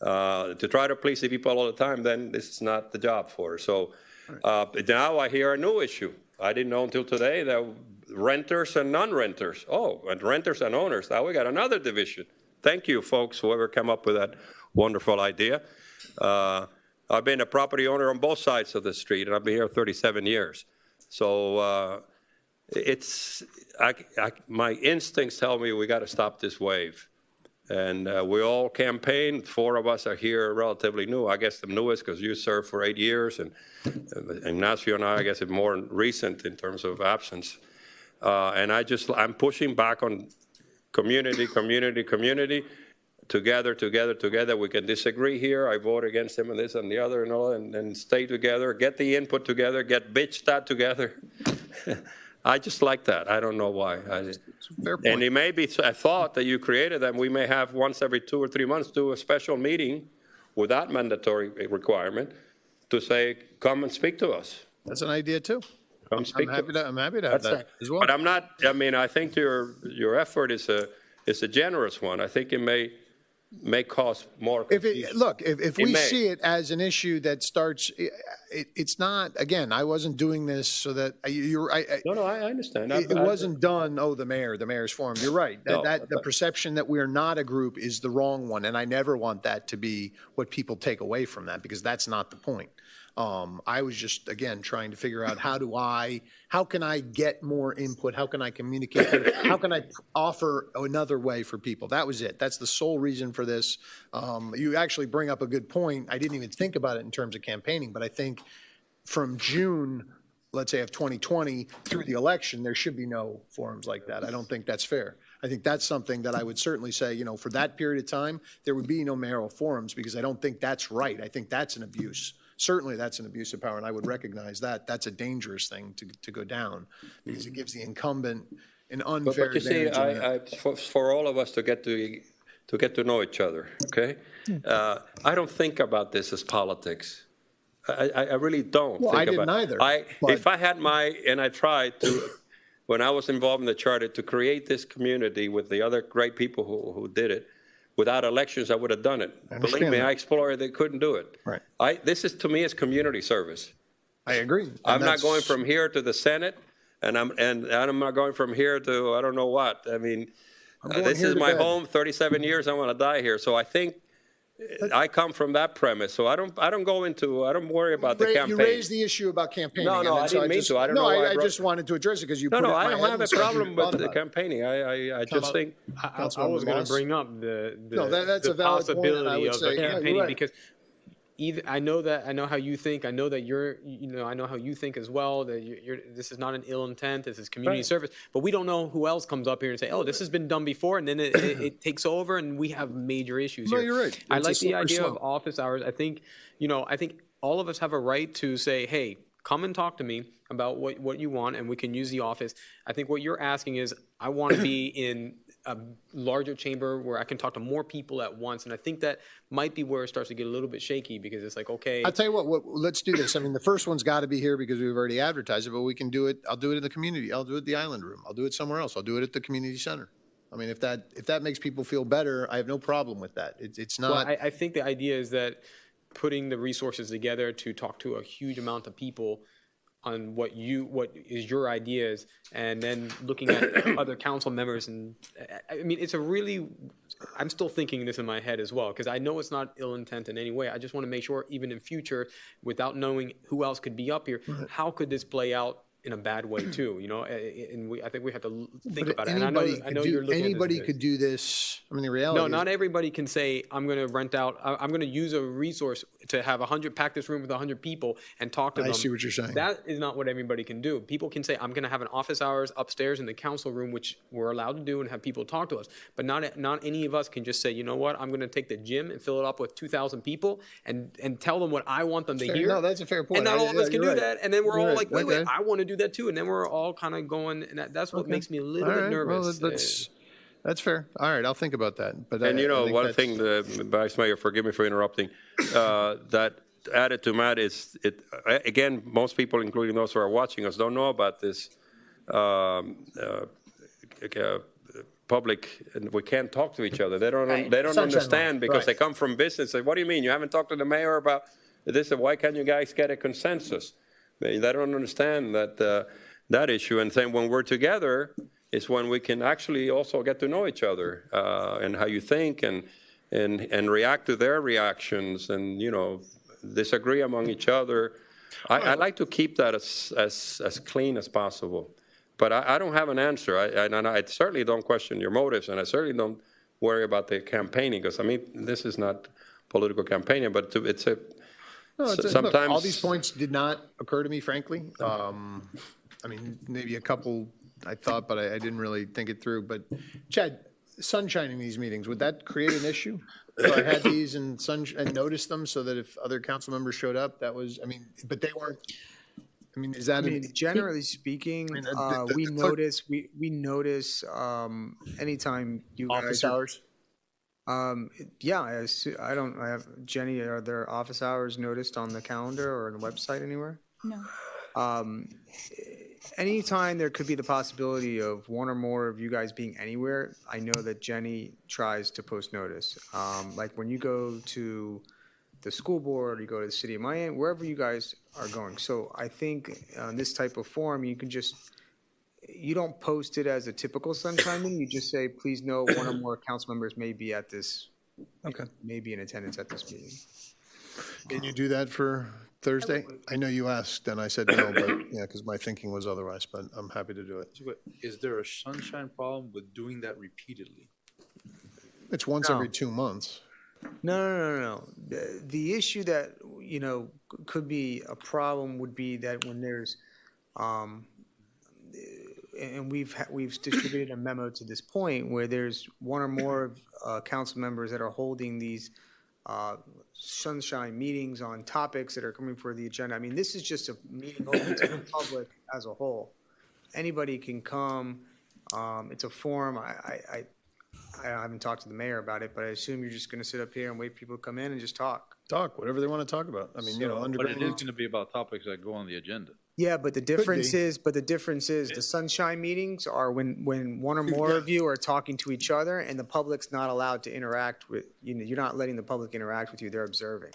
To try to please the people all the time, then this is not the job for us. So now I hear a new issue. I didn't know until today that renters and non-renters. Oh, and renters and owners. Now we got another division. Thank you, folks, whoever came up with that wonderful idea. I've been a property owner on both sides of the street, and I've been here 37 years. So my instincts tell me we got to stop this wave. And we all campaign. 4 of us are here relatively new. I guess the newest because you served for 8 years. And Ignacio and I guess, it's more recent in terms of absence. And I'm pushing back on community. Together. We can disagree here. I vote against him and this and the other and all, and stay together. Get the input together. Get bitched at together. I just like that. I don't know why. Fair point. And it may be a thought that you created that we may have once every 2 or 3 months do a special meeting without mandatory requirement to say, come and speak to us. That's an idea too. Come speak I'm happy to have that as well. But I'm not, I mean, I think your effort is a generous one. I think it may cause more confusion. If we see it as an issue that starts, it's not, again, I wasn't doing this so that I understand. It wasn't done, the mayor's forum. You're right. The perception that we're not a group is the wrong one. And I never want that to be what people take away from that, because that's not the point. I was just, again, trying to figure out how can I get more input? How can I communicate better? How can I offer another way for people? That was it. That's the sole reason for this. You actually bring up a good point. I didn't even think about it in terms of campaigning, but I think from June let's say of 2020 through the election, there should be no forums like that. I don't think that's fair. I think that's something that I would certainly say, for that period of time, there would be no mayoral forums because I don't think that's right. I think that's an abuse. Certainly that's an abuse of power, and I would recognize that. That's a dangerous thing to go down because it gives the incumbent an unfair But you see, advantage. for all of us to get to know each other, okay? I don't think about this as politics. I really don't. Well, think I didn't about, either. If I had and I tried to, when I was involved in the charter, to create this community with the other great people who did it, without elections, I would have done it. Believe me, I explored they couldn't do it. Right. This is, to me, is community service. I agree. I'm not going from here to the Senate, and I'm not going from here to I don't know what. I mean, this is my home. 37 years. I want to die here. So I think I come from that premise. So I don't worry about the campaign. You raised the issue about campaigning. No, I didn't mean to. I don't know. I just wanted to address it because you. No, put it in I my don't head have and a so I problem with the thought campaigning. I just think. I was going to bring up that's a the valid point, and I possibility would of say, the yeah, you're campaigning right. because I know how you think. I know that I know how you think as well. That this is not an ill intent. This is community service. But we don't know who else comes up here and say, "Oh, this has been done before," and then it takes over, and we have major issues. No, here. you're right. I It's a like the slippery idea slope. of office hours. I think all of us have a right to say, "Hey, come and talk to me about what you want, and we can use the office." I think what you're asking is, I want to be in a larger chamber where I can talk to more people at once. And I think that might be where it starts to get a little bit shaky because it's like, okay. I'll tell you what, let's do this. I mean, the first one's got to be here because we've already advertised it, but we can do it. I'll do it in the community. I'll do it at the Island Room. I'll do it somewhere else. I'll do it at the community center. I mean, if that makes people feel better, I have no problem with that. It's not. Well, I think the idea is that putting the resources together to talk to a huge amount of people on what is your ideas, and then looking at other council members. And I mean, I'm still thinking this in my head as well, because I know it's not ill intent in any way. I just want to make sure, even in future, without knowing who else could be up here, how could this play out in a bad way too, and I think we have to think about it. And I know you're looking at anybody this. could do this. I mean, the reality No, is, not everybody can say, I'm going to rent out, I'm going to use a resource to have pack this room with 100 people and talk to them. I see what you're saying. That is not what everybody can do. People can say, I'm going to have an office hours upstairs in the council room, which we're allowed to do, and have people talk to us. But not any of us can just say, you know what, I'm going to take the gym and fill it up with 2,000 people and tell them what I want them to hear. No, that's a fair point. And not all of us can do that. And then we're all like, wait, Okay. I want to do that too. And then we're all kind of going, and that's what makes me a little bit nervous. Well, that's fair. All right, I'll think about that. But And I think one that's- thing, Vice Mayor, forgive me for interrupting, that added to Matt is, again, most people, including those who are watching us, don't know about this public, and we can't talk to each other. They don't understand because they come from business. Say, what do you mean? You haven't talked to the mayor about this? Why can't you guys get a consensus? They don't understand that issue. And then when we're together is when we can actually also get to know each other and how you think and react to their reactions and, disagree among each other. I like to keep that as clean as possible. But I don't have an answer. I certainly don't question your motives, and I certainly don't worry about the campaigning because, this is not political campaigning, but it's a sometimes. Look, all these points did not occur to me, frankly. Maybe a couple I thought, but I didn't really think it through. But Chad, sunshine in these meetings, would that create an issue? If I had these and noticed them so that if other council members showed up, that was, but they weren't. Is that? Generally speaking, we notice anytime you office guys hours. Yeah, I have Jenny. Are there office hours noticed on the calendar or on the website anywhere? No. Anytime there could be the possibility of one or more of you guys being anywhere, I know that Jenny tries to post notice. Like when you go to the school board, you go to the city of Miami, wherever you guys are going. So I think on this type of forum, you don't post it as a typical sunshine meeting. You just say, please know one or more council members may be at this, may be in attendance at this meeting. Can you do that for Thursday? I know you asked, and I said no, but because my thinking was otherwise. But I'm happy to do it. Is there a sunshine problem with doing that repeatedly? It's once every 2 months. No. The issue that could be a problem would be that when there's And we've distributed a memo to this point where there's one or more council members that are holding these sunshine meetings on topics that are coming for the agenda. I mean, this is just a meeting open to the public as a whole. Anybody can come. It's a forum. I haven't talked to the mayor about it, but I assume you're just going to sit up here and wait for people to come in and just talk. Talk, whatever they want to talk about. I mean, you know, But it is going to be about topics that go on the agenda. Yeah, but the difference is, the sunshine meetings are when one or more of you are talking to each other and the public's not allowed to interact with, you're not letting the public interact with you, they're observing.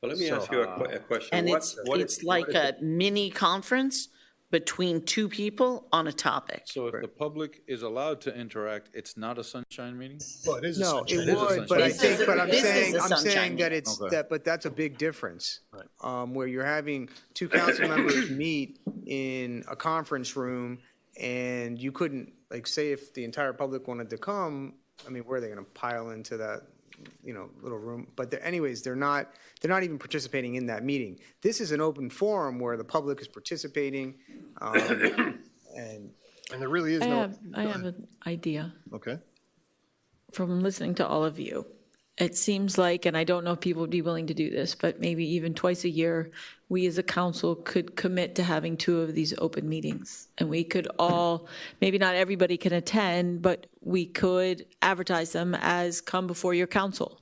Well, let me ask you a question. And it's like a mini conference between two people on a topic. So if the public is allowed to interact, it's not a sunshine meeting? Well, it is a No, sunshine. it would, but I'm This is saying a sunshine that it's, Okay. but that's a big difference. Where you're having two council members meet in a conference room and you couldn't, like, say if the entire public wanted to come, I mean, where are they gonna pile into that, little room? But they're not even participating in that meeting. This is an open forum where the public is participating, and there really is I have an idea. Okay. From listening to all of you. It seems like, and I don't know if people would be willing to do this, but maybe even twice a year, we as a council could commit to having 2 of these open meetings. And we could all, maybe not everybody can attend, but we could advertise them as come before your council.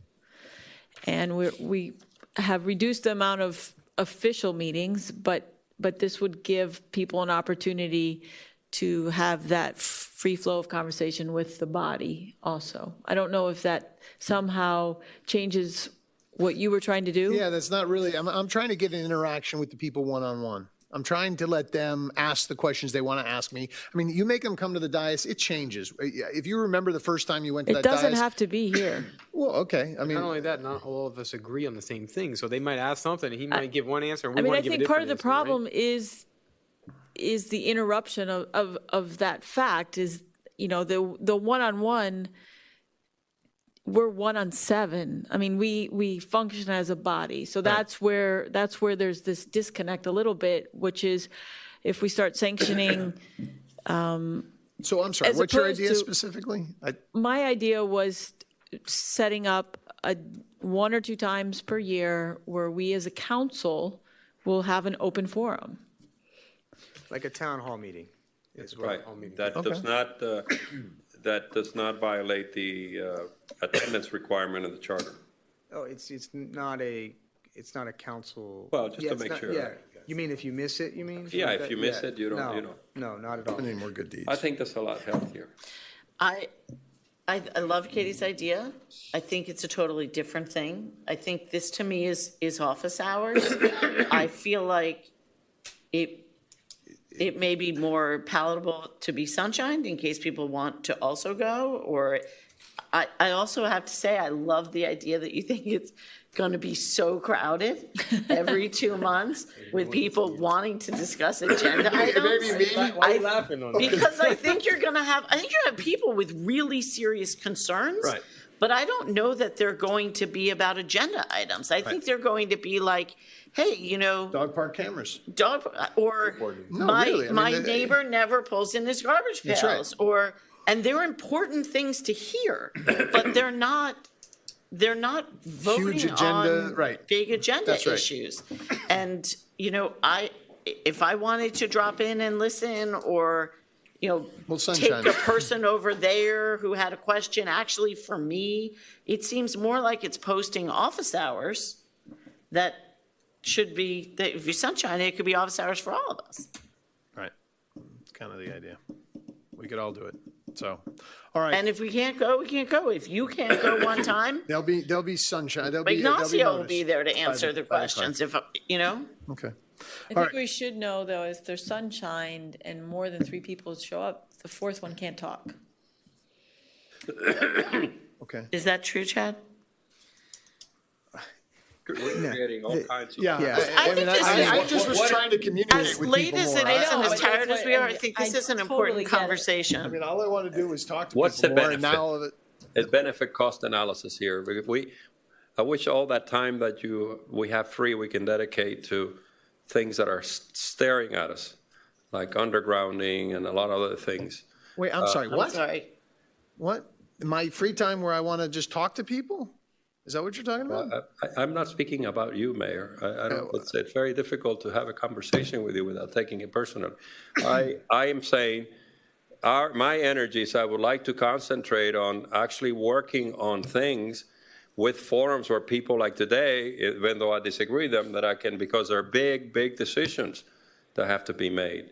And we have reduced the amount of official meetings, but this would give people an opportunity to have that free flow of conversation with the body also. I don't know if that somehow changes what you were trying to do. Yeah, that's not really, I'm trying to get an interaction with the people one-on-one. I'm trying to let them ask the questions they want to ask me. I mean, you make them come to the dais, it changes. If you remember the first time you went to that It doesn't dais. have to be here. Well, okay, I mean. Not only that, not all of us agree on the same thing. So they might ask something, and he might give one answer, and we I mean, want I to give a think part of different the answer, right? problem is the interruption of that fact is, the one-on-one, we're 1 on 7. I mean, we function as a body. So that's where there's this disconnect a little bit, which is if we start sanctioning. So I'm sorry, as what's your opposed idea to- specifically? My idea was setting up 1 or 2 times per year where we as a council will have an open forum. like a town hall meeting is what. Right, that does not violate the attendance requirement of the charter. Oh, it's not a council. Well, just Yeah, to it's make not- sure. Yeah, you mean if you miss it, you mean? Yeah, if you miss it, you don't, No, No, not at all. Any more good deeds? I think that's a lot healthier. I love Katie's idea. I think it's a totally different thing. I think this to me is office hours. I feel like it may be more palatable to be sunshined in case people want to also go, or I also have to say, I love the idea that you think it's going to be so crowded every 2 months with people wanting to discuss agenda items. Why are you laughing on that? Because I think you're going to have people with really serious concerns. Right. But I don't know that they're going to be about agenda items. I think they're going to be like, hey, Dog park cameras. or No, my really, I mean, neighbor never pulls in his garbage That's right. pails, and they're important things to hear, but they're not voting Huge agenda, on right. big agenda That's right. issues. And if I wanted to drop in and listen, or take sunshine a it. person over there who had a question, actually for me, it seems more like it's posting office hours that should be, that if you sunshine it, it could be office hours for all of us. Right. It's kind of the idea. We could all do it. So, all right. And if we can't go, we can't go. If you can't go one time, There'll be sunshine. Ignacio will be there to answer the by questions, time. Okay. I think we should know, though, if they're sunshined and more than 3 people show up, the 4th one can't talk. Okay. Is that true, Chad? We're creating all kinds of. Yeah. I think this I is, just was trying to communicate as with late people as more. it is and know, as tired as we are, I think this is an important totally get it. conversation. I mean, all I want to do is talk to What's the people more, and benefit? now all of it. It's benefit cost analysis here. I wish all that time that we have free, we can dedicate to things that are staring at us. like undergrounding and a lot of other things. Wait, I'm sorry, what? Sorry. What? My free time where I want to just talk to people? Is that what you're talking about? I'm not speaking about you, Mayor. I don't, it's very difficult to have a conversation with you without taking it personal. I am saying my energies, I would like to concentrate on actually working on things with forums where people like today, even though I disagree with them, that I can, because they're big, big decisions that have to be made.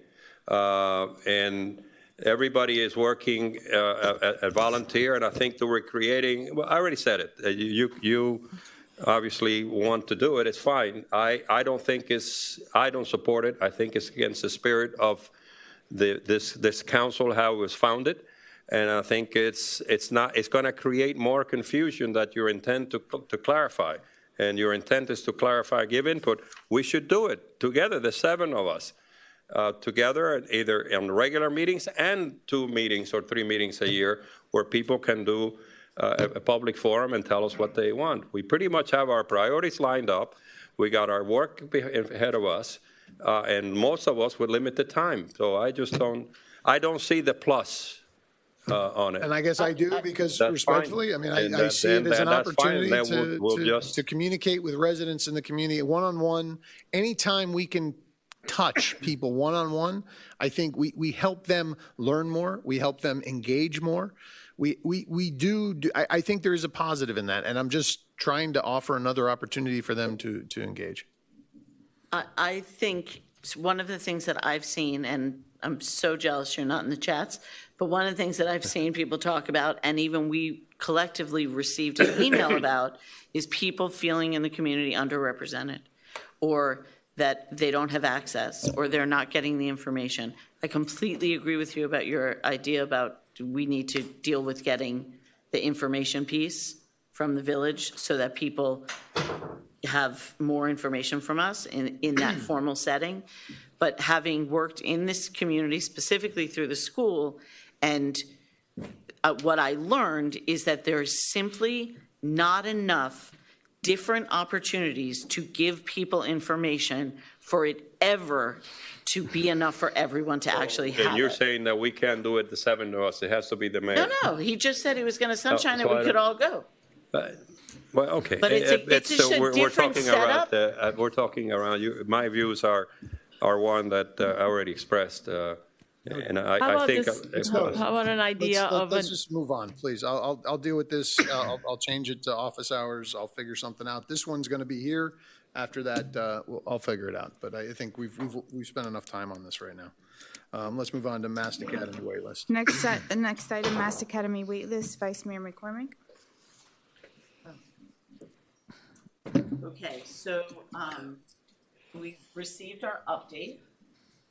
And everybody is working at volunteer, and I think that we're creating, well, I already said it. You obviously want to do it, it's fine. I don't think I don't support it. I think it's against the spirit of this council, how it was founded. And I think it's going to create more confusion that your intent to clarify. And your intent is to clarify, give input. We should do it together, the 7 of us. Together, either in regular meetings and 2 meetings or 3 meetings a year, where people can do a public forum and tell us what they want. We pretty much have our priorities lined up. We got our work ahead of us, and most of us with limited time. So I don't see the plus on it. And I guess I do, because That's respectfully, fine. I mean, I see it as an that's fine. opportunity Then we'll to communicate with residents in the community one-on-one. Anytime we can touch people one-on-one, I think we help them learn more, we help them engage more. I think there is a positive in that, and I'm just trying to offer another opportunity for them to engage. I think one of the things that I've seen, and I'm so jealous you're not in the chats, but one of the things that I've seen people talk about, and even we collectively received an email about, is people feeling in the community underrepresented, or that they don't have access, or they're not getting the information. I completely agree with you about your idea about we need to deal with getting the information piece from the village so that people have more information from us in that formal setting. But having worked in this community, specifically through the school, and what I learned is that there's simply not enough different opportunities to give people information for it ever to be enough for everyone to actually have And you're it. saying that we can't do it, the 7 of us, it has to be the mayor. No, he just said he was going to sunshine so and I we could don't- all go. Well, okay. But it's just a we're different talking setup. around. We're talking around. My views are one that I already expressed, and How I about think. this? How about an idea of Let's just move on, please. I'll deal with this. I'll change it to office hours. I'll figure something out. This one's going to be here. After that, I'll figure it out. But I think we've spent enough time on this right now. Let's move on to Mass Academy waitlist. The next item, Mass Academy waitlist, Vice Mayor McCormick. Okay, so we received our update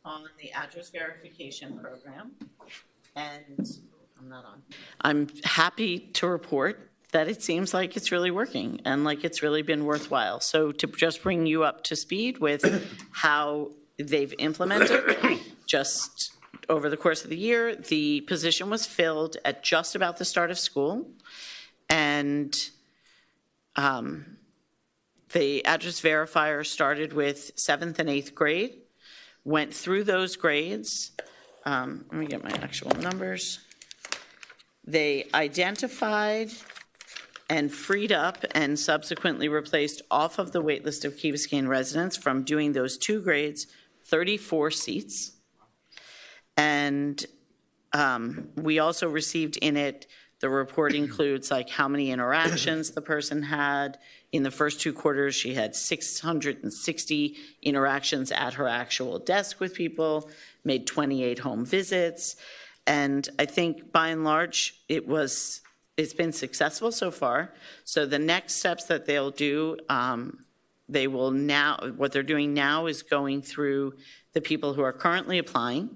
on the address verification program, and I'm happy to report that it seems like it's really working and like it's really been worthwhile. So to just bring you up to speed with how they've implemented, just over the course of the year, the position was filled at just about the start of school, and the address verifier started with 7th and 8th grade, went through those grades. Let me get my actual numbers. They identified and freed up and subsequently replaced off of the wait list of Key Biscayne residents from doing those 2 grades, 34 seats. And we also received in it, the report includes like how many interactions the person had. In the first 2 quarters, she had 660 interactions at her actual desk with people, made 28 home visits. And I think by and large, it's been successful so far. So the next steps that they'll do, what they're doing now is going through the people who are currently applying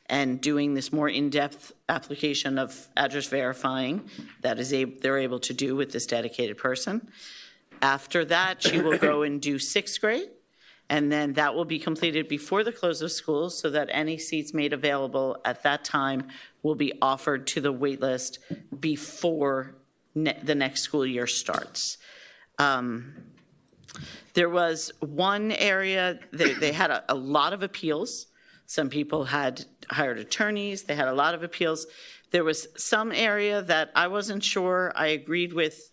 and doing this more in-depth application of address verifying that they're able to do with this dedicated person. After that, she will go and do 6th grade, and then that will be completed before the close of school so that any seats made available at that time will be offered to the wait list before the next school year starts. There was one area, they had a lot of appeals. Some people had hired attorneys. They had a lot of appeals. There was some area that I wasn't sure I agreed with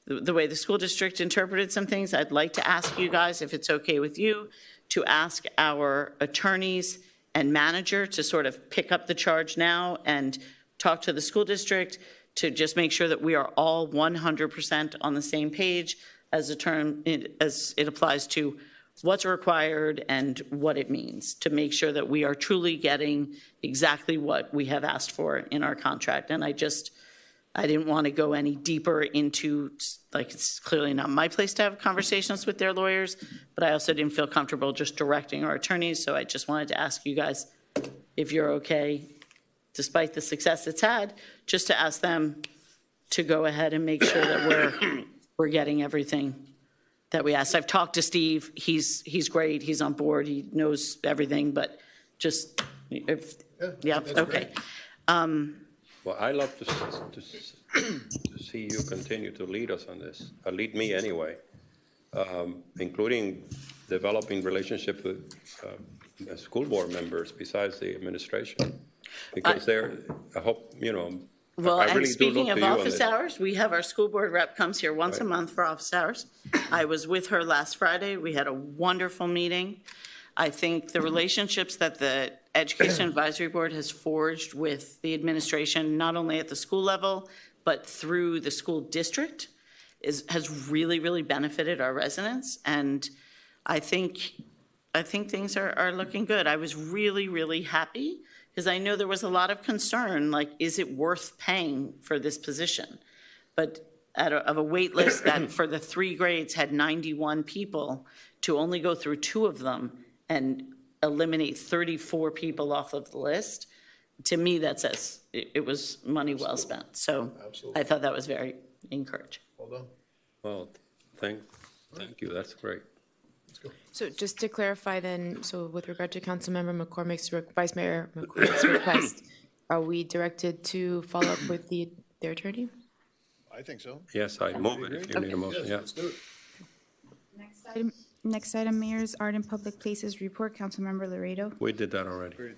the way the school district interpreted some things. I'd like to ask you guys, if it's okay with you, to ask our attorneys and manager to sort of pick up the charge now and talk to the school district to just make sure that we are all 100% on the same page as it applies to what's required and what it means, to make sure that we are truly getting exactly what we have asked for in our contract. And I didn't want to go any deeper into, like, it's clearly not my place to have conversations with their lawyers, but I also didn't feel comfortable just directing our attorneys. So I just wanted to ask you guys if you're okay, despite the success it's had, just to ask them to go ahead and make sure that we're getting everything that we asked. I've talked to Steve. He's great. He's on board. He knows everything, but just, okay. Well, I love to see you continue to lead us on this, lead me anyway, including developing relationship with school board members besides the administration, because I hope, Well, I really and speaking of office this. hours, we have our school board rep comes here once a month for office hours. I was with her last Friday. We had a wonderful meeting. I think the relationships that the Education Advisory Board has forged with the administration, not only at the school level, but through the school district, has really, really benefited our residents. And I think things are looking good. I was really, really happy because I know there was a lot of concern, like, is it worth paying for this position? But of a wait list that for the 3 grades had 91 people, to only go through 2 of them and eliminate 34 people off of the list, to me, that says it was money well spent. So I thought that was very encouraging. Well done. Well, thank you. That's great. So just to clarify then, so with regard to Councilmember Vice Mayor McCormick's request, are we directed to follow up with their attorney? I think so. Yes, I move it if you need a motion, yeah. Let's do it. Next item, Mayor's Art and Public Places Report, Councilmember Laredo. We did that already.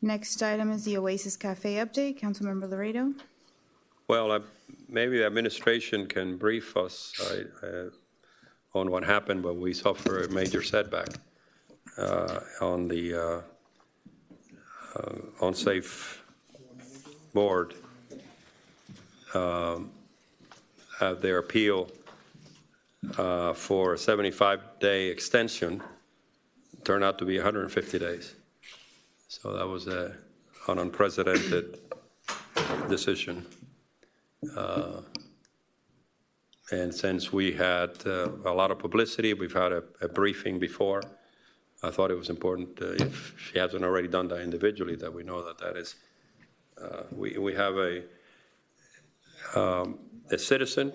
Next item is the Oasis Cafe update, Councilmember Laredo. Well, maybe the administration can brief us on what happened, but we suffered a major setback on the unsafe board. Their appeal for a 75-day extension turned out to be 150 days. So that was an unprecedented decision. And since we had a lot of publicity, we've had a briefing before. I thought it was important, if she hasn't already done that individually, that we know that is, we have a citizen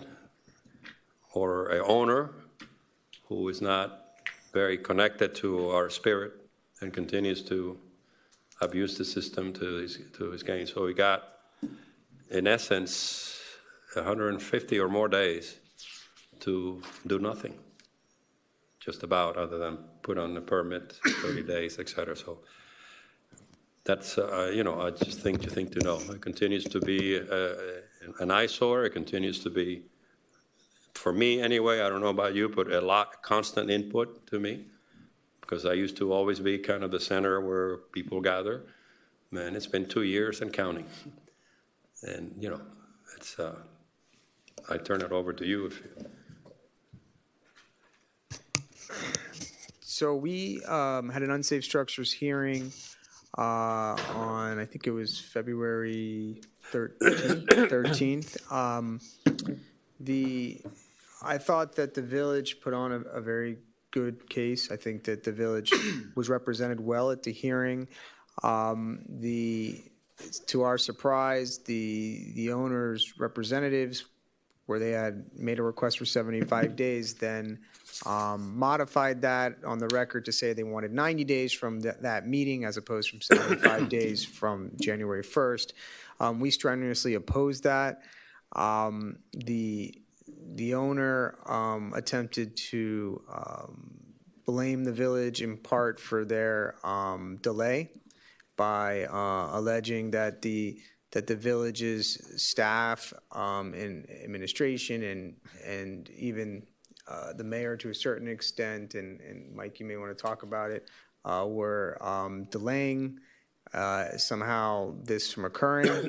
or an owner who is not very connected to our spirit and continues to abuse the system to his gain. So we got, in essence, 150 or more days to do nothing, just about, other than put on the permit, 30 days, et cetera. So that's, I just think to know. It continues to be an eyesore. It continues to be, for me anyway, I don't know about you, but constant input to me, because I used to always be kind of the center where people gather. Man, it's been 2 years and counting. And, it's, I turn it over to you if you. So we had an unsafe structures hearing on, I think it was February 13th. I thought that the village put on a very good case. I think that the village was represented well at the hearing. To our surprise, the owner's representatives, where they had made a request for 75 days, then modified that on the record to say they wanted 90 days from that meeting as opposed from 75 days from January 1st. We strenuously opposed that. The owner attempted to blame the village in part for their delay by alleging that the village's staff and administration and even the mayor to a certain extent, and Mike, you may want to talk about it, were delaying somehow this from occurring.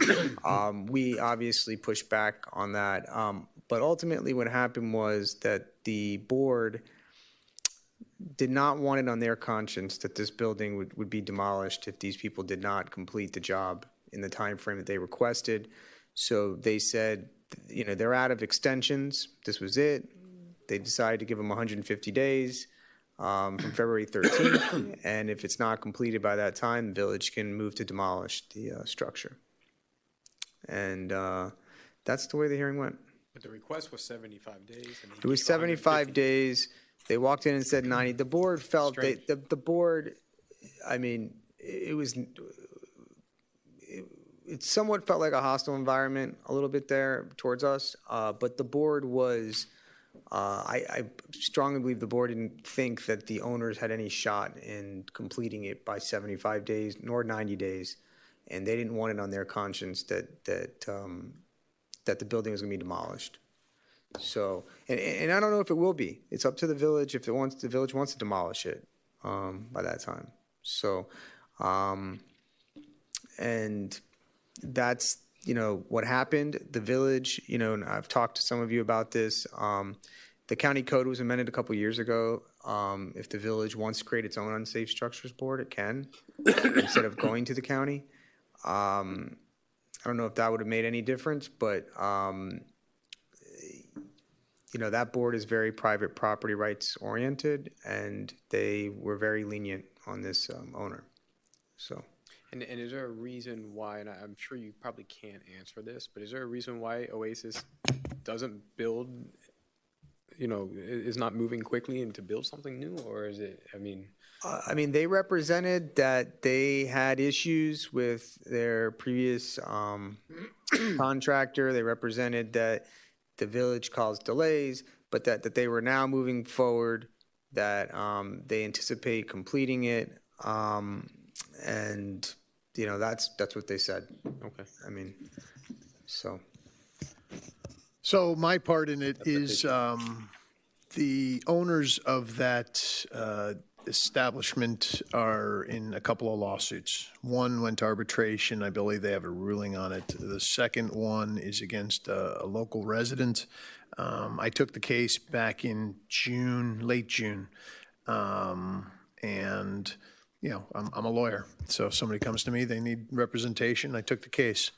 We obviously pushed back on that. But ultimately what happened was that the board did not want it on their conscience that this building would be demolished if these people did not complete the job in the time frame that they requested. So they said, they're out of extensions. This was it. They decided to give them 150 days from February 13th. And if it's not completed by that time, the village can move to demolish the structure. And that's the way the hearing went. But the request was 75 days. And it was 75 days. They walked in and said 90. The board felt that the board, I mean, it somewhat felt like a hostile environment a little bit there towards us. But the board was, I strongly believe the board didn't think that the owners had any shot in completing it by 75 days nor 90 days. And they didn't want it on their conscience that the building was going to be demolished. So, and I don't know if it will be. It's up to the village if the village wants to demolish it by that time. So, and that's, what happened. The village, and I've talked to some of you about this. The county code was amended a couple years ago. If the village wants to create its own unsafe structures board, it can, instead of going to the county. I don't know if that would have made any difference, but that board is very private property rights oriented, and they were very lenient on this owner. So. And is there a reason why, and I'm sure you probably can't answer this, but is there a reason why Oasis doesn't build, is not moving quickly and to build something new, or is it, they represented that they had issues with their previous contractor. They represented that the village caused delays, but that they were now moving forward, that they anticipate completing it, and that's what they said. Okay. So my part in it is the owners of that establishment are in a couple of lawsuits. One went to arbitration. I believe they have a ruling on it. The second one is against a local resident. I took the case back in late June. And, I'm a lawyer. So if somebody comes to me, they need representation. I took the case.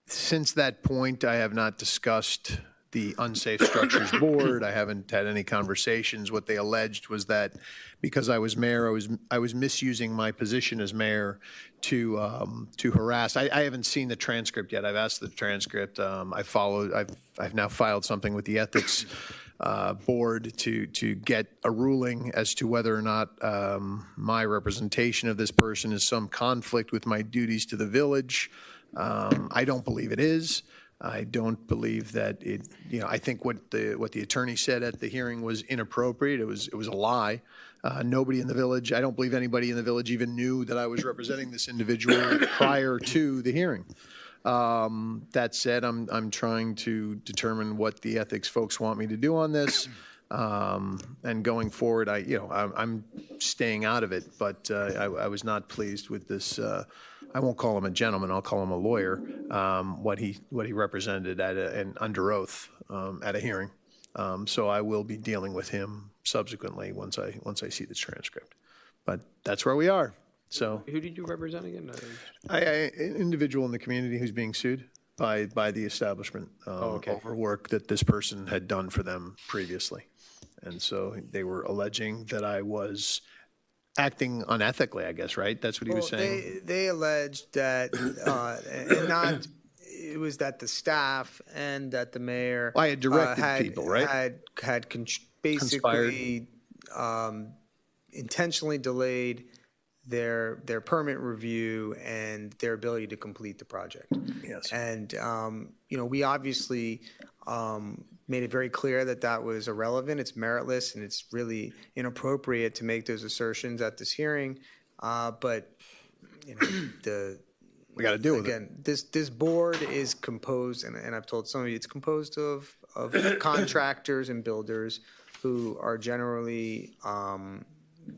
Since that point, I have not discussed the Unsafe Structures Board. I haven't had any conversations. What they alleged was that because I was mayor, I was misusing my position as mayor to harass. I haven't seen the transcript yet. I've asked the transcript. I've now filed something with the ethics board to get a ruling as to whether or not my representation of this person is some conflict with my duties to the village. I don't believe it is. I don't believe that it, I think what the attorney said at the hearing was inappropriate. It was a lie. Nobody in the village, I don't believe anybody in the village even knew that I was representing this individual prior to the hearing. That said, I'm trying to determine what the ethics folks want me to do on this. And going forward, I'm staying out of it, but I was not pleased with this. I won't call him a gentleman. I'll call him a lawyer. What he represented and under oath at a hearing. So I will be dealing with him subsequently once I see the transcript. But that's where we are. So who did you represent again? An individual in the community who's being sued by the establishment over work that this person had done for them previously. And so they were alleging that I was acting unethically, I guess, right? That's what he was saying. They alleged that, it was that the staff and that the mayor. I had directed people, right? Had basically intentionally delayed their permit review and their ability to complete the project. Yes. And, we obviously made it very clear that that was irrelevant, it's meritless, and it's really inappropriate to make those assertions at this hearing. But, you know, we got to deal with it. Again, this board is composed, and I've told some of you, it's composed of contractors and builders who are generally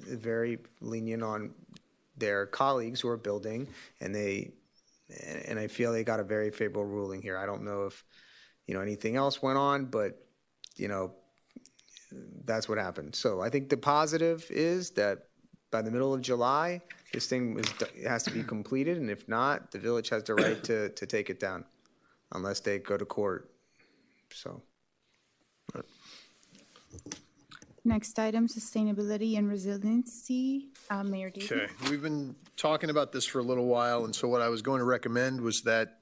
very lenient on their colleagues who are building, and I feel they got a very favorable ruling here. I don't know if, you know, anything else went on, but, you know, that's what happened. So I think the positive is that by the middle of July, this thing has to be completed, and if not, the village has the right to take it down, unless they go to court. So. Next item, sustainability and resiliency. Mayor Davey. Okay, we've been talking about this for a little while, and so what I was going to recommend was that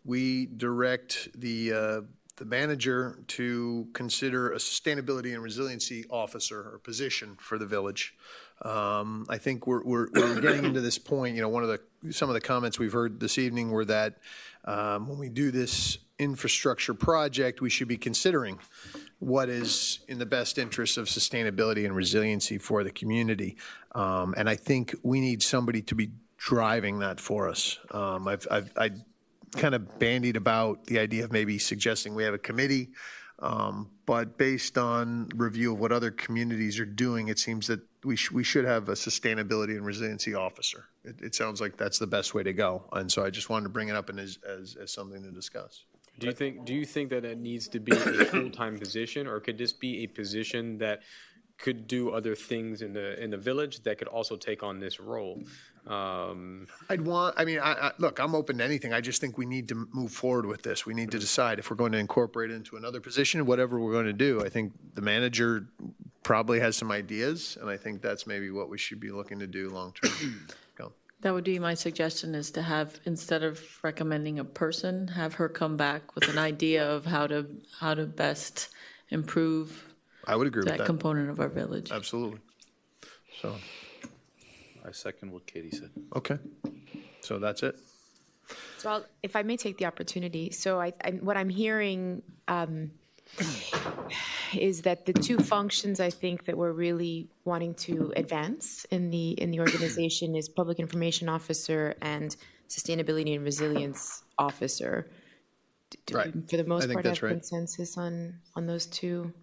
we direct the manager to consider a sustainability and resiliency officer or position for the village. I think we're getting into this point. You know, some of the comments we've heard this evening were that when we do this infrastructure project, we should be considering what is in the best interest of sustainability and resiliency for the community. And I think we need somebody to be driving that for us. I kind of bandied about the idea of maybe suggesting we have a committee, but based on review of what other communities are doing, it seems that we should have a sustainability and resiliency officer. It sounds like that's the best way to go. And so I just wanted to bring it up as something to discuss. Do you think that it needs to be a full-time position, or could this be a position that could do other things in the village that could also take on this role? Look, I'm open to anything. I just think we need to move forward with this. We need to decide if we're going to incorporate it into another position, whatever we're going to do. I think the manager probably has some ideas, and I think that's maybe what we should be looking to do long-term. Go. That would be my suggestion, is to have, instead of recommending a person, have her come back with an idea of how to best improve I would agree with that that component of our village. Absolutely. So I second what Katie said. Okay. So that's it. So if I may take the opportunity, so what I'm hearing is that the two functions I think that we're really wanting to advance in the organization is public information officer and sustainability and resilience officer. Right. For the most part, that's have right. consensus on those two.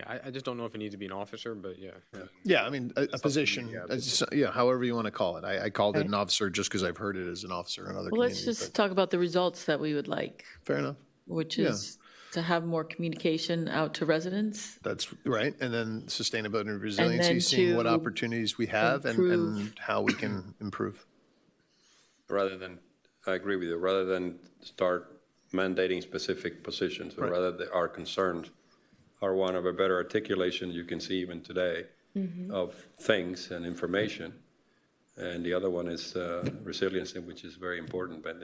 Yeah, I just don't know if it needs to be an officer, but yeah. Yeah, I mean, a position, however you want to call it. I called it an officer just because I've heard it as an officer in other Well, let's communities. just talk about the results that we would like. Fair enough. Which is to have more communication out to residents. That's right. And then sustainability and resiliency, then seeing what to opportunities we have and how we can improve. I agree with you, rather than start mandating specific positions, or rather our concerns are one of a better articulation, you can see even today, of things and information. And the other one is resiliency, which is very important, but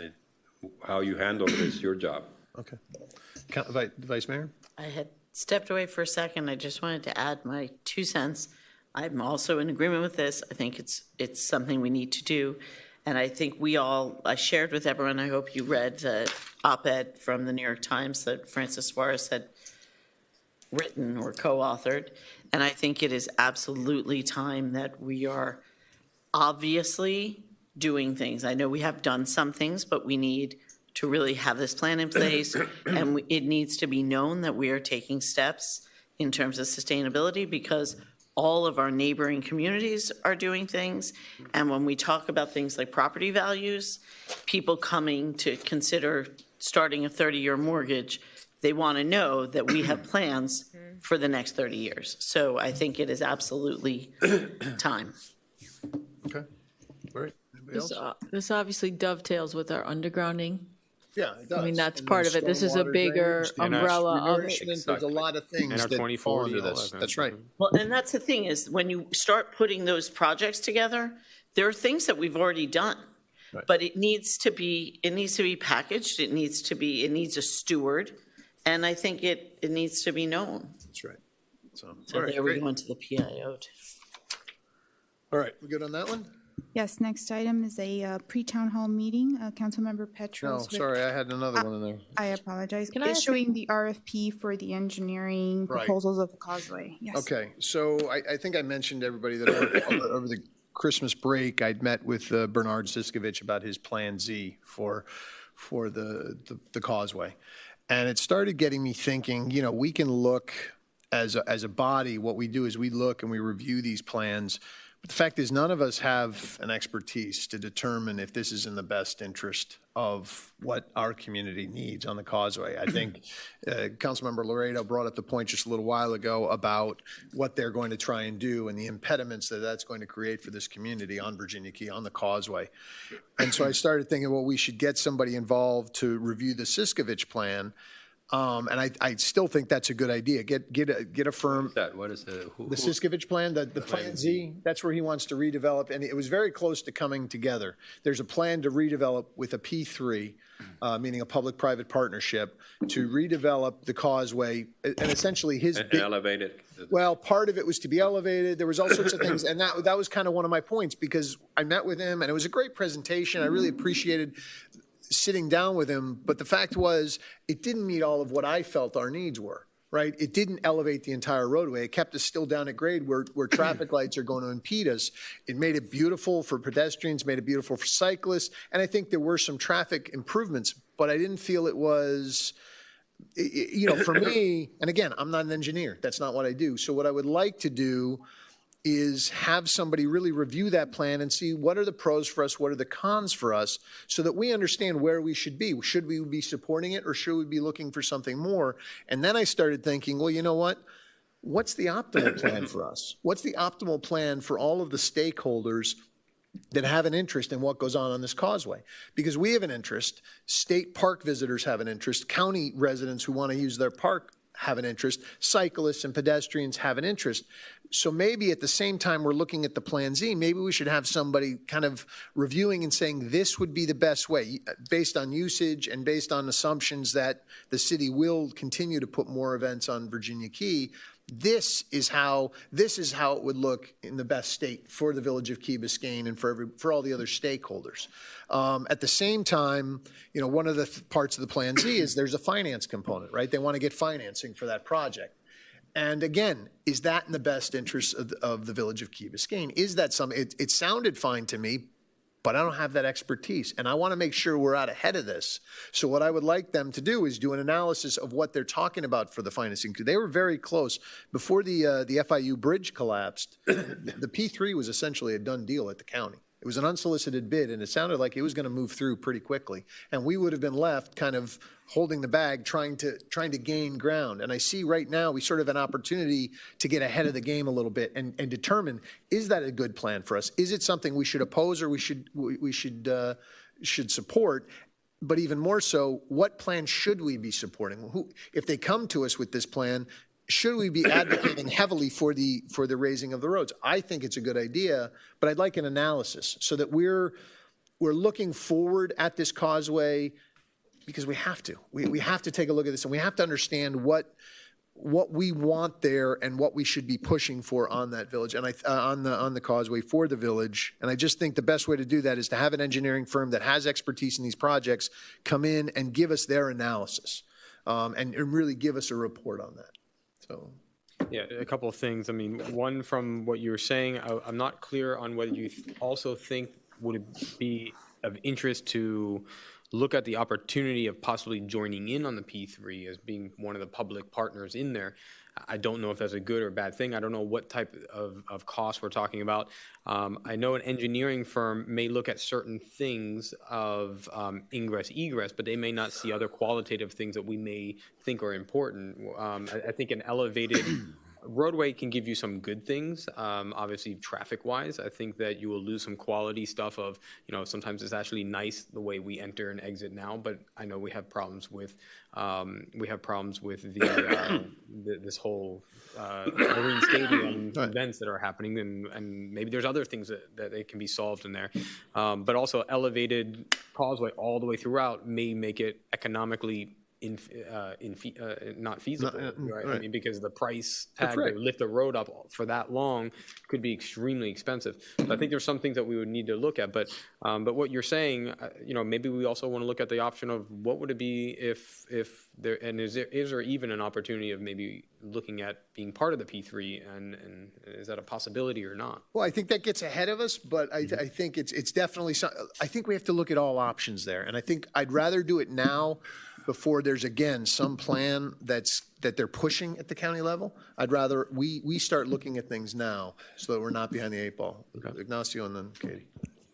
how you handle it is your job. Okay. Vice Mayor? I had stepped away for a second. I just wanted to add my 2 cents. I'm also in agreement with this. I think it's something we need to do. And I think I shared with everyone, I hope you read the op-ed from the New York Times that Francis Suarez had written or co-authored. And I think it is absolutely time that we are obviously doing things. I know we have done some things, but we need to really have this plan in place, and it needs to be known that we are taking steps in terms of sustainability, because all of our neighboring communities are doing things. And when we talk about things like property values, people coming to consider starting a 30-year mortgage, they want to know that we have plans for the next 30 years. So I think it is absolutely time. Okay. All right. Anybody else? This obviously dovetails with our undergrounding. Yeah, it does. I mean, that's And part then of it. This is a stormwater bigger drainage, and umbrella of it. nourishment. There's a lot of things And our that 2040, fall under all this. that. That's right. Well, and that's the thing is, when you start putting those projects together, there are things that we've already done. Right. But it needs to be packaged. It needs a steward. And I think it needs to be known. That's right. So So all right, there we great. go into the PIO too. All right, we good on that one? Yes, next item is a pre-town hall meeting. Councilmember Petros. No, sorry, I had another one in there. I apologize. Can I ask Issuing the RFP for the engineering Right. proposals of Causeway. Yes. Okay, so I think I mentioned to everybody that over the Christmas break, I'd met with Bernard Siskovich about his Plan Z for the Causeway. And it started getting me thinking, you know, we can look as a body, what we do is we look and we review these plans. But the fact is, none of us have an expertise to determine if this is in the best interest of what our community needs on the Causeway. I think Councilmember Laredo brought up the point just a little while ago about what they're going to try and do and the impediments that that's going to create for this community on Virginia Key, on the Causeway. And so I started thinking, well, we should get somebody involved to review the Siskovich plan. And I still think that's a good idea. Get a firm. What is the Siskovich plan, the Plan Z? That's where he wants to redevelop, and it was very close to coming together. There's a plan to redevelop with a P3, meaning a public-private partnership, to redevelop the Causeway, and essentially his and elevate it. Well, part of it was to be elevated. There was all sorts of things, and that was kind of one of my points because I met with him, and it was a great presentation. I really appreciated sitting down with him, but the fact was it didn't meet all of what I felt our needs were, right? It didn't elevate the entire roadway. It kept us still down at grade where traffic lights are going to impede us. It made it beautiful for pedestrians, made it beautiful for cyclists, and I think there were some traffic improvements, but I didn't feel it was, you know, for me, and again, I'm not an engineer. That's not what I do. So what I would like to do is have somebody really review that plan and see what are the pros for us, what are the cons for us, so that we understand where we should be. Should we be supporting it or should we be looking for something more? And then I started thinking, well, you know what? What's the optimal plan for us? What's the optimal plan for all of the stakeholders that have an interest in what goes on this Causeway? Because we have an interest, state park visitors have an interest, county residents who want to use their park have an interest, cyclists and pedestrians have an interest. So maybe at the same time we're looking at the Plan Z, maybe we should have somebody kind of reviewing and saying this would be the best way based on usage and based on assumptions that the city will continue to put more events on Virginia Key. This is how it would look in the best state for the village of Key Biscayne and for all the other stakeholders. At the same time, you know, one of the parts of the Plan Z is there's a finance component, right? They want to get financing for that project. And again, is that in the best interest of the village of Key Biscayne? Is that something? It sounded fine to me, but I don't have that expertise, and I want to make sure we're out ahead of this. So what I would like them to do is do an analysis of what they're talking about for the financing. They were very close. Before the FIU bridge collapsed, the P3 was essentially a done deal at the county. It was an unsolicited bid, and it sounded like it was going to move through pretty quickly. And we would have been left kind of holding the bag, trying to gain ground. And I see right now we sort of have an opportunity to get ahead of the game a little bit and determine, is that a good plan for us? Is it something we should oppose or we should support? But even more so, what plan should we be supporting? If they come to us with this plan, should we be advocating heavily for the raising of the roads? I think it's a good idea, but I'd like an analysis so that we're looking forward at this Causeway because we have to. We have to take a look at this and we have to understand what we want there and what we should be pushing for on that village and on the Causeway for the village. And I just think the best way to do that is to have an engineering firm that has expertise in these projects come in and give us their analysis and really give us a report on that. So, yeah, a couple of things. I mean, one, from what you were saying, I'm not clear on whether you also think would it be of interest to look at the opportunity of possibly joining in on the P3 as being one of the public partners in there. I don't know if that's a good or bad thing. I don't know what type of cost we're talking about. I know an engineering firm may look at certain things of ingress, egress, but they may not see other qualitative things that we may think are important. I think an elevated roadway can give you some good things, obviously traffic-wise. I think that you will lose some quality stuff of, you know, sometimes it's actually nice the way we enter and exit now, but I know we have problems with this whole Marine Stadium events that are happening, and maybe there's other things that they can be solved in there. But also elevated Causeway all the way throughout may make it economically not feasible, right? I right. mean, because the price That's tag right. to lift the road up for that long could be extremely expensive. So I think there's some things that we would need to look at. But what you're saying, maybe we also want to look at the option of what would it be if there, and is there even an opportunity of maybe looking at being part of the P3, and is that a possibility or not? Well, I think that gets ahead of us, but I think it's definitely, I think we have to look at all options there. And I think I'd rather do it now before there's, again, some plan that they're pushing at the county level. I'd rather we start looking at things now so that we're not behind the 8 ball. Ignacio and then Katie.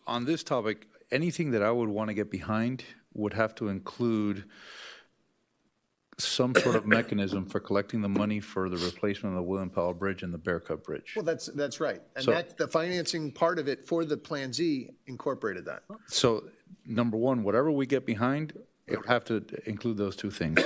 On this topic, anything that I would want to get behind would have to include some sort of mechanism for collecting the money for the replacement of the William Powell Bridge and the Bear Cut Bridge. Well, that's right. And So- that's the financing part of it for the Plan Z incorporated that. So, number one, whatever we get behind, it would have to include those two things.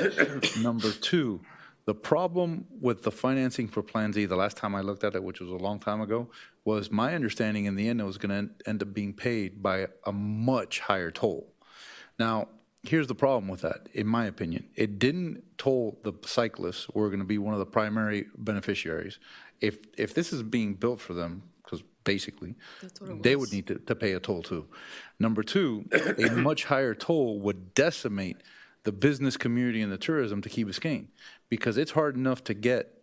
Number two, the problem with the financing for Plan Z, the last time I looked at it, which was a long time ago, was my understanding in the end it was going to end up being paid by a much higher toll. Now, here's the problem with that, in my opinion. It didn't toll the cyclists who are going to be one of the primary beneficiaries. If this is being built for them, because basically they would need to pay a toll too. Number two, a much higher toll would decimate the business community and the tourism to Key Biscayne, because it's hard enough to get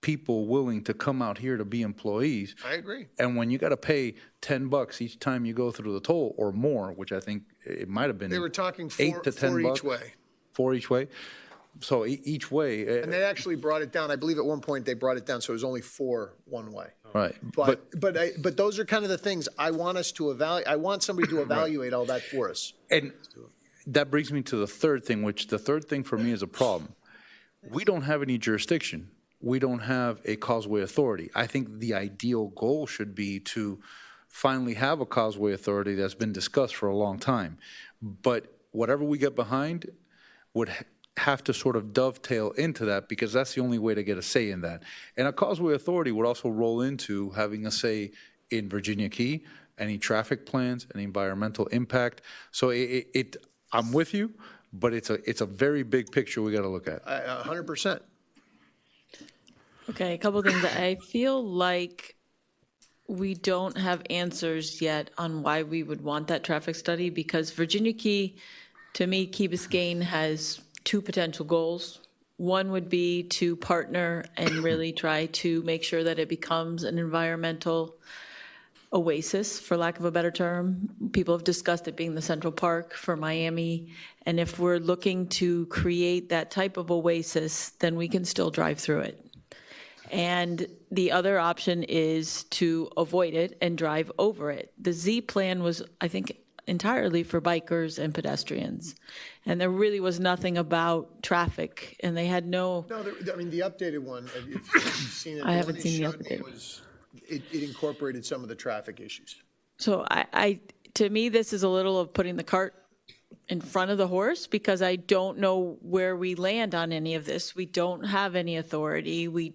people willing to come out here to be employees. I agree. And when you got to pay $10 each time you go through the toll or more, which I think it might have been They were talking $8 to $10 each way. 4 each way. So each way. And they actually brought it down. I believe at one point they brought it down so it was only 4 one way. Right. But those are kind of the things I want us to evaluate. I want somebody to evaluate all that for us. And that brings me to the third thing, which the third thing for me is a problem. We don't have any jurisdiction. We don't have a causeway authority. I think the ideal goal should be to finally have a causeway authority that's been discussed for a long time. But whatever we get behind would have to sort of dovetail into that, because that's the only way to get a say in that. And a causeway authority would also roll into having a say in Virginia Key, any traffic plans, any environmental impact. So I'm with you, but it's a very big picture we got to look at. 100%. Okay, a couple of things. I feel like we don't have answers yet on why we would want that traffic study, because Virginia Key, to me, Key Biscayne has 2 potential goals. One would be to partner and really try to make sure that it becomes an environmental oasis, for lack of a better term. People have discussed it being the Central Park for Miami. And if we're looking to create that type of oasis, then we can still drive through it. And the other option is to avoid it and drive over it. The Z plan was, I think, entirely for bikers and pedestrians. And there really was nothing about traffic, and they had no... No, I mean, the updated one, if you've seen it, I haven't one seen the showed me updated. was, it incorporated some of the traffic issues. So to me, this is a little of putting the cart in front of the horse, because I don't know where we land on any of this. We don't have any authority.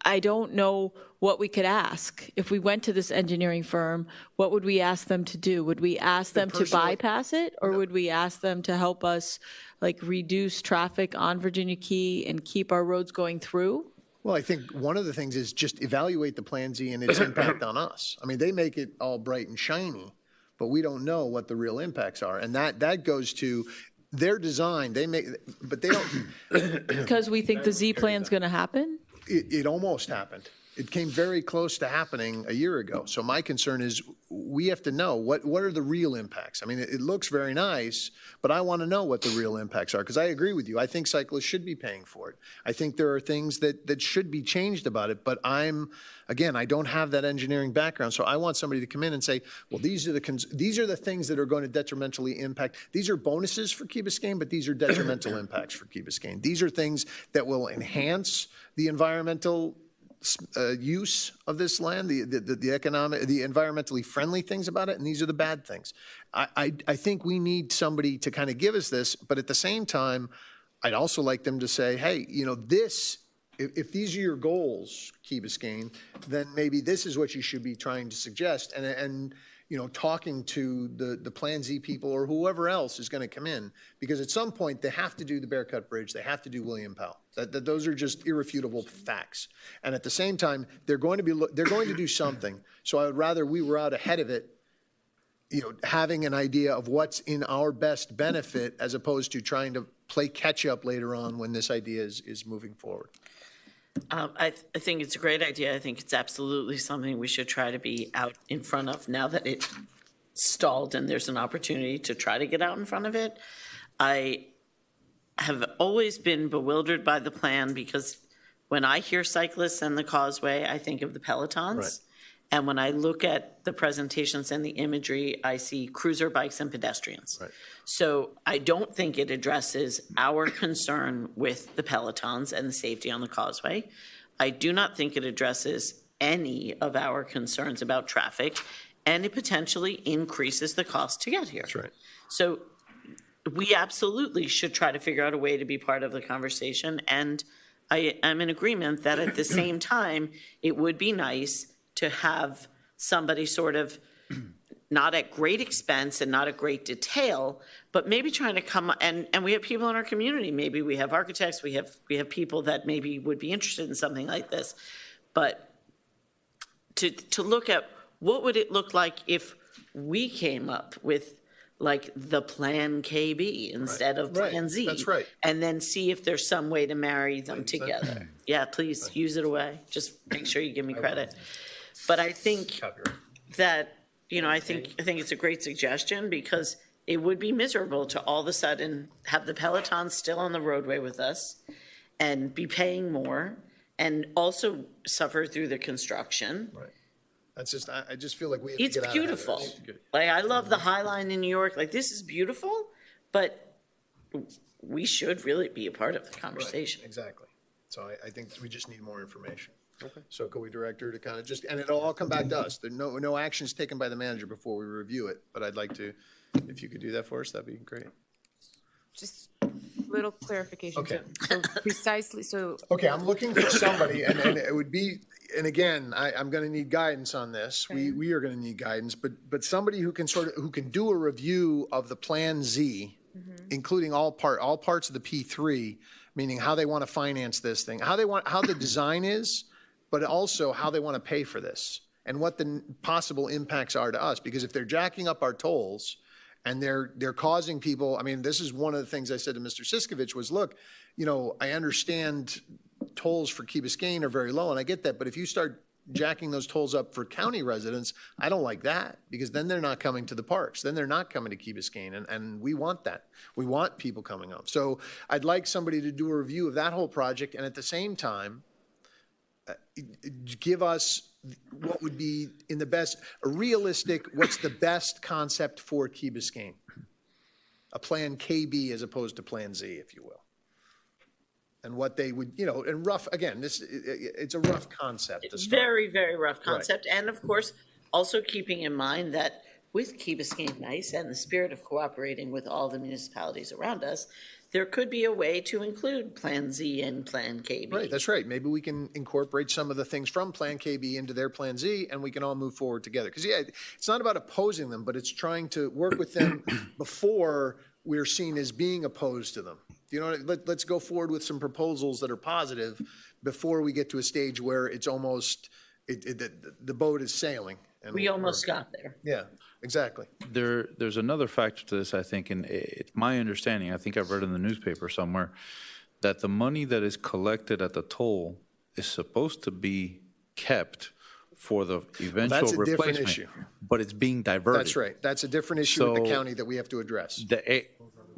I don't know what we could ask. If we went to this engineering firm, what would we ask them to do? Would we ask them to bypass it, or would we ask them to help us reduce traffic on Virginia Key and keep our roads going through? Well, I think one of the things is just evaluate the Plan Z and its impact on us. I mean, they make it all bright and shiny, but we don't know what the real impacts are. And that goes to their design. But they don't. Because we think the Z plan's going to happen? It almost happened. It came very close to happening a year ago. So my concern is we have to know what are the real impacts. I mean, it looks very nice, but I want to know what the real impacts are, because I agree with you. I think cyclists should be paying for it. I think there are things that should be changed about it, but I don't have that engineering background, so I want somebody to come in and say, well, these are the things that are going to detrimentally impact. These are bonuses for Key Biscayne, but these are detrimental impacts for Key Biscayne. These are things that will enhance the environmental use of this land, the economic, the environmentally friendly things about it, and these are the bad things. I think we need somebody to kind of give us this, but at the same time, I'd also like them to say, hey, if these are your goals, Key Biscayne, then maybe this is what you should be trying to suggest. And talking to the Plan Z people or whoever else is going to come in, because at some point they have to do the Bear Cut Bridge, they have to do William Powell. Those are just irrefutable facts. And at the same time, they're going to do something. So I would rather we were out ahead of it, having an idea of what's in our best benefit as opposed to trying to play catch up later on when this idea is moving forward. I think it's a great idea. I think it's absolutely something we should try to be out in front of now that it stalled and there's an opportunity to try to get out in front of it. I have always been bewildered by the plan because when I hear cyclists and the causeway, I think of the Pelotons. Right. And when I look at the presentations and the imagery, I see cruiser bikes and pedestrians. Right. So I don't think it addresses our concern with the Pelotons and the safety on the causeway. I do not think it addresses any of our concerns about traffic, and it potentially increases the cost to get here. That's right. So we absolutely should try to figure out a way to be part of the conversation. And I am in agreement that at the same time, it would be nice to have somebody sort of not at great expense and not at great detail, but maybe trying to come, and we have people in our community, maybe we have architects, we have people that maybe would be interested in something like this, but to look at what would it look like if we came up with like the Plan KB instead of Plan Z. That's right. And then see if there's some way to marry them together. Yeah, please use it away. Just make sure you give me credit. But I think that, I think it's a great suggestion because it would be miserable to all of a sudden have the Pelotons still on the roadway with us and be paying more and also suffer through the construction. Right. That's just, I just feel like we have to It's get out of beautiful. this. Like, I love the High Line in New York. Like, this is beautiful, but we should really be a part of the conversation. Right, exactly. So I think we just need more information. Okay. So could we direct her to kind of just, and it'll all come back to us. There no actions taken by the manager before we review it, but I'd like to, if you could do that for us, that'd be great. Just a little clarification. Okay. So precisely, so. Okay, I'm looking for somebody, and it would be, and again, I'm going to need guidance on this. We are going to need guidance, but somebody who can who can do a review of the Plan Z, including all parts of the P3, meaning how they want to finance this thing, how the design is, but also how they want to pay for this, and what the possible impacts are to us. Because if they're jacking up our tolls, and they're causing people, I mean, this is one of the things I said to Mr. Siskovich was, look, I understand tolls for Key Biscayne are very low, and I get that, but if you start jacking those tolls up for county residents, I don't like that, because then they're not coming to the parks. Then they're not coming to Key Biscayne, and we want that. We want people coming up. So I'd like somebody to do a review of that whole project, and at the same time, give us what would be in the best, a realistic, what's the best concept for Key Biscayne? A Plan KB as opposed to Plan Z, if you will. And what they would, and rough, again, it's a rough concept. It's very, very rough concept. Right. And of course, also keeping in mind that with Key Biscayne Nice and the spirit of cooperating with all the municipalities around us, there could be a way to include Plan Z and Plan KB. Right, that's right. Maybe we can incorporate some of the things from Plan KB into their Plan Z, and we can all move forward together. Because, it's not about opposing them, but it's trying to work with them before we're seen as being opposed to them. Let's go forward with some proposals that are positive before we get to a stage where it's almost, the boat is sailing. And we almost got there. Yeah, exactly. There's another factor to this, I think, and it's my understanding, I think I've read in the newspaper somewhere, that the money that is collected at the toll is supposed to be kept for the eventual That's a replacement. different issue. But it's being diverted. That's right. That's a different issue with the county that we have to address.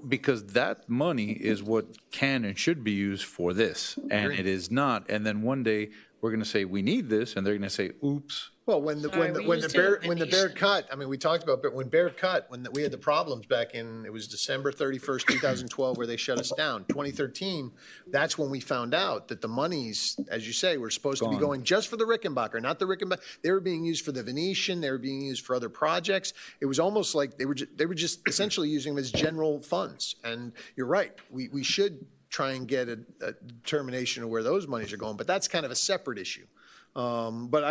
Because that money is what can and should be used for this, and it is not. And then one day, we're going to say, we need this, and they're going to say, oops. Well, when the Bear Cut, I mean, we talked about, but when Bear Cut, when we had the problems back in, it was December 31st, 2012, where they shut us down. 2013, that's when we found out that the monies, as you say, were supposed to be going just for the Rickenbacker, not the Rickenbacker. They were being used for the Venetian. They were being used for other projects. It was almost like they were just essentially using them as general funds. And you're right. We should try and get a determination of where those monies are going, but that's kind of a separate issue. But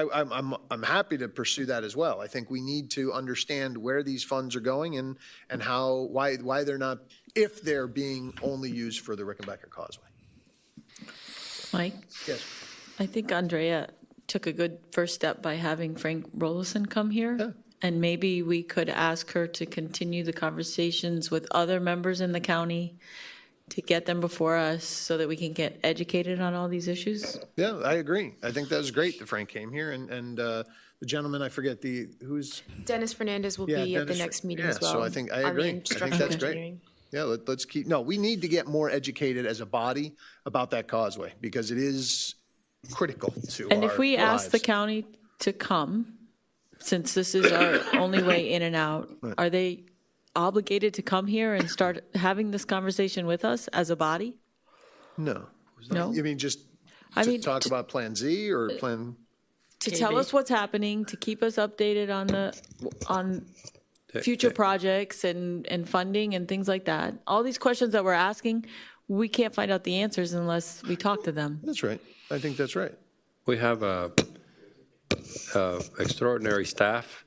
I'm happy to pursue that as well. I think we need to understand where these funds are going and why they're not, if they're being only used for the Rickenbacker Causeway. Mike? Yes. I think Andrea took a good first step by having Frank Rollison come here. Yeah. And maybe we could ask her to continue the conversations with other members in the county to get them before us so that we can get educated on all these issues. Yeah, I agree. I think that was great that Frank came here and the gentleman, I forget who's. Dennis Fernandez will be at the next meeting as well. So I think, I agree. I think that's great. Yeah, let's keep, no, we need to get more educated as a body about that causeway because it is critical to our lives. And if we ask the county to come, since this is our only way in and out, are they obligated to come here and start having this conversation with us as a body? No. No? You mean just talk about Plan Z or Plan? To tell us what's happening, to keep us updated on future projects and funding and things like that. All these questions that we're asking, we can't find out the answers unless we talk to them. That's right. I think that's right. We have extraordinary staff,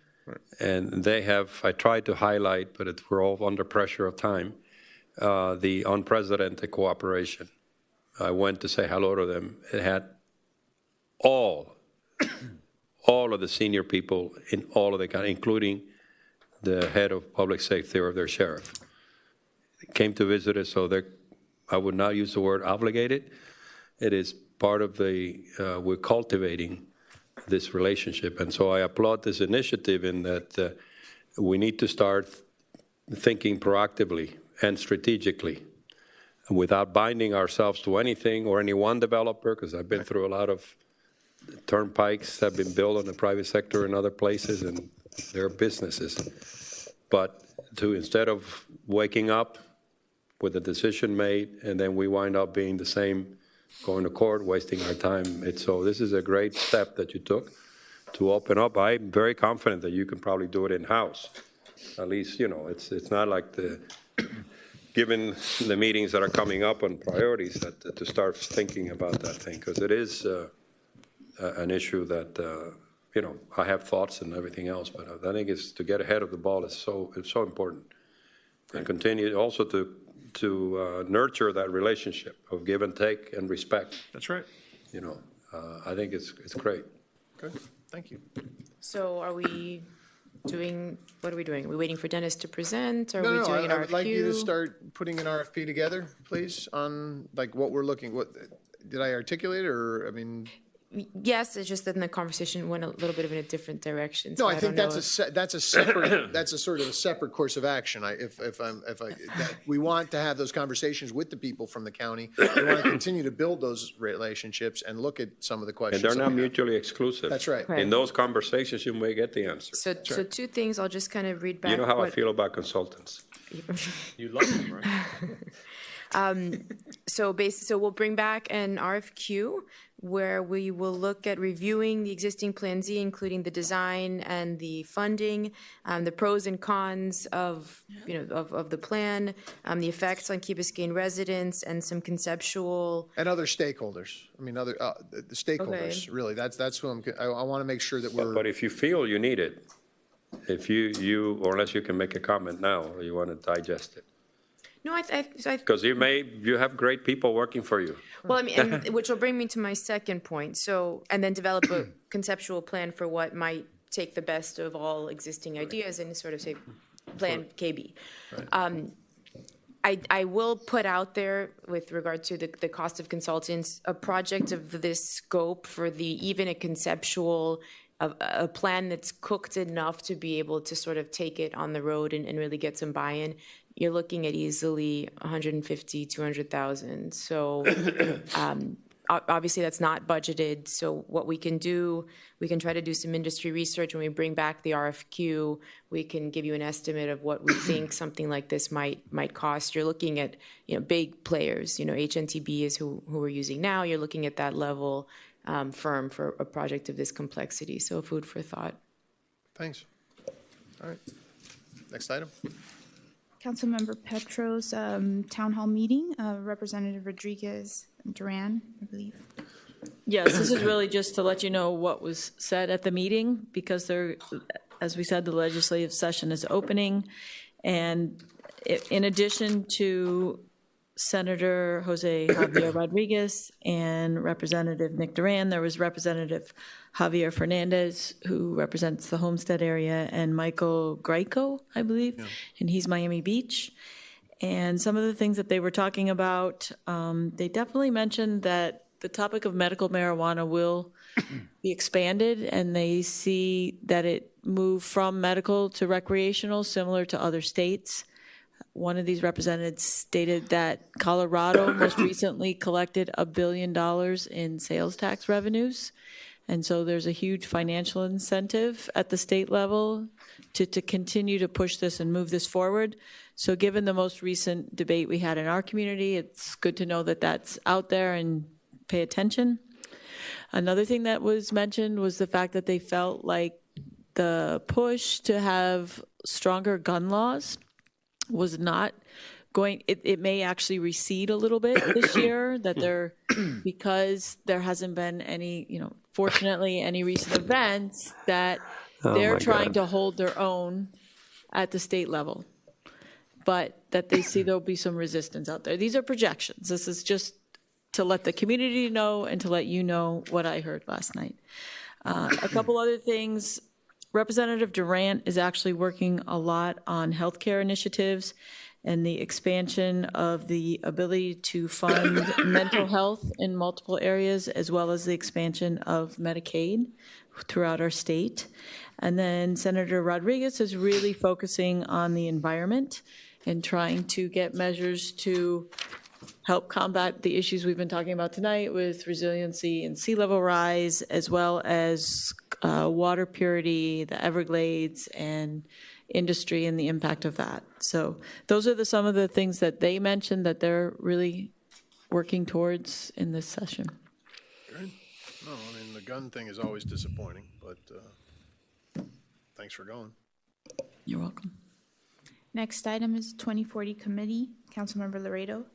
and they have, I tried to highlight, but we're all under pressure of time, the unprecedented cooperation. I went to say hello to them. It had all of the senior people in all of the county, including the head of public safety or their sheriff, came to visit us, so I would not use the word obligated. It is part of we're cultivating this relationship. And so I applaud this initiative in that we need to start thinking proactively and strategically without binding ourselves to anything or any one developer, because I've been through a lot of turnpikes that have been built in the private sector and other places, and they're businesses. But instead of waking up with a decision made and then we wind up being the same, going to court, wasting our time. So this is a great step that you took to open up. I'm very confident that you can probably do it in-house. At least, it's not like given the meetings that are coming up on priorities, that to start thinking about that thing, because it is an issue that, I have thoughts and everything else, but I think it's to get ahead of the ball it's so important. And continue also to nurture that relationship of give and take and respect. That's right. I think it's great. Good. Thank you. So what are we doing? Are we waiting for Dennis to present? Or are No, we doing an RFQ? I would like you to start putting an RFP together, please, on like what we're looking, did I articulate or, Yes, it's just that in the conversation went a little bit of in a different direction. No, I think that's a separate, that's a sort of a separate course of action. We want to have those conversations with the people from the county. We want to continue to build those relationships and look at some of the questions. And they're not mutually exclusive. That's right. In those conversations, you may get the answer. So two things, I'll just kind of read back. You know how I feel about consultants. You love them, right? So we'll bring back an RFQ where we will look at reviewing the existing Plan Z, including the design and the funding, the pros and cons of the plan, the effects on Key Biscayne residents, and some conceptual and other stakeholders. The stakeholders. Okay. Really, that's who I want to make sure that we're. But if you feel you need it, if you or unless you can make a comment now, or you want to digest it. No, because you have great people working for you. Well, and which will bring me to my second point. So, and then develop a conceptual plan for what might take the best of all existing ideas and sort of say, Plan KB. Right. I will put out there with regard to the cost of consultants, a project of this scope for even a conceptual. A plan that's cooked enough to be able to sort of take it on the road and really get some buy-in. You're looking at easily 150, 200,000. So obviously that's not budgeted. So what we can do, we can try to do some industry research. When we bring back the RFQ, we can give you an estimate of what we think something like this might cost. You're looking at big players. HNTB is who we're using now. You're looking at that level. Firm for a project of this complexity. So food for thought. Thanks. All right. Next item. Councilmember Petro's town hall meeting, Representative Rodriguez Duran, I believe. Yes, this is really just to let you know what was said at the meeting, because there, as we said, the legislative session is opening. And in addition to Senator Jose Javier Rodriguez and Representative Nick Duran, there was Representative Javier Fernandez, who represents the Homestead area, and Michael Greco, I believe, and he's Miami Beach. And some of the things that they were talking about, they definitely mentioned that the topic of medical marijuana will be expanded, and they see that it moved from medical to recreational, similar to other states. One of these representatives stated that Colorado most recently collected $1 billion in sales tax revenues. And so there's a huge financial incentive at the state level to continue to push this and move this forward. So given the most recent debate we had in our community, it's good to know that that's out there and pay attention. Another thing that was mentioned was the fact that they felt like the push to have stronger gun laws was not going, it may actually recede a little bit this year, that there, because there hasn't been any, fortunately, any recent events, that they're trying to hold their own at the state level, but that they see there'll be some resistance out there. These are projections. This is just to let the community know and to let you know what I heard last night. A couple other things. Representative Durant is actually working a lot on healthcare initiatives and the expansion of the ability to fund mental health in multiple areas, as well as the expansion of Medicaid throughout our state. And then Senator Rodriguez is really focusing on the environment and trying to get measures to help combat the issues we've been talking about tonight with resiliency and sea level rise, as well as water purity, the Everglades, and industry and the impact of that. So those are some of the things that they mentioned that they're really working towards in this session. Good. No, I mean, the gun thing is always disappointing, but thanks for going. You're welcome. Next item is 2040 Committee. Councilmember Laredo.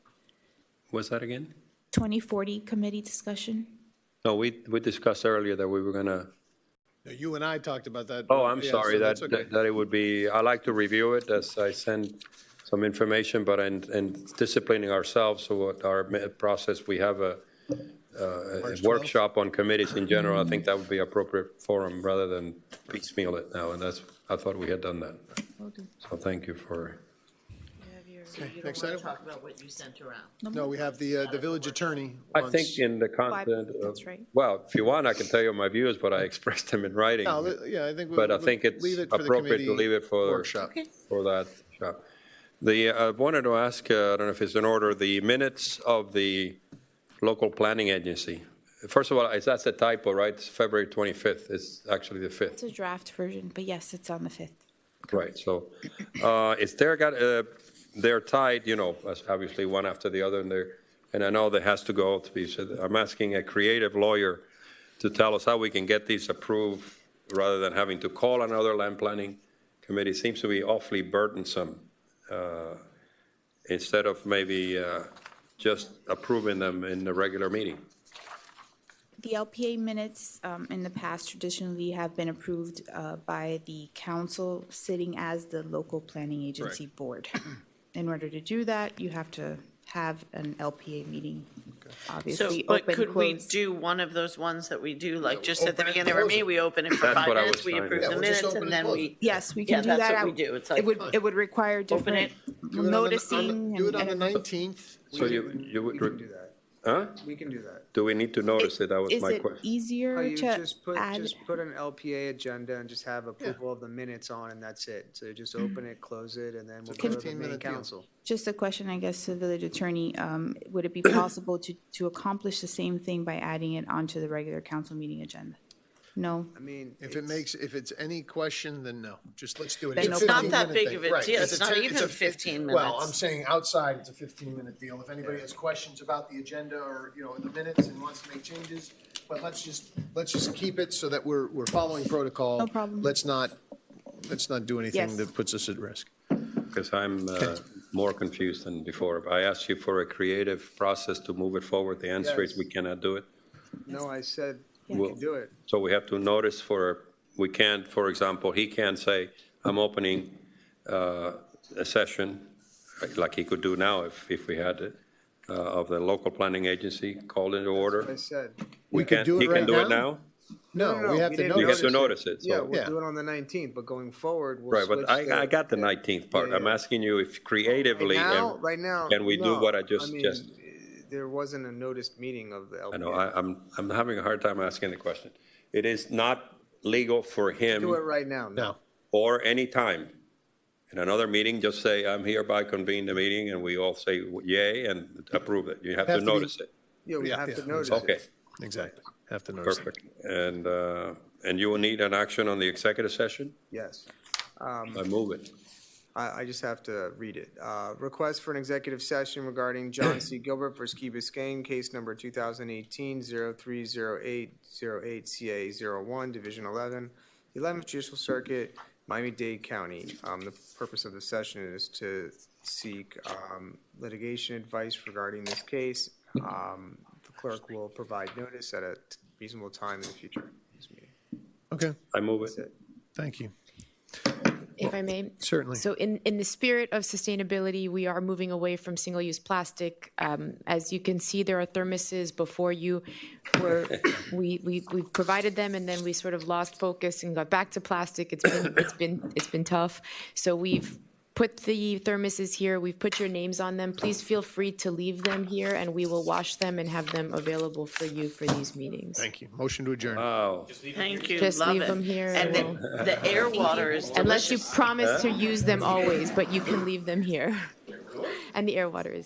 What's that again? 2040 Committee discussion. No, we discussed earlier that we were going to. You and I talked about that. Oh, I'm Yeah, sorry, so that's okay. that it would be, I like to review it as I send some information, but in disciplining ourselves, so what our process, we have a workshop on committees in general. I think that would be appropriate forum rather than piecemeal it now, and I thought we had done that. So thank you for. Okay, next item. Talk about what you sent around. No, we have the village attorney. I think in the content, That's right. well, if you want, I can tell you my views, but I expressed them in writing. No, yeah, I think. But I think it's leave it for the appropriate to committee leave it for workshop. for that shop. I wanted to ask, I don't know if it's in order, the minutes of the local planning agency. First of all, that's a typo, right? It's February 25th. It's actually the 5th. It's a draft version, but yes, it's on the 5th. Right. So they're tied, as obviously one after the other, and I know that has to go to be. So I'm asking a creative lawyer to tell us how we can get these approved rather than having to call another land planning committee. It seems to be awfully burdensome. Instead of maybe just approving them in the regular meeting. The LPA minutes in the past traditionally have been approved by the council sitting as the local planning agency board. In order to do that, you have to have an LPA meeting, obviously. So, but open, could we closed. do one of those ones that we do, like just at the beginning of our meeting, we open it for That's 5 what I minutes, was we trying to approve do. the Yeah, we'll just minutes, open and and then close we. Yes, we Yeah, can do that's that. what we do. It's like, It would require different Do it noticing. Do it on and- the 19th. So you would, do that. huh? We can do that. Do we need to notice it? That was Is my it question. easier You to just put add? an LPA agenda and just have approval of the minutes on, and that's it. So just open it, close it, and then we'll go to the main 15-minute deal. council. Just a question, I guess, to the village attorney. Would it be possible to accomplish the same thing by adding it onto the regular council meeting agenda? No? I mean, If it's any question, then no. Just let's do it. Then It's a no It's not that 15-minute big thing. of a Right. deal. It's It's a not 10 even it's a 15 Well, minutes. I'm saying outside, it's a 15-minute deal. If anybody has questions about the agenda or, the minutes and wants to make changes, but let's just keep it so that we're following protocol. No problem. Let's not do anything Yes. that puts us at risk. Because I'm more confused than before. I asked you for a creative process to move it forward. The answer is we cannot do it. No, I said we Well, can do it. So we have to notice we can't, for example, he can't say, I'm opening a session, like he could do now if we had it, of the local planning agency called into order. I said. We could do it He right can do it now? now? No, we have to didn't You have to notice it. notice it, Yeah, so. we'll do it on the 19th, but going forward, we'll Right, switch. but I got the 19th part. I'm asking you if creatively, Right now, can we do no. what I just mean, suggested? There wasn't a noticed meeting of the LPA. I know, I'm having a hard time asking the question. It is not legal for him. Do it right now. No. Or any time. In another meeting, just say, I'm hereby convene the meeting, and we all say yay and approve it. You have to notice it. Yeah, we have to notice Okay, it. Exactly. Have to notice it. perfect. And you will need an action on the executive session? Yes. I move it. I just have to read it. Request for an executive session regarding John C. Gilbert versus Key Biscayne, case number 2018-030808CA01, Division 11, 11th Judicial Circuit, Miami-Dade County. The purpose of the session is to seek litigation advice regarding this case. The clerk will provide notice at a reasonable time in the future. This meeting. Okay, I move it. thank you. If I may? Certainly. So in the spirit of sustainability, we are moving away from single-use plastic. As you can see, there are thermoses before you where we've provided them, and then we sort of lost focus and got back to plastic. It's been tough. So we've put the thermoses here. We've put your names on them. Please feel free to leave them here, and we will wash them and have them available for you for these meetings. Thank you. Motion to adjourn. Wow. Thank you, Just love leave it. them here. And the air water is delicious. Unless you promise to use them always, but you can leave them here. And the air water is